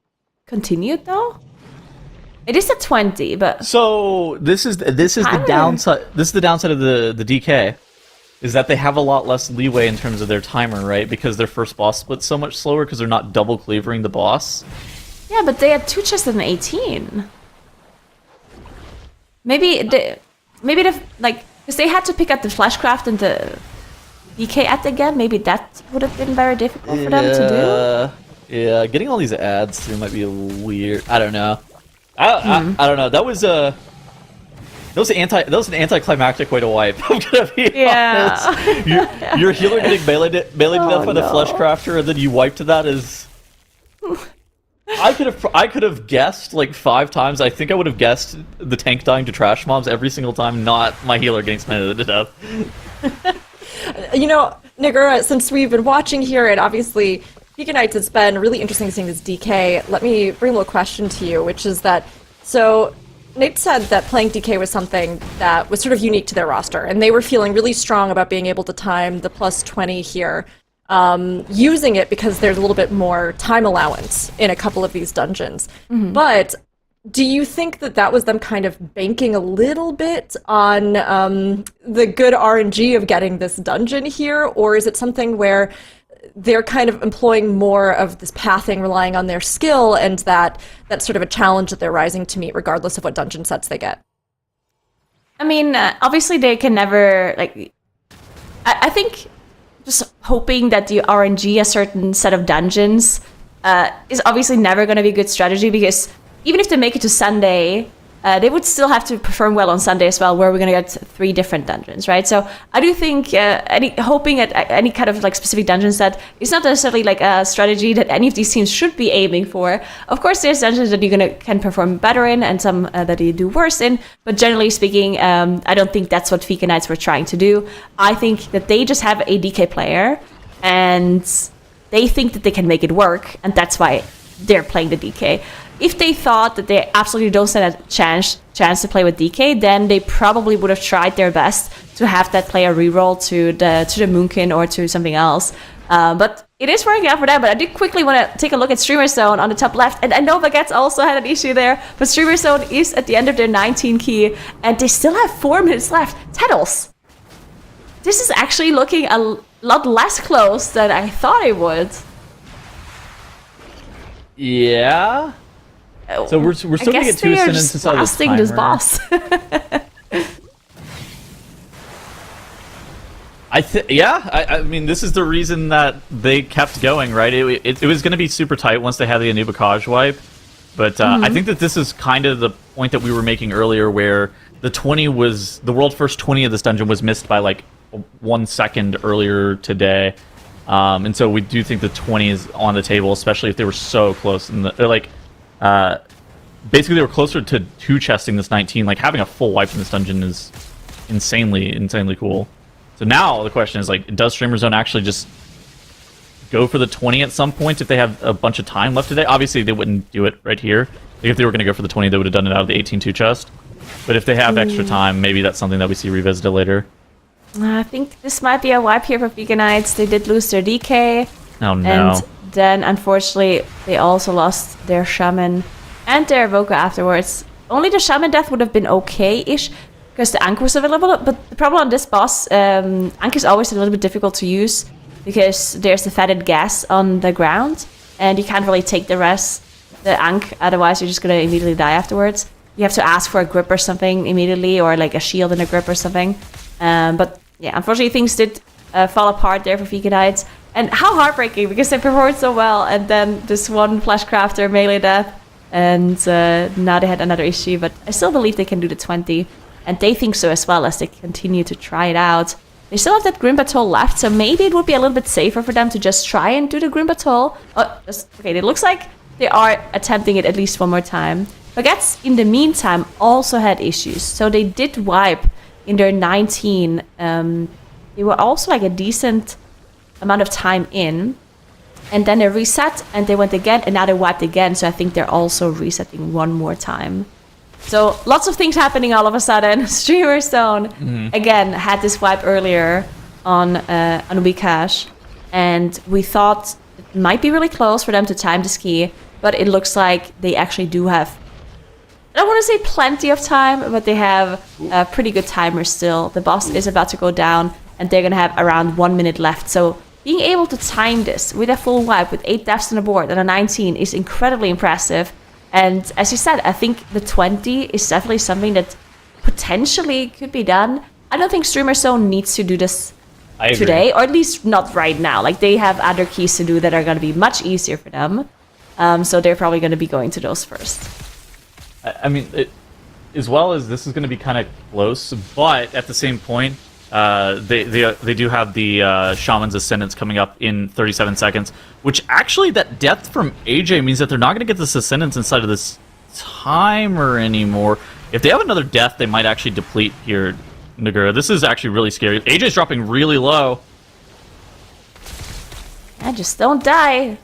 continued, though? It is a 20, but... So, this is the downside. This is the downside of the DK, is that they have a lot less leeway in terms of their timer, right? Because their first boss split's so much slower because they're not double cleavering the boss. Yeah, but they had 2 chests in 18. Maybe because they had to pick up the Flashcraft and the DK at again. Maybe that would have been very difficult for them to do. Yeah, getting all these ads through might be a little weird. I don't know. I don't know. That was an anticlimactic way to wipe. I'm gonna be honest. Your healer getting meleeed to death by the flesh crafter, and then you wipe to that is. I could have guessed like 5 times. I think I would have guessed the tank dying to trash mobs every single time, not my healer getting smited to death. You know, Nigger, since we've been watching here, and obviously Veganites, it's been really interesting seeing this DK. Let me bring a little question to you, which is that, so Nate said that playing DK was something that was sort of unique to their roster, and they were feeling really strong about being able to time the plus 20 here. Using it because there's a little bit more time allowance in a couple of these dungeons. But do you think that that was them kind of banking a little bit on the good RNG of getting this dungeon here, or is it something where they're kind of employing more of this pathing, relying on their skill, and that's sort of a challenge that they're rising to meet regardless of what dungeon sets they get? I mean, obviously they can never, like, I think just hoping that the RNG a certain set of dungeons is obviously never going to be a good strategy, because even if they make it to Sunday, they would still have to perform well on Sunday as well, where we're going to get 3 different dungeons, right? So I do think hoping at any kind of like specific dungeon set is not necessarily like a strategy that any of these teams should be aiming for. Of course, there's dungeons that you can perform better in, and some that you do worse in. But generally speaking, I don't think that's what Veganites were trying to do. I think that they just have a DK player, and they think that they can make it work, and that's why they're playing the DK. If they thought that they absolutely don't stand a chance to play with DK, then they probably would have tried their best to have that player reroll to the Moonkin or to something else. But it is working out for them. But I did quickly want to take a look at Streamer Zone on the top left. And I know Baguette's also had an issue there. But Streamer Zone is at the end of their 19 key. And they still have 4 minutes left. Tettles, this is actually looking a lot less close than I thought it would. Yeah. So we're still going to get 2 ascendants inside of the timer. This boss. I mean, this is the reason that they kept going, right? It was going to be super tight once they had the Anubakaj wipe, but I think that this is kind of the point that we were making earlier, where the 20 was the world first 20 of this dungeon was missed by like 1 second earlier today, and so we do think the 20 is on the table, especially if they were so close. And they're like, basically, they were closer to 2-chesting this 19. Like, having a full wipe in this dungeon is insanely cool. So now the question is, like, does Streamer Zone actually just go for the 20 at some point if they have a bunch of time left today? Obviously, they wouldn't do it right here. Like, if they were going to go for the 20, they would have done it out of the 18 2-chest. But if they have extra time, maybe that's something that we see revisited later. I think this might be a wipe here for Veganites. They did lose their DK. Oh, no. And then, unfortunately, they also lost their Shaman and their Evoker afterwards. Only the Shaman death would have been okay-ish, because the Ankh was available. But the problem on this boss, Ankh is always a little bit difficult to use, because there's the fatted gas on the ground, and you can't really take the Ankh, otherwise you're just going to immediately die afterwards. You have to ask for a grip or something immediately, or like a shield and a grip or something. But yeah, unfortunately things did fall apart there for Veganites. And how heartbreaking, because they performed so well, and then this one Fleshcrafter melee death, and now they had another issue, but I still believe they can do the 20, and they think so as well, as they continue to try it out. They still have that Grim Battle left, so maybe it would be a little bit safer for them to just try and do the Grim Battle. Okay, it looks like they are attempting it at least one more time. Baguettes, in the meantime, also had issues, so they did wipe in their 19. They were also like a decent amount of time in, and then they reset and they went again, and now they wiped again, so I think they're also resetting one more time. So lots of things happening all of a sudden. Streamer Zone again had this wipe earlier on Wikash, and we thought it might be really close for them to time the ski, but it looks like they actually do have, I don't want to say plenty of time, but they have a pretty good timer still. The boss is about to go down, and they're going to have around 1 minute left. So being able to time this with a full wipe with 8 deaths on the board and a 19 is incredibly impressive. And as you said, I think the 20 is definitely something that potentially could be done. I don't think Streamer Zone needs to do this today, or at least not right now. Like, they have other keys to do that are going to be much easier for them. So they're probably going to be going to those first. I mean, as well as this is going to be kind of close, but at the same point, they do have the Shaman's Ascendance coming up in 37 seconds, which actually that death from AJ means that they're not going to get this Ascendance inside of this timer anymore. If they have another death, they might actually deplete here, Nagura. This is actually really scary. AJ's dropping really low. Yeah, just don't die.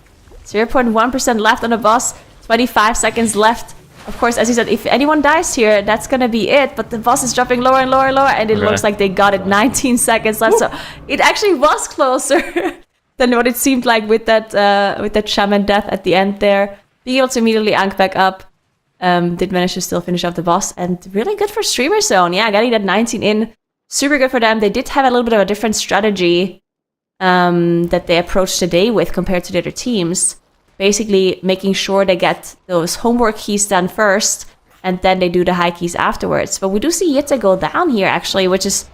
0.1% left on the boss. 25 seconds left. Of course, as you said, if anyone dies here, that's gonna be it. But the boss is dropping lower and lower and lower, and it looks like they got it. 19 seconds left. So it actually was closer than what it seemed like with that shaman death at the end there. Being able to immediately ank back up. Did manage to still finish off the boss, and really good for Streamer Zone. Yeah, getting that 19 in, super good for them. They did have a little bit of a different strategy that they approached today with compared to the other teams. Basically, making sure they get those homework keys done first, and then they do the high keys afterwards. But we do see Yitte go down here, actually, which is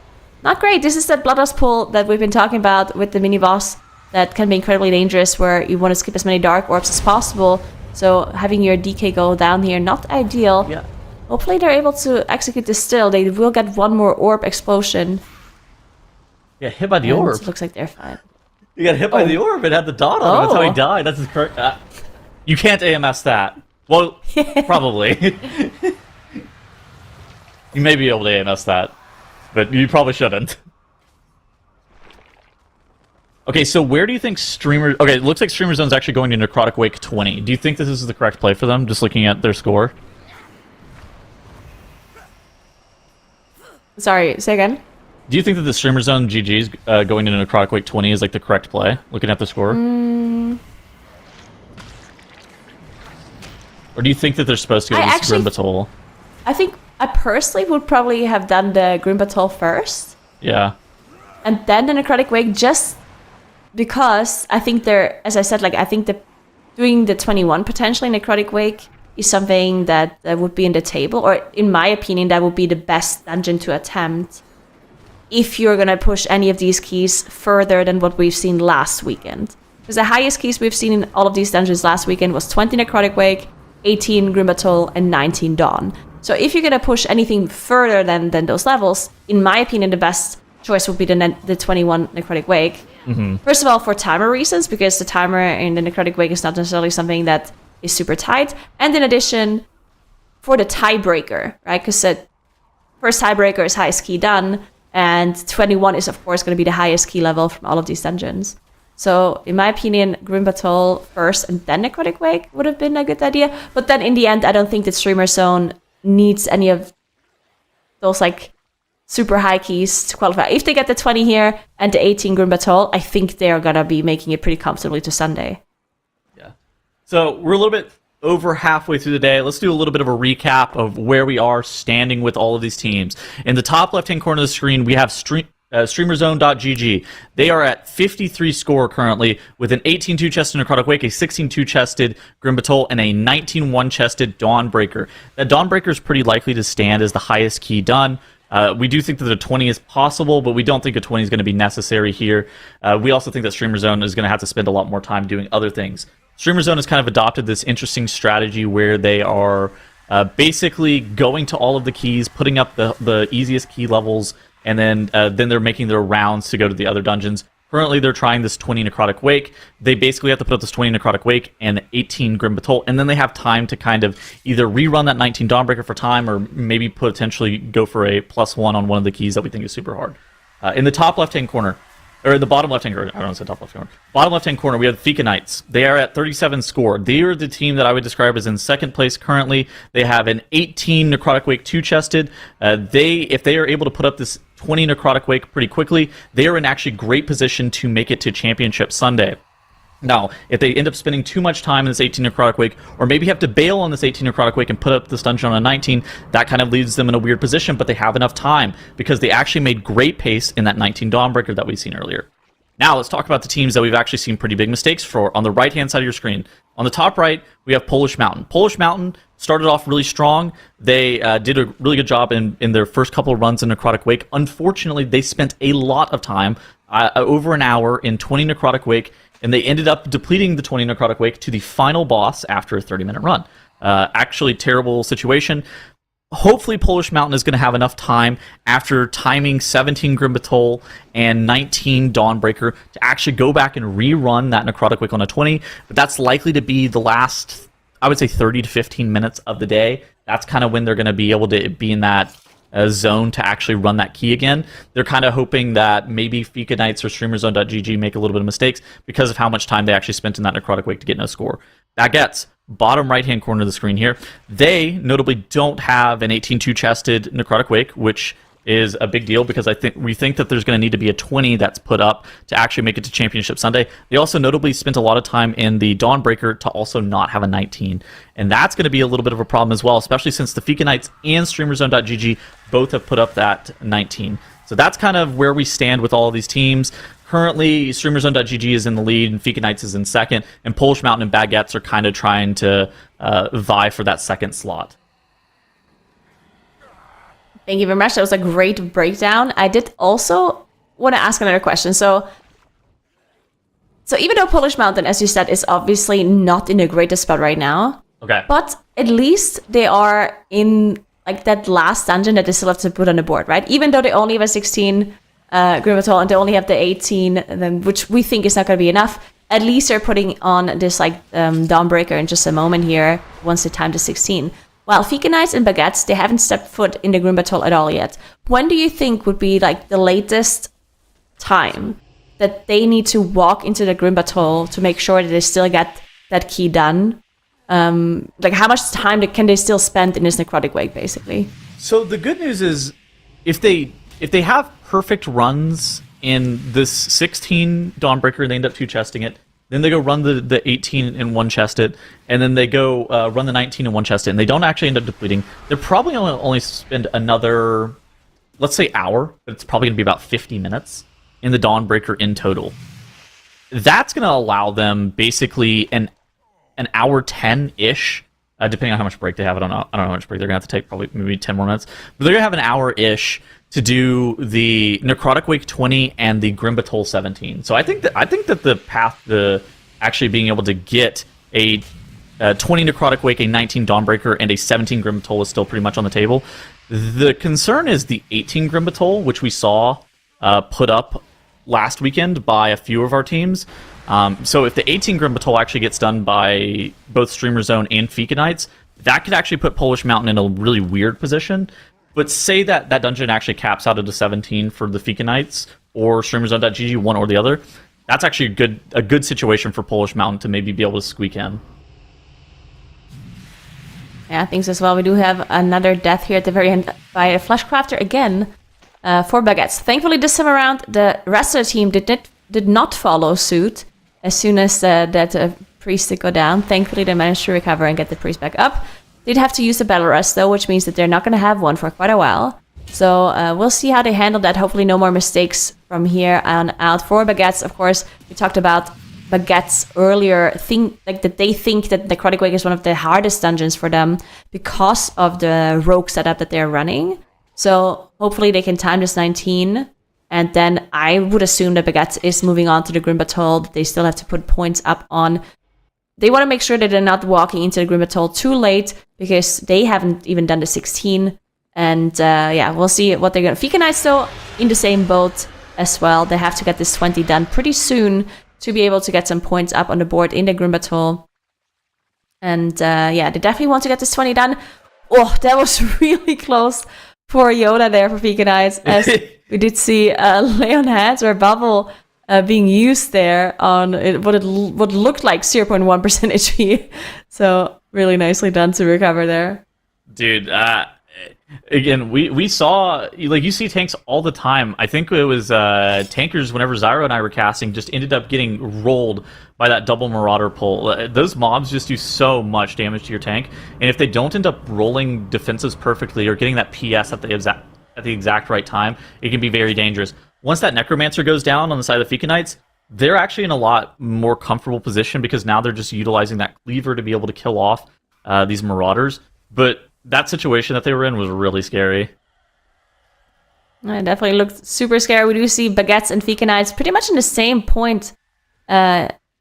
not great. This is that Bloodlust pull that we've been talking about with the mini-boss that can be incredibly dangerous, where you want to skip as many Dark Orbs as possible. So having your DK go down here, not ideal. Yeah. Hopefully they're able to execute this still. They will get one more orb explosion. Yeah, hit by the orb. It looks like they're fine. You got hit by the orb. It had the dot on it. That's how he died. That's correct. You can't AMS that. Well, probably. You may be able to AMS that, but you probably shouldn't. Okay, so where do you think Streamer... Okay, it looks like Streamer Zone's actually going to Necrotic Wake 20. Do you think this is the correct play for them, just looking at their score? Sorry, say again? Do you think that the Streamer Zone GG's going into Necrotic Wake 20 is like the correct play, looking at the score? Or do you think that they're supposed to go with Grim Battle? I think I personally would probably have done the Grim Battle first. Yeah. And then the Necrotic Wake, just because I think they're, as I said, like I think that doing the 21 potentially Necrotic Wake is something that would be in the table, or in my opinion, that would be the best dungeon to attempt if you're going to push any of these keys further than what we've seen last weekend. Because the highest keys we've seen in all of these dungeons last weekend was 20 Necrotic Wake, 18 Grim Battle, and 19 Dawn. So if you're going to push anything further than those levels, in my opinion, the best choice would be the 21 Necrotic Wake. Mm-hmm. First of all, for timer reasons, because the timer in the Necrotic Wake is not necessarily something that is super tight. And in addition, for the tiebreaker, right? Because the first tiebreaker is highest key done, and 21 is, of course, going to be the highest key level from all of these dungeons. So, in my opinion, Grim Battle first and then Necrotic Wake would have been a good idea. But then, in the end, I don't think that Streamer Zone needs any of those, like, super high keys to qualify. If they get the 20 here and the 18 Grim Battle, I think they're going to be making it pretty comfortably to Sunday. Yeah. So, we're a little bit over halfway through the day. Let's do a little bit of a recap of where we are standing with all of these teams. In the top left-hand corner of the screen, we have StreamerZone.gg. They are at 53 score currently, with an 18-2 chested Necrotic Wake, a 16-2 chested Grim Battle, and a 19-1 chested Dawnbreaker. That Dawnbreaker is pretty likely to stand as the highest key done. We do think that a 20 is possible, but we don't think a 20 is going to be necessary here. We also think that Streamer Zone is going to have to spend a lot more time doing other things. Streamer Zone has kind of adopted this interesting strategy where they are basically going to all of the keys, putting up the easiest key levels, and then they're making their rounds to go to the other dungeons. Currently, they're trying this 20 Necrotic Wake. They basically have to put up this 20 Necrotic Wake and 18 Grim Battle, and then they have time to kind of either rerun that 19 Dawnbreaker for time, or maybe potentially go for a +1 on one of the keys that we think is super hard. In the top left-hand corner, or in the bottom left-hand corner, I don't want to say top left-hand corner. Bottom left-hand corner, we have Fika Knights. They are at 37 score. They are the team that I would describe as in second place currently. They have an 18 Necrotic Wake 2-chested. If they are able to put up this 20 Necrotic Wake pretty quickly, they are in actually great position to make it to Championship Sunday. Now, if they end up spending too much time in this 18 Necrotic Wake, or maybe have to bail on this 18 Necrotic Wake and put up this dungeon on a 19, that kind of leaves them in a weird position, but they have enough time, because they actually made great pace in that 19 Dawnbreaker that we've seen earlier. Now, let's talk about the teams that we've actually seen pretty big mistakes for on the right-hand side of your screen. On the top right, we have Polish Mountain. Polish Mountain started off really strong. They did a really good job in their first couple of runs in Necrotic Wake. Unfortunately, they spent a lot of time, over an hour, in 20 Necrotic Wake, and they ended up depleting the 20 Necrotic Wake to the final boss after a 30-minute run. actually terrible situation. Hopefully Polish Mountain is going to have enough time after timing 17 Grim Batol and 19 Dawnbreaker to actually go back and rerun that Necrotic Wake on a 20, but that's likely to be the last, I would say, 30 to 15 minutes of the day. That's kind of when they're going to be able to be in that zone to actually run that key again. They're kind of hoping that maybe Fika Knights or StreamerZone.gg make a little bit of mistakes because of how much time they actually spent in that Necrotic Wake to get no score. Baguettes, bottom right-hand corner of the screen here, they notably don't have an 18-2 chested Necrotic Wake, which is a big deal because we think that there's going to need to be a 20 that's put up to actually make it to Championship Sunday. They also notably spent a lot of time in the Dawnbreaker to also not have a 19, and that's going to be a little bit of a problem as well, especially since the Fika Knights and StreamerZone.gg both have put up that 19. So that's kind of where we stand with all of these teams. Currently, StreamerZone.gg is in the lead, and Fika Knights is in second, and Polish Mountain and Baguettes are kind of trying to vie for that second slot. Thank you very much. That was a great breakdown. I did also want to ask another question. So even though Polish Mountain, as you said, is obviously not in the greatest spot right now, Okay. but at least they are in like that last dungeon that they still have to put on the board, right? Even though they only have a 16 Grimmatol and they only have the 18, then, which we think is not going to be enough, at least they're putting on this like Dawnbreaker in just a moment here once they time to 16. While Fika Knights and Baguettes, they haven't stepped foot in the Grimbatol at all yet. When do you think would be like the latest time that they need to walk into the Grimbatol to make sure that they still get that key done? Like how much time can they still spend in this Necrotic Wake, basically? So the good news is, if they have perfect runs in this 16 Dawnbreaker and they end up 2-chesting it, then they go run the 18 and 1-chest it, and then they go run the 19 and 1-chest it, and they don't actually end up depleting. They're probably only spend another, let's say, hour, but it's probably going to be about 50 minutes in the Dawnbreaker in total. That's going to allow them basically an hour 10-ish, depending on how much break they have. I don't know how much break they're going to have to take, probably maybe 10 more minutes. But they're going to have an hour-ish to do the Necrotic Wake 20 and the Grimbatol 17. So I think that the path to actually being able to get a 20 Necrotic Wake, a 19 Dawnbreaker, and a 17 Grimbatol is still pretty much on the table. The concern is the 18 Grimbatol, which we saw put up last weekend by a few of our teams. So if the 18 Grimbatol actually gets done by both Streamer Zone and Fika Knights, that could actually put Polish Mountain in a really weird position. But say that dungeon actually caps out at a 17 for the Fika Knights or StreamerZone.gg, one or the other. That's actually a good situation for Polish Mountain to maybe be able to squeak in. Yeah, I think so as well. We do have another death here at the very end by a Fleshcrafter again for Baguettes. Thankfully, this time around, the rest of the team did not follow suit as soon as that priest did go down. Thankfully, they managed to recover and get the priest back up. They'd have to use the Battle Rest, though, which means that they're not going to have one for quite a while. So we'll see how they handle that. Hopefully no more mistakes from here on out. For Baguettes, of course, we talked about Baguettes earlier, that they think that Necrotic Wake is one of the hardest dungeons for them because of the rogue setup that they're running. So hopefully they can time this 19. And then I would assume that Baguettes is moving on to the Grimbatol. They still have to put points up on. They want to make sure that they're not walking into the Grimbatol too late because they haven't even done the 16. And yeah, we'll see what they're going to... Fika Knights, though, in the same boat as well. They have to get this 20 done pretty soon to be able to get some points up on the board in the Grimbatol. And yeah, they definitely want to get this 20 done. Oh, that was really close for Yoda there for Fika Knights, as we did see Leon Hands or Bubble being used there on what looked like 0.1% HP. So really nicely done to recover there. Dude, again, we saw, like, you see tanks all the time. I think it was tankers, whenever Zyro and I were casting, just ended up getting rolled by that double Marauder pull. Those mobs just do so much damage to your tank, and if they don't end up rolling defenses perfectly or getting that PS at the exact right time, it can be very dangerous. Once that Necromancer goes down on the side of the Fika Knights, they're actually in a lot more comfortable position because now they're just utilizing that cleaver to be able to kill off these Marauders. But that situation that they were in was really scary. It definitely looked super scary. We do see Baguettes and Fika Knights pretty much in the same point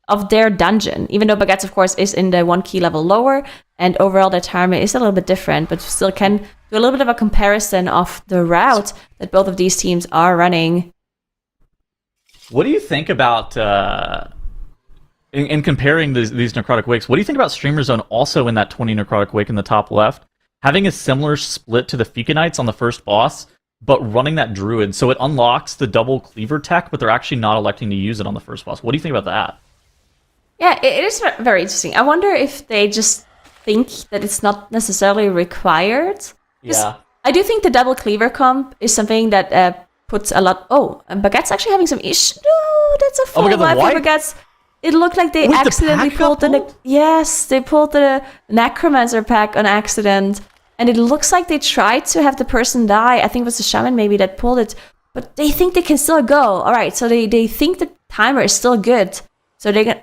of their dungeon, even though Baguettes, of course, is in the 1 key level lower, and overall their timer is a little bit different, but still can do a little bit of a comparison of the route that both of these teams are running. What do you think about, in comparing these Necrotic Wakes, what do you think about Streamer Zone also in that 20 Necrotic Wake in the top left, having a similar split to the Fika Knights on the first boss, but running that Druid, so it unlocks the double Cleaver tech, but they're actually not electing to use it on the first boss? What do you think about that? Yeah, it is very interesting. I wonder if they just think that it's not necessarily required. Yeah. I do think the double Cleaver comp is something that puts a lot... Oh, and Baguette's actually having some issues. No, that's a full my God, the life for wipe? Baguette's. It looked like they Wait, the accidentally pack got pulled the... pulled? Yes, they pulled the Necromancer pack on accident. And it looks like they tried to have the person die. I think it was the Shaman maybe that pulled it. But they think they can still go. All right, so they think the timer is still good. So they can...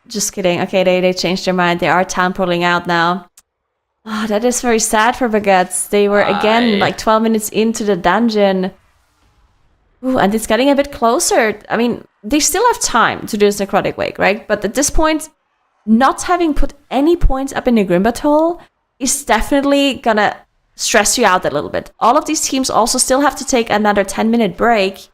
just kidding. Okay, they changed their mind. They are town pulling out now. Oh, that is very sad for Baguettes. They were, again, like 12 minutes into the dungeon. Ooh, and it's getting a bit closer. I mean, they still have time to do this Necrotic Wake, right? But at this point, not having put any points up in the Grimbat hole is definitely gonna stress you out a little bit. All of these teams also still have to take another 10-minute break.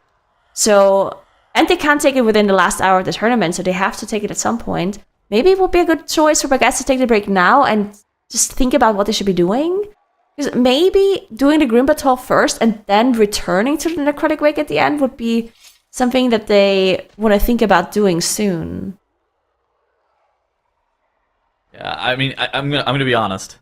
So, and they can't take it within the last hour of the tournament, so they have to take it at some point. Maybe it would be a good choice for Baguettes to take the break now and just think about what they should be doing. Because maybe doing the Grimbat hole first and then returning to the Necrotic Wake at the end would be something that they want to think about doing soon. Yeah, I mean, I'm gonna be honest.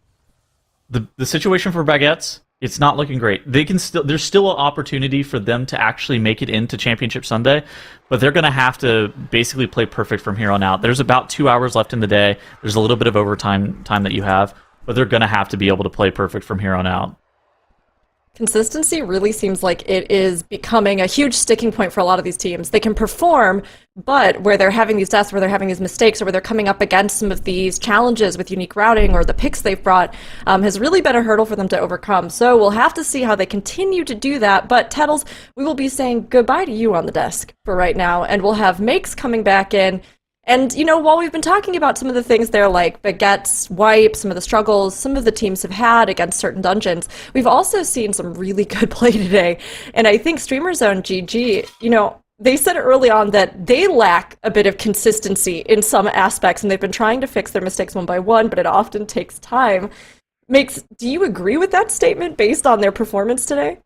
The situation for Baguettes, it's not looking great. There's still an opportunity for them to actually make it into Championship Sunday, but they're gonna have to basically play perfect from here on out. There's about 2 hours left in the day. There's a little bit of overtime time that you have, but they're gonna have to be able to play perfect from here on out. Consistency really seems like it is becoming a huge sticking point for a lot of these teams. They can perform, but where they're having these deaths, where they're having these mistakes, or where they're coming up against some of these challenges with unique routing or the picks they've brought, has really been a hurdle for them to overcome. So we'll have to see how they continue to do that. But Tettles, we will be saying goodbye to you on the desk for right now, and we'll have Makes coming back in. And, you know, while we've been talking about some of the things there, like Baguette's wipe, some of the struggles some of the teams have had against certain dungeons, we've also seen some really good play today. And I think Streamer Zone GG, you know, they said early on that they lack a bit of consistency in some aspects, and they've been trying to fix their mistakes one by one, but it often takes time. Makes, do you agree with that statement based on their performance today?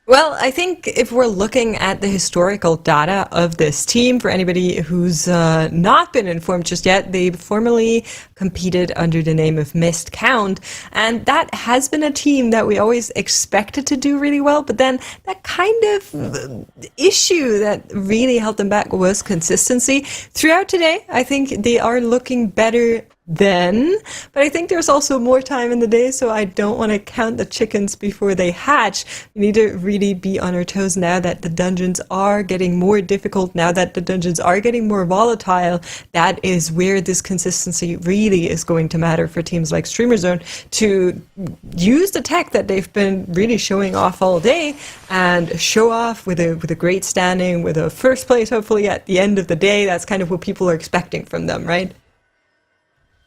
Well, I think if we're looking at the historical data of this team, for anybody who's not been informed just yet, they formerly competed under the name of Mist Count, and that has been a team that we always expected to do really well, but then that kind of issue that really held them back was consistency. Throughout today, I think they are looking better then, but I think there's also more time in the day, so I don't want to count the chickens before they hatch. We need to really be on our toes now that the dungeons are getting more difficult, now that the dungeons are getting more volatile. That is where this consistency really is going to matter for teams like Streamer Zone to use the tech that they've been really showing off all day and show off with a great standing, with a first place hopefully at the end of the day. That's kind of what people are expecting from them, right?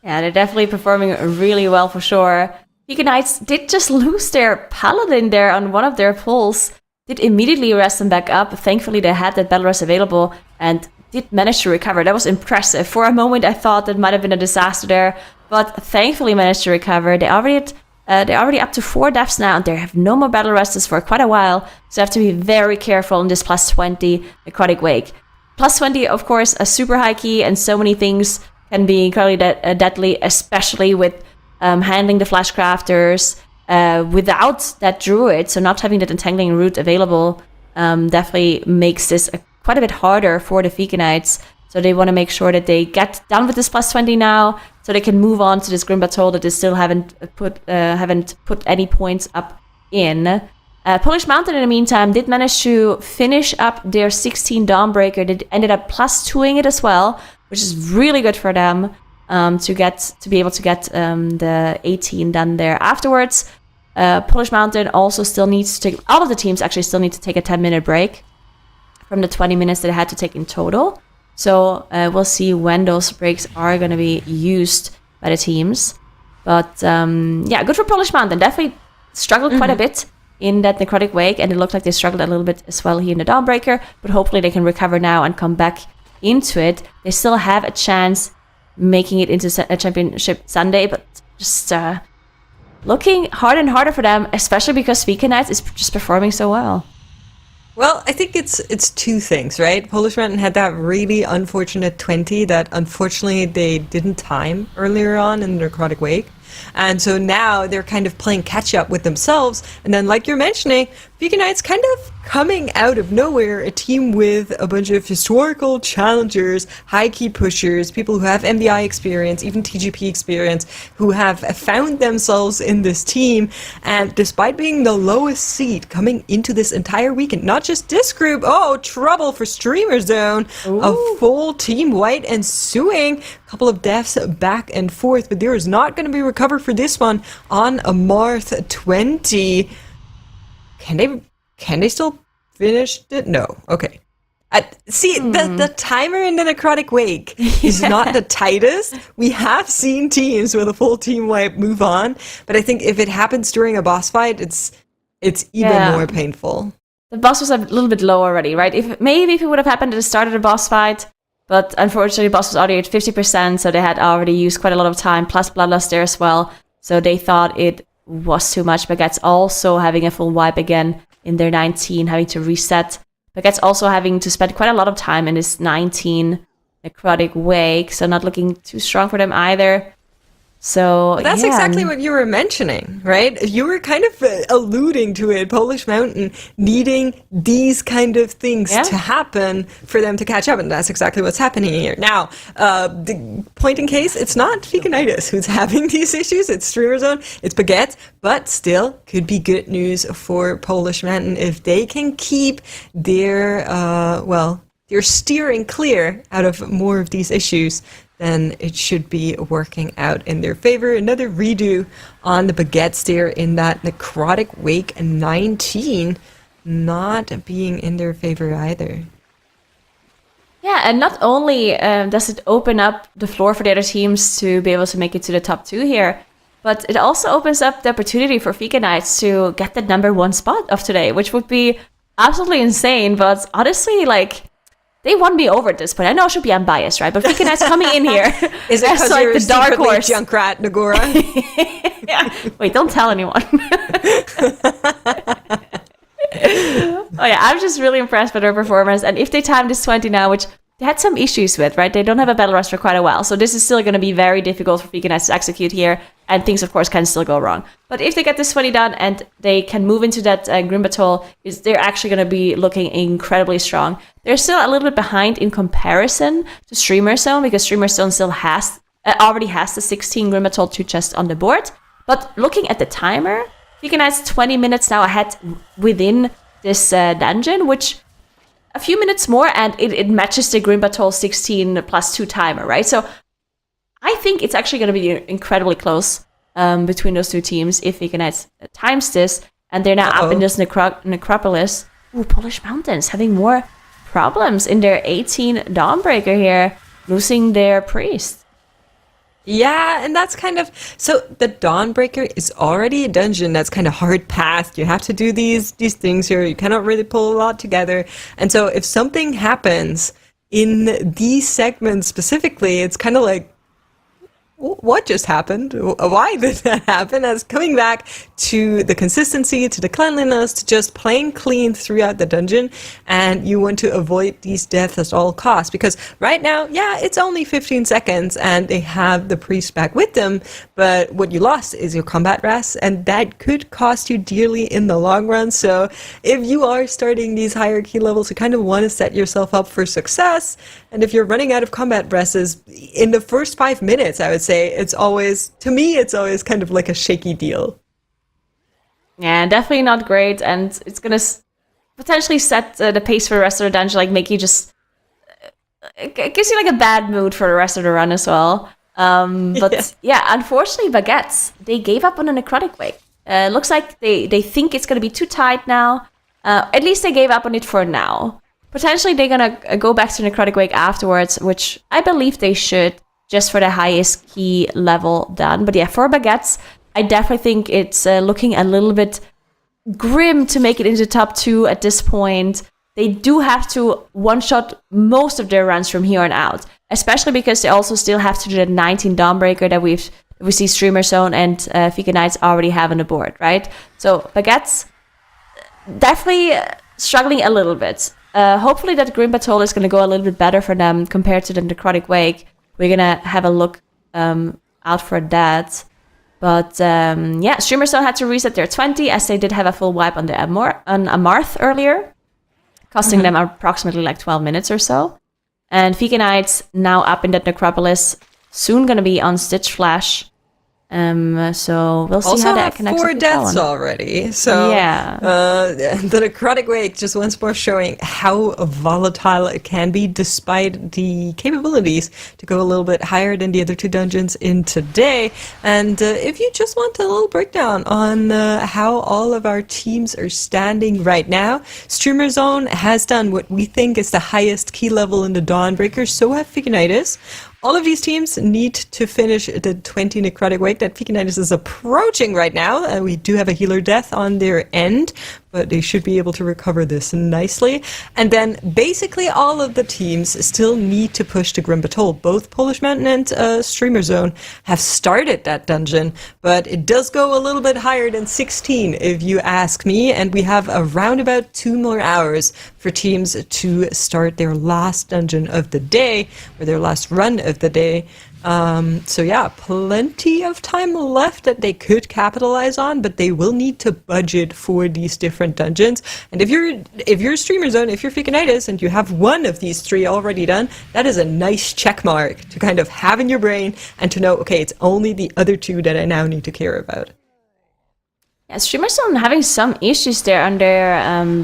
Yeah, they're definitely performing really well for sure. Fika Knights did just lose their Paladin there on one of their pulls. Did immediately rest them back up. Thankfully, they had that Battle Rest available and did manage to recover. That was impressive. For a moment, I thought that might have been a disaster there, but thankfully managed to recover. They're already up to 4 deaths now, and they have no more Battle Rests for quite a while, so you have to be very careful in this plus 20 Necrotic Wake. Plus 20, of course, a super high key, and so many things can be incredibly deadly, especially with handling the Flash Crafters without that Druid. So not having that Entangling Root available definitely makes this quite a bit harder for the Fika Knights. So they want to make sure that they get done with this plus 20 now, so they can move on to this Grimbat hole that they still haven't put any points up in. Polish Mountain, in the meantime, did manage to finish up their 16 Dawnbreaker. They ended up plus 2ing it as well, which is really good for them to be able to get the 18 done there afterwards. Polish Mountain also still needs to take, all of the teams actually still need to take a 10-minute break from the 20 minutes that they had to take in total. So we'll see when those breaks are going to be used by the teams. But good for Polish Mountain. Definitely struggled quite a bit in that Necrotic Wake, and it looked like they struggled a little bit as well here in the Dawnbreaker, but hopefully they can recover now and come back into it. They still have a chance making it into a Championship Sunday, but just looking harder and harder for them, especially because Vika Knights is just performing so well. Well, I think it's two things, right? Polish Mountain had that really unfortunate 20 that unfortunately they didn't time earlier on in the Necrotic Wake. And so now they're kind of playing catch up with themselves. And then, like you're mentioning, Vika Knights kind of coming out of nowhere, a team with a bunch of historical challengers, high key pushers, people who have MDI experience, even TGP experience, who have found themselves in this team. And despite being the lowest seed coming into this entire weekend, not just this group, trouble for Streamer Zone, a full team white ensuing, a couple of deaths back and forth, but there is not going to be recovered for this one on a Marth 20. Can they still finish it? No. Okay. The timer in the Necrotic Wake is not the tightest. We have seen teams with a full team wipe move on, but I think if it happens during a boss fight, it's even more painful. The boss was a little bit low already, right? If it would have happened at the start of the boss fight, but unfortunately the boss was already at 50%, so they had already used quite a lot of time, plus Bloodlust there as well. So they thought it was too much. Baguette's also having a full wipe again in their 19, having to reset. Baguette's also having to spend quite a lot of time in this 19 Necrotic Wake, so not looking too strong for them either. So that's exactly what you were mentioning, right? You were kind of alluding to it, Polish Mountain needing these kind of things to happen for them to catch up, and that's exactly what's happening here. Now, the point in case, it's not Vika Knights who's having these issues, it's Streamer Zone, it's Baguette, but still could be good news for Polish Mountain if they can keep their, they're steering clear out of more of these issues. Then it should be working out in their favor. Another redo on the Baguettes there in that Necrotic Wake 19 not being in their favor either. Yeah, and not only does it open up the floor for the other teams to be able to make it to the top 2 here, but it also opens up the opportunity for Vika Knights to get the number 1 spot of today, which would be absolutely insane. But honestly, they won me over at this point. I know I should be unbiased, right? But Vika Knights coming in here is it because you're the dark horse Junkrat Nagora? Wait, don't tell anyone. I'm just really impressed by their performance. And if they time this 20 now, which they had some issues with, right? They don't have a battle rush for quite a while. So this is still going to be very difficult for Vika Knights to execute here. And things, of course, can still go wrong. But if they get this 20 done and they can move into that Grim Battle, they're actually going to be looking incredibly strong. They're still a little bit behind in comparison to Streamer Zone, because Streamer Zone still already has the 16 Grim Battle 2 chests on the board. But looking at the timer, Vika Knights 20 minutes now ahead within this dungeon, which a few minutes more and it matches the Grim Battle 16 plus 2 timer, right? So I think it's actually going to be incredibly close between those two teams if Vika Knights times this, and they're now up in this necropolis. Ooh, Polish Mountains having more problems in their 18 Dawnbreaker here, losing their priest. Yeah, and that's kind of... So the Dawnbreaker is already a dungeon that's kind of hard path. You have to do these things here. You cannot really pull a lot together. And so if something happens in these segments specifically, it's kind of like, what just happened? Why did that happen? As coming back to the consistency, to the cleanliness, to just playing clean throughout the dungeon, and you want to avoid these deaths at all costs, because right now, it's only 15 seconds and they have the priest back with them, but what you lost is your combat rest, and that could cost you dearly in the long run. So if you are starting these higher key levels, you kind of want to set yourself up for success, and if you're running out of combat rests in the first 5 minutes, I would say, it's always kind of like a shaky deal. Yeah, definitely not great, and it's gonna potentially set the pace for the rest of the dungeon, like make you just... It gives you like a bad mood for the rest of the run as well. But unfortunately, Baguettes, they gave up on the Necrotic Wake. Looks like they think it's gonna be too tight now. At least they gave up on it for now. potentially they're gonna go back to Necrotic Wake afterwards, which I believe they should, just for the highest key level done. But yeah, for Baguettes, I definitely think it's looking a little bit grim to make it into top 2 at this point. They do have to one-shot most of their runs from here on out, especially because they also still have to do the 19 Dawnbreaker that we see Streamer Zone and Fika Knights already have on the board, right? So Baguettes definitely struggling a little bit. Hopefully that Grim Patrol is going to go a little bit better for them compared to the Necrotic Wake. We're going to have a look out for that. But yeah, Streamer Zone had to reset their 20 as they did have a full wipe on the Amarth earlier, costing them approximately like 12 minutes or so. And Fika Knights now up in that Necropolis, soon going to be on Stitch Flash. So we'll see also how that can have 4 actually deaths go on. already. So Yeah. the Necrotic Wake just once more showing how volatile it can be, despite the capabilities to go a little bit higher than the other 2 dungeons in today. And if you just want a little breakdown on how all of our teams are standing right now, Streamer Zone has done what we think is the highest key level in the Dawnbreaker. So have Ficanitis. All of these teams need to finish the 20 Necrotic Wake that Ficanitis is approaching right now. And we do have a healer death on their end, but they should be able to recover this nicely. And then basically all of the teams still need to push the Grim Patrol. Both Polish Mountain and Streamer Zone have started that dungeon, but it does go a little bit higher than 16 if you ask me. And we have around about 2 more hours for teams to start their last dungeon of the day, or their last run of the day. So yeah, plenty of time left that they could capitalize on, but they will need to budget for these different dungeons. And if you're Streamer Zone, if you're Ficanitis, and you have one of these 3 already done, that is a nice check mark to kind of have in your brain and to know, okay, it's only the other 2 that I now need to care about. Yeah, Streamer Zone having some issues there on their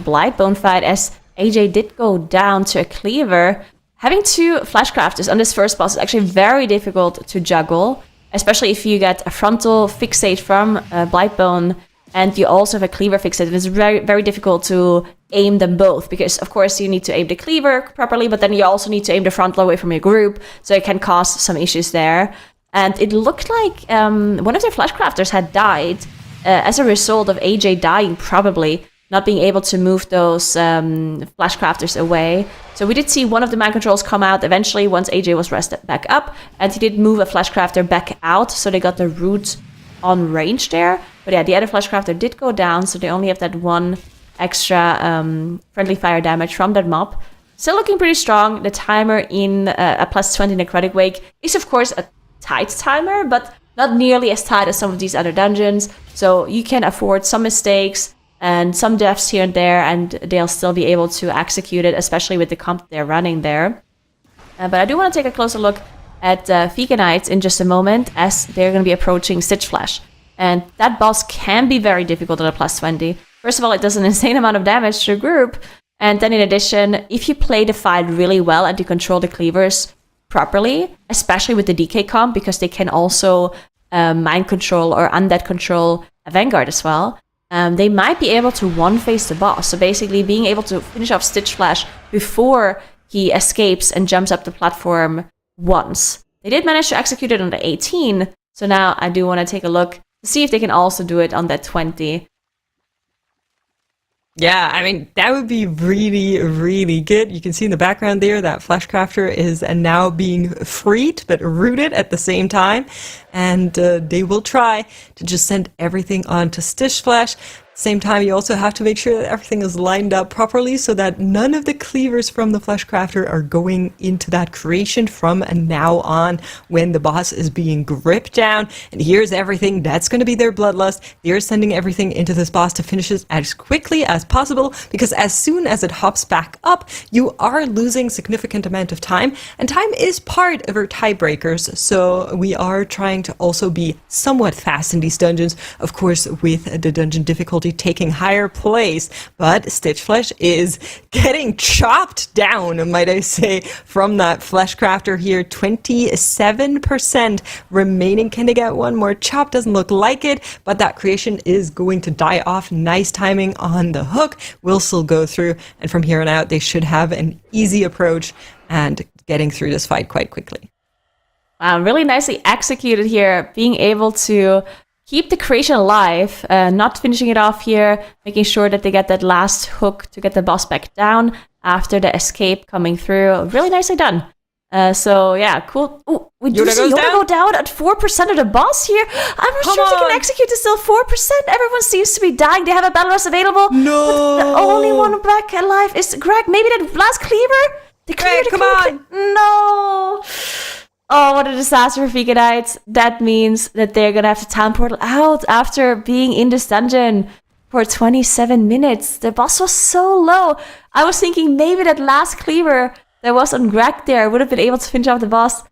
Blightbone fight, as AJ did go down to a cleaver. Having 2 Flashcrafters on this first boss is actually very difficult to juggle, especially if you get a frontal fixate from Blightbone and you also have a cleaver fixate. It's very, very difficult to aim them both because, of course, you need to aim the cleaver properly, but then you also need to aim the frontal away from your group, so it can cause some issues there. And it looked like one of their Flashcrafters had died as a result of AJ dying, probably not being able to move those Flashcrafters away. So we did see one of the man controls come out eventually once AJ was rested back up, and he did move a Flashcrafter back out, so they got the root on range there. But yeah, the other Flashcrafter did go down, so they only have that 1 extra friendly fire damage from that mob. Still looking pretty strong. The timer in a plus 20 Necrotic Wake is, of course, a tight timer, but not nearly as tight as some of these other dungeons. So you can afford some mistakes and some deaths here and there, and they'll still be able to execute it, especially with the comp they're running there. But I do want to take a closer look at Fika Knights in just a moment, as they're going to be approaching Stitch Flash. And that boss can be very difficult at a plus 20. First of all, it does an insane amount of damage to the group. And then in addition, if you play the fight really well and you control the cleavers properly, especially with the DK comp, because they can also mind control or undead control a Vanguard as well, they might be able to one-face the boss. So basically being able to finish off Stitch Flash before he escapes and jumps up the platform once. They did manage to execute it on the 18, so now I do want to take a look to see if they can also do it on that 20. Yeah, I mean, that would be really, really good. You can see in the background there that Flashcrafter is now being freed, but rooted at the same time. And they will try to just send everything on to Stitch Flash. Same time, you also have to make sure that everything is lined up properly so that none of the cleavers from the Flashcrafter are going into that creation from now on when the boss is being gripped down. And here's everything. That's going to be their bloodlust. They're sending everything into this boss to finish it as quickly as possible, because as soon as it hops back up, you are losing significant amount of time. And time is part of our tiebreakers, so we are trying to also be somewhat fast in these dungeons, of course, with the dungeon difficulty technology taking higher place, but Stitchflesh is getting chopped down, might I say, from that Fleshcrafter here. 27% remaining. Can they get one more chop? Doesn't look like it, but that creation is going to die off. Nice timing on the hook. Will still go through, and from here on out, they should have an easy approach and getting through this fight quite quickly. Wow, really nicely executed here, being able to keep the creation alive, not finishing it off here, making sure that they get that last hook to get the boss back down after the escape coming through. Really nicely done. So yeah, cool. Ooh, we do see Yoda go down at 4% of the boss here. I'm not sure if they can execute this still. 4%. Everyone seems to be dying. They have a battle rest available. No. But the only one back alive is Greg. Maybe that last cleaver? Greg, come on. No. Oh, what a disaster for Vika Knights. That means that they're going to have to town portal out after being in this dungeon for 27 minutes. The boss was so low. I was thinking maybe that last cleaver that was on Greg there would have been able to finish off the boss,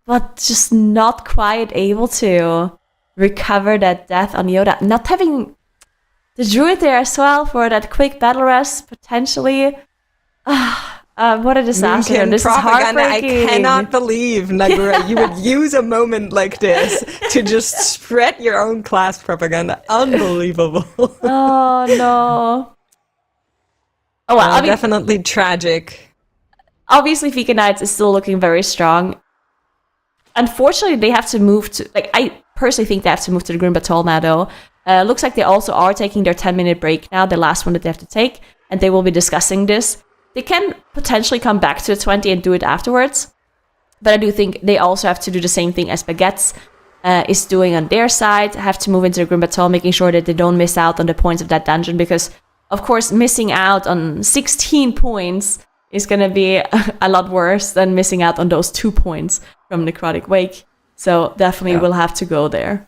but just not quite able to recover that death on Yoda. Not having the druid there as well for that quick battle rest, potentially. What a disaster. Moonkin This propaganda. is I heartbreaking. cannot believe, Nagura, you would use a moment like this to just spread your own class propaganda. Unbelievable. Oh, no. Oh, well, I mean, definitely tragic. obviously, Vika Knights is still looking very strong. Unfortunately, they have to move to... I personally think they have to move to the Green Batol now, though. Looks like they also are taking their 10-minute break now, the last one that they have to take, and they will be discussing this. They can potentially come back to the 20 and do it afterwards. But I do think they also have to do the same thing as Baguettes is doing on their side. Have to move into the Grim Battle, making sure that they don't miss out on the points of that dungeon. Because, of course, missing out on 16 points is going to be a lot worse than missing out on those 2 points from Necrotic Wake. So definitely will have to go there.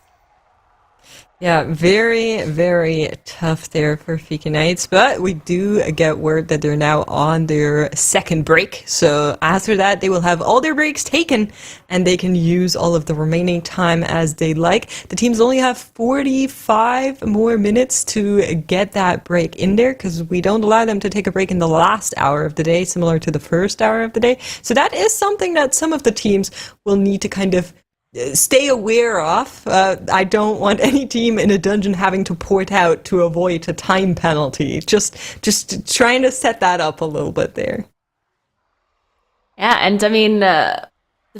Yeah, very, very tough there for Fika Knights, but we do get word that they're now on their second break. So after that, they will have all their breaks taken and they can use all of the remaining time as they like. The teams only have 45 more minutes to get that break in there because we don't allow them to take a break in the last hour of the day, similar to the first hour of the day. So that is something that some of the teams will need to kind of stay aware of. I don't want any team in a dungeon having to port out to avoid a time penalty. Just trying to set that up a little bit there. Yeah, and I mean, the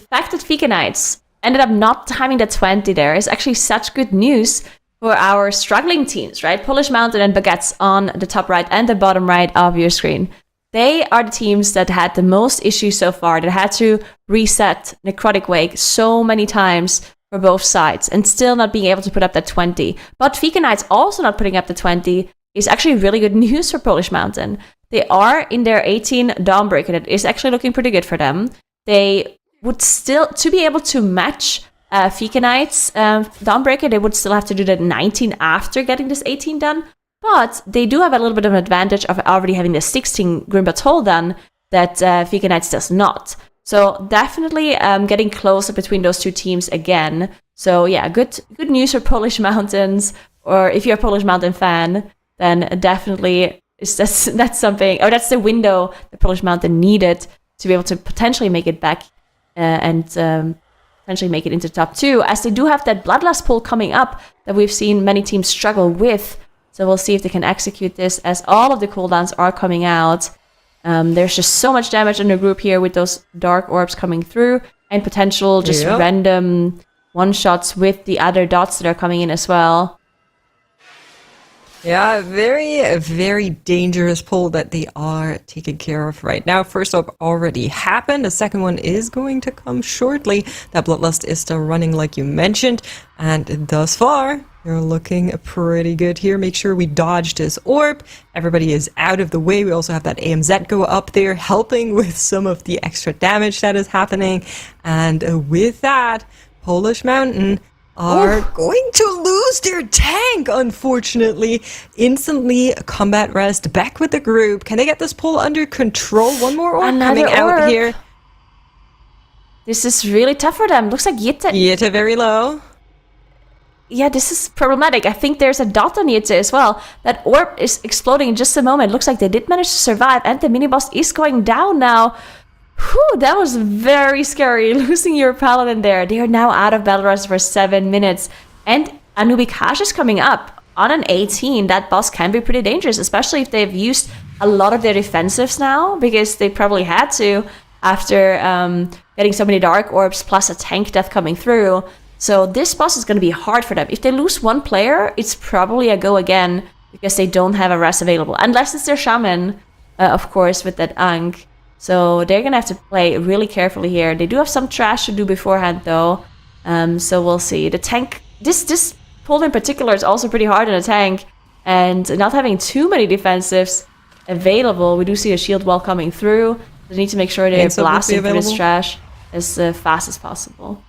fact that Vika Knights ended up not timing the 20 there is actually such good news for our struggling teams, right? Polish Mountain and Baguettes on the top right and the bottom right of your screen. They are the teams that had the most issues so far, that had to reset Necrotic Wake so many times for both sides and still not being able to put up that 20. But Vika Knights also not putting up the 20 is actually really good news for Polish Mountain. They are in their 18 Dawnbreaker. That is actually looking pretty good for them. They would still, to be able to match Vika Knights Dawnbreaker, they would still have to do that 19 after getting this 18 done. But they do have a little bit of an advantage of already having the 16 Grim Batol done that Vika Knights does not. So definitely getting closer between those two teams again. So yeah, good news for Polish Mountains. Or if you're a Polish Mountain fan, then definitely that's something. Or that's the window the Polish Mountain needed to be able to potentially make it back and potentially make it into top 2. As they do have that Bloodlust pull coming up that we've seen many teams struggle with. So we'll see if they can execute this as all of the cooldowns are coming out. There's just so much damage in the group here with those dark orbs coming through and potential just random one-shots with the other dots that are coming in as well. Yeah, very, very dangerous pull that they are taking care of right now. First up already happened. The second one is going to come shortly. That Bloodlust is still running like you mentioned. And thus far, you're looking pretty good here. Make sure we dodge this orb. Everybody is out of the way. We also have that AMZ go up there, helping with some of the extra damage that is happening. And with that, Polish Mountain are going to lose their tank, unfortunately. Instantly combat rest, back with the group. Can they get this pull under control? One more orb coming out here. This is really tough for them. Looks like Yitta very low. yeah, this is problematic. I think there's a dot on it as well. That orb is exploding in just a moment. Looks like they did manage to survive, and the mini-boss is going down now. Whew, that was very scary, losing your paladin there. They are now out of Battle Rush for 7 minutes. And Anubikash is coming up on an 18. That boss can be pretty dangerous, especially if they've used a lot of their defensives now, because they probably had to after getting so many Dark Orbs plus a tank death coming through. So this boss is going to be hard for them. If they lose one player, it's probably a go again, because they don't have a res available. Unless it's their Shaman, of course, with that Ankh. So they're going to have to play really carefully here. They do have some trash to do beforehand, though. So we'll see. The tank, this pull in particular is also pretty hard on a tank. And not having too many defensives available, we do see a shield wall coming through. They need to make sure they're blasting through this trash as fast as possible.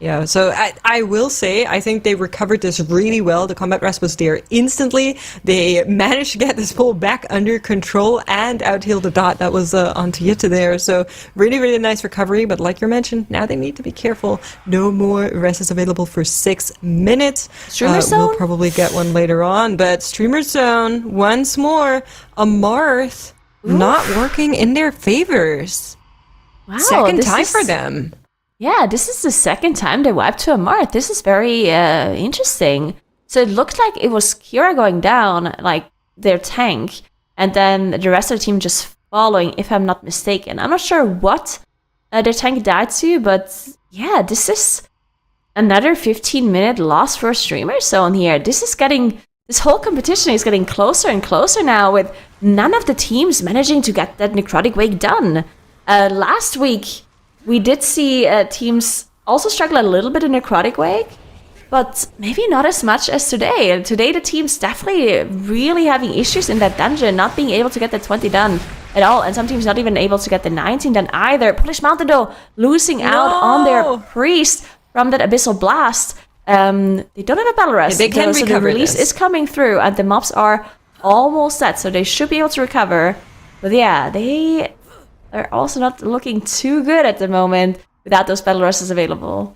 Yeah, so I will say, I think they recovered this really well. The combat rest was there instantly. They managed to get this pull back under control and out-heal the dot that was on Tieta there. So really, really nice recovery. But like you mentioned, now they need to be careful. No more rest is available for 6 minutes. Streamer Zone? We'll probably get one later on. But Streamer Zone, once more, a Marth not working in their favors. Wow, Second time for them. Yeah, this is the second time they wiped to a Marth. This is very interesting. So it looked like it was Kira going down, like their tank, and then the rest of the team just following, if I'm not mistaken. I'm not sure what their tank died to, but yeah, this is another 15-minute loss for Streamer Zone here. This whole competition is getting closer and closer now, with none of the teams managing to get that Necrotic Wake done. Last week, we did see teams also struggle a little bit in Necrotic Wake, but maybe not as much as today. Today, the team's definitely really having issues in that dungeon, not being able to get the 20 done at all, and some teams not even able to get the 19 done either. Polish Mountain, though, losing out on their priest from that Abyssal Blast. They don't have a battle rest, they can so the recover release this. is coming through, and the mobs are almost set, so they should be able to recover. But yeah, they are also not looking too good at the moment without those battle rushes available.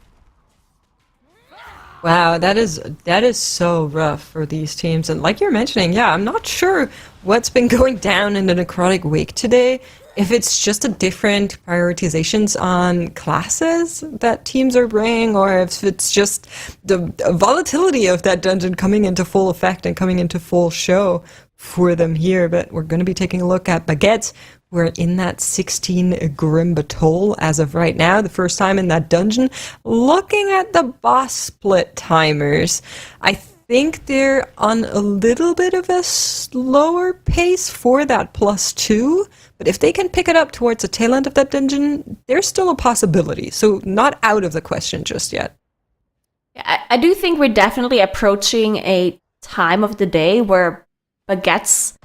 Wow, that is so rough for these teams. And like you're mentioning, yeah, I'm not sure what's been going down in the Necrotic Wake today. If it's just a different prioritizations on classes that teams are bringing, or if it's just the volatility of that dungeon coming into full effect and coming into full show for them here. But we're going to be taking a look at Baguette. We're in that 16 Grim Batol as of right now, the first time in that dungeon. Looking at the boss split timers, I think they're on a little bit of a slower pace for that +2, but if they can pick it up towards the tail end of that dungeon, there's still a possibility. So not out of the question just yet. I do think we're definitely approaching a time of the day where Baguettes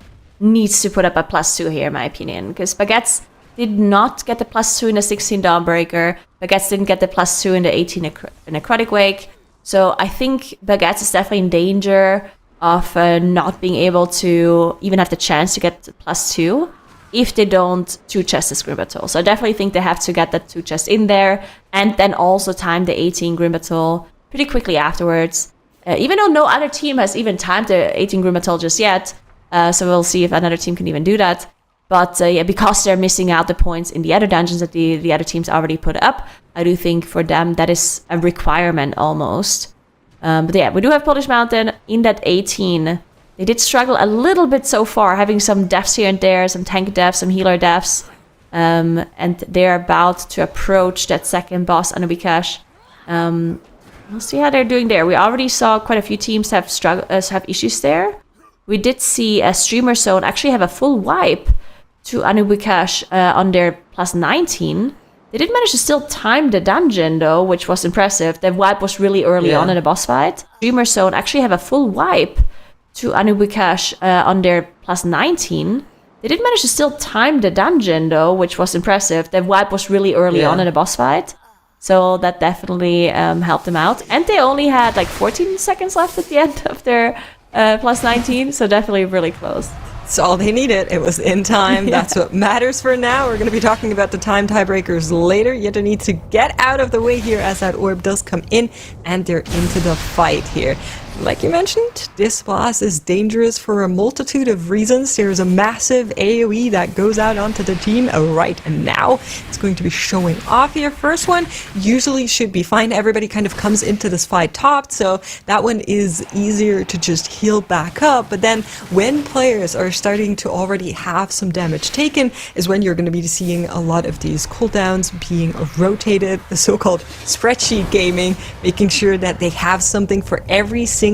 needs to put up a +2 here, in my opinion, because Baguettes did not get the +2 in the 16 Dawnbreaker. Baguettes didn't get the +2 in the 18 Necrotic Wake. So I think Baguettes is definitely in danger of not being able to even have the chance to get the +2 if they don't 2-chest this Grim Battle. So I definitely think they have to get that 2-chest in there, and then also time the 18 Grim Battle pretty quickly afterwards. Even though no other team has even timed the 18 Grim Battle just yet, so we'll see if another team can even do that. But yeah, because they're missing out the points in the other dungeons that the other teams already put up, I do think for them that is a requirement almost. But yeah, we do have Polish Mountain in that 18. They did struggle a little bit so far, having some deaths here and there, some tank deaths, some healer deaths. And they're about to approach that second boss, Anubikash. We'll see how they're doing there. We already saw quite a few teams have issues there. We did see a Streamer Zone actually have a full wipe to Anubikash on their +19. They did manage to still time the dungeon, though, which was impressive. The wipe was really early on in the boss fight. Streamer Zone actually have a full wipe to Anubikash on their +19. They did manage to still time the dungeon, though, which was impressive. The wipe was really early on in the boss fight. So that definitely helped them out. And they only had like 14 seconds left at the end of their +19, so definitely really close. It's all they needed. It was in time. That's what matters for now. We're going to be talking about the time tiebreakers later. You need to get out of the way here as that orb does come in, and they're into the fight here. Like you mentioned, this boss is dangerous for a multitude of reasons. There's a massive AoE that goes out onto the team right now. It's going to be showing off here. First one usually should be fine. Everybody kind of comes into this fight topped, so that one is easier to just heal back up. But then when players are starting to already have some damage taken is when you're going to be seeing a lot of these cooldowns being rotated, the so-called spreadsheet gaming, making sure that they have something for every single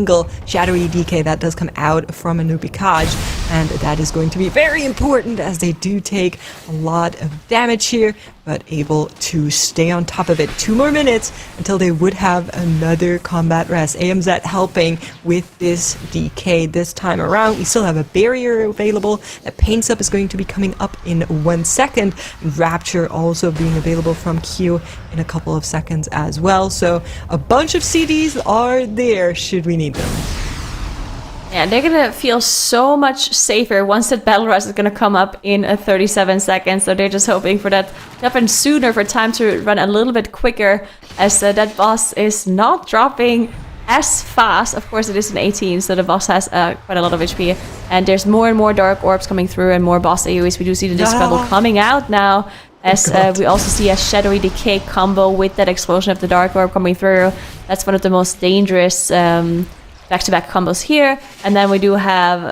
shadowy DK that does come out from a Nubikaj, and that is going to be very important as they do take a lot of damage here, but able to stay on top of it. 2 more minutes until they would have another combat rest. AMZ helping with this DK this time around. We still have a barrier available. A pain sub is going to be coming up in 1 second. Rapture also being available from Q in a couple of seconds as well. So a bunch of CDs are there should we need them. Yeah, they're gonna feel so much safer once that battle rush is gonna come up in 37 seconds. So they're just hoping for that to happen sooner, for time to run a little bit quicker, as that boss is not dropping as fast. Of course, it is an 18, so the boss has quite a lot of HP. And there's more and more dark orbs coming through and more boss AoEs. We do see the Dispel coming out now, as we also see a Shadowy Decay combo with that explosion of the dark orb coming through. That's one of the most dangerous back-to-back combos here. And then we do have,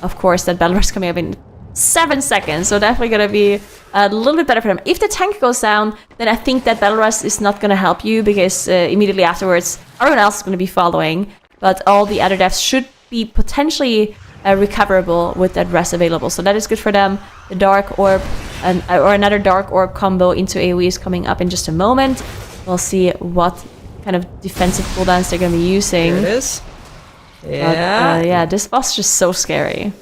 of course, that Battle Rush coming up in 7 seconds. So definitely going to be a little bit better for them. If the tank goes down, then I think that Battle Rush is not going to help you, because immediately afterwards, everyone else is going to be following. But all the other deaths should be potentially recoverable with that rest available. So that is good for them. The Dark Orb, or another Dark Orb combo into AoE is coming up in just a moment. We'll see what kind of defensive cooldowns they're going to be using. There it is. Yeah. But, yeah, this boss is just so scary.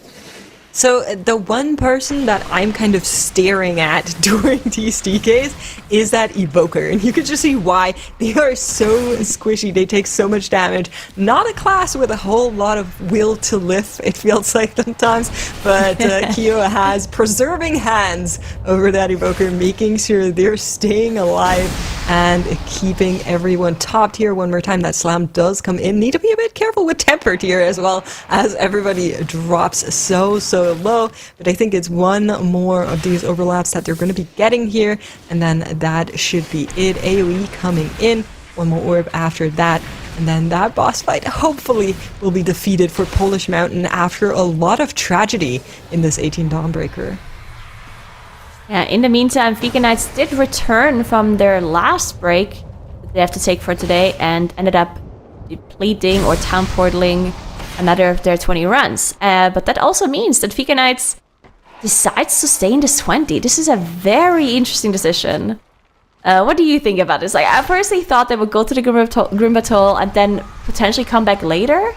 So the one person that I'm kind of staring at during these DKs is that Evoker, and you can just see why. They are so squishy, they take so much damage. Not a class with a whole lot of will to live, it feels like sometimes, but Kyo has preserving hands over that Evoker, making sure they're staying alive and keeping everyone topped here. One more time, that slam does come in. Need to be a bit careful with tempered here as well, as everybody drops so low, but I think it's one more of these overlaps that they're going to be getting here, and then that should be it. AoE coming in, one more orb after that, and then that boss fight hopefully will be defeated for Polish Mountain after a lot of tragedy in this 18 Dawnbreaker. Yeah, in the meantime, Vegan Knights did return from their last break that they have to take for today, and ended up depleting or town portaling another of their 20 runs. But that also means that Vegan Knights decides to stay in this 20. This is a very interesting decision. What do you think about this? Like, I personally thought they would go to the Grim Battle and then potentially come back later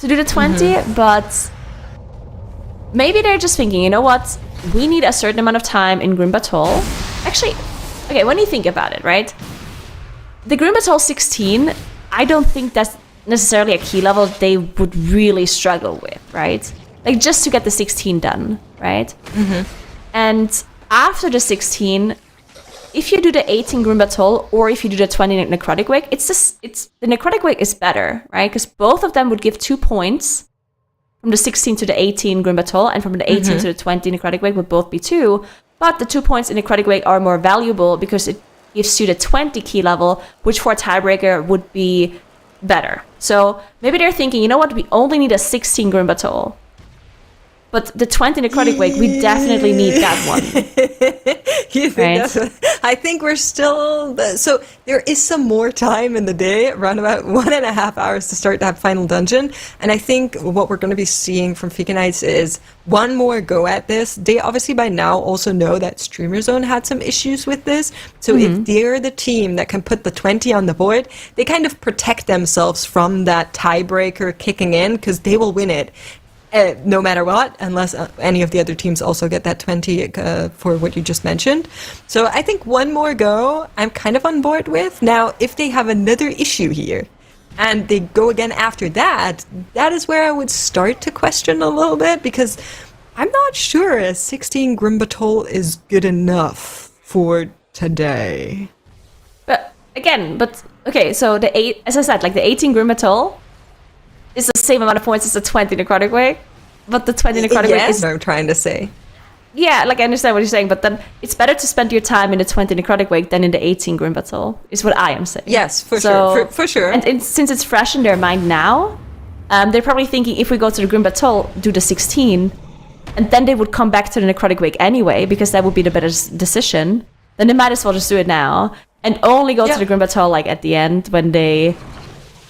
to do the 20, but maybe they're just thinking, you know what? We need a certain amount of time in Grim Battle. Actually, okay, when you think about it, right? The Grim Battle 16, I don't think that's necessarily a key level they would really struggle with, right? Like, just to get the 16 done, right? And after the 16, if you do the 18 Grim Battle or if you do the 20 Necrotic Wake, the Necrotic Wake is better, right? Because both of them would give 2 points from the 16 to the 18 Grim Battle, and from the 18 to the 20 Necrotic Wake would both be 2. But the 2 points in Necrotic Wake are more valuable because it gives you the 20 key level, which for a tiebreaker would be better. So maybe they're thinking, you know what, we only need a 16 Grim Battle, but the 20 Necrotic Wake, we definitely need that one. You think right? I think we're still... So there is some more time in the day, around about 1.5 hours to start that final dungeon. And I think what we're going to be seeing from Vegan Knights is one more go at this. They obviously by now also know that Streamer Zone had some issues with this. So if they're the team that can put the 20 on the board, they kind of protect themselves from that tiebreaker kicking in, because they will win it. No matter what, unless any of the other teams also get that 20 for what you just mentioned. So I think one more go, I'm kind of on board with. Now, if they have another issue here, and they go again after that, that is where I would start to question a little bit, because I'm not sure a 16 Grim Battle is good enough for today. But again, okay, so as I said, like the 18 Grim Battle is the same amount of points as the 20 Necrotic Wake, but the 20 Necrotic Wake is... what I'm trying to say. Yeah, like I understand what you're saying, but then it's better to spend your time in the 20 Necrotic Wake than in the 18 Grim Battle, is what I am saying. Yes, for sure. For sure. And since it's fresh in their mind now, they're probably thinking, if we go to the Grim Battle, do the 16, and then they would come back to the Necrotic Wake anyway, because that would be the better decision, then they might as well just do it now, and only go to the Grim Battle like at the end when they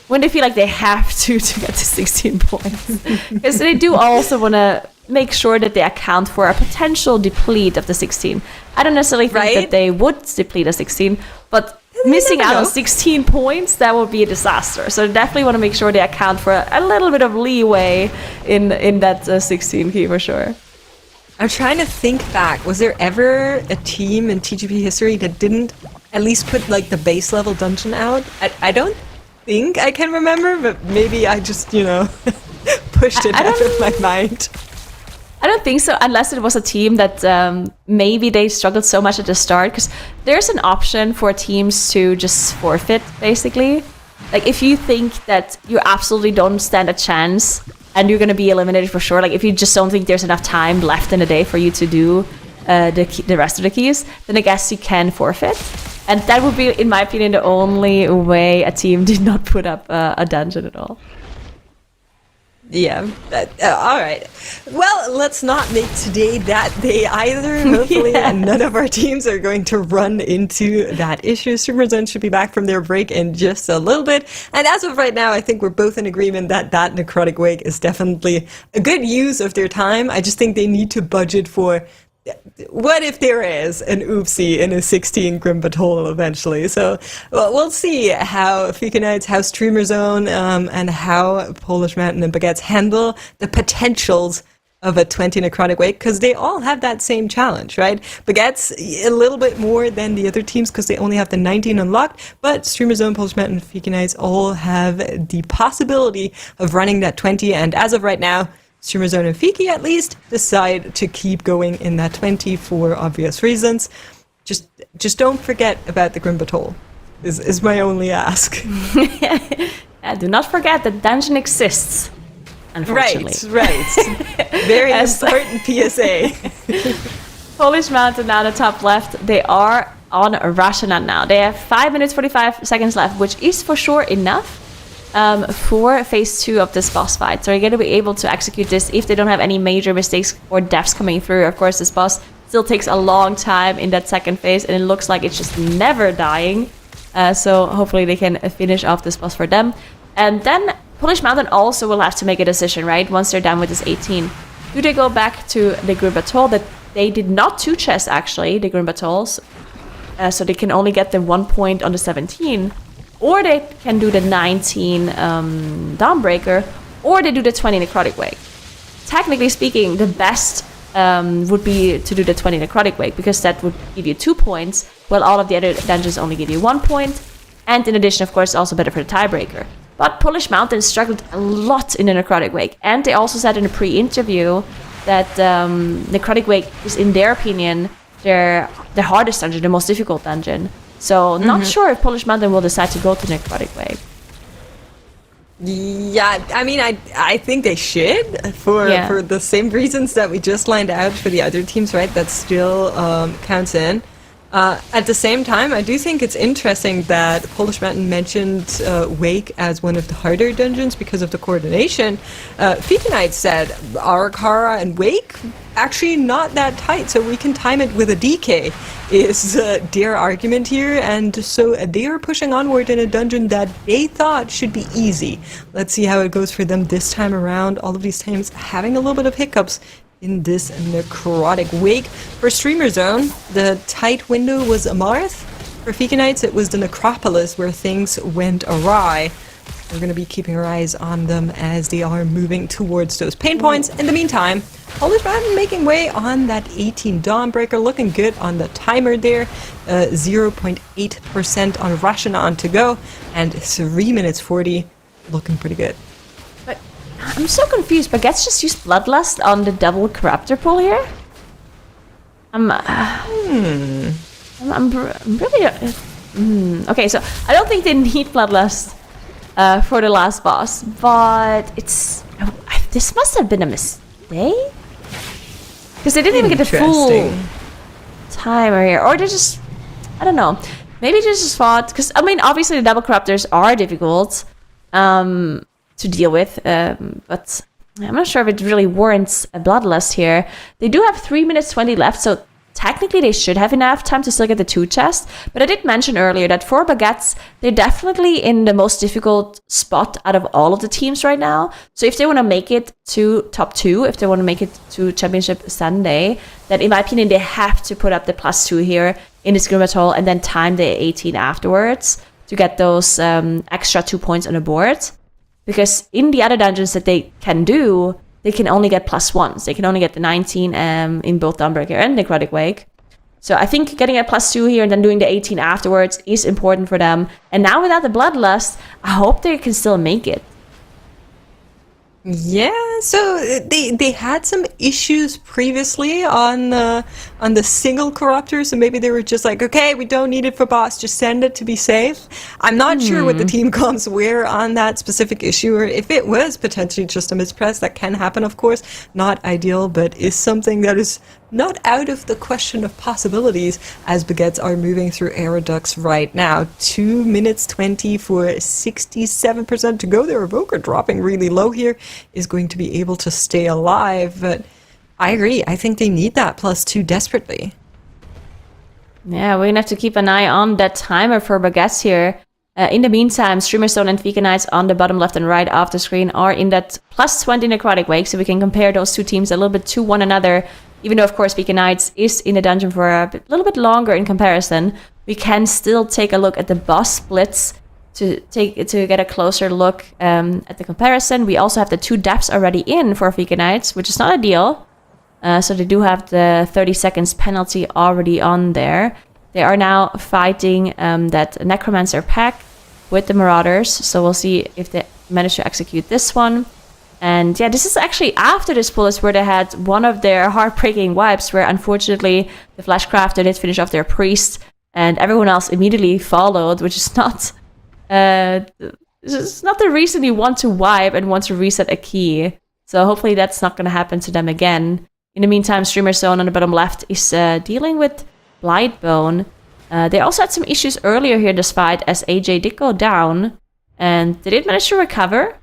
feel like they have to get to 16 points. Because they do also want to make sure that they account for a potential deplete of the 16. I don't necessarily think that they would deplete a 16, but missing out on 16 points, that would be a disaster. So they definitely want to make sure they account for a little bit of leeway in that 16 key for sure. I'm trying to think back. Was there ever a team in TGP history that didn't at least put like the base level dungeon out? I don't think I can remember, but maybe I just, pushed it out of my mind. I don't think so, unless it was a team that maybe they struggled so much at the start, because there's an option for teams to just forfeit, basically. Like, if you think that you absolutely don't stand a chance and you're going to be eliminated for sure, like if you just don't think there's enough time left in the day for you to do the rest of the keys, then I guess you can forfeit. And that would be, in my opinion, the only way a team did not put up a dungeon at all. Yeah. All right. Well, let's not make today that day either. Hopefully, none of our teams are going to run into that issue. Streamer Zone should be back from their break in just a little bit. And as of right now, I think we're both in agreement that Necrotic Wake is definitely a good use of their time. I just think they need to budget for what if there is an oopsie in a 16 Grim Battle eventually. So we'll see how Fika Knights, how Streamer Zone, and how Polish Mountain and Baguettes handle the potentials of a 20 Necrotic Wake, because they all have that same challenge, right? Baguettes a little bit more than the other teams because they only have the 19 unlocked, but Streamer Zone, Polish Mountain, and Fika Knights all have the possibility of running that 20, and as of right now, Streamer Zone and Fiki at least decide to keep going in that 20 for obvious reasons. Just don't forget about the Grim Battle is my only ask. Do not forget that dungeon exists, unfortunately. Right. Very important PSA. Polish Mountain now, the top left, they are on Rashanan now. They have 5 minutes 45 seconds left, which is for sure enough for phase 2 of this boss fight. So you're going to be able to execute this if they don't have any major mistakes or deaths coming through. Of course, this boss still takes a long time in that second phase, and it looks like it's just never dying. So hopefully they can finish off this boss for them. And then Polish Mountain also will have to make a decision, right? Once they're done with this 18. Do they go back to the Grim Battle that they did not 2-chess, actually, the Grim Battles? So they can only get the 1 point on the 17. Or they can do the 19 Dawnbreaker, or they do the 20 Necrotic Wake. Technically speaking, the best would be to do the 20 Necrotic Wake, because that would give you 2 points, while all of the other dungeons only give you 1 point. And in addition, of course, also better for the tiebreaker. But Polish Mountain struggled a lot in the Necrotic Wake, and they also said in a pre-interview that Necrotic Wake is, in their opinion, the hardest dungeon, the most difficult dungeon. So not sure if Polish Mountain will decide to go to Necrotic Wake. Yeah, I mean, I think they should for the same reasons that we just lined out for the other teams, right? That still counts in. At the same time, I do think it's interesting that Polish Mountain mentioned Wake as one of the harder dungeons because of the coordination. Fika Knight said Arakara and Wake actually not that tight, so we can time it with a DK is their argument here, and so they are pushing onward in a dungeon that they thought should be easy. Let's see how it goes for them this time around. All of these teams having a little bit of hiccups in this Necrotic Wake. For Streamer Zone, the tight window was Amarth. For Fika Knights, it was the Necropolis where things went awry. We're going to be keeping our eyes on them as they are moving towards those pain points. In the meantime, Polish Mountain making way on that 18 Dawnbreaker, looking good on the timer there. 0.8% on Rashanan to go, and 3 minutes 40 looking pretty good. But I'm so confused. Baguette's just used Bloodlust on the double Corruptor pool here? I'm really... Okay, so I don't think they need Bloodlust for the last boss, but it's... this must have been a mistake? Because they didn't even get the full timer here. Or they just... I don't know. Maybe they just thought... Because, I mean, obviously the double Corruptors are difficult to deal with, but I'm not sure if it really warrants a Bloodlust here. They do have 3 minutes 20 left, so technically they should have enough time to still get the 2 chests. But I did mention earlier that for Baguettes, they're definitely in the most difficult spot out of all of the teams right now. So if they want to make it to top 2, if they want to make it to Championship Sunday, then in my opinion, they have to put up the +2 here in this Grimatoll and then time the 18 afterwards to get those extra 2 points on the board. Because in the other dungeons that they can do, they can only get +1s. They can only get the 19 in both Dawnbreaker and Necrotic Wake. So I think getting a +2 here and then doing the 18 afterwards is important for them. And now without the Bloodlust, I hope they can still make it. Yeah, so they had some issues previously on the single corruptor, so maybe they were just like, okay, we don't need it for boss, just send it to be safe. I'm not sure what the team comms were on that specific issue, or if it was potentially just a mispress. That can happen, of course. Not ideal, but is something that is not out of the question of possibilities as Baguettes are moving through Aerodux right now. 2 minutes 20 for 67% to go. Their Evoker dropping really low here is going to be able to stay alive, but I agree. I think they need that +2 desperately. Yeah, we're gonna have to keep an eye on that timer for Baguettes here. In the meantime, Streamerstone and Vika Knights on the bottom left and right of the screen are in that +20 Necrotic Wake, so we can compare those two teams a little bit to one another. Even though, of course, Vika Knights is in the dungeon for a little bit longer in comparison, we can still take a look at the boss splits to get a closer look at the comparison. We also have the 2 depths already in for Vika Knights, which is not ideal. So they do have the 30 seconds penalty already on there. They are now fighting that Necromancer pack with the Marauders, so we'll see if they manage to execute this one. And yeah, this is actually after this pull is where they had one of their heartbreaking wipes, where unfortunately the Flashcrafter did finish off their priest, and everyone else immediately followed, which is not it's not the reason you want to wipe and want to reset a key. So hopefully that's not going to happen to them again. In the meantime, Streamer Zone on the bottom left is dealing with Blightbone. They also had some issues earlier here in this fight, as AJ did go down, and they did manage to recover,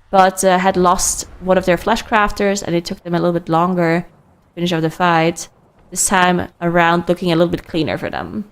but had lost one of their Flashcrafters, and it took them a little bit longer to finish off the fight. This time around, looking a little bit cleaner for them.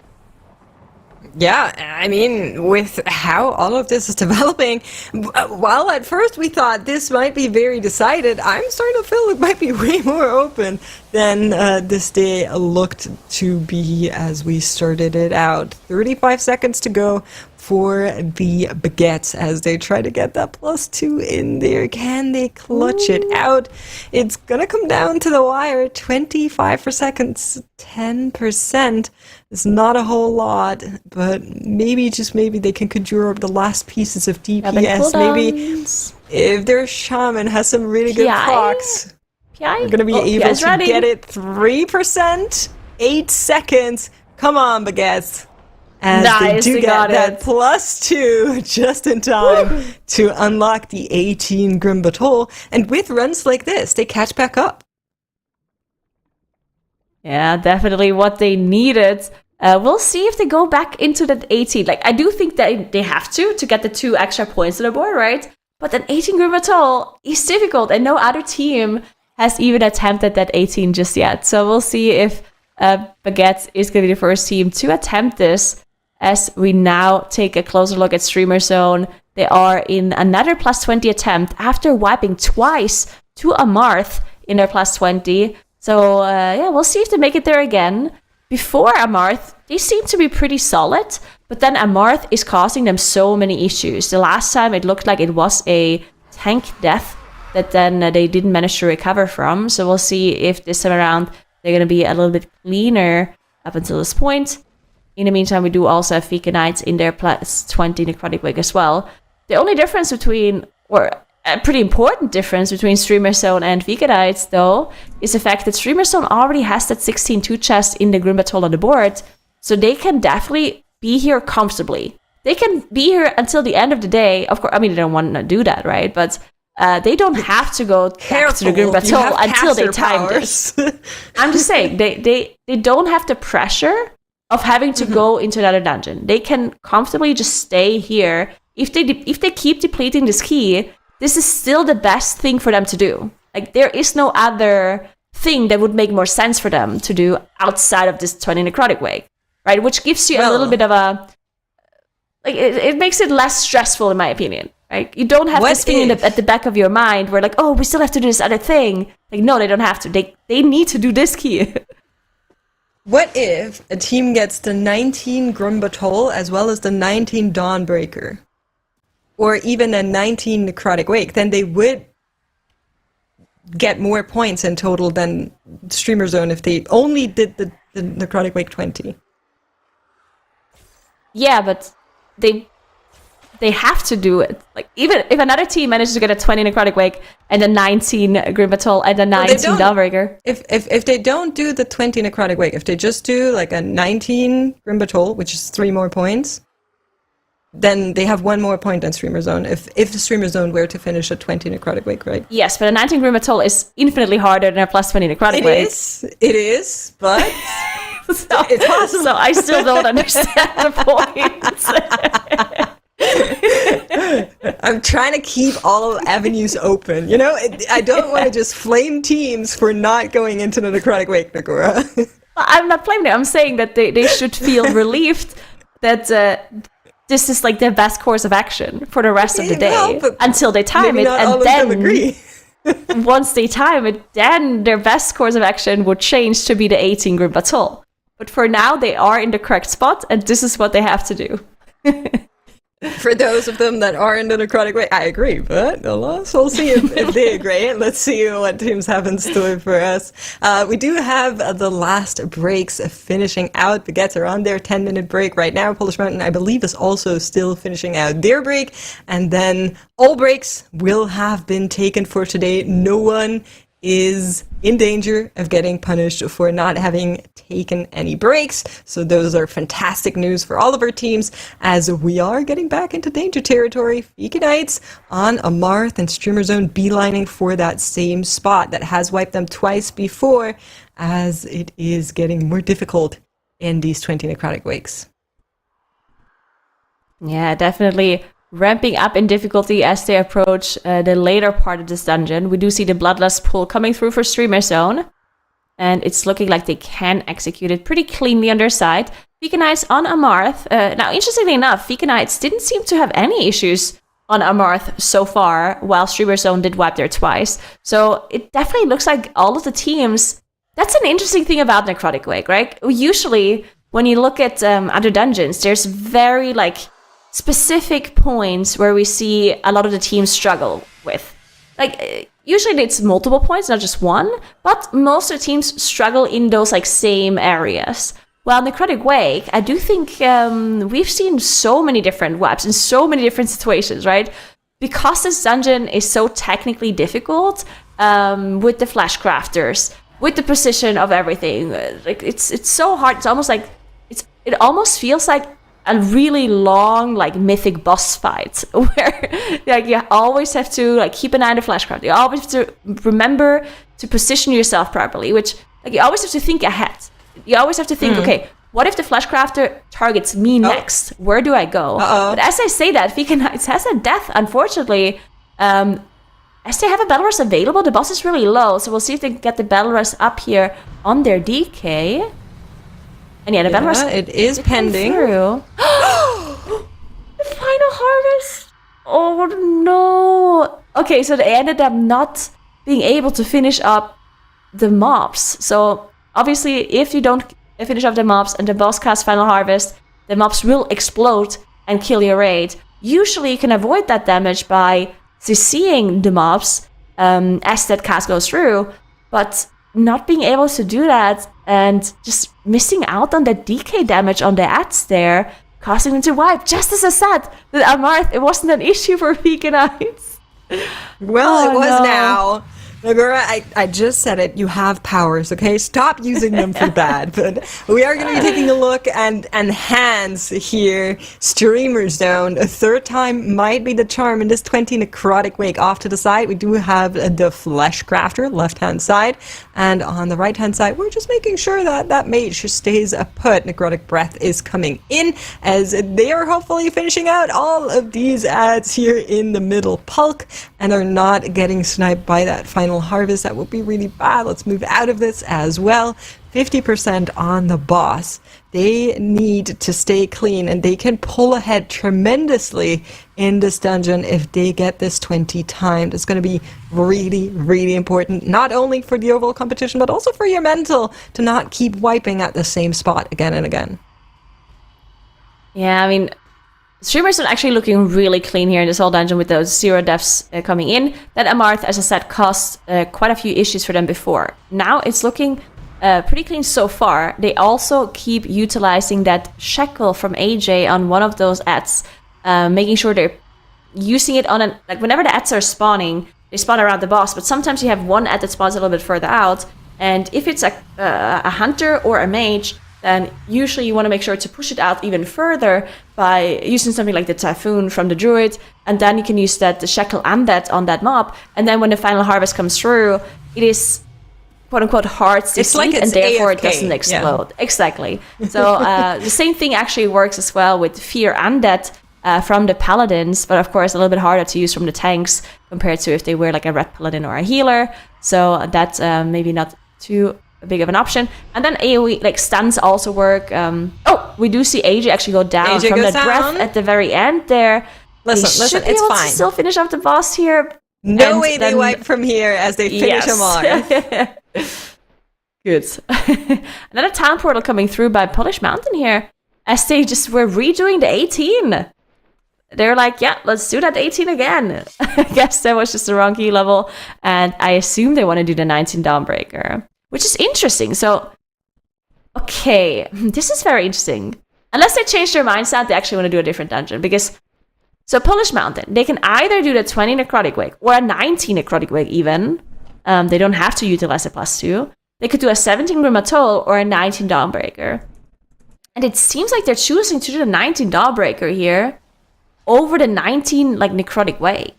Yeah, I mean, with how all of this is developing, while at first we thought this might be very decided, I'm starting to feel it might be way more open than this day looked to be as we started it out. 35 seconds to go for the Baguettes as they try to get that +2 in there. Can they clutch it out? It's gonna come down to the wire. 25 for seconds, 10%. It's not a whole lot, but maybe, just maybe, they can conjure up the last pieces of DPS. Maybe if their Shaman has some really good procs, we're gonna be able to get it 3%, 8 seconds. Come on, Baguettes. As they do get that +2 just in time to unlock the 18 Grim Battle. And with runs like this, they catch back up. Yeah, definitely what they needed. We'll see if they go back into that 18. Like, I do think that they have to get the 2 extra points on the board, right? But that 18 Grim Battle is difficult, and no other team has even attempted that 18 just yet. So we'll see if Baguette is going to be the first team to attempt this. As we now take a closer look at Streamer Zone, they are in another +20 attempt after wiping twice to Amarth in their +20. So yeah, we'll see if they make it there again. Before Amarth, they seem to be pretty solid, but then Amarth is causing them so many issues. The last time it looked like it was a tank death that then they didn't manage to recover from. So we'll see if this time around they're going to be a little bit cleaner up until this point. In the meantime, we do also have Vika Knights in their +20 Necrotic Wake as well. The only difference between, or a pretty important difference between Streamer Zone and Veganites, though, is the fact that Streamer Zone already has that 16-2 chest in the Grim Battle on the board, so they can definitely be here comfortably. They can be here until the end of the day. Of course, I mean, they don't want to do that, right? But they don't have to go back to the Grim Battle until they time this. I'm just saying, they don't have the pressure of having to go into another dungeon. They can comfortably just stay here. If they keep depleting this key, this is still the best thing for them to do. Like, there is no other thing that would make more sense for them to do outside of this 20 Necrotic Wake, right? Which gives you a little bit of a... Like, it makes it less stressful, in my opinion, right? You don't have this thing at the back of your mind where, like, oh, we still have to do this other thing. Like, no, they don't have to. They need to do this key. What if a team gets the 19 Grim Battle as well as the 19 Dawnbreaker? Or even a 19 Necrotic Wake, then they would get more points in total than Streamer Zone if they only did the Necrotic Wake 20. Yeah, but they have to do it. Like, even if another team manages to get a 20 Necrotic Wake and a 19 Grim Battle and a 19 Dawnbreaker. If they don't do the 20 Necrotic Wake, if they just do like a 19 Grim Battle, which is 3 more points, then they have 1 more point than Streamer Zone, if the Streamer Zone were to finish a 20 Necrotic Wake, right? Yes, but a 19 Grim Battle is infinitely harder than a plus 20 Necrotic Wake. It is, but so, it's possible. So I still don't understand the point. I'm trying to keep all avenues open, you know? I don't want to just flame teams for not going into the Necrotic Wake, Nagora. I'm not blaming them. I'm saying that they should feel relieved that... this is like their best course of action for the rest of the day until they time it, and then once they time it, then their best course of action would change to be the 18 Grim Battle. But for now, they are in the correct spot, and this is what they have to do. For those of them that are in the Necrotic Wake, I agree, but we'll see if they agree. Let's see what teams have in store for us. We do have the last breaks finishing out. Baguettes are on their 10-minute break right now. Polish Mountain, I believe, is also still finishing out their break. And then all breaks will have been taken for today. No one is in danger of getting punished for not having taken any breaks. So those are fantastic news for all of our teams as we are getting back into danger territory. Veganites on Amarth and Streamer Zone beelining for that same spot that has wiped them twice before, as it is getting more difficult in these 20 Necrotic Wakes. Yeah, definitely ramping up in difficulty as they approach the later part of this dungeon. We do see the Bloodlust pull coming through for Streamer Zone, and it's looking like they can execute it pretty cleanly on their side. Veganites on Amarth. Now, interestingly enough, Veganites didn't seem to have any issues on Amarth so far, while Streamer Zone did wipe there twice. So it definitely looks like all of the teams... That's an interesting thing about Necrotic Wake, right? Usually, when you look at other dungeons, there's very, specific points where we see a lot of the teams struggle with. Usually it's multiple points, not just one, but most of the teams struggle in those same areas. Well, Necrotic Wake, I do think we've seen so many different wipes in so many different situations, right? Because this dungeon is so technically difficult, with the flash crafters, with the precision of everything, it's so hard. It's almost it almost feels like a really long, mythic boss fight where, you always have to, keep an eye on the flashcraft. You always have to remember to position yourself properly, which, you always have to think ahead. You always have to think, okay, what if the flashcrafter targets me next? Where do I go? But as I say that, Veganites has a death, unfortunately. As they have a Battle Rush available, the boss is really low, so we'll see if they can get the Battle Rush up here on their DK. And the Battle Rush, it is pending. Through. The final harvest. Oh no. Okay, so they ended up not being able to finish up the mobs. So obviously, if you don't finish up the mobs and the boss casts final harvest, the mobs will explode and kill your raid. Usually, you can avoid that damage by CCing the mobs as that cast goes through, but not being able to do that and just missing out on that DK damage on the ads there causing them to wipe. Just as I said, that Amarth, it wasn't an issue for Veganites. Well, Oh, it was no. now. Nagura, I just said it. You have powers, okay? Stop using them for bad. But we are going to be taking a look and Hans here, Streamer Zone. A third time might be the charm in this 20 Necrotic Wake. Off to the side, we do have the Flesh Crafter, left-hand side. And on the right-hand side, we're just making sure that that mage stays put. Necrotic Breath is coming in as they are hopefully finishing out all of these ads here in the middle pulk and are not getting sniped by that final harvest. That will be really bad. Let's move out of this as well. 50% on the boss. They need to stay clean and they can pull ahead tremendously in this dungeon if they get this 20 timed. It's going to be really, really important, not only for the overall competition, but also for your mental to not keep wiping at the same spot again and again. Yeah, I mean, Streamers are actually looking really clean here in this whole dungeon with those 0 deaths coming in. That Amarth, as I said, caused quite a few issues for them before. Now it's looking pretty clean so far. They also keep utilizing that shekel from AJ on one of those ads, making sure they're using it on like whenever the ads are spawning, they spawn around the boss, but sometimes you have one ad that spawns a little bit further out, and if it's a hunter or a mage, then usually you want to make sure to push it out even further by using something like the Typhoon from the Druid, and then you can use the Shekel and that on that mob, and then when the final harvest comes through, it is quote-unquote hard to It's like sleep, it's and therefore it AFK, doesn't yeah. explode. Exactly. So the same thing actually works as well with Fear Undead from the Paladins, but of course a little bit harder to use from the tanks compared to if they were like a Red Paladin or a healer. So that's maybe not too big of an option. And then AoE like stuns also work. We do see AJ actually go down AJ from goes that breath down. at the very end there. Listen, Should be it's able to fine. still finish off the boss here. No And way they then- wipe from here as they finish him off. Good. Another town portal coming through by Polish Mountain here as they just were redoing the 18. They're like, yeah, let's do that 18 again. I guess that was just the wrong key level. And I assume they want to do the 19 Dawnbreaker, which is interesting. So, okay, this is very interesting. Unless they change their mindset, they actually want to do a different dungeon. Because, so Polish Mountain, they can either do the 20 Necrotic Wake or a 19 Necrotic Wake even. They don't have to utilize a +2. They could do a 17 Grim Atoll or a 19 Dawnbreaker. And it seems like they're choosing to do the 19 Dawnbreaker here over the 19 like Necrotic Wake.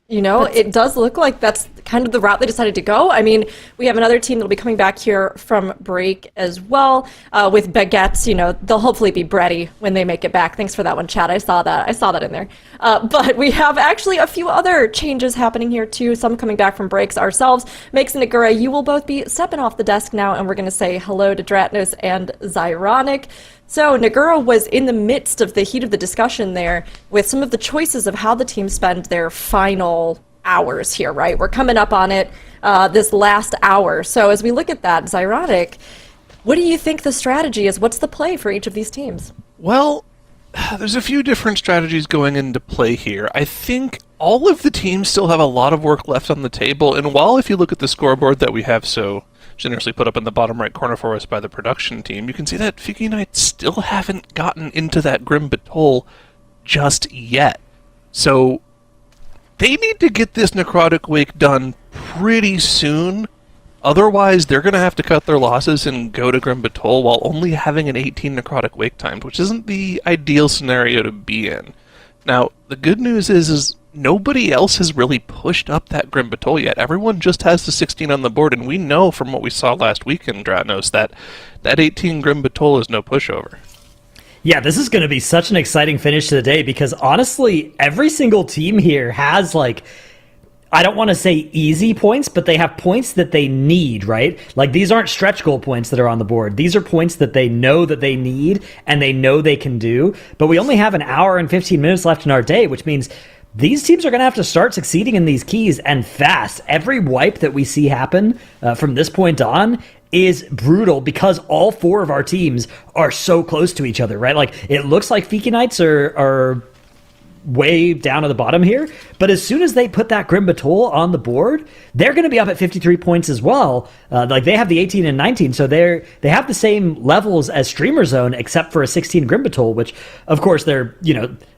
You know, it does look like that's kind of the route they decided to go. I mean, we have another team that'll be coming back here from break as well with baguettes. You know, they'll hopefully be bready when they make it back. Thanks for that one, Chad. I saw that in there. But we have actually a few other changes happening here too. Some coming back from breaks ourselves. Makes and Nagura, you will both be stepping off the desk now, and we're going to say hello to Dratnos and Zyronic. So Nagura was in the midst of the heat of the discussion there with some of the choices of how the team spend their final hours here, right? We're coming up on it this last hour. So as we look at that, Zyronic, what do you think the strategy is? What's the play for each of these teams? Well, there's a few different strategies going into play here. I think all of the teams still have a lot of work left on the table, and while if you look at the scoreboard that we have so generously put up in the bottom right corner for us by the production team, you can see that Fiki Knights still haven't gotten into that Grim Batol just yet. So they need to get this Necrotic Wake done pretty soon. Otherwise, they're going to have to cut their losses and go to Grim Batol while only having an 18 Necrotic Wake timed, which isn't the ideal scenario to be in. Now, the good news is nobody else has really pushed up that Grim Batol yet. Everyone just has the 16 on the board, and we know from what we saw last week in Dratnos that 18 Grim Batol is no pushover. Yeah, this is going to be such an exciting finish to the day because honestly, every single team here has like, I don't want to say easy points, but they have points that they need, right? Like these aren't stretch goal points that are on the board. These are points that they know that they need and they know they can do. But we only have an hour and 15 minutes left in our day, which means these teams are going to have to start succeeding in these keys and fast. Every wipe that we see happen from this point on is brutal because all four of our teams are so close to each other, right? Like it looks like Fiki Knights are way down at the bottom here. But as soon as they put that Grim Batol on the board, they're going to be up at 53 points as well. Like they have the 18 and 19, so they have the same levels as Streamer Zone, except for a 16 Grim Batol, which of course they're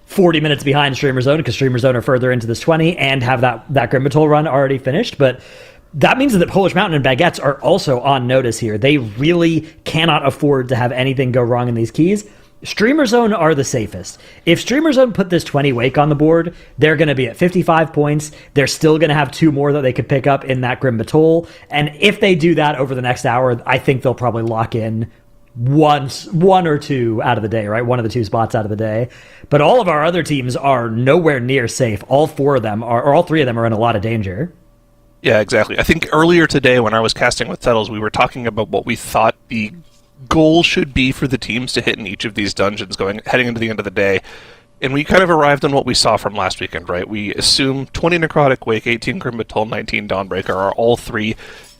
40 minutes behind Streamer Zone because Streamer Zone are further into this 20 and have that Grim Batol run already finished. But that means that Polish Mountain and Baguettes are also on notice here. They really cannot afford to have anything go wrong in these keys. Streamer Zone are the safest. If Streamer Zone put this 20 Wake on the board, they're going to be at 55 points. They're still going to have 2 more that they could pick up in that Grim Batol. And if they do that over the next hour, I think they'll probably lock in one or two out of the day, right? One of the 2 spots out of the day. But all of our other teams are nowhere near safe. All 4 of them are, or all 3 of them are in a lot of danger. Yeah, exactly. I think earlier today when I was casting with Settles, we were talking about what we thought the goal should be for the teams to hit in each of these dungeons heading into the end of the day. And we kind of arrived on what we saw from last weekend, right? We assume 20 Necrotic Wake, 18 Grim Batol, 19 Dawnbreaker are all 3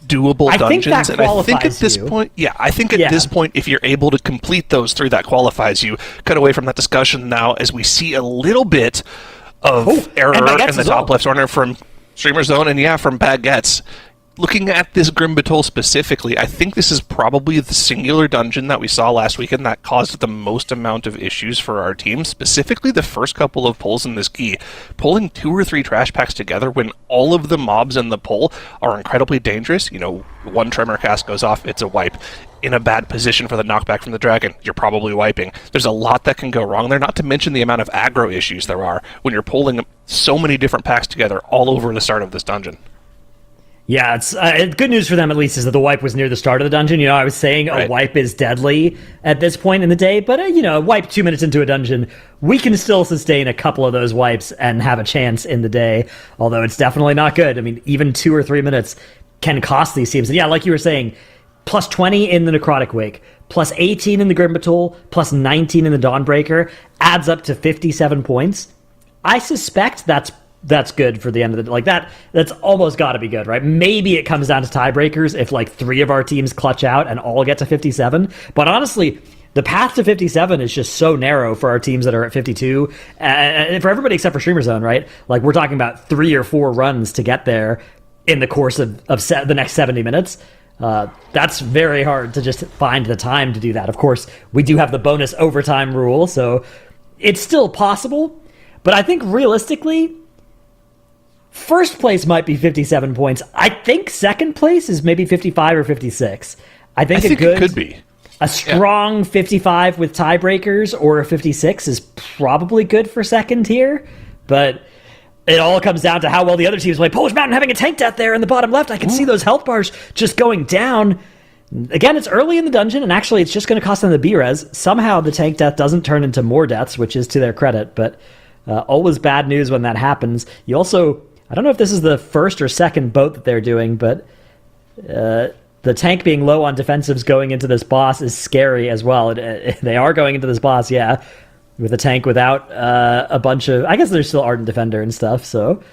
doable dungeons. And I think at this point, this point, if you're able to complete those 3, that qualifies you. Cut away from that discussion now as we see a little bit of error in the top left corner from Streamer Zone and from Baguettes. Looking at this Grim Batol specifically, I think this is probably the singular dungeon that we saw last weekend that caused the most amount of issues for our team, specifically the first couple of pulls in this key. Pulling 2 or 3 trash packs together when all of the mobs in the pull are incredibly dangerous. One Tremor cast goes off, it's a wipe. In a bad position for the knockback from the dragon, you're probably wiping. There's a lot that can go wrong there, not to mention the amount of aggro issues there are when you're pulling so many different packs together all over the start of this dungeon. Yeah, it's good news for them at least is that the wipe was near the start of the dungeon. I was saying a wipe is deadly at this point in the day, but a wipe 2 minutes into a dungeon, we can still sustain a couple of those wipes and have a chance in the day, although it's definitely not good. I mean, even 2 or 3 minutes can cost these teams. And like you were saying, plus 20 in the Necrotic Wake, plus 18 in the Grim Batol, plus 19 in the Dawnbreaker, adds up to 57 points. I suspect that's good for the end of the that's almost got to be good, right? Maybe it comes down to tiebreakers if 3 of our teams clutch out and all get to 57. But honestly, the path to 57 is just so narrow for our teams that are at 52, and for everybody except for Streamer Zone, right? We're talking about 3 or 4 runs to get there in the course of the next 70 minutes. That's very hard to just find the time to do that. Of course, we do have the bonus overtime rule, so it's still possible. But I think realistically, first place might be 57 points. I think second place is maybe 55 or 56. I think it could be. A strong 55 with tiebreakers or a 56 is probably good for second here. But it all comes down to how well the other teams play. Polish Mountain having a tank death there in the bottom left. I can see those health bars just going down. Again, it's early in the dungeon, and actually it's just going to cost them the B-res. Somehow the tank death doesn't turn into more deaths, which is to their credit. But always bad news when that happens. You also... I don't know if this is the first or second boat that they're doing, but the tank being low on defensives going into this boss is scary as well. They are going into this boss, with a tank without a bunch of... I guess there's still Ardent Defender and stuff, so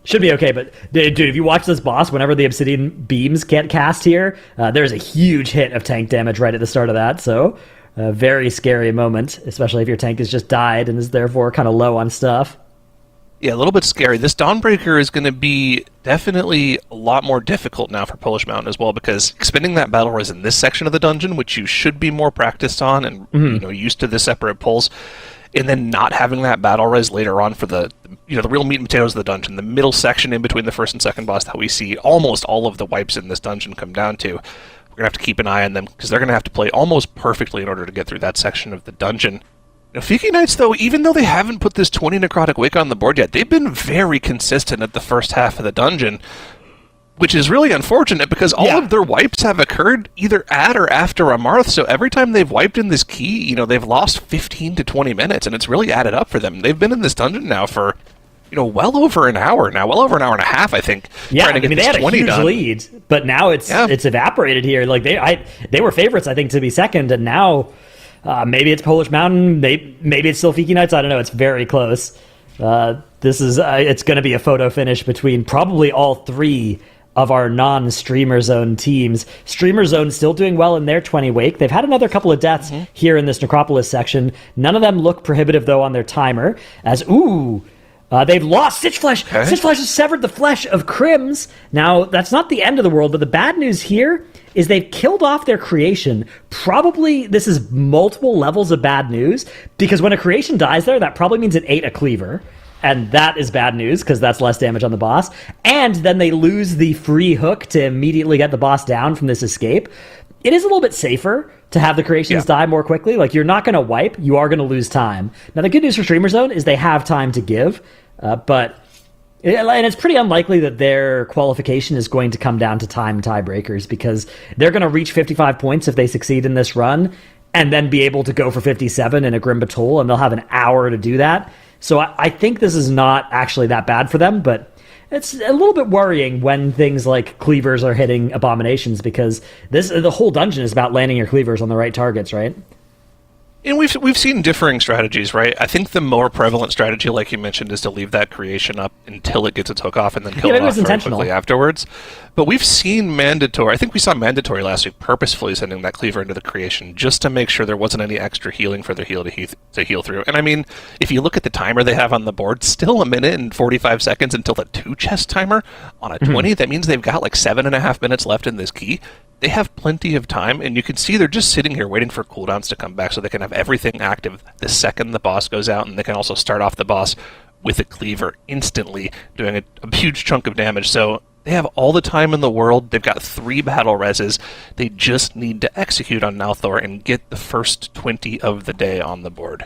should be okay. But, dude, if you watch this boss, whenever the Obsidian Beams can't cast here, there's a huge hit of tank damage right at the start of that, so a very scary moment, especially if your tank has just died and is therefore kind of low on stuff. Yeah, a little bit scary. This Dawnbreaker is going to be definitely a lot more difficult now for Polish Mountain as well, because expending that battle res in this section of the dungeon, which you should be more practiced on and used to the separate pulls, and then not having that battle res later on for the real meat and potatoes of the dungeon, the middle section in between the first and second boss that we see almost all of the wipes in this dungeon come down to. We're going to have to keep an eye on them because they're going to have to play almost perfectly in order to get through that section of the dungeon. Now, Fiki Knights, though, even though they haven't put this 20 Necrotic Wake on the board yet, they've been very consistent at the first half of the dungeon, which is really unfortunate because all of their wipes have occurred either at or after a Marth, so every time they've wiped in this key, they've lost 15 to 20 minutes, and it's really added up for them. They've been in this dungeon now for, well over an hour now, well over an hour and a half, I think. Yeah, trying to get they had a huge done. lead, but now it's evaporated here. They were favorites, I think, to be second, and now... maybe it's Polish Mountain. Maybe it's still Fiki Knights. I don't know. It's very close. It's going to be a photo finish between probably all 3 of our non-Streamer Zone teams. Streamer Zone still doing well in their 20 wake. They've had another couple of deaths here in this Necropolis section. None of them look prohibitive, though, on their timer. They've lost Stitch Flesh. Okay. Stitch Flesh has severed the flesh of Crims. Now, that's not the end of the world, but the bad news here is they've killed off their creation. Probably this is multiple levels of bad news, because when a creation dies there, that probably means it ate a cleaver. And that is bad news, because that's less damage on the boss. And then they lose the free hook to immediately get the boss down from this escape. It is a little bit safer to have the creations die more quickly. Like, you're not going to wipe, you are going to lose time. Now, the good news for Streamer Zone is they have time to give, and it's pretty unlikely that their qualification is going to come down to time tiebreakers, because they're going to reach 55 points if they succeed in this run, and then be able to go for 57 in a Grim Battle, and they'll have an hour to do that. So I think this is not actually that bad for them, but it's a little bit worrying when things like cleavers are hitting abominations, because the whole dungeon is about landing your cleavers on the right targets, right? And we've seen differing strategies, right? I think the more prevalent strategy, like you mentioned, is to leave that creation up until it gets its hook off and then kill it off very quickly afterwards. But we've seen Mandatory. I think we saw Mandatory last week purposefully sending that cleaver into the creation just to make sure there wasn't any extra healing for the heal to heal through. And I mean, if you look at the timer they have on the board, still a minute and 45 seconds until the 2-chest timer on a 20. That means they've got like 7.5 minutes left in this key. They have plenty of time, and you can see they're just sitting here waiting for cooldowns to come back so they can have everything active the second the boss goes out, and they can also start off the boss with a cleaver instantly, doing a huge chunk of damage. So they have all the time in the world. They've got 3 battle reses. They just need to execute on Nalthor and get the first 20 of the day on the board.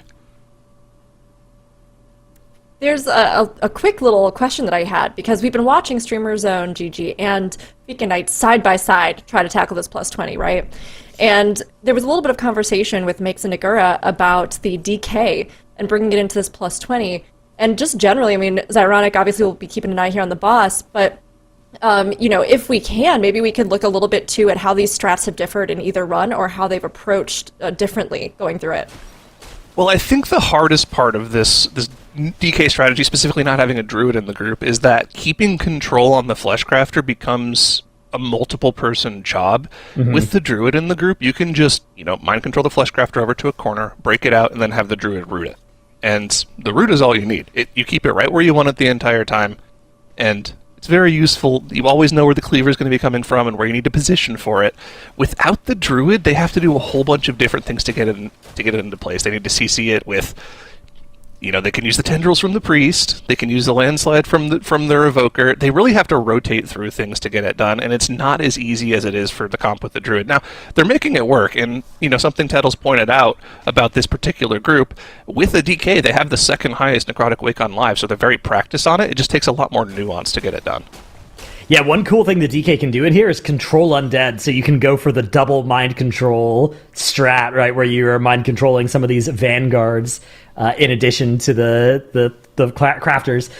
There's a quick little question that I had, because we've been watching Streamer Zone, GG, and Weekend Night side by side try to tackle this plus 20, right? And there was a little bit of conversation with Makes and Nagura about the DK and bringing it into this plus 20. And just generally, I mean, Zyronic obviously will be keeping an eye here on the boss, but if we can, maybe we could look a little bit too at how these strats have differed in either run, or how they've approached differently going through it. Well, I think the hardest part of this DK strategy, specifically not having a druid in the group, is that keeping control on the Fleshcrafter becomes a multiple-person job. With the druid in the group, you can just, mind control the Fleshcrafter over to a corner, break it out, and then have the druid root it. And the root is all you need. You keep it right where you want it the entire time, and it's very useful. You always know where the cleaver is going to be coming from and where you need to position for it. Without the druid, they have to do a whole bunch of different things to get it into place. They need to CC it with, they can use the tendrils from the priest. They can use the landslide from their evoker. They really have to rotate through things to get it done, and it's not as easy as it is for the comp with the druid. Now, they're making it work, and something Tettle's pointed out about this particular group, with the DK, they have the second highest necrotic wake on live, so they're very practiced on it. It just takes a lot more nuance to get it done. Yeah, one cool thing the DK can do in here is control undead, so you can go for the double mind control strat, right, where you're mind controlling some of these vanguards in addition to the crafters.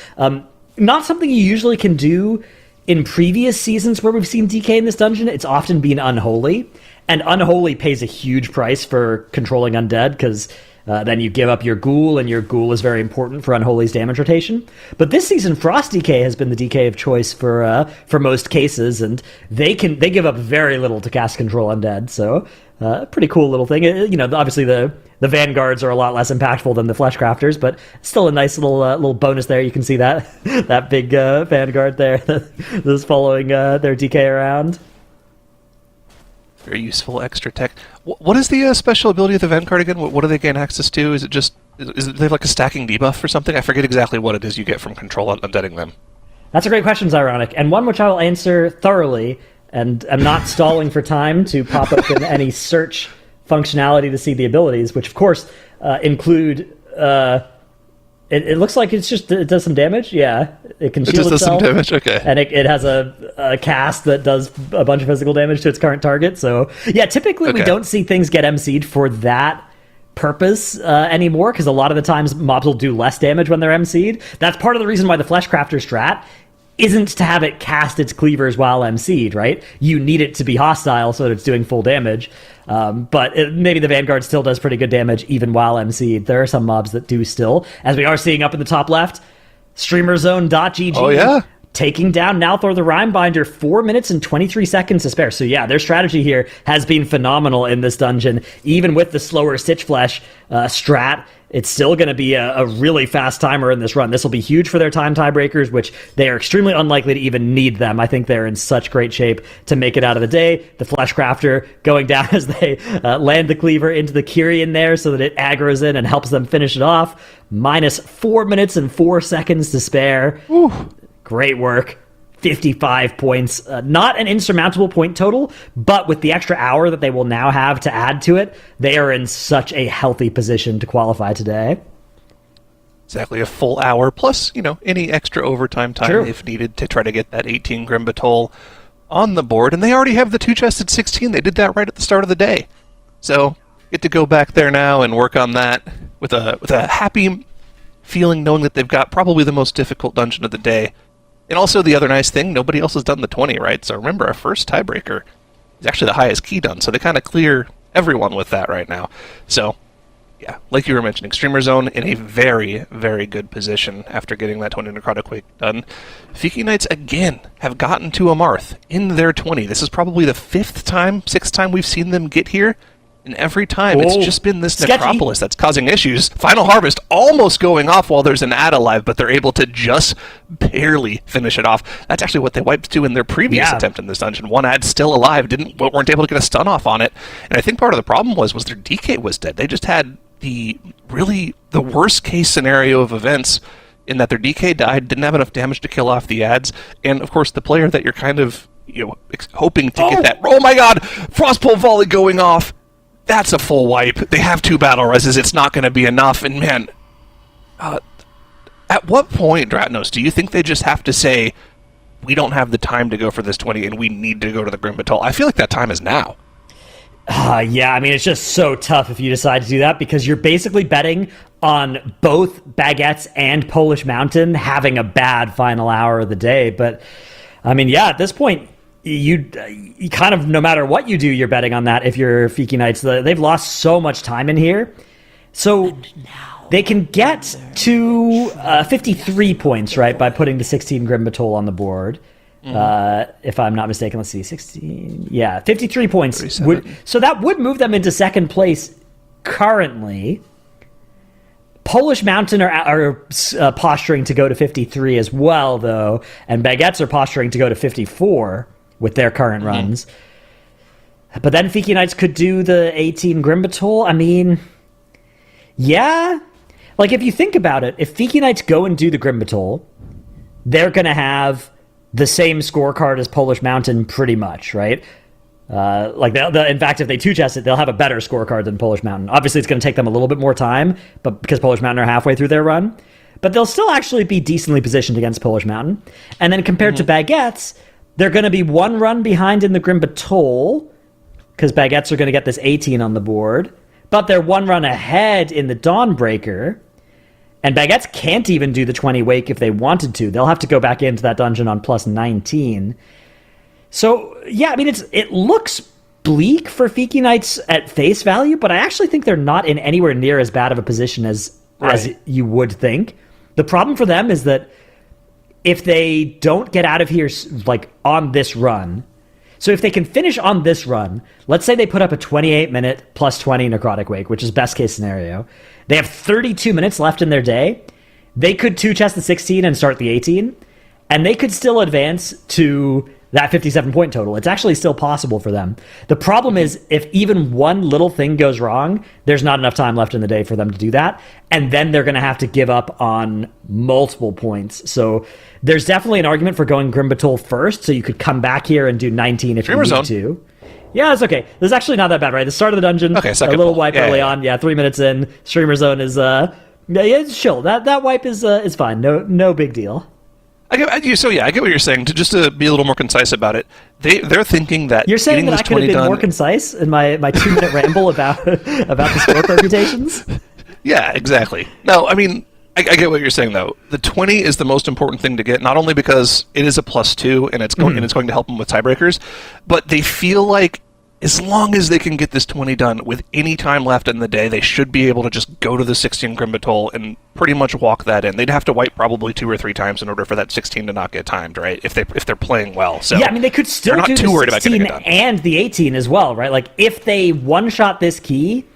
Not something you usually can do in previous seasons where we've seen DK in this dungeon. It's often been Unholy, and Unholy pays a huge price for controlling undead, because then you give up your ghoul, and your ghoul is very important for Unholy's damage rotation. But this season, Frost DK has been the DK of choice for most cases, and they give up very little to cast control undead. So, pretty cool little thing. Obviously the vanguards are a lot less impactful than the Fleshcrafters, but still a nice little bonus there. You can see that that big vanguard there that's following their DK around. Very useful extra tech. What is the special ability of the Vanguard again? What do they gain access to? Is it they have like a stacking debuff or something? I forget exactly what it is you get from control undeading them. That's a great question, Zyronic, and one which I will answer thoroughly, and I'm not stalling for time to pop open any search functionality to see the abilities, which of course include... It looks like it does some damage. Yeah, it can shield itself. It just does some damage. Okay, and it has a cast that does a bunch of physical damage to its current target. So yeah, typically we don't see things get MC'd for that purpose anymore, because a lot of the times mobs will do less damage when they're MC'd. That's part of the reason why the Fleshcrafter strat isn't to have it cast its cleavers while MC'd, right? You need it to be hostile so that it's doing full damage. But maybe the Vanguard still does pretty good damage even while MC'd. There are some mobs that do still. As we are seeing up in the top left, streamerzone.gg. Oh, yeah. taking down Nalthor the Rhymebinder, 4 minutes and 23 seconds to spare. So yeah, their strategy here has been phenomenal in this dungeon. Even with the slower Stitch Flesh strat, it's still going to be a really fast timer in this run. This will be huge for their time tiebreakers, which they are extremely unlikely to even need them. I think they're in such great shape to make it out of the day. The Fleshcrafter going down as they land the Cleaver into the Kyrian there so that it aggroes in and helps them finish it off. Minus 4 minutes and 4 seconds to spare. Ooh. Great work. 55 points. Not an insurmountable point total, but with the extra hour that they will now have to add to it, they are in such a healthy position to qualify today. Exactly, a full hour, plus, any extra overtime time if needed to try to get that 18 Grimbatol on the board. And they already have the 2-chested 16. They did that right at the start of the day. So, get to go back there now and work on that with a happy feeling, knowing that they've got probably the most difficult dungeon of the day. And also the other nice thing, nobody else has done the 20, right? So remember, our first tiebreaker is actually the highest key done, so they kind of clear everyone with that right now. So, yeah, like you were mentioning, Streamer Zone in a very, very good position after getting that 20 Necrotic Quake done. Fiki Knights, again, have gotten to Amarth in their 20. This is probably the sixth time we've seen them get here. And every time, it's just been this necropolis that's causing issues. Final Harvest almost going off while there's an ad alive, but they're able to just barely finish it off. That's actually what they wiped to in their previous attempt in this dungeon. One ad still alive, weren't able to get a stun off on it. And I think part of the problem was their DK was dead. They just had the worst case scenario of events in that their DK died, didn't have enough damage to kill off the ads, and of course the player that you're kind of hoping to get that. Oh my god! Frostbolt volley going off! That's a full wipe. They have 2 battle reses. It's not going to be enough. And man, at what point, Dratnos, do you think they just have to say, we don't have the time to go for this 20 and we need to go to the Grimbatol? I feel like that time is now. Yeah, I mean, it's just so tough if you decide to do that because you're basically betting on both Baguettes and Polish Mountain having a bad final hour of the day. But, I mean, yeah, at this point, you kind of, no matter what you do, you're betting on that if you're Fiki Knights. They've lost so much time in here. So they can get to 53 points, right, by putting the 16 Grimbatol on the board. If I'm not mistaken, let's see, 16... Yeah, 53 points. So that would move them into second place currently. Polish Mountain are posturing to go to 53 as well, though, and Baguettes are posturing to go to 54 with their current runs. But then Fiki Knights could do the 18 Grimbatol. I mean, yeah. Like, if you think about it, if Fiki Knights go and do the Grimbatol, they're going to have the same scorecard as Polish Mountain pretty much, right? In fact, if they 2-chest it, they'll have a better scorecard than Polish Mountain. Obviously, it's going to take them a little bit more time, but because Polish Mountain are halfway through their run. But they'll still actually be decently positioned against Polish Mountain. And then compared to Baguettes, they're going to be 1 run behind in the Grimbatol, because Baguettes are going to get this 18 on the board. But they're 1 run ahead in the Dawnbreaker. And Baguettes can't even do the 20 Wake if they wanted to. They'll have to go back into that dungeon on plus 19. So, yeah, I mean, it looks bleak for Fiki Knights at face value, but I actually think they're not in anywhere near as bad of a position as you would think. The problem for them is that if they don't get out of here, like, on this run, so if they can finish on this run, let's say they put up a 28-minute plus 20 Necrotic Wake, which is best case scenario. They have 32 minutes left in their day. They could 2-chest the 16 and start the 18, and they could still advance to that 57-point total. It's actually still possible for them. The problem is, if even one little thing goes wrong, there's not enough time left in the day for them to do that, and then they're going to have to give up on multiple points. So there's definitely an argument for going Grimbatol first, so you could come back here and do 19 if you need to. Yeah, it's okay. This is actually not that bad, right? The start of the dungeon, a little wipe early on. Yeah, 3 minutes in. Streamer Zone is, it's chill. That wipe is fine. No big deal. I get what you're saying. Just to be a little more concise about it, they're thinking that you're saying that I could have been more concise in my 2-minute ramble about the score permutations. Yeah, exactly. No, I mean, I get what you're saying though. The 20 is the most important thing to get, not only because it is a +2 and it's going to help them with tiebreakers, but they feel like as long as they can get this 20 done with any time left in the day, they should be able to just go to the 16 Grimbatol and pretty much walk that in. They'd have to wipe probably 2 or 3 times in order for that 16 to not get timed, right? If they're playing well. So yeah, I mean, they could still they're not do too the worried about getting 16 it done. and the 18 as well, right? Like, if they one-shot this key,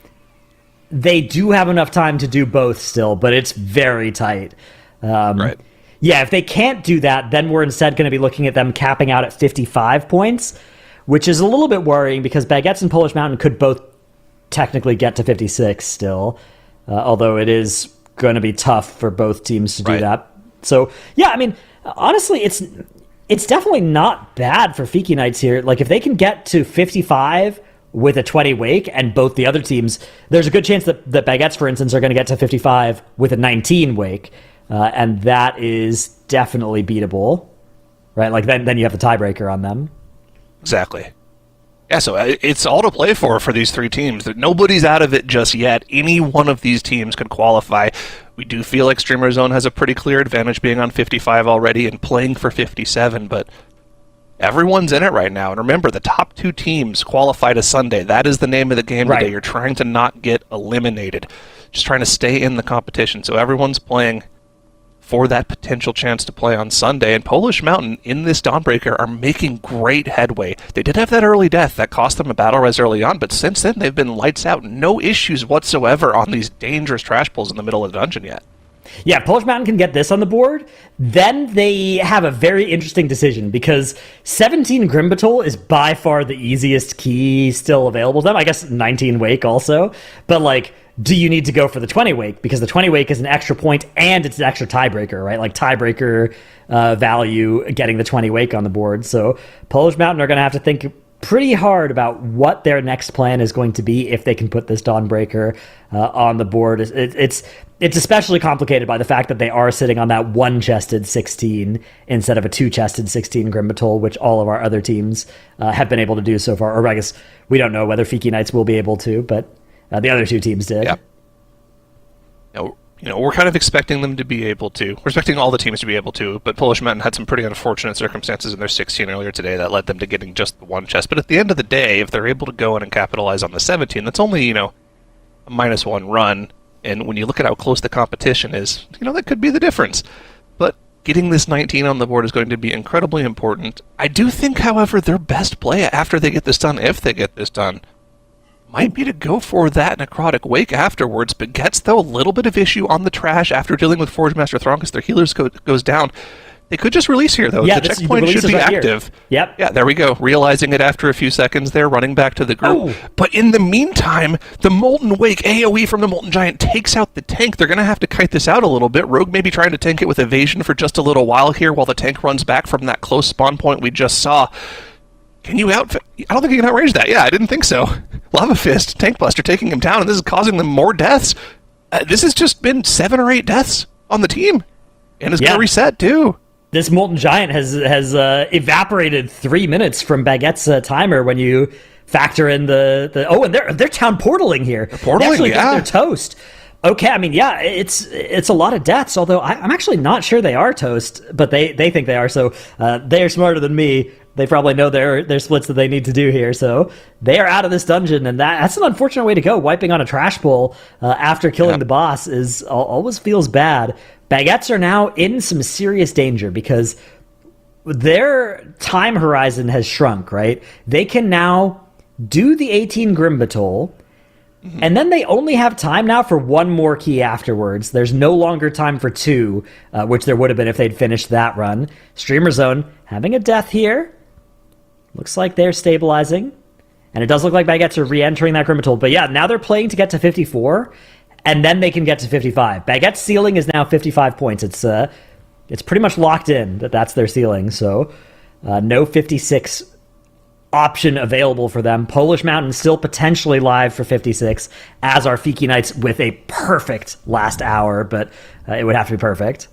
they do have enough time to do both still, but it's very tight. Right. Yeah, if they can't do that, then we're instead going to be looking at them capping out at 55 points, which is a little bit worrying because Baguettes and Polish Mountain could both technically get to 56 still, although it is going to be tough for both teams to do that. So, yeah, I mean, honestly, it's definitely not bad for Fiki Knights here. Like, if they can get to 55 with a 20 wake, and both the other teams, there's a good chance that Baguettes, for instance, are going to get to 55 with a 19 wake, and that is definitely beatable, right? Like, then you have the tiebreaker on them. Exactly. Yeah, so it's all to play for these 3 teams. Nobody's out of it just yet. Any one of these teams could qualify. We do feel like Streamer Zone has a pretty clear advantage being on 55 already and playing for 57, but everyone's in it right now. And remember, the top 2 teams qualify to Sunday. That is the name of the game today. You're trying to not get eliminated. Just trying to stay in the competition. So everyone's playing for that potential chance to play on Sunday. And Polish Mountain in this Dawnbreaker are making great headway. They did have that early death that cost them a battle res early on, but since then they've been lights out. No issues whatsoever on these dangerous trash pulls in the middle of the dungeon yet. Yeah, Polish Mountain can get this on the board, then they have a very interesting decision because 17 Grimbatol is by far the easiest key still available to them. I guess 19 Wake also, but like, do you need to go for the 20 Wake? Because the 20 Wake is an extra point and it's an extra tiebreaker, right? Like tiebreaker value getting the 20 Wake on the board. So Polish Mountain are going to have to think pretty hard about what their next plan is going to be if they can put this Dawnbreaker on the board. It's especially complicated by the fact that they are sitting on that one-chested 16 instead of a two-chested 16 Grimbatol, which all of our other teams have been able to do so far. Or I guess we don't know whether Fiki Knights will be able to, but the other 2 teams did. Yeah. We're kind of expecting them to be able to. We're expecting all the teams to be able to, but Polish Mountain had some pretty unfortunate circumstances in their 16 earlier today that led them to getting just the one chest. But at the end of the day, if they're able to go in and capitalize on the 17, that's only, a -1 run. And when you look at how close the competition is, that could be the difference. But getting this 19 on the board is going to be incredibly important. I do think, however, their best play after they get this done, if they get this done, might be to go for that Necrotic Wake afterwards, but gets, though, a little bit of issue on the trash after dealing with Forge Master Thrawn because their healers goes down. They could just release here, though. Yeah, the checkpoint should be right active. Here. Yep. Yeah, there we go. Realizing it after a few seconds there, running back to the group. But in the meantime, the Molten Wake AoE from the Molten Giant takes out the tank. They're going to have to kite this out a little bit. Rogue may be trying to tank it with evasion for just a little while here while the tank runs back from that close spawn point we just saw. Can you I don't think you can outrange that. Yeah, I didn't think so. Lava Fist, Tank Buster taking him down, and this is causing them more deaths. This has just been 7 or 8 deaths on the team. And it's going to reset, too. This Molten Giant has evaporated 3 minutes from Baguette's timer when you factor in the and they're town portaling here. They actually think they're toast. Okay, I mean, yeah, it's a lot of deaths, although I'm actually not sure they are toast, but they think they are, so they are smarter than me. They probably know their splits that they need to do here, so they are out of this dungeon, and that's an unfortunate way to go. Wiping on a trash pull after killing the boss always feels bad. Baguettes are now in some serious danger because their time horizon has shrunk, right? They can now do the 18 Grimbatol, and then they only have time now for 1 more key afterwards. There's no longer time for 2, which there would have been if they'd finished that run. Streamer Zone having a death here. Looks like they're stabilizing. And it does look like Baguettes are re-entering that Grimbatol. But yeah, now they're playing to get to 54, and then they can get to 55. Baguette's ceiling is now 55 points. It's pretty much locked in that's their ceiling. So no 56 option available for them. Polish Mountain still potentially live for 56, as are Fiki Knights with a perfect last hour, but it would have to be perfect.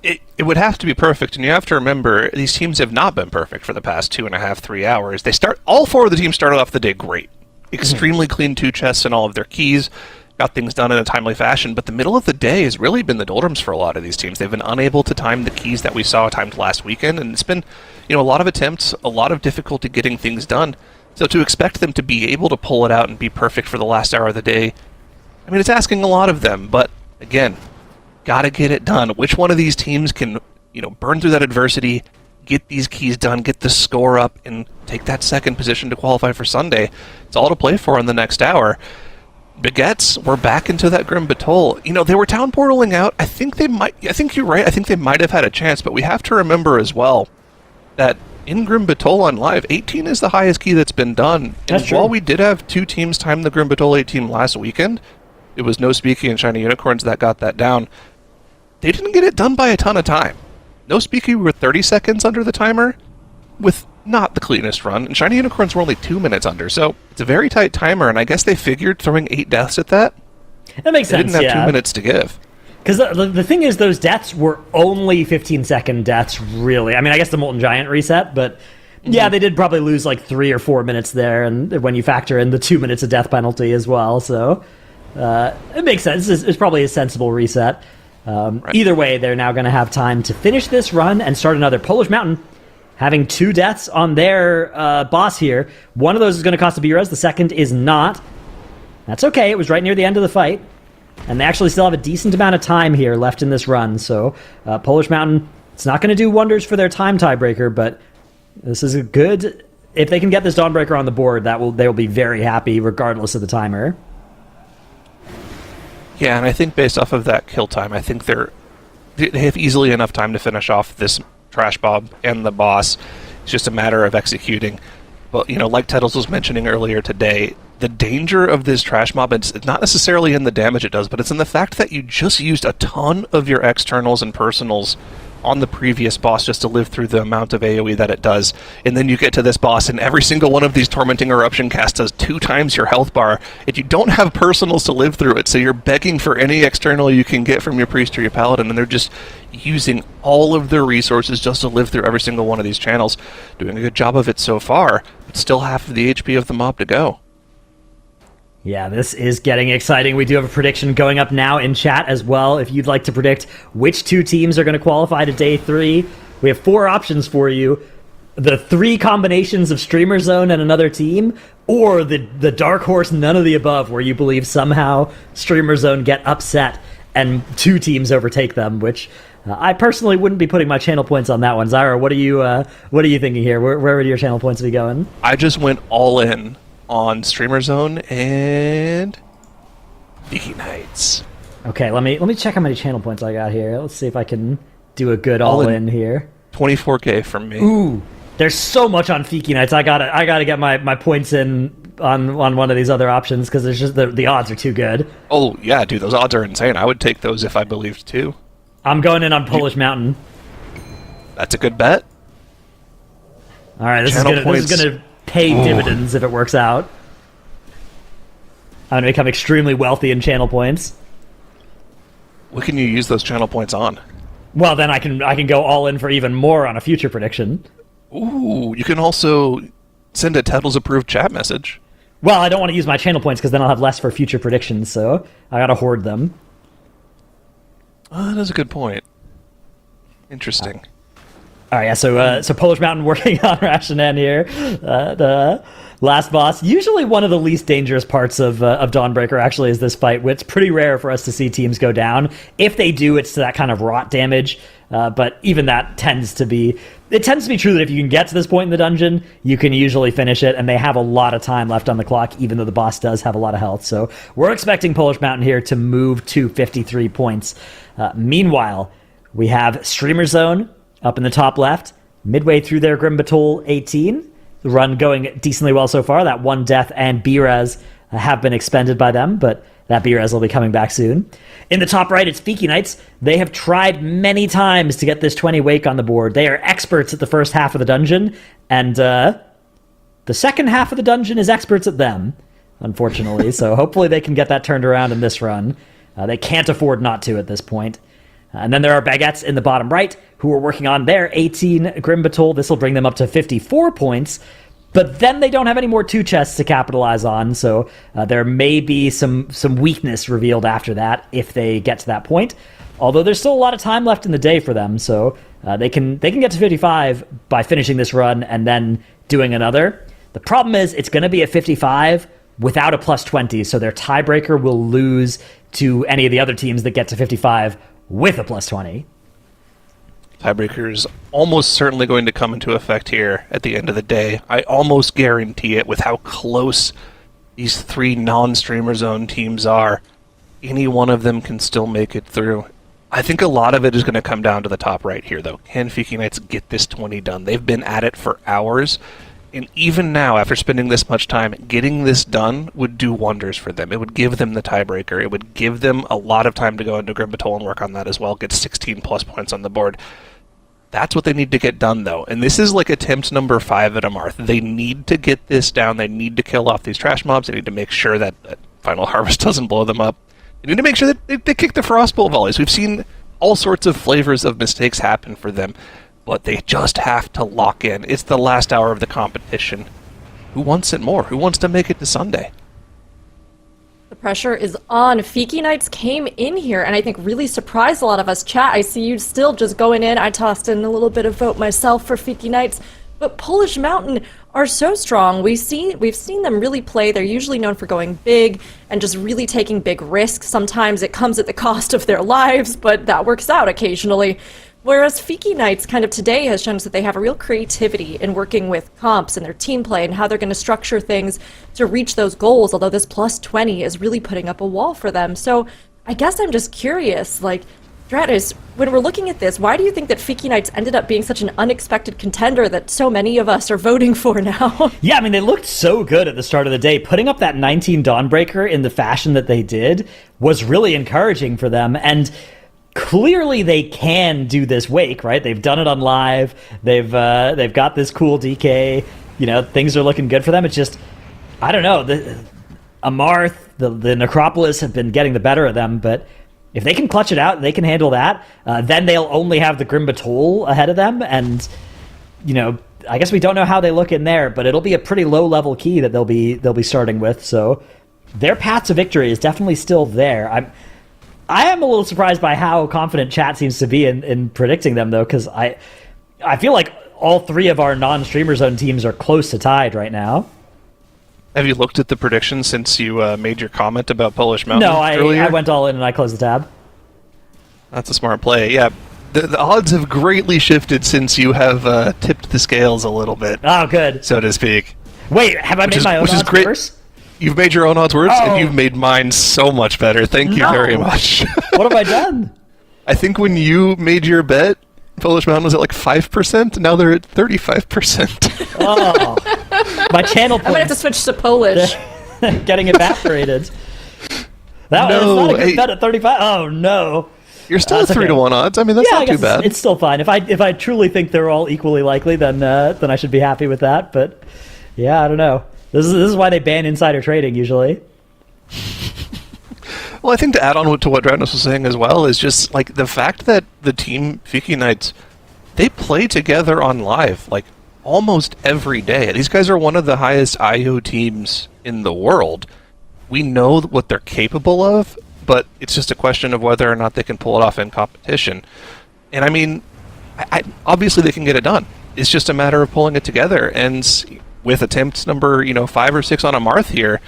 It would have to be perfect, and you have to remember, these teams have not been perfect for the past 2.5, 3 hours. All 4 of the teams started off the day great. Extremely clean 2 chests and all of their keys, got things done in a timely fashion, but the middle of the day has really been the doldrums for a lot of these teams. They've been unable to time the keys that we saw timed last weekend, and it's been, a lot of attempts, a lot of difficulty getting things done. So to expect them to be able to pull it out and be perfect for the last hour of the day, I mean, it's asking a lot of them, but again, gotta get it done. Which one of these teams can, burn through that adversity, get these keys done, get the score up, and take that second position to qualify for Sunday? It's all to play for in the next hour. Baguettes, we're back into that Grim Batol. They were town portaling out. I think you're right. I think they might have had a chance, but we have to remember as well that in Grim Batol on live, 18 is the highest key that's been done. That's true. While we did have 2 teams time the Grim Batol 18 last weekend, it was No Speaky and Shiny Unicorns that got that down. They didn't get it done by a ton of time. No Speaky were 30 seconds under the timer with not the cleanest run, and Shiny Unicorns were only 2 minutes under, so it's a very tight timer, and I guess they figured throwing 8 deaths at that, That makes they sense, didn't have yeah. 2 minutes to give. Because the thing is, those deaths were only 15-second deaths, really. I mean, I guess the Molten Giant reset, but yeah, they did probably lose like 3 or 4 minutes there, and when you factor in the 2 minutes of death penalty as well, so it makes sense. It's probably a sensible reset. Right. Either way, they're now going to have time to finish this run and start another. Polish Mountain having 2 deaths on their boss here. One of those is going to cost a B-Res, the second is not. That's okay, it was right near the end of the fight. And they actually still have a decent amount of time here left in this run, so Polish Mountain, it's not going to do wonders for their time tiebreaker, but this is a good... If they can get this Dawnbreaker on the board, they will be very happy regardless of the timer. Yeah, and I think based off of that kill time, I think they have easily enough time to finish off this Trash Bob and the boss. It's just a matter of executing. But, like Tettles was mentioning earlier today, the danger of this Trash Mob, it's not necessarily in the damage it does, but it's in the fact that you just used a ton of your externals and personals on the previous boss just to live through the amount of AoE that it does. And then you get to this boss, and every single one of these Tormenting Eruption casts does 2 times your health bar, and you don't have personals to live through it, so you're begging for any external you can get from your Priest or your Paladin, and they're just using all of their resources just to live through every single one of these channels. Doing a good job of it so far, but still half of the HP of the mob to go. Yeah, this is getting exciting. We do have a prediction going up now in chat as well. If you'd like to predict which 2 teams are going to qualify to Day 3, we have 4 options for you. The 3 combinations of Streamer Zone and another team, or the dark horse none of the above, where you believe somehow Streamer Zone get upset and 2 teams overtake them, which I personally wouldn't be putting my channel points on that one. Zyra, what are you thinking here? Where would your channel points be going? I just went all in on Streamer Zone and Viking Heights. Okay, let me check how many channel points I got here. Let's see if I can do a good all in here. 24k from me. Ooh, there's so much on Fiki Nights. I gotta get my points in on one of these other options because there's just the odds are too good. Oh yeah, dude, those odds are insane. I would take those if I believed too. I'm going in on Polish Mountain. That's a good bet. All right, this Channel is points. gonna pay dividends if it works out. I'm gonna become extremely wealthy in channel points. What can you use those channel points on? Well, then I can go all in for even more on a future prediction. Ooh, you can also send a Tettles approved chat message. Well, I don't want to use my channel points because then I'll have less for future predictions, so I gotta hoard them. That is a good point. Interesting. All right, yeah. So Polish Mountain working on Rashanan here. The last boss, usually one of the least dangerous parts of Dawnbreaker. Actually, is this fight. It's pretty rare for us to see teams go down. If they do, it's to that kind of rot damage. But even that tends to be true that if you can get to this point in the dungeon, you can usually finish it, and they have a lot of time left on the clock, even though the boss does have a lot of health. So we're expecting Polish Mountain here to move to 53 points. Meanwhile, we have Streamer Zone up in the top left, midway through their Grim Batol 18. The run going decently well so far. That 1 death and B-Res have been expended by them, but that B-Res will be coming back soon. In the top right, it's Fiki Nights. They have tried many times to get this 20 wake on the board. They are experts at the first half of the dungeon, and the second half of the dungeon is experts at them, unfortunately. So hopefully they can get that turned around in this run. They can't afford not to at this point. And then there are Baguettes in the bottom right who are working on their 18 Grim Batol. This will bring them up to 54 points. But then they don't have any more 2 chests to capitalize on, so there may be some weakness revealed after that if they get to that point. Although there's still a lot of time left in the day for them, so they can get to 55 by finishing this run and then doing another. The problem is it's going to be at 55 without a plus 20, so their tiebreaker will lose to any of the other teams that get to 55 with a plus 20. Tiebreaker is almost certainly going to come into effect here at the end of the day. I almost guarantee it with how close these 3 non-streamer zone teams are. Any one of them can still make it through. I think a lot of it is going to come down to the top right here, though. Can Fiki Knights get this 20 done? They've been at it for hours, and even now, after spending this much time, getting this done would do wonders for them. It would give them the tiebreaker. It would give them a lot of time to go into Grimbatol and work on that as well, get 16 plus points on the board. That's what they need to get done, though. And this is like attempt number 5 at Amarth. They need to get this down. They need to kill off these trash mobs. They need to make sure that Final Harvest doesn't blow them up. They need to make sure that they kick the Frostbolt volleys. We've seen all sorts of flavors of mistakes happen for them, but they just have to lock in. It's the last hour of the competition. Who wants it more? Who wants to make it to Sunday? The pressure is on. Fiki Knights came in here and I think really surprised a lot of us. Chat, I see you still just going in. I tossed in a little bit of vote myself for Fiki Knights. But Polish Mountain are so strong. We've seen them really play. They're usually known for going big and just really taking big risks. Sometimes it comes at the cost of their lives, but that works out occasionally. Whereas Fiki Knights kind of today has shown us that they have a real creativity in working with comps and their team play and how they're going to structure things to reach those goals, although this plus 20 is really putting up a wall for them. So I guess I'm just curious, like, Stratus, when we're looking at this, why do you think that Fiki Knights ended up being such an unexpected contender that so many of us are voting for now? Yeah, I mean, they looked so good at the start of the day. Putting up that 19 Dawnbreaker in the fashion that they did was really encouraging for them, and clearly they can do this wake, right? They've done it on live. They've got this cool DK. You know, things are looking good for them. It's just, I don't know. The Amarth, the Necropolis have been getting the better of them, but if they can clutch it out, they can handle that. Then they'll only have the Grimbatol ahead of them, and you know, I guess we don't know how they look in there, but it'll be a pretty low level key that they'll be starting with. So their path to victory is definitely still there. I am a little surprised by how confident chat seems to be in predicting them, though, because I feel like all 3 of our non-streamer zone teams are close to tied right now. Have you looked at the predictions since you made your comment about Polish Mountain earlier? I went all in and I closed the tab. That's a smart play. Yeah, the odds have greatly shifted since you have tipped the scales a little bit. Oh, good. So to speak. Wait, have I made my own odds worse? You've made your own odds worse, and you've made mine so much better. Thank you very much. What have I done? I think when you made your bet, Polish Mountain was at like 5%. Now they're at 35%. Oh, my channel points. I'm gonna have to switch to Polish. Getting evaporated. That was not a good bet at 35. Oh no. You're still at 3-1 odds. I mean, that's not too bad. It's still fine. If I truly think they're all equally likely, then I should be happy with that. But yeah, I don't know. This is why they ban insider trading usually. Well, I think to add on to what Dranos was saying as well is just like the fact that the team Fiki Knights, they play together on live like almost every day. These guys are one of the highest IO teams in the world. We know what they're capable of, but it's just a question of whether or not they can pull it off in competition. And I mean, obviously they can get it done. It's just a matter of pulling it together. And with attempts number 5 or 6 on Amarth here,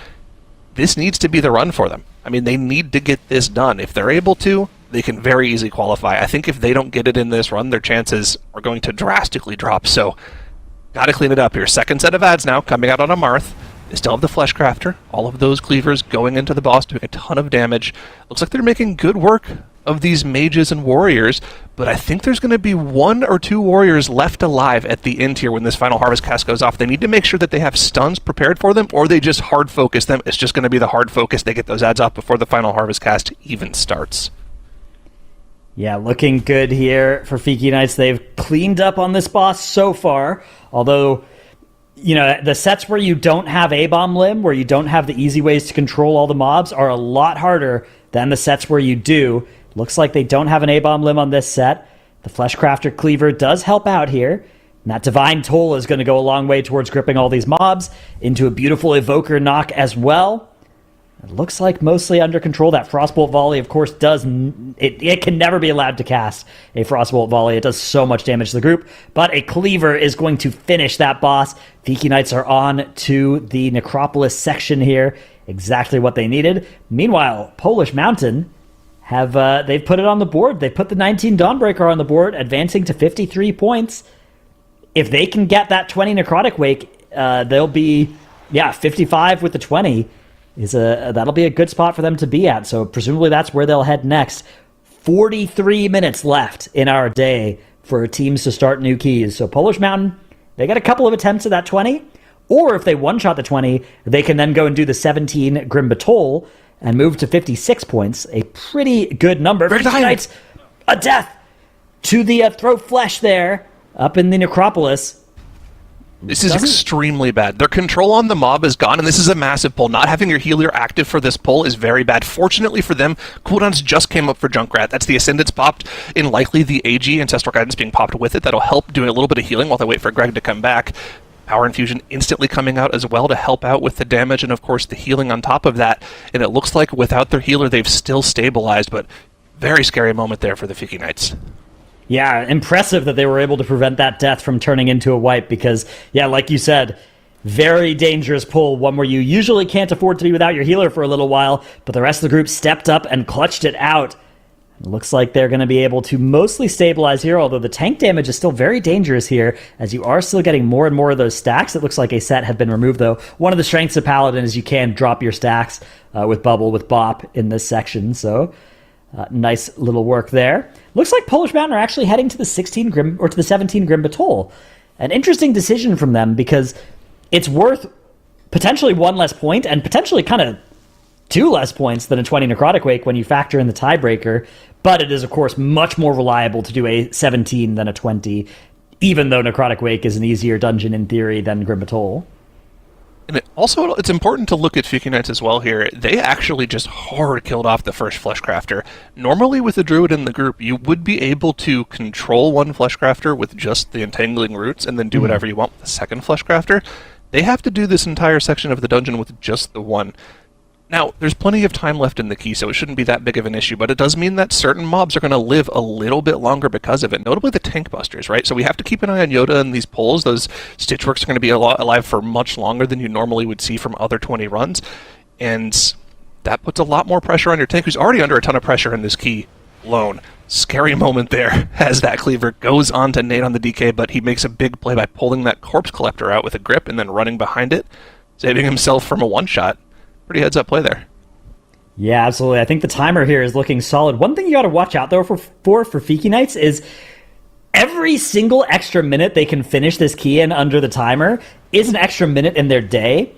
this needs to be the run for them. I mean, they need to get this done. If they're able to, they can very easily qualify. I think if they don't get it in this run, their chances are going to drastically drop. So, gotta clean it up here. Second set of ads now coming out on Amarth. They still have the Fleshcrafter. All of those cleavers going into the boss, doing a ton of damage. Looks like they're making good work of these mages and warriors, but I think there's going to be 1 or 2 warriors left alive at the end here when this final harvest cast goes off. They need to make sure that they have stuns prepared for them, or they just hard focus them. It's just going to be the hard focus. They get those ads off before the final harvest cast even starts. Yeah, looking good here for Fiki Knights. They've cleaned up on this boss so far, although, you know, the sets where you don't have A-Bomb Limb, where you don't have the easy ways to control all the mobs, are a lot harder than the sets where you do. Looks like they don't have an A-Bomb Limb on this set. The Fleshcrafter Cleaver does help out here. And that Divine Toll is going to go a long way towards gripping all these mobs into a beautiful Evoker knock as well. It looks like mostly under control. That Frostbolt volley, of course, it can never be allowed to cast a Frostbolt volley. It does so much damage to the group. But a Cleaver is going to finish that boss. Fiki Knights are on to the Necropolis section here. Exactly what they needed. Meanwhile, Polish Mountain they've put it on the board. They put the 19 Dawnbreaker on the board, advancing to 53 points. If they can get that 20 Necrotic Wake, they'll be 55 with the 20. That'll be a good spot for them to be at. So presumably that's where they'll head next. 43 minutes left in our day for teams to start new keys. So Polish Mountain, they got a couple of attempts at that 20. Or if they one-shot the 20, they can then go and do the 17 Grim Batol and move to 56 points. A pretty good number. Fiki Knights, a death to the throat flesh there up in the Necropolis. This is extremely bad. Their control on the mob is gone, and this is a massive pull. Not having your healer active for this pull is very bad. Fortunately for them, cooldowns just came up for Junkrat. That's the Ascendance popped, and likely the AG, Ancestral Guidance, being popped with it. That'll help doing a little bit of healing while they wait for Greg to come back. Power Infusion instantly coming out as well to help out with the damage, and of course the healing on top of that. And it looks like without their healer, they've still stabilized, but very scary moment there for the Fiki Knights. Yeah, impressive that they were able to prevent that death from turning into a wipe because, like you said, very dangerous pull, one where you usually can't afford to be without your healer for a little while, but the rest of the group stepped up and clutched it out. It looks like they're going to be able to mostly stabilize here, although the tank damage is still very dangerous here, as you are still getting more and more of those stacks. It looks like a set have been removed, though. One of the strengths of Paladin is you can drop your stacks with Bubble, with Bop in this section, so nice little work there. Looks like Polish Mountain are actually heading to the 17 Grim Batol. An interesting decision from them because it's worth potentially one less point and potentially kind of two less points than a 20 Necrotic Wake when you factor in the tiebreaker, but it is, of course, much more reliable to do a 17 than a 20, even though Necrotic Wake is an easier dungeon in theory than Grim Batol. And it's important to look at Fiki Knights as well here. They actually just hard killed off the first Fleshcrafter. Normally with a Druid in the group, you would be able to control one Fleshcrafter with just the Entangling Roots and then do whatever you want with the second Fleshcrafter. They have to do this entire section of the dungeon with just the one. Now, there's plenty of time left in the key, so it shouldn't be that big of an issue, but it does mean that certain mobs are going to live a little bit longer because of it, notably the tank busters, right? So we have to keep an eye on Yoda and these pulls. Those Stitchworks are going to be alive for much longer than you normally would see from other 20 runs, and that puts a lot more pressure on your tank, who's already under a ton of pressure in this key alone. Scary moment there as that Cleaver goes on to nade on the DK, but he makes a big play by pulling that Corpse Collector out with a grip and then running behind it, saving himself from a one-shot. Pretty heads-up play there. Yeah, absolutely. I think the timer here is looking solid. One thing you got to watch out, though, for Fiki Knights is every single extra minute they can finish this key in under the timer is an extra minute in their day.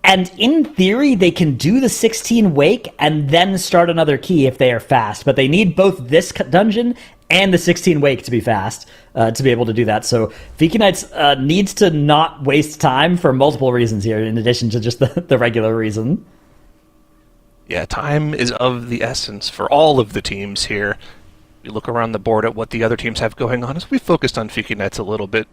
And in theory, they can do the 16 Wake and then start another key if they are fast. But they need both this dungeon and the 16 Wake to be fast to be able to do that. So Fiki Knights needs to not waste time for multiple reasons here, in addition to just the regular reason. Yeah, time is of the essence for all of the teams here. We look around the board at what the other teams have going on as we focused on Fiki Knights a little bit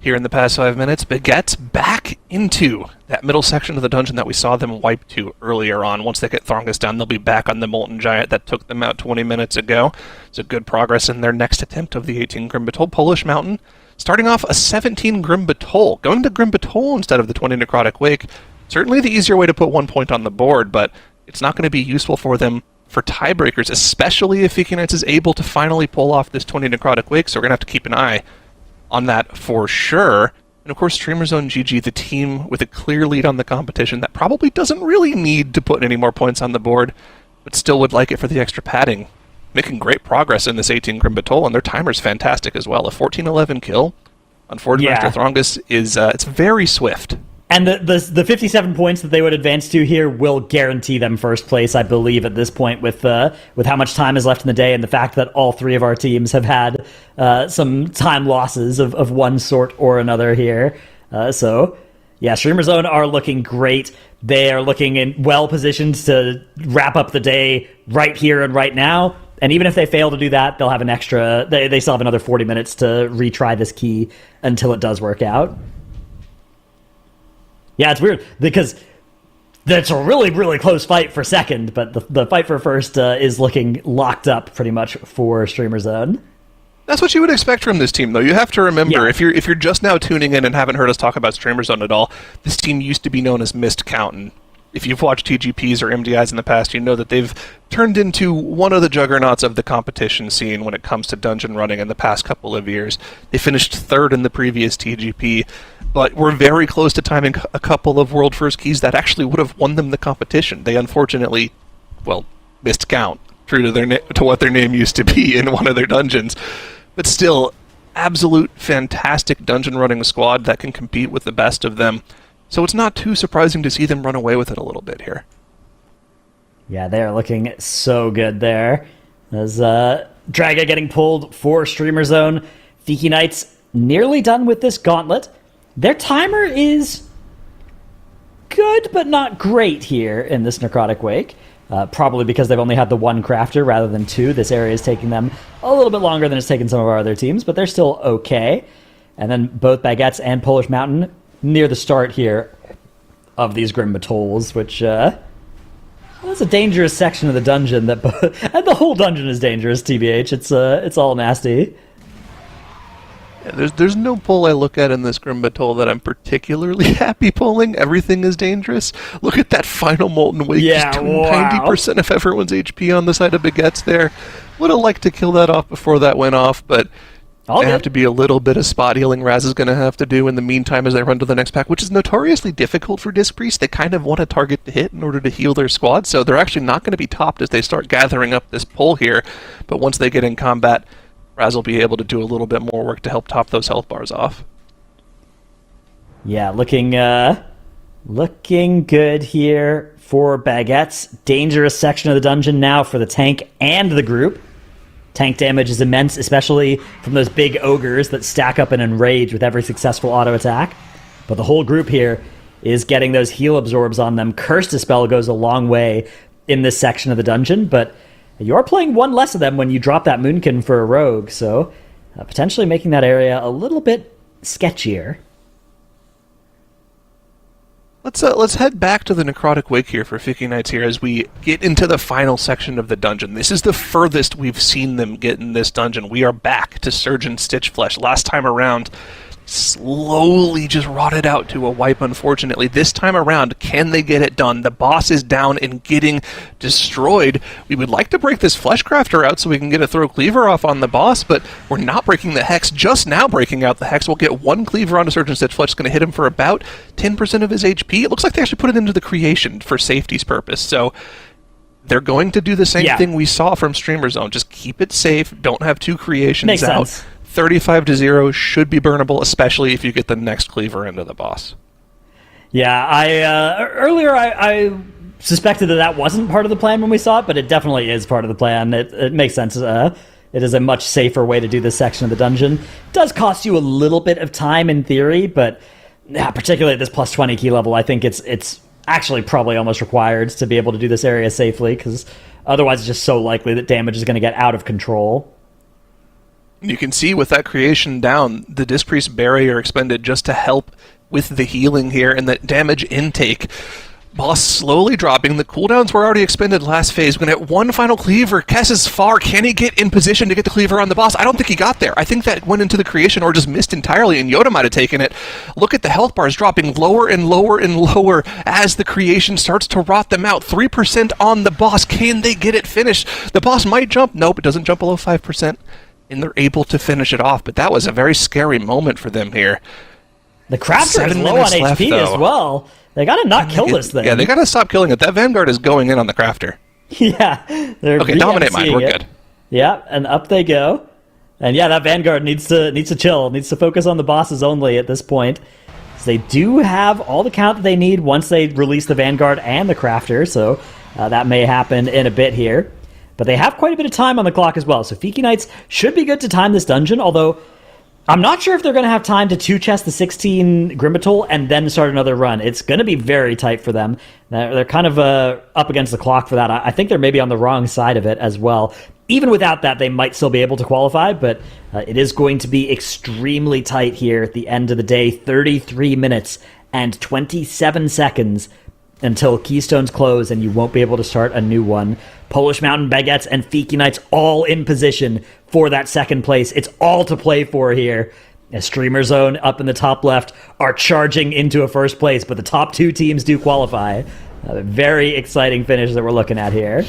here in the past 5 minutes. Baguette's back into that middle section of the dungeon that we saw them wipe to earlier on. Once they get Throngus down, they'll be back on the Molten Giant that took them out 20 minutes ago. It's a good progress in their next attempt of the 18 Grim Batol. Polish Mountain starting off a 17 Grim Batol. Going to Grim Batol instead of the 20 Necrotic Wake. Certainly the easier way to put 1 point on the board, but it's not going to be useful for them for tiebreakers, especially if Fiki Knights is able to finally pull off this 20 Necrotic Wake, so we're going to have to keep an eye on that for sure. And of course, Streamer Zone GG, the team with a clear lead on the competition that probably doesn't really need to put any more points on the board, but still would like it for the extra padding. Making great progress in this 18 Grim Batol, and their timer's fantastic as well. A 14-11 kill on Forge Master Throngus is it's very swift. And the 57 points that they would advance to here will guarantee them first place, I believe, at this point, with how much time is left in the day and the fact that all three of our teams have had some time losses of one sort or another here. So, yeah, Streamer Zone are looking great. They are looking well positioned to wrap up the day right here and right now. And even if they fail to do that, they'll have an extra... They still have another 40 minutes to retry this key until it does work out. Yeah, it's weird, because That's a really, really close fight for second, but the fight for first is looking locked up pretty much for Streamer Zone. That's what you would expect from this team, though. You have to remember, Yeah. if you're just now tuning in and haven't heard us talk about Streamer Zone at all, this team used to be known as Missed Count. And if you've watched TGPs or MDIs in the past, you know that they've turned into one of the juggernauts of the competition scene when it comes to dungeon running in the past couple of years. They finished third in the previous TGP, but were very close to timing a couple of World First Keys that actually would have won them the competition. They unfortunately, missed count, true to to what their name used to be in one of their dungeons. But still, absolute fantastic dungeon running squad that can compete with the best of them. So it's not too surprising to see them run away with it a little bit here. Yeah, they are looking so good there. As Draga getting pulled for Streamer Zone. Fiki Knights nearly done with this gauntlet. Their timer is good, but not great here in this Necrotic Wake. Probably because they've only had the one crafter rather than two. This area is taking them a little bit longer than it's taken some of our other teams, but they're still okay. And then both Baguettes and Polish Mountain near the start here of these Grim Battles, which that's a dangerous section of the dungeon. And the whole dungeon is dangerous, TBH. It's all nasty. Yeah, there's no pull I look at in this Grim Battle that I'm particularly happy pulling. Everything is dangerous. Look at that final Molten Wake. Yeah, just wow. 90% of everyone's HP on the side of Baguettes there. Would have liked to kill that off before that went off, but All they have good. to be a little bit of spot healing Raz is going to have to do in the meantime as they run to the next pack, which is notoriously difficult for Disc Priest. They kind of want a target to hit in order to heal their squad, so they're actually not going to be topped as they start gathering up this pull here. But once they get in combat, Raz will be able to do a little bit more work to help top those health bars off. Yeah, looking good here for Baguettes. Dangerous section of the dungeon now for the tank and the group. Tank damage is immense, especially from those big ogres that stack up and enrage with every successful auto attack. But the whole group here is getting those heal absorbs on them. Curse Dispel goes a long way in this section of the dungeon, but you're playing one less of them when you drop that Moonkin for a rogue, so potentially making that area a little bit sketchier. Let's head back to the Necrotic Wake here for Fiki Knights here as we get into the final section of the dungeon. This is the furthest we've seen them get in this dungeon. We are back to Surgeon Stitchflesh. Last time around, slowly just rotted out to a wipe, unfortunately. This time around, can they get it done? The boss is down and getting destroyed. We would like to break this Fleshcrafter out so we can get a throw cleaver off on the boss, but we're not breaking the Hex. Just now breaking out the Hex. We'll get one cleaver onto Surgeon Stitchflesh. It's going to hit him for about 10% of his HP. It looks like they actually put it into the creation for safety's purpose, so they're going to do the same thing we saw from Streamer Zone. Just keep it safe. Don't have two creations Makes out. sense. 35-0 should be burnable, especially if you get the next cleaver into the boss. Yeah, earlier I suspected that wasn't part of the plan when we saw it, but it definitely is part of the plan. It makes sense. It is a much safer way to do this section of the dungeon. It does cost you a little bit of time in theory, but particularly at this plus 20 key level, I think it's actually probably almost required to be able to do this area safely, because otherwise it's just so likely that damage is going to get out of control. You can see with that creation down, the Disc Priest barrier expended just to help with the healing here and that damage intake. Boss slowly dropping. The cooldowns were already expended last phase. We're going to get one final cleaver. Kess is far. Can he get in position to get the cleaver on the boss? I don't think he got there. I think that went into the creation or just missed entirely, and Yoda might have taken it. Look at the health bars dropping lower and lower and lower as the creation starts to rot them out. 3% on the boss. Can they get it finished? The boss might jump. Nope, it doesn't jump below 5%. And they're able to finish it off, but that was a very scary moment for them here. The Crafter is 7 low on minutes left, HP though. as well. They gotta not kill this thing. Yeah, they gotta stop killing it. That Vanguard is going in on the Crafter. Yeah. Okay, dominate mine. We're good. Yeah, and up they go. And yeah, that Vanguard needs to chill, needs to focus on the bosses only at this point. So they do have all the count that they need once they release the Vanguard and the Crafter, so that may happen in a bit here. But they have quite a bit of time on the clock as well, so Fiki Knights should be good to time this dungeon, although I'm not sure if they're going to have time to two-chest the 16 Grimbatol and then start another run. It's going to be very tight for them. They're kind of up against the clock for that. I think they're maybe on the wrong side of it as well. Even without that, they might still be able to qualify, but it is going to be extremely tight here at the end of the day. 33 minutes and 27 seconds until keystones close, and you won't be able to start a new one. Polish Mountain Baguettes and Fiki Knights all in position for that second place. It's all to play for here. A Streamer Zone up in the top left are charging into a first place, but the top 2 teams do qualify. A very exciting finish that we're looking at here.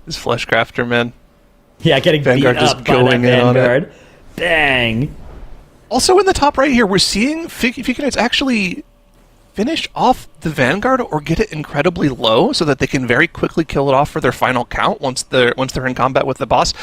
This Fleshcrafter, man. Yeah, getting Vanguard beat just up by going that in on it. Vanguard. Bang. Also in the top right here, we're seeing Fiki Knights actually finish off the Vanguard or get it incredibly low so that they can very quickly kill it off for their final count once they're in combat with the boss.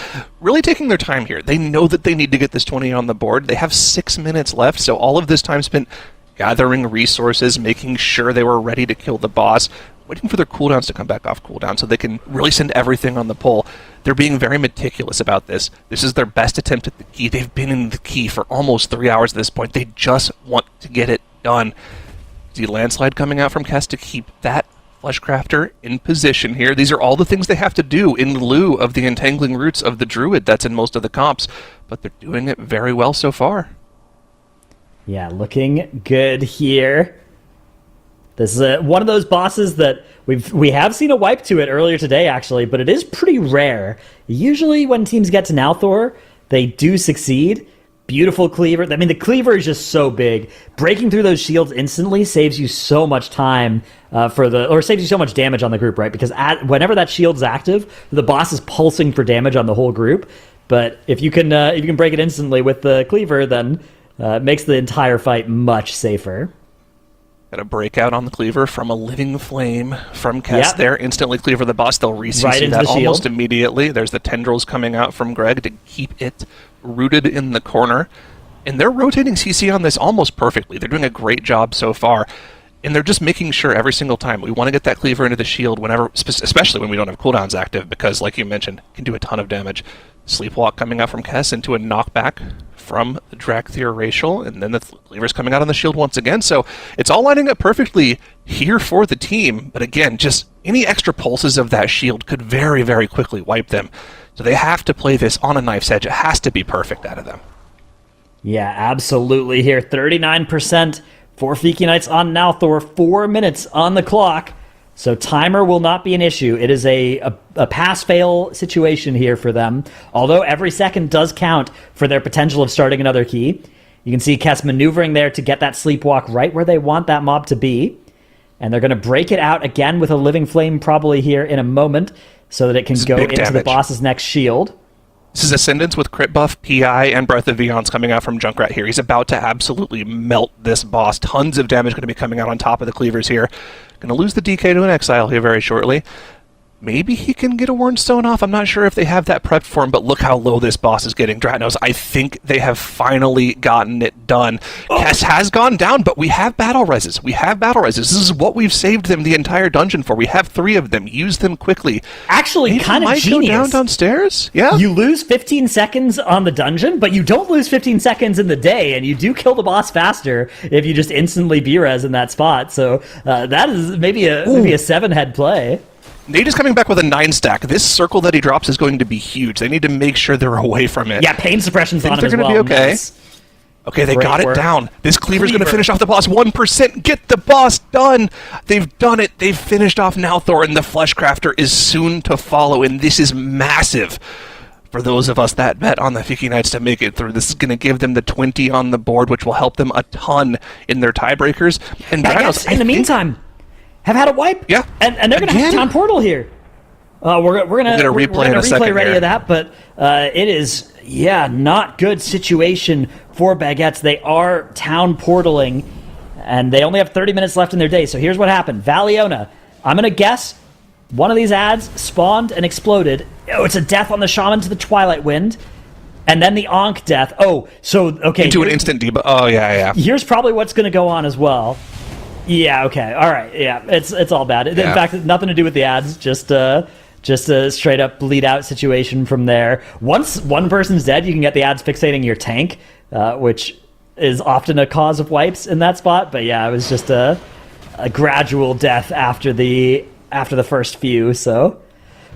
Really taking their time here. They know that they need to get this 20 on the board. They have 6 minutes left, so all of this time spent gathering resources, making sure they were ready to kill the boss, waiting for their cooldowns to come back off cooldown so they can really send everything on the pull. They're being very meticulous about this. This is their best attempt at the key. They've been in the key for almost 3 hours at this point. They just want to get it done. See Landslide coming out from Kess to keep that Fleshcrafter in position here. These are all the things they have to do in lieu of the entangling roots of the Druid that's in most of the comps, but they're doing it very well so far. Yeah, looking good here. This is one of those bosses that we have seen a wipe to it earlier today, actually, but it is pretty rare. Usually when teams get to Nalthor, they do succeed. Beautiful cleaver. I mean, the cleaver is just so big. Breaking through those shields instantly saves you so much time saves you so much damage on the group, right? Because whenever that shield's active, the boss is pulsing for damage on the whole group. But if you can break it instantly with the cleaver, then it makes the entire fight much safer. Got a breakout on the cleaver from a living flame from Kess Yep. there. Instantly cleaver the boss. They'll re-CC Right into that the shield. almost immediately. There's the tendrils coming out from Greg to keep it rooted in the corner. And they're rotating CC on this almost perfectly. They're doing a great job so far. And they're just making sure every single time we want to get that cleaver into the shield whenever, especially when we don't have cooldowns active, because like you mentioned, it can do a ton of damage. Sleepwalk coming out from Kess into a knockback from the Drakthir Racial, and then the cleaver's coming out on the shield once again. So it's all lining up perfectly here for the team. But again, just any extra pulses of that shield could very, very quickly wipe them. So they have to play this on a knife's edge. It has to be perfect out of them. Yeah, absolutely here. 39% for Fiki Knights on Nalthor. 4 minutes on the clock. So timer will not be an issue. It is a pass-fail situation here for them. Although every second does count for their potential of starting another key. You can see Kess maneuvering there to get that sleepwalk right where they want that mob to be. And they're going to break it out again with a living flame probably here in a moment so that it can go into the boss's next shield. This is Ascendance with crit buff, PI, and Breath of Vions coming out from Junkrat here. He's about to absolutely melt this boss. Tons of damage going to be coming out on top of the cleavers here. Going to lose the DK to an Exile here very shortly. Maybe he can get a Warnstone off. I'm not sure if they have that prepped for him, but look how low this boss is getting. Dratnos, I think they have finally gotten it done. Kess has gone down, but we have battle reses. This is what we've saved them the entire dungeon for. We have 3 of them. Use them quickly. Actually, kind of genius. Go downstairs? Yeah. You lose 15 seconds on the dungeon, but you don't lose 15 seconds in the day, and you do kill the boss faster if you just instantly B-res in that spot. So that is maybe a 7-head play. Nate is coming back with a 9 stack. This circle that he drops is going to be huge. They need to make sure they're away from it. Yeah, pain suppression's on him they're as well. They're going to be okay. Nice. Okay, they Great got work. it down. This cleaver's going to finish off the boss. 1%. Get the boss done. They've done it. They've finished off Nalthor, and the Fleshcrafter is soon to follow, and this is massive. For those of us that bet on the Fiki Knights to make it through, this is going to give them the 20 on the board, which will help them a ton in their tiebreakers. And Dranos, in the meantime, have had a wipe. Yeah. And they're going to have Town Portal here. We're gonna replay in a second ready here. of that, but it is not good situation for Baguettes. They are town portaling, and they only have 30 minutes left in their day. So here's what happened: Valiona. I'm gonna guess one of these ads spawned and exploded. Oh, it's a death on the Shaman to the Twilight Wind, and then the Ankh death. Oh, so okay. Into an instant debuff. Oh yeah. Here's probably what's gonna go on as well. Yeah. Okay. All right. Yeah. It's all bad. In fact, nothing to do with the ads. Just a straight up bleed out situation from there. Once one person's dead, you can get the ads fixating your tank, which is often a cause of wipes in that spot. But yeah, it was just a gradual death after the first few. So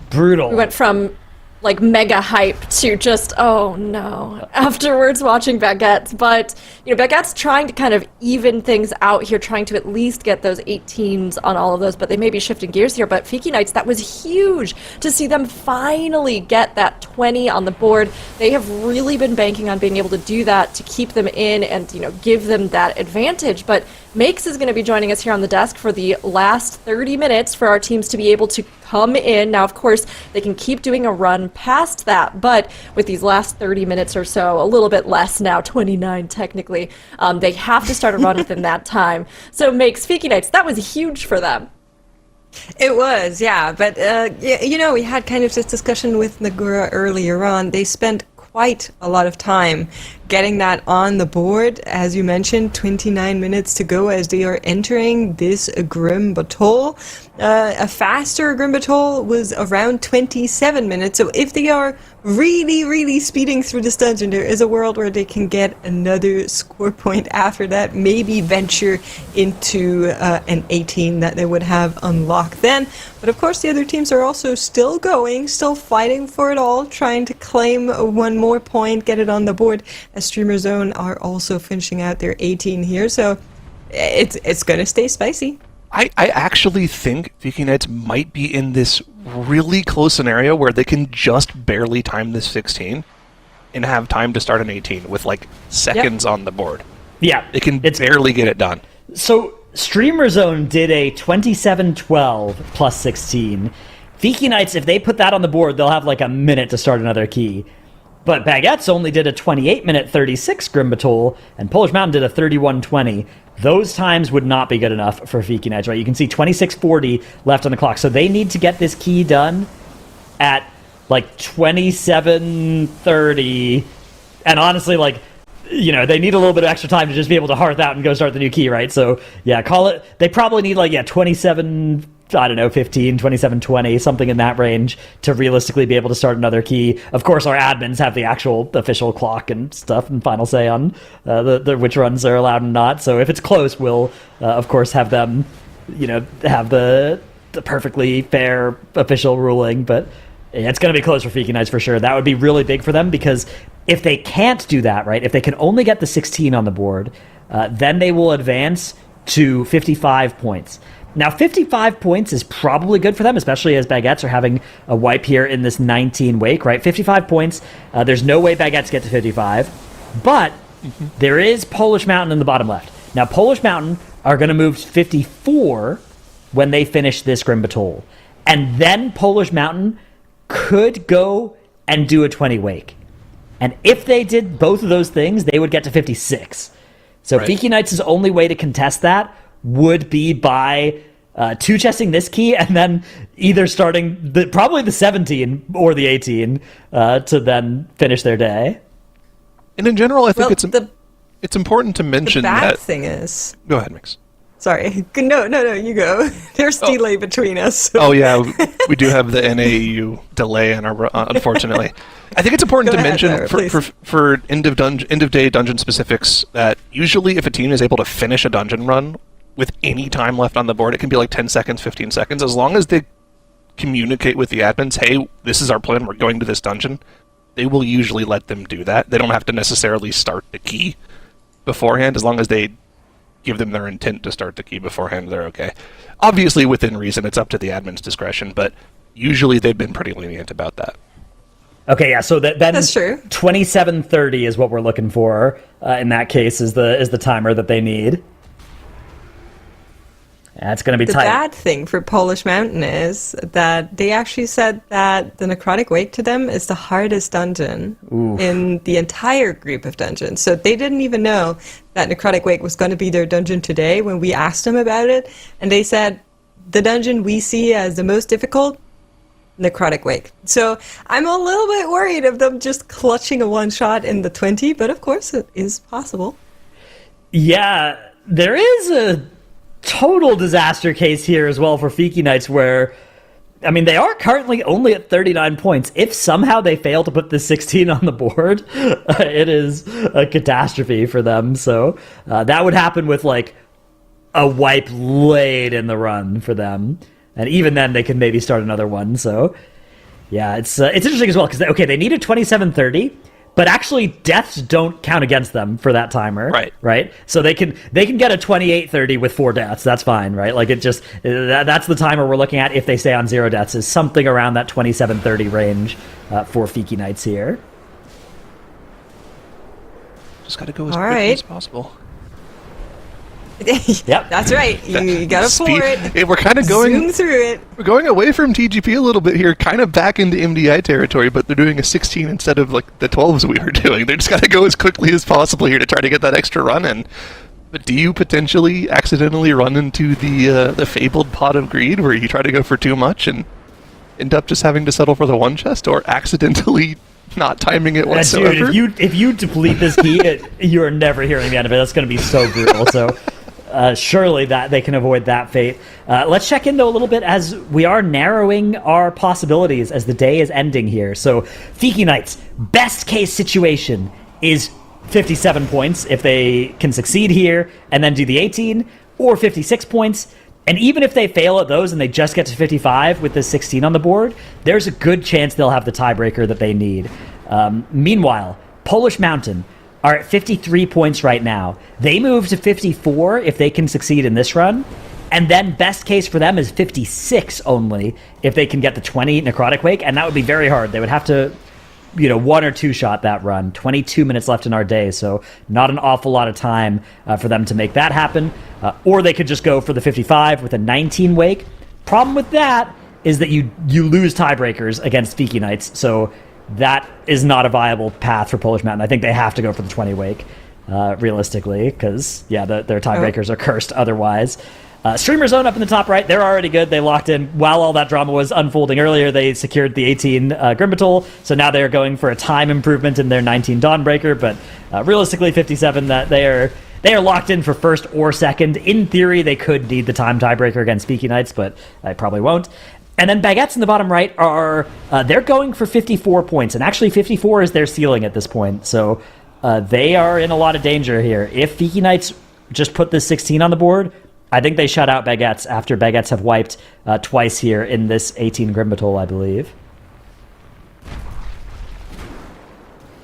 brutal. We went from like mega hype to just, oh no, afterwards watching Baguettes. But, Baguette's trying to kind of even things out here, trying to at least get those 18s on all of those, but they may be shifting gears here. But Fiki Knights, that was huge to see them finally get that 20 on the board. They have really been banking on being able to do that to keep them in and, give them that advantage. But Makes is going to be joining us here on the desk for the last 30 minutes for our teams to be able to come in. Now, of course, they can keep doing a run past that, but with these last 30 minutes or so, a little bit less now, 29 technically, they have to start a run within that time. So Makes, Fiki Knights, that was huge for them. It was, yeah. But, we had kind of this discussion with Nagura earlier on. They spent quite a lot of time getting that on the board. As you mentioned, 29 minutes to go as they are entering this Grim Battle. A faster Grim Battle was around 27 minutes. So if they are really, really speeding through this dungeon, there is a world where they can get another score point after that, maybe venture into an 18 that they would have unlocked then. But of course, the other teams are also still going, still fighting for it all, trying to claim one more point, get it on the board, as Streamer Zone are also finishing out their 18 here. So it's going to stay spicy. I actually think Fiki Knights might be in this really close scenario where they can just barely time this 16 and have time to start an 18 with like seconds on the board. Yeah. They can barely get it done. So Streamer Zone did a 27-12 plus 16. Fiki Knights, if they put that on the board, they'll have like a minute to start another key. But Baguettes only did a 28-minute 36 Grim Battle, and Polish Mountain did a 31-20. Those times would not be good enough for Fiki Knights, right? You can see 26:40 left on the clock. So they need to get this key done at like 27:30. And honestly, like, they need a little bit of extra time to just be able to hearth out and go start the new key, right? So yeah, call it, they probably need 27, 15, 27:20, something in that range to realistically be able to start another key. Of course, our admins have the actual official clock and stuff and final say on the which runs are allowed and not. So if it's close, we'll, of course, have them, have the perfectly fair official ruling. But yeah, it's going to be close for Fiki Knights for sure. That would be really big for them, because if they can't do that, right, if they can only get the 16 on the board, then they will advance to 55 points. Now, 55 points is probably good for them, especially as Baguettes are having a wipe here in this 19 wake, right? 55 points. There's no way Baguettes get to 55. But there is Polish Mountain in the bottom left. Now, Polish Mountain are going to move to 54 when they finish this Grim Battle. And then Polish Mountain could go and do a 20 wake. And if they did both of those things, they would get to 56. So right. Fiki Knights' only way to contest that would be by two-chessing this key and then either starting probably the 17 or the 18 to then finish their day. And in general, I think it's important to mention the that... bad thing is... Go ahead, Mix. Sorry. No, you go. There's delay between us. So. Oh, yeah. We do have the NAU delay, unfortunately. I think it's important to mention for end-of-day dungeon specifics that usually if a team is able to finish a dungeon run with any time left on the board, it can be like 10 seconds, 15 seconds. As long as they communicate with the admins, hey, this is our plan, we're going to this dungeon, they will usually let them do that. They don't have to necessarily start the key beforehand. As long as they give them their intent to start the key beforehand, they're okay. Obviously, within reason, it's up to the admin's discretion, but usually they've been pretty lenient about that. Okay, yeah, so then that's true. 27:30 is what we're looking for. In that case, is the timer that they need. That's going to be tight. The bad thing for Polish Mountain is that they actually said that the Necrotic Wake to them is the hardest dungeon in the entire group of dungeons. So they didn't even know that Necrotic Wake was going to be their dungeon today when we asked them about it. And they said, the dungeon we see as the most difficult, Necrotic Wake. So I'm a little bit worried of them just clutching a one-shot in the 20, but of course it is possible. Yeah, there is a total disaster case here as well for Fiki Knights where, I mean, they are currently only at 39 points. If somehow they fail to put the 16 on the board, it is a catastrophe for them. So that would happen with like a wipe late in the run for them. And even then they can maybe start another one. So Yeah, it's interesting as well because they needed 27:30, but actually deaths don't count against them for that timer. Right. So they can get a 28:30 with 4 deaths. That's fine, right? Like that's the timer we're looking at if they stay on 0 deaths is something around that 27:30 range for Fiki Knights here. Just got to go as All quickly right. as possible. Yep, that's right. You gotta pour it. Hey, we're kind of going Zoom through it. We're going away from TGP a little bit here, kind of back into MDI territory, but they're doing a 16 instead of like the 12s we were doing. They just got to go as quickly as possible here to try to get that extra run in. But do you potentially accidentally run into the fabled pot of greed where you try to go for too much and end up just having to settle for the one chest, or accidentally not timing it whatsoever? Dude, if you deplete this key, you are never hearing the end of it. That's going to be so brutal. So. Surely that they can avoid that fate. Let's check in though a little bit as we are narrowing our possibilities as the day is ending here. So Fiki Knights, best case situation is 57 points if they can succeed here and then do the 18, or 56 points. And even if they fail at those and they just get to 55 with the 16 on the board, there's a good chance they'll have the tiebreaker that they need. Meanwhile, Polish Mountain are at 53 points right now. They move to 54 if they can succeed in this run. And then best case for them is 56 only if they can get the 20 Necrotic Wake. And that would be very hard. They would have to, 1 or 2 shot that run. 22 minutes left in our day, so not an awful lot of time for them to make that happen. Or they could just go for the 55 with a 19 Wake. Problem with that is that you lose tiebreakers against Fiki Knights, so that is not a viable path for Polish Mountain. I think they have to go for the 20 Wake, realistically, because, their tiebreakers are cursed otherwise. Streamer Zone up in the top right, they're already good. They locked in. While all that drama was unfolding earlier, they secured the 18 Grimbatol, so now they're going for a time improvement in their 19 Dawnbreaker, but realistically, 57, that they are locked in for first or second. In theory, they could need the time tiebreaker against Fiki Knights, but I probably won't. And then Baguettes in the bottom right they're going for 54 points, and actually 54 is their ceiling at this point, so they are in a lot of danger here. If Fiki Knights just put this 16 on the board, I think they shut out Baguettes after Baguettes have wiped twice here in this 18 Grimbatol, I believe.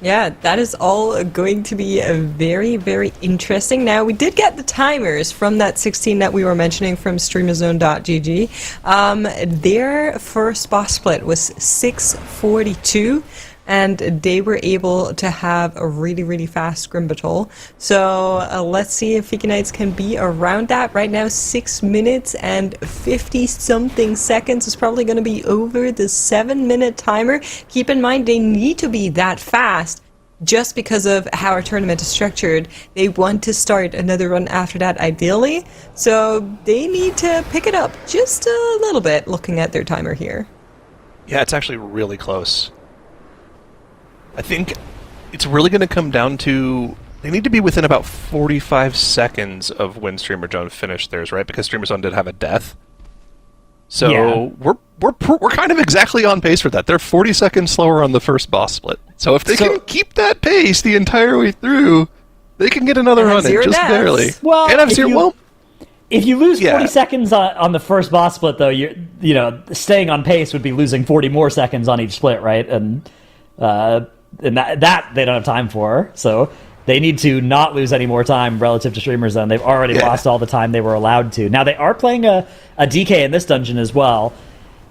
Yeah, that is all going to be very, very interesting. Now, we did get the timers from that 16 that we were mentioning from streamerzone.gg. Their first boss split was 6:42, and they were able to have a really, really fast Grimbatol. So let's see if Fiki Knights can be around that. Right now, 6 minutes and 50-something seconds is probably going to be over the 7-minute timer. Keep in mind, they need to be that fast just because of how our tournament is structured. They want to start another run after that, ideally. So they need to pick it up just a little bit, looking at their timer here. Yeah, it's actually really close. I think it's really going to come down to they need to be within about 45 seconds of when Streamer Zone finished theirs, right? Because Streamer Zone did have a death. So Yeah. we're kind of exactly on pace for that. They're 40 seconds slower on the first boss split. So if they can keep that pace the entire way through, they can get another run in just barely. Well, and have zero. If you lose 40 Yeah. seconds on the first boss split, though, staying on pace would be losing 40 more seconds on each split, right? And that they don't have time for. So they need to not lose any more time relative to Streamer Zone. They've already lost all the time they were allowed to. Now, they are playing a DK in this dungeon as well.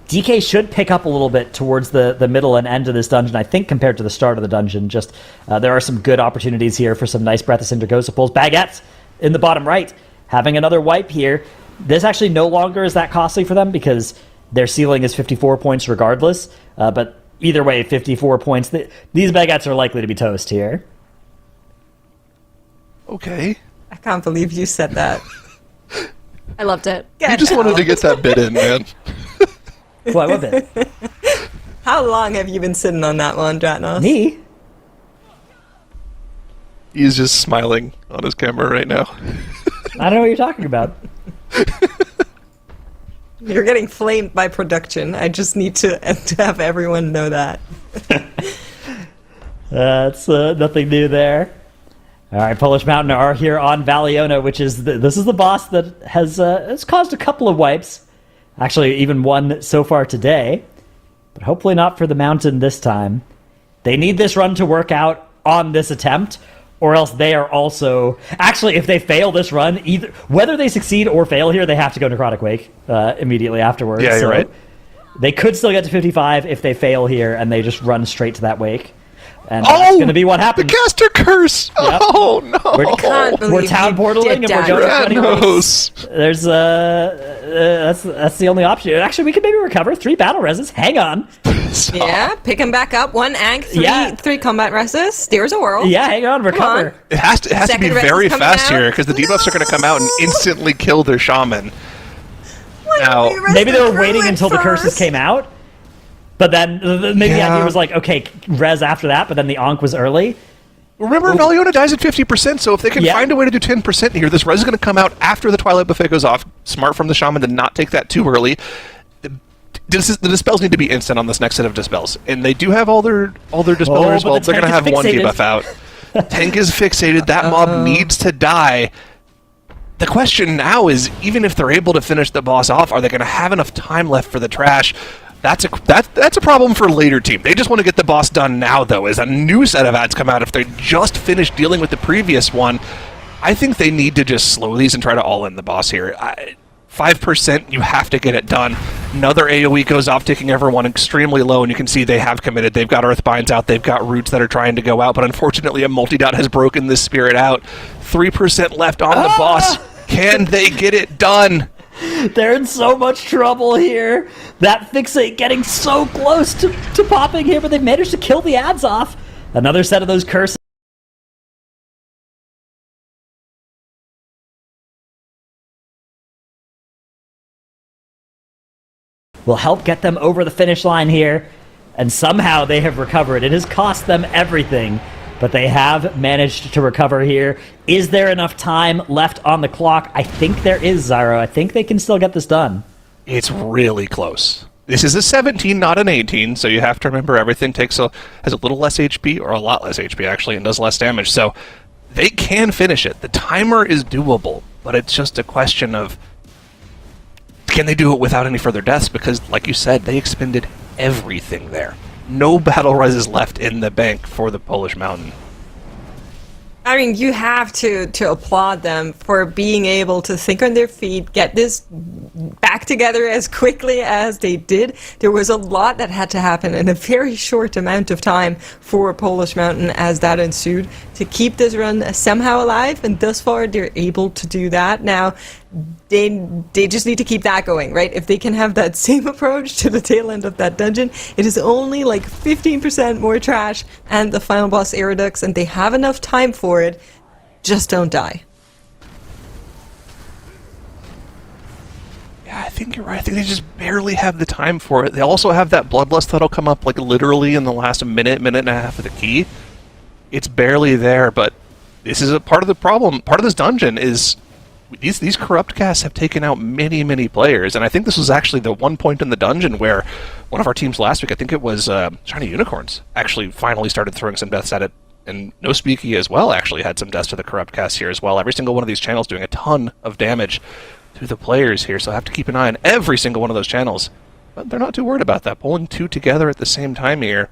DK should pick up a little bit towards the middle and end of this dungeon, I think, compared to the start of the dungeon. Just there are some good opportunities here for some nice Breath of Cinder Ghost pulls. Baguettes in the bottom right, having another wipe here. This actually no longer is that costly for them because their ceiling is 54 points regardless. But either way, 54 points. These Baguettes are likely to be toast here. Okay. I can't believe you said that. I loved it. You just wanted to get that bit in, man. Well, I love it. How long have you been sitting on that one, Dratnos? Me? He's just smiling on his camera right now. I don't know what you're talking about. You're getting flamed by production. I just need to have everyone know that. That's nothing new there. All right, Polish Mountain are here on Valiona, which is this is the boss that has caused a couple of wipes. Actually, even one so far today. but hopefully not for the Mountain this time. They need this run to work out on this attempt, or else they are also... Actually, if they fail this run, either whether they succeed or fail here, they have to go Necrotic Wake immediately afterwards. Yeah, you're right. They could still get to 55 if they fail here, and they just run straight to that Wake. And Oh! that's going to be what happens. The caster curse! Yep. Oh, no! We're, Can't believe we're town you portaling, did and we're that. going to 20 Granos. There's that's the only option. Actually, we could maybe recover 3 battle reses. Hang on. Yeah, pick him back up. 1 Ankh, 3, Yeah. 3 combat reses. There's a world. Yeah, hang on. Recover. on. It has to be Second res very is coming fast out. here, because the debuffs are going to come out and instantly kill their shaman. Now, Maybe they were waiting until the curses came out, but then maybe the Yeah. idea was like, okay, res after that, but then the Ankh was early. remember, Valiona dies at 50%, so if they can Yeah. find a way to do 10% here, this res is going to come out after the Twilight Buffet goes off. Smart from the shaman to not take that too early. The dispels need to be instant on this next set of dispels, and they do have all their dispellers. but Well, the they're going to tank have is one fixated. debuff out. Tank is fixated. That mob needs to die. The question now is, even if they're able to finish the boss off, are they going to have enough time left for the trash? That's a problem for later team. They just want to get the boss done now, though, as a new set of ads come out. If they just finished dealing with the previous one, I think they need to just slow these and try to all-in the boss here. 5%, you have to get it done. Another AoE goes off, taking everyone extremely low, and you can see they have committed. They've got Earthbinds out, they've got Roots that are trying to go out, but unfortunately a multi-dot has broken this spirit out. 3% left on the boss. Can they get it done? They're in so much trouble here. That fixate getting so close to popping here, but they've managed to kill the ads off. Another set of those curses. Will help get them over the finish line here, and somehow they have recovered. It has cost them everything, but they have managed to recover here. Is there enough time left on the clock? I think there is, Zyro. I think they can still get this done. It's really close. This is a 17, not an 18, so you have to remember everything has a little less HP, or a lot less HP actually, and does less damage, so they can finish it. The timer is doable, but it's just a question of, can they do it without any further deaths? Because, like you said, they expended everything there. No battle reses left in the bank for the Polish Mountain. I mean, you have to applaud them for being able to think on their feet, get this back together as quickly as they did. There was a lot that had to happen in a very short amount of time for Polish Mountain as that ensued to keep this run somehow alive, and thus far they're able to do that. Now, they just need to keep that going, right? If they can have that same approach to the tail end of that dungeon, it is only like 15% more trash and the final boss Aerodux, and they have enough time for it. Just don't die. Yeah, I think you're right. I think they just barely have the time for it. They also have that Bloodlust that'll come up like literally in the last minute and a half of the key. It's barely there, but this is a part of the problem. Part of this dungeon is these corrupt casts have taken out many players, and I think this was actually the one point in the dungeon where one of our teams last week, I think it was Shiny Unicorns, actually finally started throwing some deaths at it, and No Speaky as well actually had some deaths to the corrupt cast here as well. Every single one of these channels doing a ton of damage to the players here, so I have to keep an eye on every single one of those channels. But they're not too worried about that. Pulling 2 together at the same time here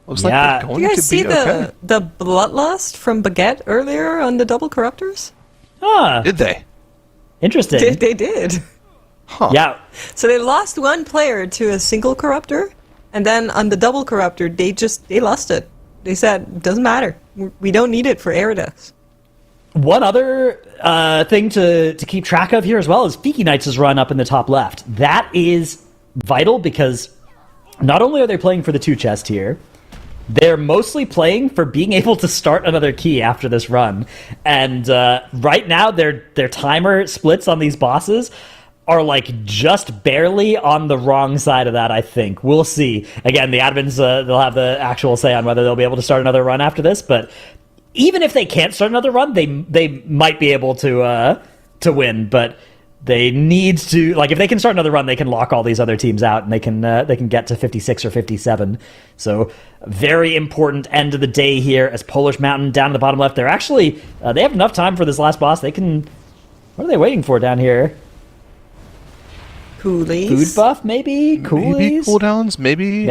looks like they're going Do you to guys see be okay. the Bloodlust from Baguette earlier on the double corruptors? Ah, Did they? interesting. They did. Huh. Yeah, So they lost one player to a single corruptor, and then on the double corruptor, they lost it. They said, it doesn't matter. We don't need it for Aerodux. one other thing to keep track of here as well is Fiki Knights' run up in the top left. That is vital because not only are they playing for the 2 chest here, they're mostly playing for being able to start another key after this run. And right now, their timer splits on these bosses are like just barely on the wrong side of that, I think. We'll see. Again, the admins, they'll have the actual say on whether they'll be able to start another run after this, but even if they can't start another run, they might be able to win, but they need to, like, if they can start another run, they can lock all these other teams out, and they can get to 56 or 57. So, very important end of the day here as Polish Mountain down to the bottom left. They're actually they have enough time for this last boss. They can. What are they waiting for down here? Coolies. Food buff, maybe? Coolies? Maybe cooldowns. Maybe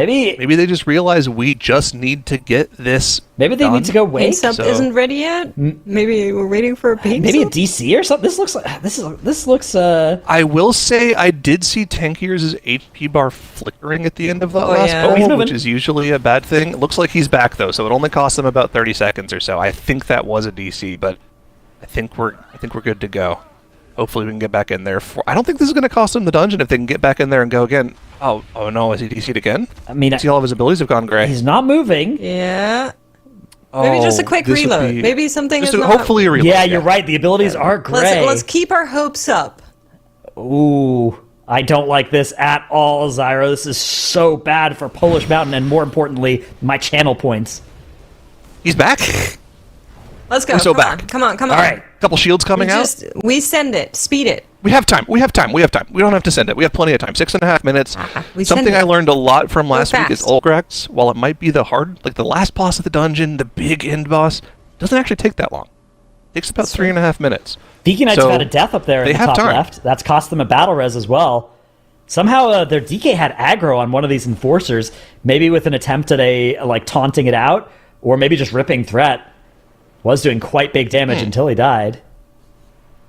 they just realize we just need to get this. Maybe they done. need to go wake. Paint sub So- isn't ready yet. Maybe we're waiting for a paint Maybe a sub? DC or something. This looks. I will say I did see Tankier's HP bar flickering at the end of that last yeah. Oh, he's pull, moving. which is usually a bad thing. It looks like he's back though, so it only cost them about 30 seconds or so. I think that was a DC, but I think we're good to go. Hopefully we can get back in there. I don't think this is going to cost them the dungeon if they can get back in there and go again. Oh no, is he DC'd again? I mean, See, all of his abilities have gone gray. he's not moving. Yeah. Maybe just a quick this would reload. be- Maybe something just is a- not... hopefully a reload. Yeah, you're right. The abilities are gray. Let's keep our hopes up. Ooh, I don't like this at all, Zyro. This is so bad for Polish Mountain and, more importantly, my channel points. He's back. Let's go. We're so Come back. on. Come on. Come on. All right. Couple shields coming out. We send it. Speed it. We have time. We don't have to send it. We have plenty of time. 6.5 minutes. We send Something it. I learned a lot from last week is fast. Ulgrax, while it might be the last boss of the dungeon, the big end boss, doesn't actually take that long. It takes about 3.5 minutes. Deacon Knights So, have had a death up there in they the have top time. left. That's cost them a battle res as well. Somehow their DK had aggro on one of these enforcers, maybe with an attempt at taunting it out, or maybe just ripping threat. Was doing quite big damage until he died.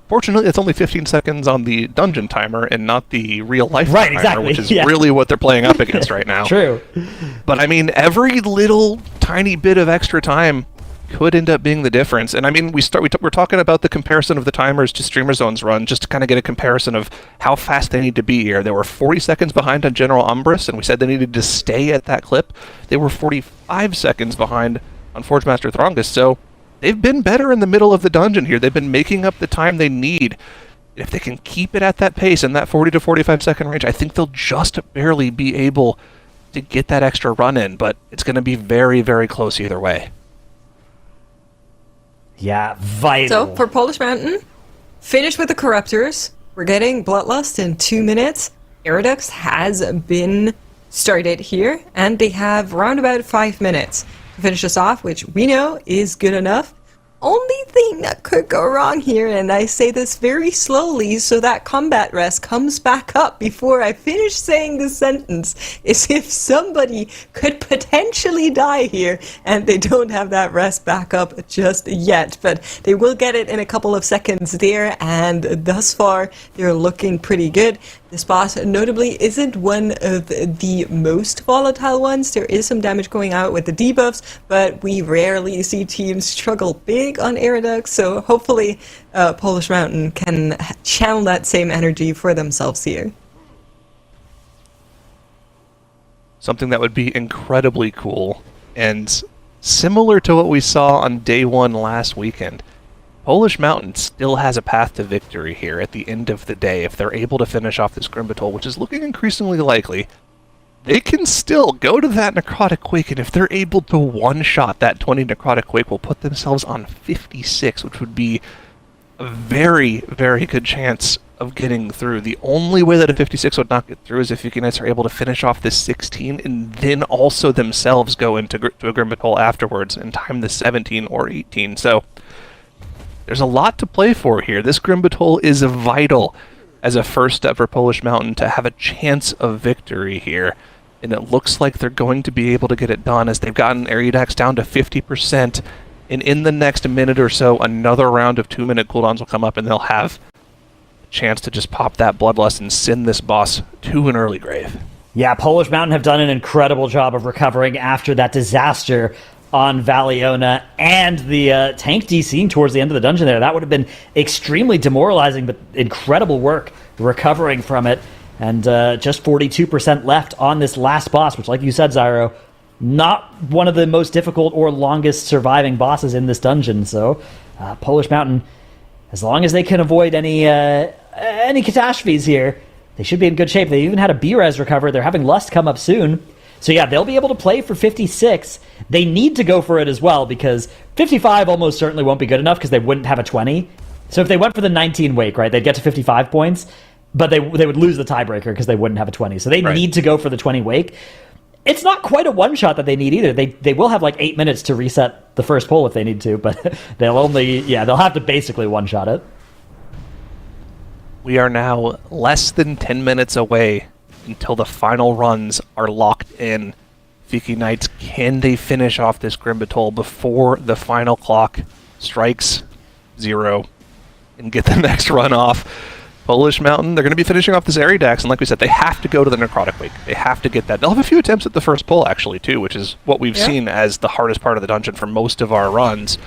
Fortunately, it's only 15 seconds on the dungeon timer and not the real life Right, timer, exactly, which is yeah. really what they're playing up against right now. True. But I mean, every little tiny bit of extra time could end up being the difference. And I mean, we're talking about the comparison of the timers to Streamer Zone's run, just to kind of get a comparison of how fast they need to be here. They were 40 seconds behind on General Umbrus, and we said they needed to stay at that clip. They were 45 seconds behind on Forge Master Throngus, so they've been better in the middle of the dungeon here. They've been making up the time they need. If they can keep it at that pace in that 40 to 45 second range, I think they'll just barely be able to get that extra run in, but it's going to be very, very close either way. Yeah, vital. So, for Polish Mountain, finish with the Corruptors. We're getting Bloodlust in 2 minutes. Aerodux has been started here, and they have around about 5 minutes to finish us off, which we know is good enough. Only thing that could go wrong here, and I say this very slowly so that combat rest comes back up before I finish saying the sentence, is if somebody could potentially die here and they don't have that rest back up just yet. But they will get it in a couple of seconds there, and thus far they're looking pretty good. This boss notably isn't one of the most volatile ones. There is some damage going out with the debuffs, but we rarely see teams struggle big on Aerodux, so hopefully Polish Mountain can channel that same energy for themselves here. Something that would be incredibly cool, and similar to what we saw on day one last weekend, Polish Mountain still has a path to victory here at the end of the day. If they're able to finish off this Grimbatol, which is looking increasingly likely, they can still go to that Necrotic Quake, and if they're able to one-shot that 20 Necrotic Quake, will put themselves on 56, which would be a very, very good chance of getting through. The only way that a 56 would not get through is if you guys are able to finish off this 16 and then also themselves go into to a Grimbatol afterwards and time the 17 or 18. So there's a lot to play for here. This Grimbatol is vital as a first step for Polish Mountain to have a chance of victory here. And it looks like they're going to be able to get it done as they've gotten Aerodax down to 50%. And in the next minute or so, another round of 2-minute cooldowns will come up and they'll have a chance to just pop that Bloodlust and send this boss to an early grave. Yeah, Polish Mountain have done an incredible job of recovering after that disaster on Valiona and the tank DCing towards the end of the dungeon there. That would have been extremely demoralizing, but incredible work recovering from it. And just 42% left on this last boss, which, like you said, Zyro, not one of the most difficult or longest surviving bosses in this dungeon. So Polish Mountain, as long as they can avoid any catastrophes here, they should be in good shape. They even had a B-Res recover. They're having Lust come up soon. So yeah, they'll be able to play for 56. They need to go for it as well, because 55 almost certainly won't be good enough because they wouldn't have a 20. So if they went for the 19 wake, right, they'd get to 55 points, but they would lose the tiebreaker because they wouldn't have a 20. So they need to go for the 20 wake. It's not quite a one-shot that they need either. They will have like 8 minutes to reset the first pull if they need to, but they'll have to basically one-shot it. We are now less than 10 minutes away until the final runs are locked in. Fiki Knights, can they finish off this Grim Batol before the final clock strikes 0 and get the next run off? Polish Mountain, they're going to be finishing off this Aridax, and like we said, they have to go to the Necrotic Wake. They have to get that. They'll have a few attempts at the first pull, actually, too, which is what we've seen as the hardest part of the dungeon for most of our runs.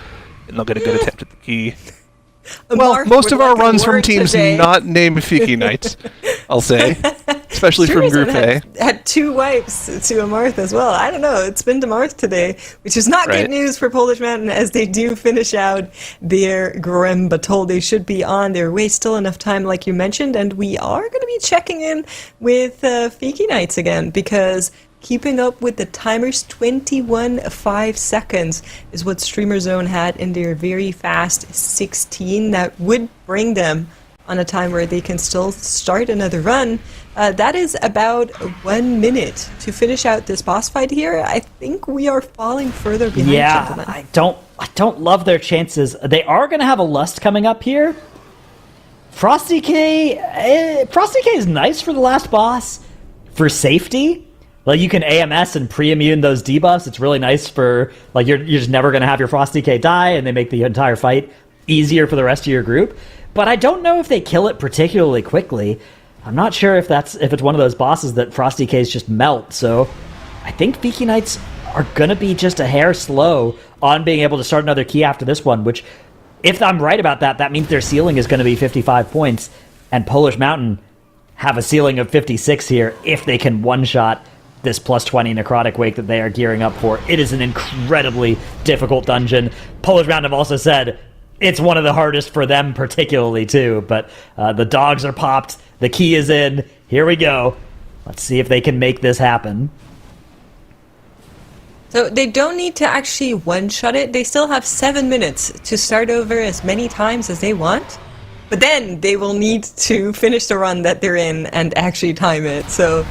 And they'll get a good attempt at the key. Well, most of our runs from teams not named Fiki Knights, I'll say. Especially from Group A. Had 2 wipes to Amarth as well. I don't know. It's been Amarth today, which is not good news for Polish Mountain as they do finish out their Grim Batol. They should be on their way. Still enough time, like you mentioned. And we are going to be checking in with Fiki Knights again because keeping up with the timers, 21.5 seconds is what Streamer Zone had in their very fast 16. That would bring them on a time where they can still start another run. That is about 1 minute to finish out this boss fight here. I think we are falling further behind. Gentlemen. I don't love their chances. They are going to have a Lust coming up here. Frosty K is nice for the last boss for safety. Like, you can AMS and pre-immune those debuffs. It's really nice for, like, you're just never going to have your Frosty K die, and they make the entire fight easier for the rest of your group. But I don't know if they kill it particularly quickly. I'm not sure if it's one of those bosses that Frosty Ks just melt. So I think Fiki Knights are going to be just a hair slow on being able to start another key after this one, which, if I'm right about that, that means their ceiling is going to be 55 points, and Polish Mountain have a ceiling of 56 here if they can one-shot this plus 20 Necrotic Wake that they are gearing up for. It is an incredibly difficult dungeon. Polish Mountain have also said it's one of the hardest for them particularly too, but the dogs are popped, the key is in, here we go. Let's see if they can make this happen. So they don't need to actually one-shot it. They still have 7 minutes to start over as many times as they want. But then they will need to finish the run that they're in and actually time it. So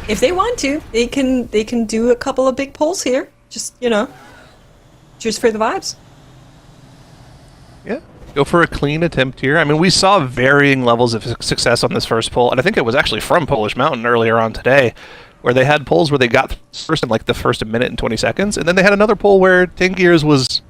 if they want to, they can do a couple of big pulls here. Just, just for the vibes. Yeah, go for a clean attempt here. I mean, we saw varying levels of success on this first pull, and I think it was actually from Polish Mountain earlier on today, where they had pulls where they got first in like the first minute and 20 seconds, and then they had another pull where Tankiers was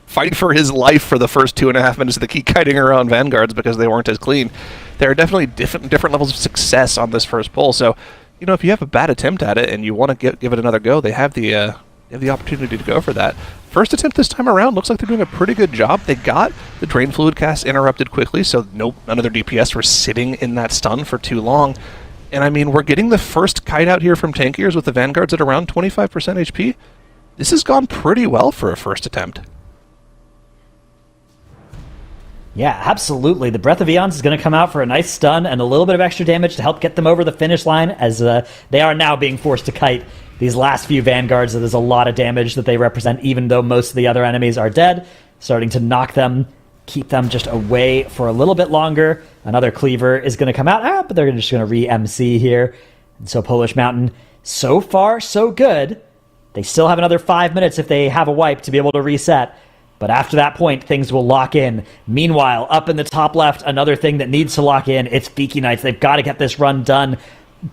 fighting for his life for the first 2.5 minutes of the key, kiting around vanguards because they weren't as clean. There are definitely different levels of success on this first pull, so if you have a bad attempt at it and you want to give it another go, they have the opportunity to go for that. First attempt this time around looks like they're doing a pretty good job. They got the Drain Fluid cast interrupted quickly, so none of their DPS were sitting in that stun for too long. And I mean, we're getting the first kite out here from Tankiers with the Vanguards at around 25% HP. This has gone pretty well for a first attempt. Yeah, absolutely. The Breath of Eons is going to come out for a nice stun and a little bit of extra damage to help get them over the finish line, as they are now being forced to kite these last few Vanguards. There's a lot of damage that they represent, even though most of the other enemies are dead, starting to knock them, keep them just away for a little bit longer. Another Cleaver is going to come out, but they're just going to re-MC here. And so Polish Mountain, so far, so good. They still have another 5 minutes if they have a wipe to be able to reset. But after that point, things will lock in. Meanwhile, up in the top left, another thing that needs to lock in, it's Fiki Knights. They've got to get this run done.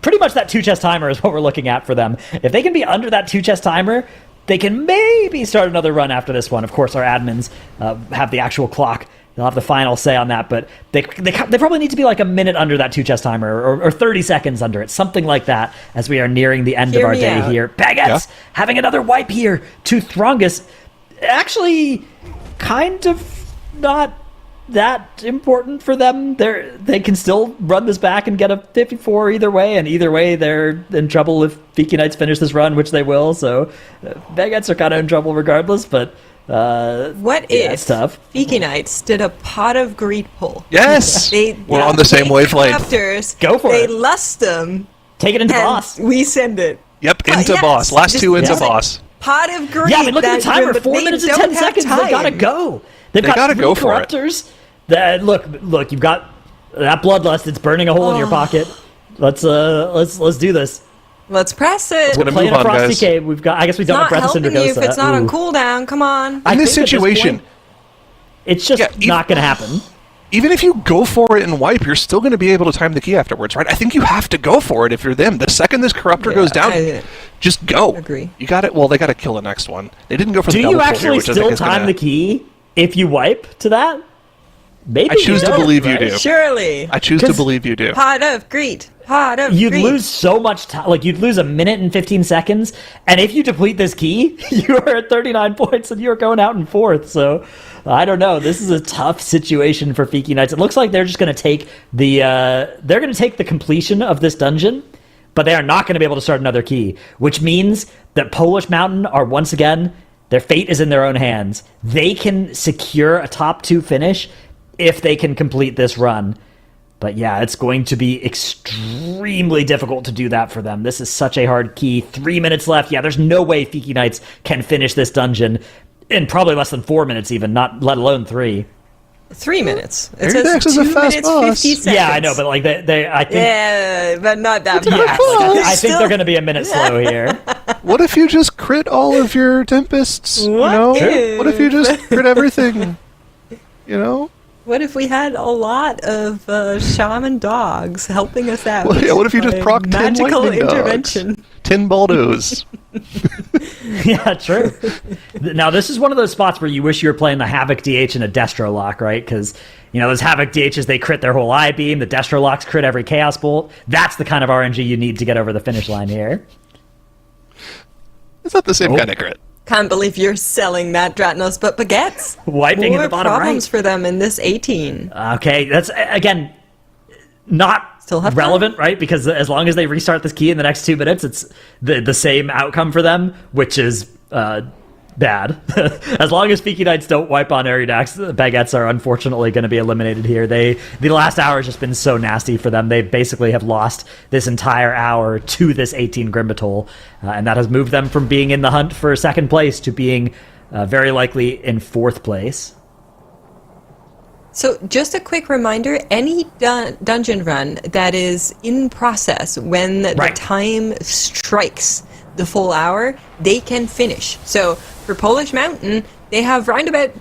Pretty much that 2-chest timer is what we're looking at for them. If they can be under that 2-chest timer, they can maybe start another run after this one. Of course, our admins have the actual clock. They'll have the final say on that, but they probably need to be like a minute under that 2-chest timer or 30 seconds under it, something like that, as we are nearing the end of our day here. Baguettes having another wipe here to Thrungus. Actually, kind of not that important for them. They can still run this back and get a 54 either way, and either way they're in trouble if Fiki Knights finish this run, which they will. So Baguettes are kind of in trouble regardless, but what if it's tough. Fiki Knights did a Pot of Greed pull? Yes! We're on the same wavelength. Go for it. They lust them. Take it into and boss. We send it. Yep, into boss. Last two into boss. Pot of Greed. Yeah, I mean, look at the timer. 4 minutes and 10 seconds. They gotta go. They've got 3 go for it. corruptors. Look, you've got that bloodlust. It's burning a hole in your pocket. Let's do this. Let's press it. We're Playing move a on, Frosty guys. Cave. I guess we don't have Breath of It's not helping you if it's not on Ooh. cooldown. Come on. In this situation, it's just not going to happen. even if you go for it and wipe, you're still going to be able to time the key afterwards, right? I think you have to go for it if you're them. The second this Corruptor goes down, just go. Agree. You got it. Well, they got to kill the next one. They didn't go for the Do double you kill actually here, which I think still is time gonna... the key if you wipe to that? Maybe I choose to believe you do. Surely. I choose to believe you do. Pot of greed. Pot of You'd greed. lose so much time. Like, you'd lose a minute and 15 seconds. And if you deplete this key, you are at 39 points and you're going out in fourth. So, I don't know. This is a tough situation for Fiki Knights. It looks like they're just going to take the completion of this dungeon, but they are not going to be able to start another key, which means that Polish Mountain are once again, their fate is in their own hands. They can secure a top 2 finish if they can complete this run. But yeah, it's going to be extremely difficult to do that for them. This is such a hard key. 3 minutes left. Yeah, there's no way Fiki Knights can finish this dungeon in probably less than 4 minutes even, not let alone 3. 3 minutes. It Aridax says is a 2 fast minutes, boss. 50 seconds. Yeah, I know, but like I think Yeah, but not that yeah, fast. like, I think they're going to be a minute slow here. What if you just crit all of your Tempests? What What if you just crit everything? You know? What if we had a lot of shaman dogs helping us out? Well, yeah, what if you just by proc 10 magical lightning dogs? intervention? 10 Baldos. Yeah, true. Now, this is one of those spots where you wish you were playing the Havoc DH in a Destro Lock, right? Because, you know, those Havoc DHs, they crit their whole eye beam. The Destro Locks crit every Chaos Bolt. That's the kind of RNG you need to get over the finish line here. It's not the same kind of crit. Can't believe you're selling that, Dratnos, but baguettes. Wiping More in the bottom problems right. for them in this 18. Okay, that's, again, not Still have relevant, right? Because as long as they restart this key in the next 2 minutes, it's the same outcome for them, which is bad. As long as Fiki Knights don't wipe on Aridax, the baguettes are unfortunately going to be eliminated here. The last hour has just been so nasty for them. They basically have lost this entire hour to this 18 Grimbatol, and that has moved them from being in the hunt for second place to being very likely in fourth place. So just a quick reminder, any dungeon run that is in process when the Right. time strikes the full hour, they can finish. So for Polish Mountain, they have round about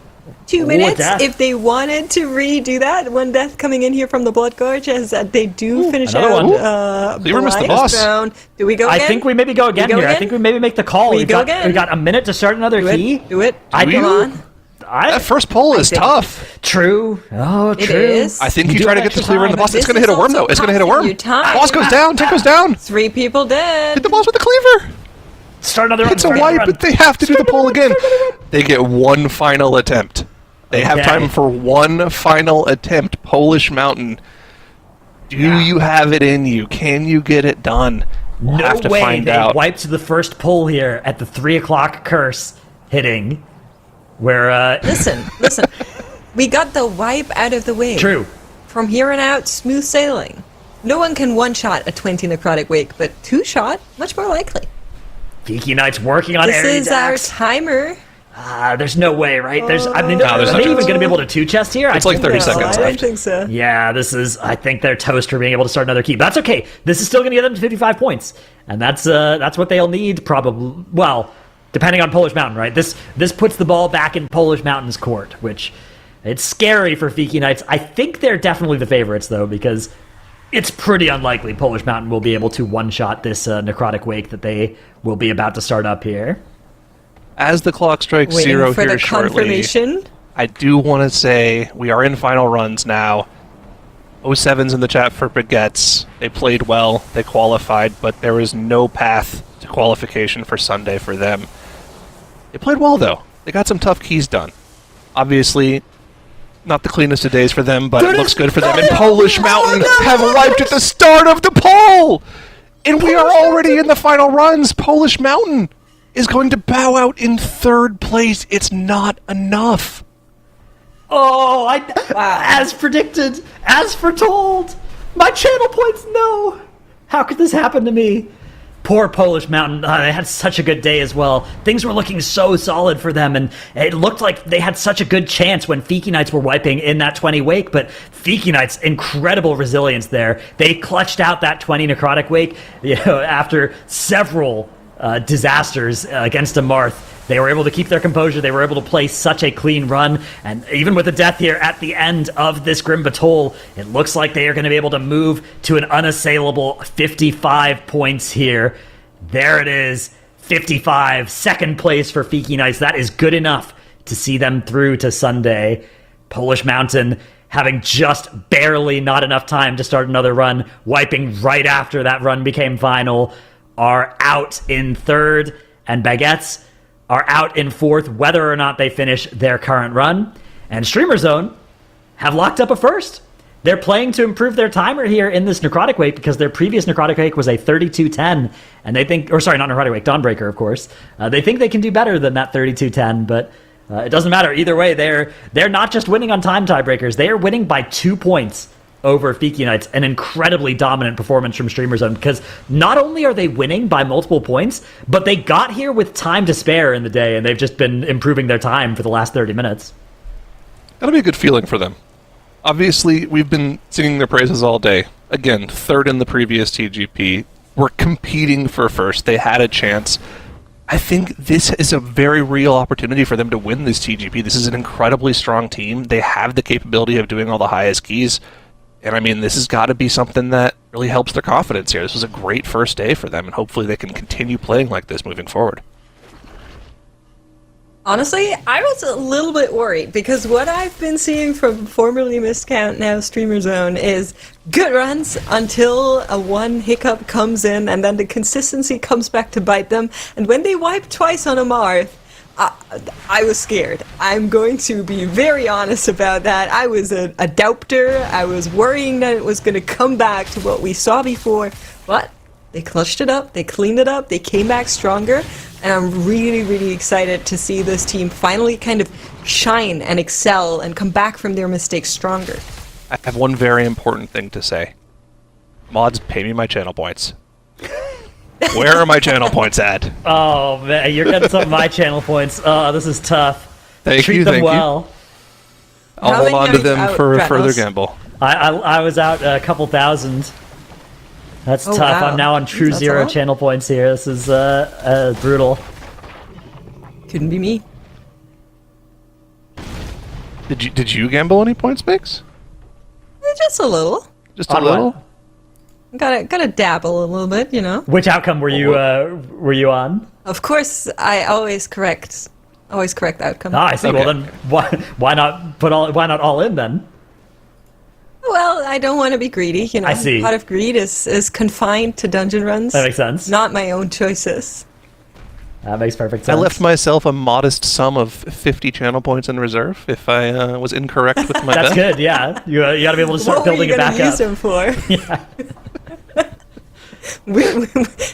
2 minutes death. if they wanted to redo that. One death coming in here from the Blood Gorge as they do finish another out one. You missed the Blind boss. Crown. Do we go I again? think we maybe go again go here. I again? think we maybe make the call. We go again. We got a minute to start another Do key. it. Do it. I Come on. That first pull is think- tough. True. Oh, It true. is. I think You you do try to have get the extra cleaver in the time. boss. It's This going to hit a is worm, though. also It's going to hit a worm. costing you time. Boss goes down. Tank goes down. 3 people dead. Hit the boss with the cleaver. Start another run. It's a start another wipe, run. but they have to do the pull again. They get one final attempt. They have Okay. time for one final attempt. Polish Mountain. Do you have it in you? Can you get it done? We'll No have to way find they out. wiped the first pull here at the 3 o'clock curse hitting. Where, Listen. We got the wipe out of the way. true. From here on out, smooth sailing. No one can one-shot a 20 necrotic wake, but two-shot, much more likely. Fiki Knight's working on This is our Aridax. timer. There's no way, right? There's there's are no they chance. even going to be able to two-chest here? It's like 30 No, seconds I don't left. think so. Yeah, I think they're toast for being able to start another key. But that's okay. This is still going to get them to 55 points. And that's what they'll need, probably. Well, depending on Polish Mountain, right? This puts the ball back in Polish Mountain's court, which it's scary for Fiki Knights. I think they're definitely the favorites, though, because it's pretty unlikely Polish Mountain will be able to one-shot this necrotic wake that they will be about to start up here. As the clock strikes Waiting zero for here the shortly, confirmation. I do want to say we are in final runs now. 07's in the chat for Baguettes. They played well, they qualified, but there is no path to qualification for Sunday for them. They played well, though. They got some tough keys done. Obviously, not the cleanest of days for them, but it looks good for them. And Polish Mountain have wiped at the start of the poll! And we are already in the final runs. Polish Mountain is going to bow out in third place. It's not enough. Oh, as predicted, as foretold. My channel points, no. How could this happen to me? Poor Polish Mountain. They had such a good day as well. Things were looking so solid for them, and it looked like they had such a good chance when Fiki Knights were wiping in that 20 wake, but Fiki Knights, incredible resilience there. They clutched out that 20 necrotic wake, after several disasters against a Marth. They were able to keep their composure. They were able to play such a clean run. And even with the death here at the end of this Grim Battle, it looks like they are going to be able to move to an unassailable 55 points here. There it is, 55, second place for Fiki Knights. That is good enough to see them through to Sunday. Polish Mountain having just barely not enough time to start another run, wiping right after that run became final, are out in third, and Baguettes are out in fourth, whether or not they finish their current run. And Streamer Zone have locked up a first. They're playing to improve their timer here in this Necrotic Wake because their previous Necrotic Wake was a 32:10, and they think, or sorry, not Necrotic Wake, Dawnbreaker, of course. They think they can do better than that 32:10, but it doesn't matter. Either way, they're not just winning on time tiebreakers. They are winning by 2 points over Fiki Knights. An incredibly dominant performance from Streamer Zone because not only are they winning by multiple points, but they got here with time to spare in the day, and they've just been improving their time for the last 30 minutes. That'll be a good feeling for them. Obviously, we've been singing their praises all day. Again, third in the previous TGP. We're competing for first. They had a chance. I think this is a very real opportunity for them to win this TGP. This is an incredibly strong team. They have the capability of doing all the highest keys. And I mean, this has got to be something that really helps their confidence here. This was a great first day for them, and hopefully they can continue playing like this moving forward. Honestly, I was a little bit worried because what I've been seeing from formerly Miscount, now Streamer Zone, is good runs until a one hiccup comes in and then the consistency comes back to bite them. And when they wipe twice on a Marth, I was scared. I'm going to be very honest about that. I was a doubter. I was worrying that it was going to come back to what we saw before, but they clutched it up, they cleaned it up, they came back stronger, and I'm really, really excited to see this team finally kind of shine and excel and come back from their mistakes stronger. I have one very important thing to say. Mods, pay me my channel points. Where are my channel points at? Oh, man, you're getting some of my channel points. Oh, this is tough. Treat them well. I'll How hold many on are to you them out, for a Dranos? further gamble. I was out a couple thousand. That's Oh, tough. wow. I'm now on true That's a zero lot. channel points here. This is brutal. Couldn't be me. Did you gamble any points, Mix? Just a little. Just a On little? what? Gotta dabble a little bit, you know. Which outcome were you on? Of course, I always correct the outcome. Ah, I see. Okay. Well, then why not all in then? Well, I don't want to be greedy, you know. I see. A lot of greed is confined to dungeon runs. That makes sense. Not my own choices. That makes perfect I sense. left myself a modest sum of 50 channel points in reserve if I was incorrect with my That's bet. good. Yeah, you got to be able to start What were building you it back gonna use up. them for? Yeah.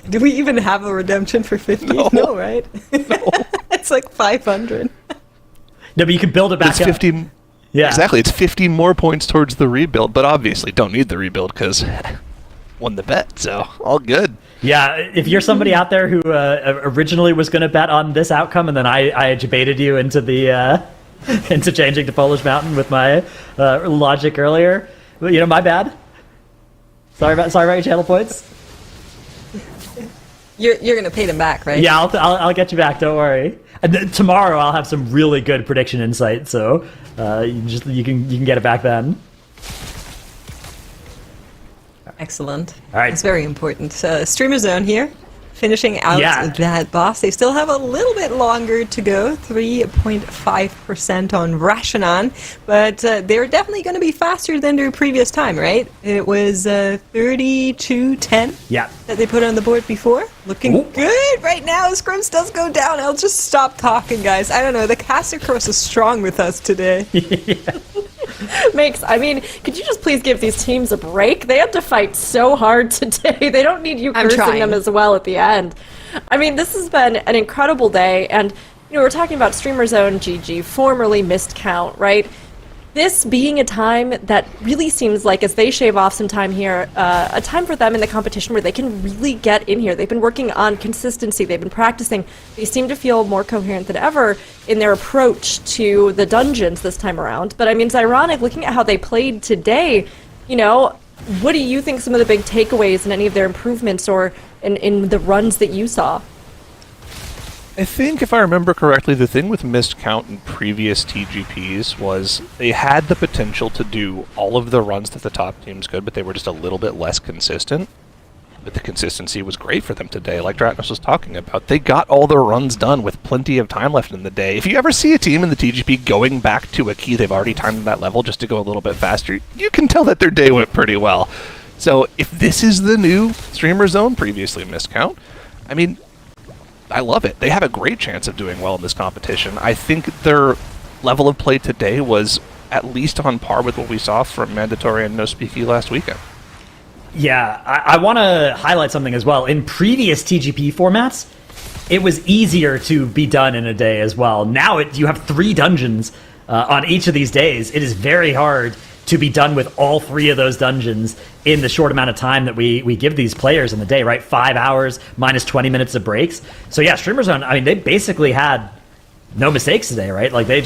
Do we even have a redemption for 50? No, right? It's like 500. No, but you can build it back It's up. 50. Yeah. Exactly. It's 50 more points towards the rebuild, but obviously don't need the rebuild because won the bet, so all good. Yeah, if you're somebody out there who originally was going to bet on this outcome, and then I debated you into the into changing to Polish Mountain with my logic earlier, well, you know, my bad. Sorry about your channel points. You're gonna pay them back, right? Yeah, I'll get you back. Don't worry. And then tomorrow I'll have some really good prediction insight, so you can get it back then. Excellent. All right. It's very important. Streamer Zone here, finishing out Yeah. that boss. They still have a little bit longer to go, 3.5% on Rashanon, but they're definitely going to be faster than their previous time, right? It was 32:10 Yeah. that they put on the board before. Looking Ooh. good right now. Scrims does go down. I'll just stop talking, guys. I don't know. The caster cross is strong with us today. Makes, I mean, could you just please give these teams a break? They had to fight so hard today. They don't need you I'm cursing trying. them as well at the end. I mean, this has been an incredible day, and you know, we're talking about Streamer Zone GG, formerly Missed Count, right? This being a time that really seems like, as they shave off some time here, a time for them in the competition where they can really get in here. They've been working on consistency. They've been practicing. They seem to feel more coherent than ever in their approach to the dungeons this time around. But I mean, it's ironic looking at how they played today. You know, what do you think some of the big takeaways in any of their improvements or in the runs that you saw? I think if I remember correctly, the thing with missed count in previous TGPs was they had the potential to do all of the runs that the top teams could, but they were just a little bit less consistent. But the consistency was great for them today, like Dratnos was talking about. They got all their runs done with plenty of time left in the day. If you ever see a team in the TGP going back to a key they've already timed at that level just to go a little bit faster, you can tell that their day went pretty well. So if this is the new Streamer Zone, previously missed count, I mean, I love it. They have a great chance of doing well in this competition. I think their level of play today was at least on par with what we saw from Mandatory and No Speaky last weekend. Yeah, I want to highlight something as well. In previous TGP formats, it was easier to be done in a day as well. Now you have 3 dungeons on each of these days. It is very hard to be done with all 3 of those dungeons in the short amount of time that we give these players in the day, right? 5 hours minus 20 minutes of breaks. So yeah, Streamer Zone, I mean, they basically had no mistakes today, right? Like they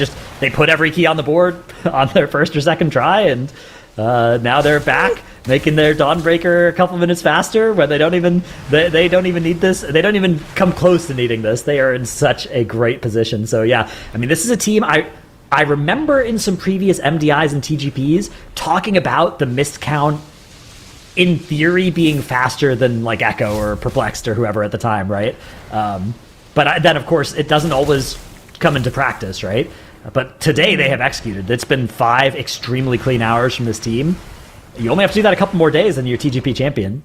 put every key on the board on their first or second try, and now they're back making their Dawnbreaker a couple minutes faster, where they don't even need this. They don't even come close to needing this. They are in such a great position. So yeah, I mean, this is a team I remember in some previous MDIs and TGPs talking about the missed count in theory being faster than like Echo or Perplexed or whoever at the time, right? But then of course it doesn't always come into practice, right? But today they have executed. It's been 5 extremely clean hours from this team. You only have to do that a couple more days and you're TGP champion.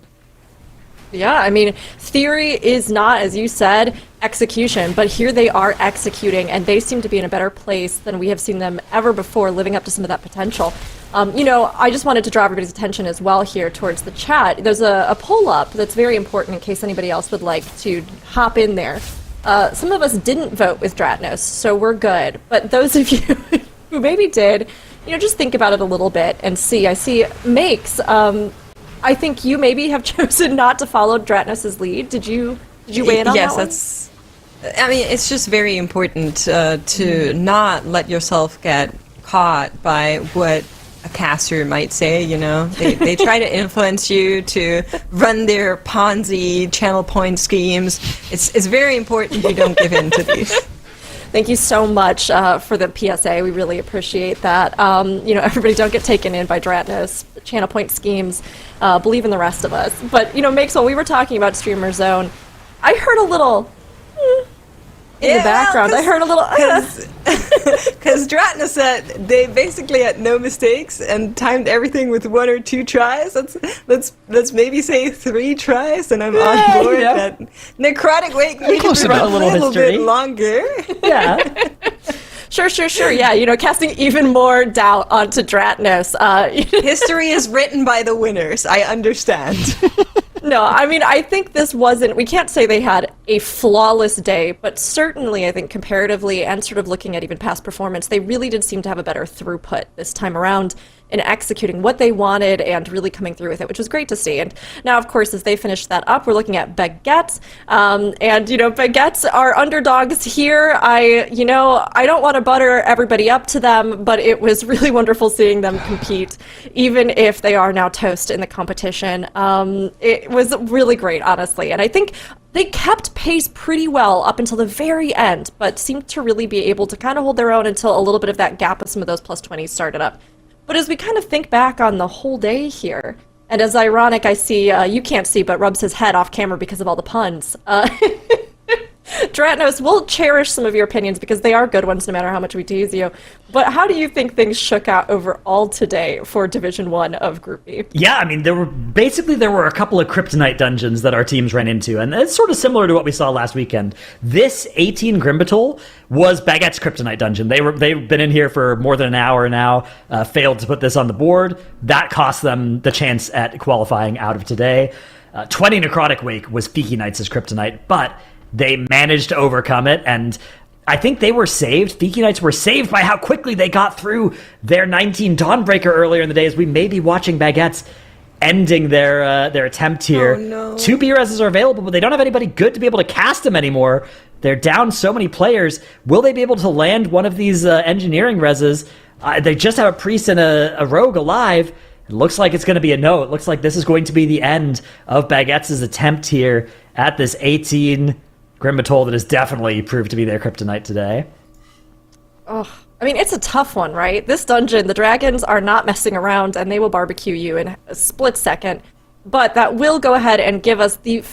Yeah, I mean, theory is not, as you said, execution, but here they are executing, and they seem to be in a better place than we have seen them ever before, living up to some of that potential. I just wanted to draw everybody's attention as well here towards the chat. There's a poll up that's very important in case anybody else would like to hop in there. Some of us didn't vote with Dratnos, so we're good. But those of you who maybe did, just think about it a little bit and see. I see Makes. I think you maybe have chosen not to follow Dratnos' lead. Did you weigh in on that one? Yes, I mean, it's just very important to not let yourself get caught by what a caster might say, They try to influence you to run their Ponzi channel point schemes. It's very important you don't give in to these. Thank you so much for the PSA. We really appreciate that. Everybody don't get taken in by Dratnos, channel point schemes. Believe in the rest of us. But, Makes, while we were talking about Streamer Zone, I heard a little in the background. I heard a little... Because Dratnos said they basically had no mistakes and timed everything with 1 or 2 tries. Let's maybe say 3 tries, and I'm on board. That Necrotic Wake needed to run a little bit longer. Yeah. Sure. Yeah, casting even more doubt onto Dratnos. History is written by the winners. I understand. No, I mean, I think this wasn't, we can't say they had a flawless day, but certainly I think comparatively and sort of looking at even past performance, they really did seem to have a better throughput this time around in executing what they wanted and really coming through with it, which was great to see. And now, of course, as they finish that up, we're looking at Baguettes. Baguettes are underdogs here. I don't want to butter everybody up to them, but it was really wonderful seeing them compete, even if they are now toast in the competition. It was really great, honestly. And I think they kept pace pretty well up until the very end, but seemed to really be able to kind of hold their own until a little bit of that gap of some of those plus 20s started up. But as we kind of think back on the whole day here, and as ironic, I see, you can't see, but rubs his head off camera because of all the puns. Dratnos, we'll cherish some of your opinions because they are good ones no matter how much we tease you. But how do you think things shook out overall today for Division 1 of Group B? Yeah, I mean, there were a couple of Kryptonite dungeons that our teams ran into, and it's sort of similar to what we saw last weekend. This 18 Grimbatol was Baguette's Kryptonite dungeon. They've been in here for more than an hour now, failed to put this on the board. That cost them the chance at qualifying out of today. 20 Necrotic Wake was Fiki Knights' Kryptonite, but they managed to overcome it, and I think they were saved. Fiki Knights were saved by how quickly they got through their 19 Dawnbreaker earlier in the day, as we may be watching Baguettes ending their attempt here. Oh, no. 2 B-reses are available, but they don't have anybody good to be able to cast them anymore. They're down so many players. Will they be able to land one of these engineering reses? They just have a priest and a rogue alive. It looks like it's going to be a no. It looks like this is going to be the end of Baguettes' attempt here at this 18 Grim Batol that has definitely proved to be their kryptonite today. Oh, I mean, it's a tough one, right? This dungeon, the dragons are not messing around, and they will barbecue you in a split second. But that will go ahead and give us the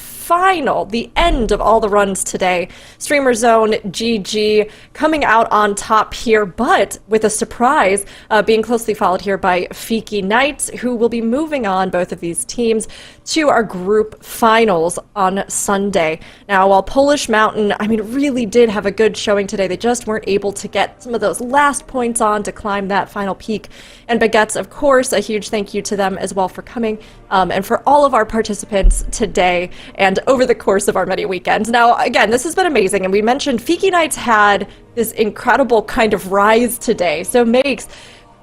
end of all the runs today. Streamer Zone, GG, coming out on top here, but with a surprise, being closely followed here by Fiki Knights, who will be moving on, both of these teams, to our group finals on Sunday. Now, while Polish Mountain, I mean, really did have a good showing today, they just weren't able to get some of those last points on to climb that final peak. And Baguettes, of course, a huge thank you to them as well for coming, and for all of our participants today and over the course of our many weekends. Now, again, this has been amazing, and we mentioned Fiki Knights had this incredible kind of rise today. So, Makes,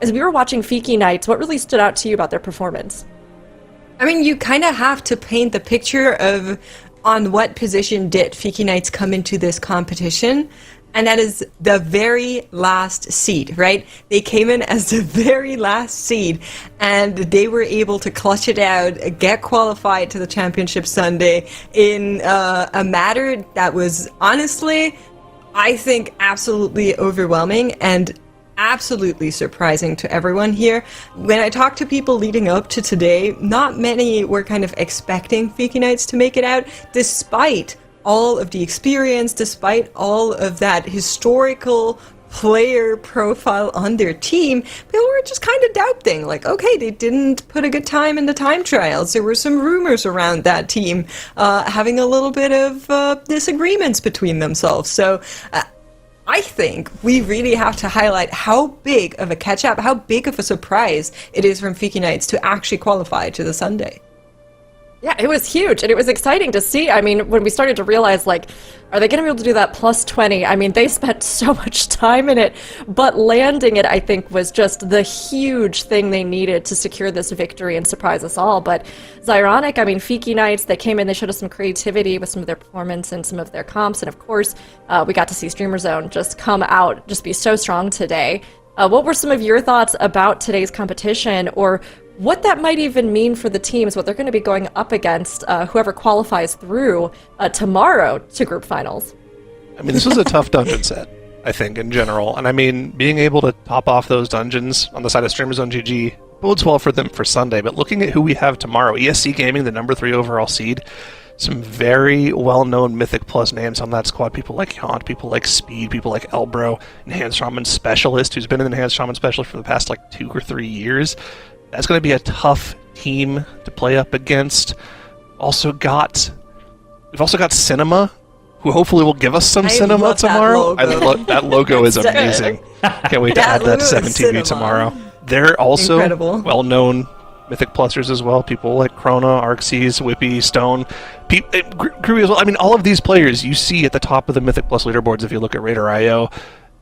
as we were watching Fiki Knights, what really stood out to you about their performance? I mean, you kind of have to paint the picture of on what position did Fiki Knights come into this competition. And that is the very last seed, right? They came in as the very last seed, and they were able to clutch it out, get qualified to the championship Sunday in a matter that was honestly, I think, absolutely overwhelming and absolutely surprising to everyone here. When I talked to people leading up to today, not many were kind of expecting Fiki Knights to make it out, despite all of the experience, despite all of that historical player profile on their team. People were just kind of doubting, like, okay, they didn't put a good time in the time trials. There were some rumors around that team having a little bit of disagreements between themselves. So I think we really have to highlight how big of a catch-up, how big of a surprise it is from Fiki Knights to actually qualify to the Sunday. Yeah, it was huge, and it was exciting to see. I mean, when we started to realize, like, are they going to be able to do that plus 20? I mean, they spent so much time in it, but landing it, I think, was just the huge thing they needed to secure this victory and surprise us all. But it's ironic. I mean, Fiki Knights, they came in, they showed us some creativity with some of their performance and some of their comps, and of course, we got to see Streamer Zone just come out, just be so strong today. What were some of your thoughts about today's competition, or what that might even mean for the teams, what they're going to be going up against, whoever qualifies through tomorrow to group finals? I mean, this was a tough dungeon set, I think, in general. And I mean, being able to top off those dungeons on the side of Streamers on GG bodes well for them for Sunday. But looking at who we have tomorrow, ESC Gaming, the number 3 overall seed, some very well-known Mythic Plus names on that squad. People like Yaunt, people like Speed, people like Elbro, Enhanced Shaman Specialist, who's been an Enhanced Shaman Specialist for the past, 2 or 3 years. That's going to be a tough team to play up against. We've also got Cinema, who hopefully will give us some cinema tomorrow. That logo is amazing. Can't wait to add that to 7TV tomorrow. They're also well-known Mythic Plusers as well. People like Krona, Arxes, Whippy, Stone, Groovy as well. I mean, all of these players you see at the top of the Mythic Plus leaderboards if you look at Raider.io.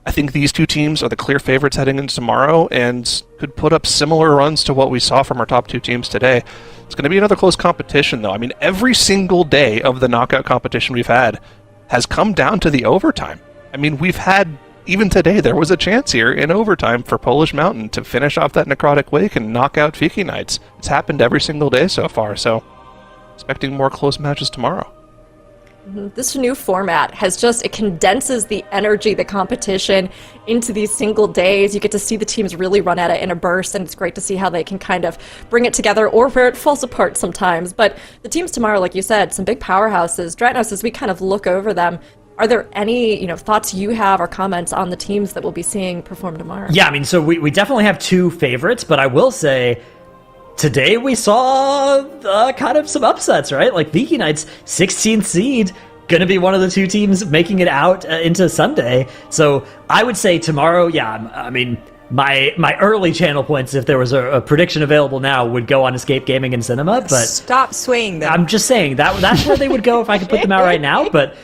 I think these two teams are the clear favorites heading into tomorrow and could put up similar runs to what we saw from our top 2 teams today. It's going to be another close competition, though. I mean, every single day of the knockout competition we've had has come down to the overtime. I mean, we've had, even today, there was a chance here in overtime for Polish Mountain to finish off that Necrotic Wake and knock out Fiki Knights. It's happened every single day so far, so expecting more close matches tomorrow. This new format has it condenses the energy, the competition into these single days. You get to see the teams really run at it in a burst, and it's great to see how they can kind of bring it together or where it falls apart sometimes. But the teams tomorrow, like you said, some big powerhouses. Dratnos, as we kind of look over them, are there any thoughts you have or comments on the teams that we'll be seeing perform tomorrow? Yeah, I mean, so we definitely have 2 favorites, but I will say today we saw kind of some upsets, right? Like Fiki Knights, 16th seed, going to be one of the 2 teams making it out into Sunday. So I would say tomorrow, yeah, I mean, my early channel points, if there was a prediction available now, would go on Escape Gaming and Cinema, but stop swaying them. I'm just saying that's where they would go if I could put them out right now, but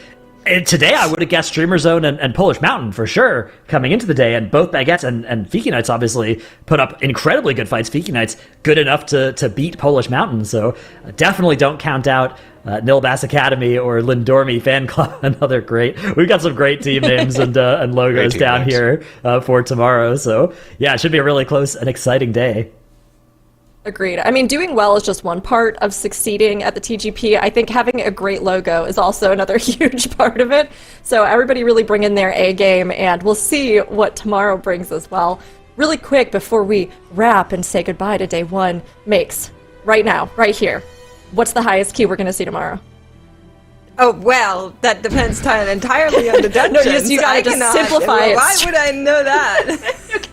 today I would have guessed Streamer Zone and Polish Mountain for sure coming into the day, and both Baguettes and Fiki Knights obviously put up incredibly good fights. Fiki Knights good enough to beat Polish Mountain, so definitely don't count out Nilbass Academy or Lindormi Fan Club. Another great. We've got some great team names and logos down here for tomorrow, so yeah, it should be a really close and exciting day. Agreed. I mean, doing well is just one part of succeeding at the TGP. I think having a great logo is also another huge part of it. So everybody really bring in their A game, and we'll see what tomorrow brings as well. Really quick, before we wrap and say goodbye to day one, Makes, right now, right here, what's the highest key we're going to see tomorrow? Oh, well, that depends entirely on the dungeons. No, yes, you gotta just simplify it. Why would I know that?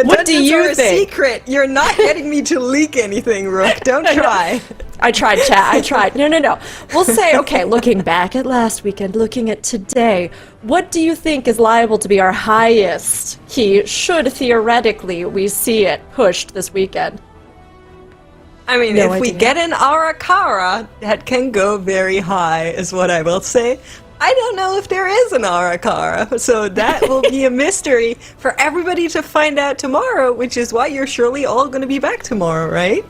What do you are think? A secret. You're not getting me to leak anything, Rook. Don't try. I tried, chat. I tried. No. We'll say, okay, looking back at last weekend, looking at today, what do you think is liable to be our highest key, should theoretically we see it pushed this weekend? I mean, No if we idea. get an Arakara, that can go very high, is what I will say. I don't know if there is an Arakara, so that will be a mystery for everybody to find out tomorrow, which is why you're surely all going to be back tomorrow, right?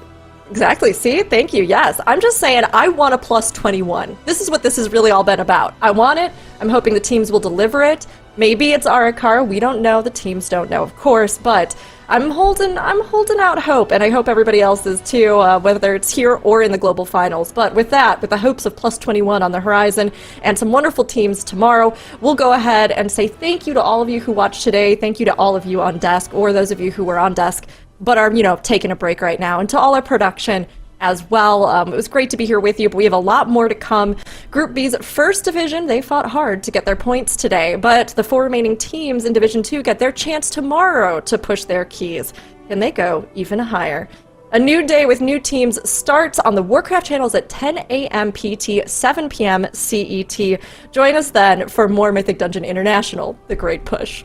Exactly. See? Thank you. Yes. I'm just saying I want a plus 21. This is what this has really all been about. I want it. I'm hoping the teams will deliver it. Maybe it's Arakara. We don't know. The teams don't know, of course, but I'm holding out hope, and I hope everybody else is too, whether it's here or in the Global Finals. But with that, with the hopes of plus 21 on the horizon and some wonderful teams tomorrow, we'll go ahead and say thank you to all of you who watched today. Thank you to all of you on desk, or those of you who were on desk but are, taking a break right now, and to all our production as well. It was great to be here with you, but we have a lot more to come. Group B's first division, they fought hard to get their points today, but the 4 remaining teams in Division 2 get their chance tomorrow to push their keys. Can they go even higher? A new day with new teams starts on the Warcraft channels at 10 a.m. PT, 7 p.m. CET. Join us then for more Mythic Dungeon International, The Great Push.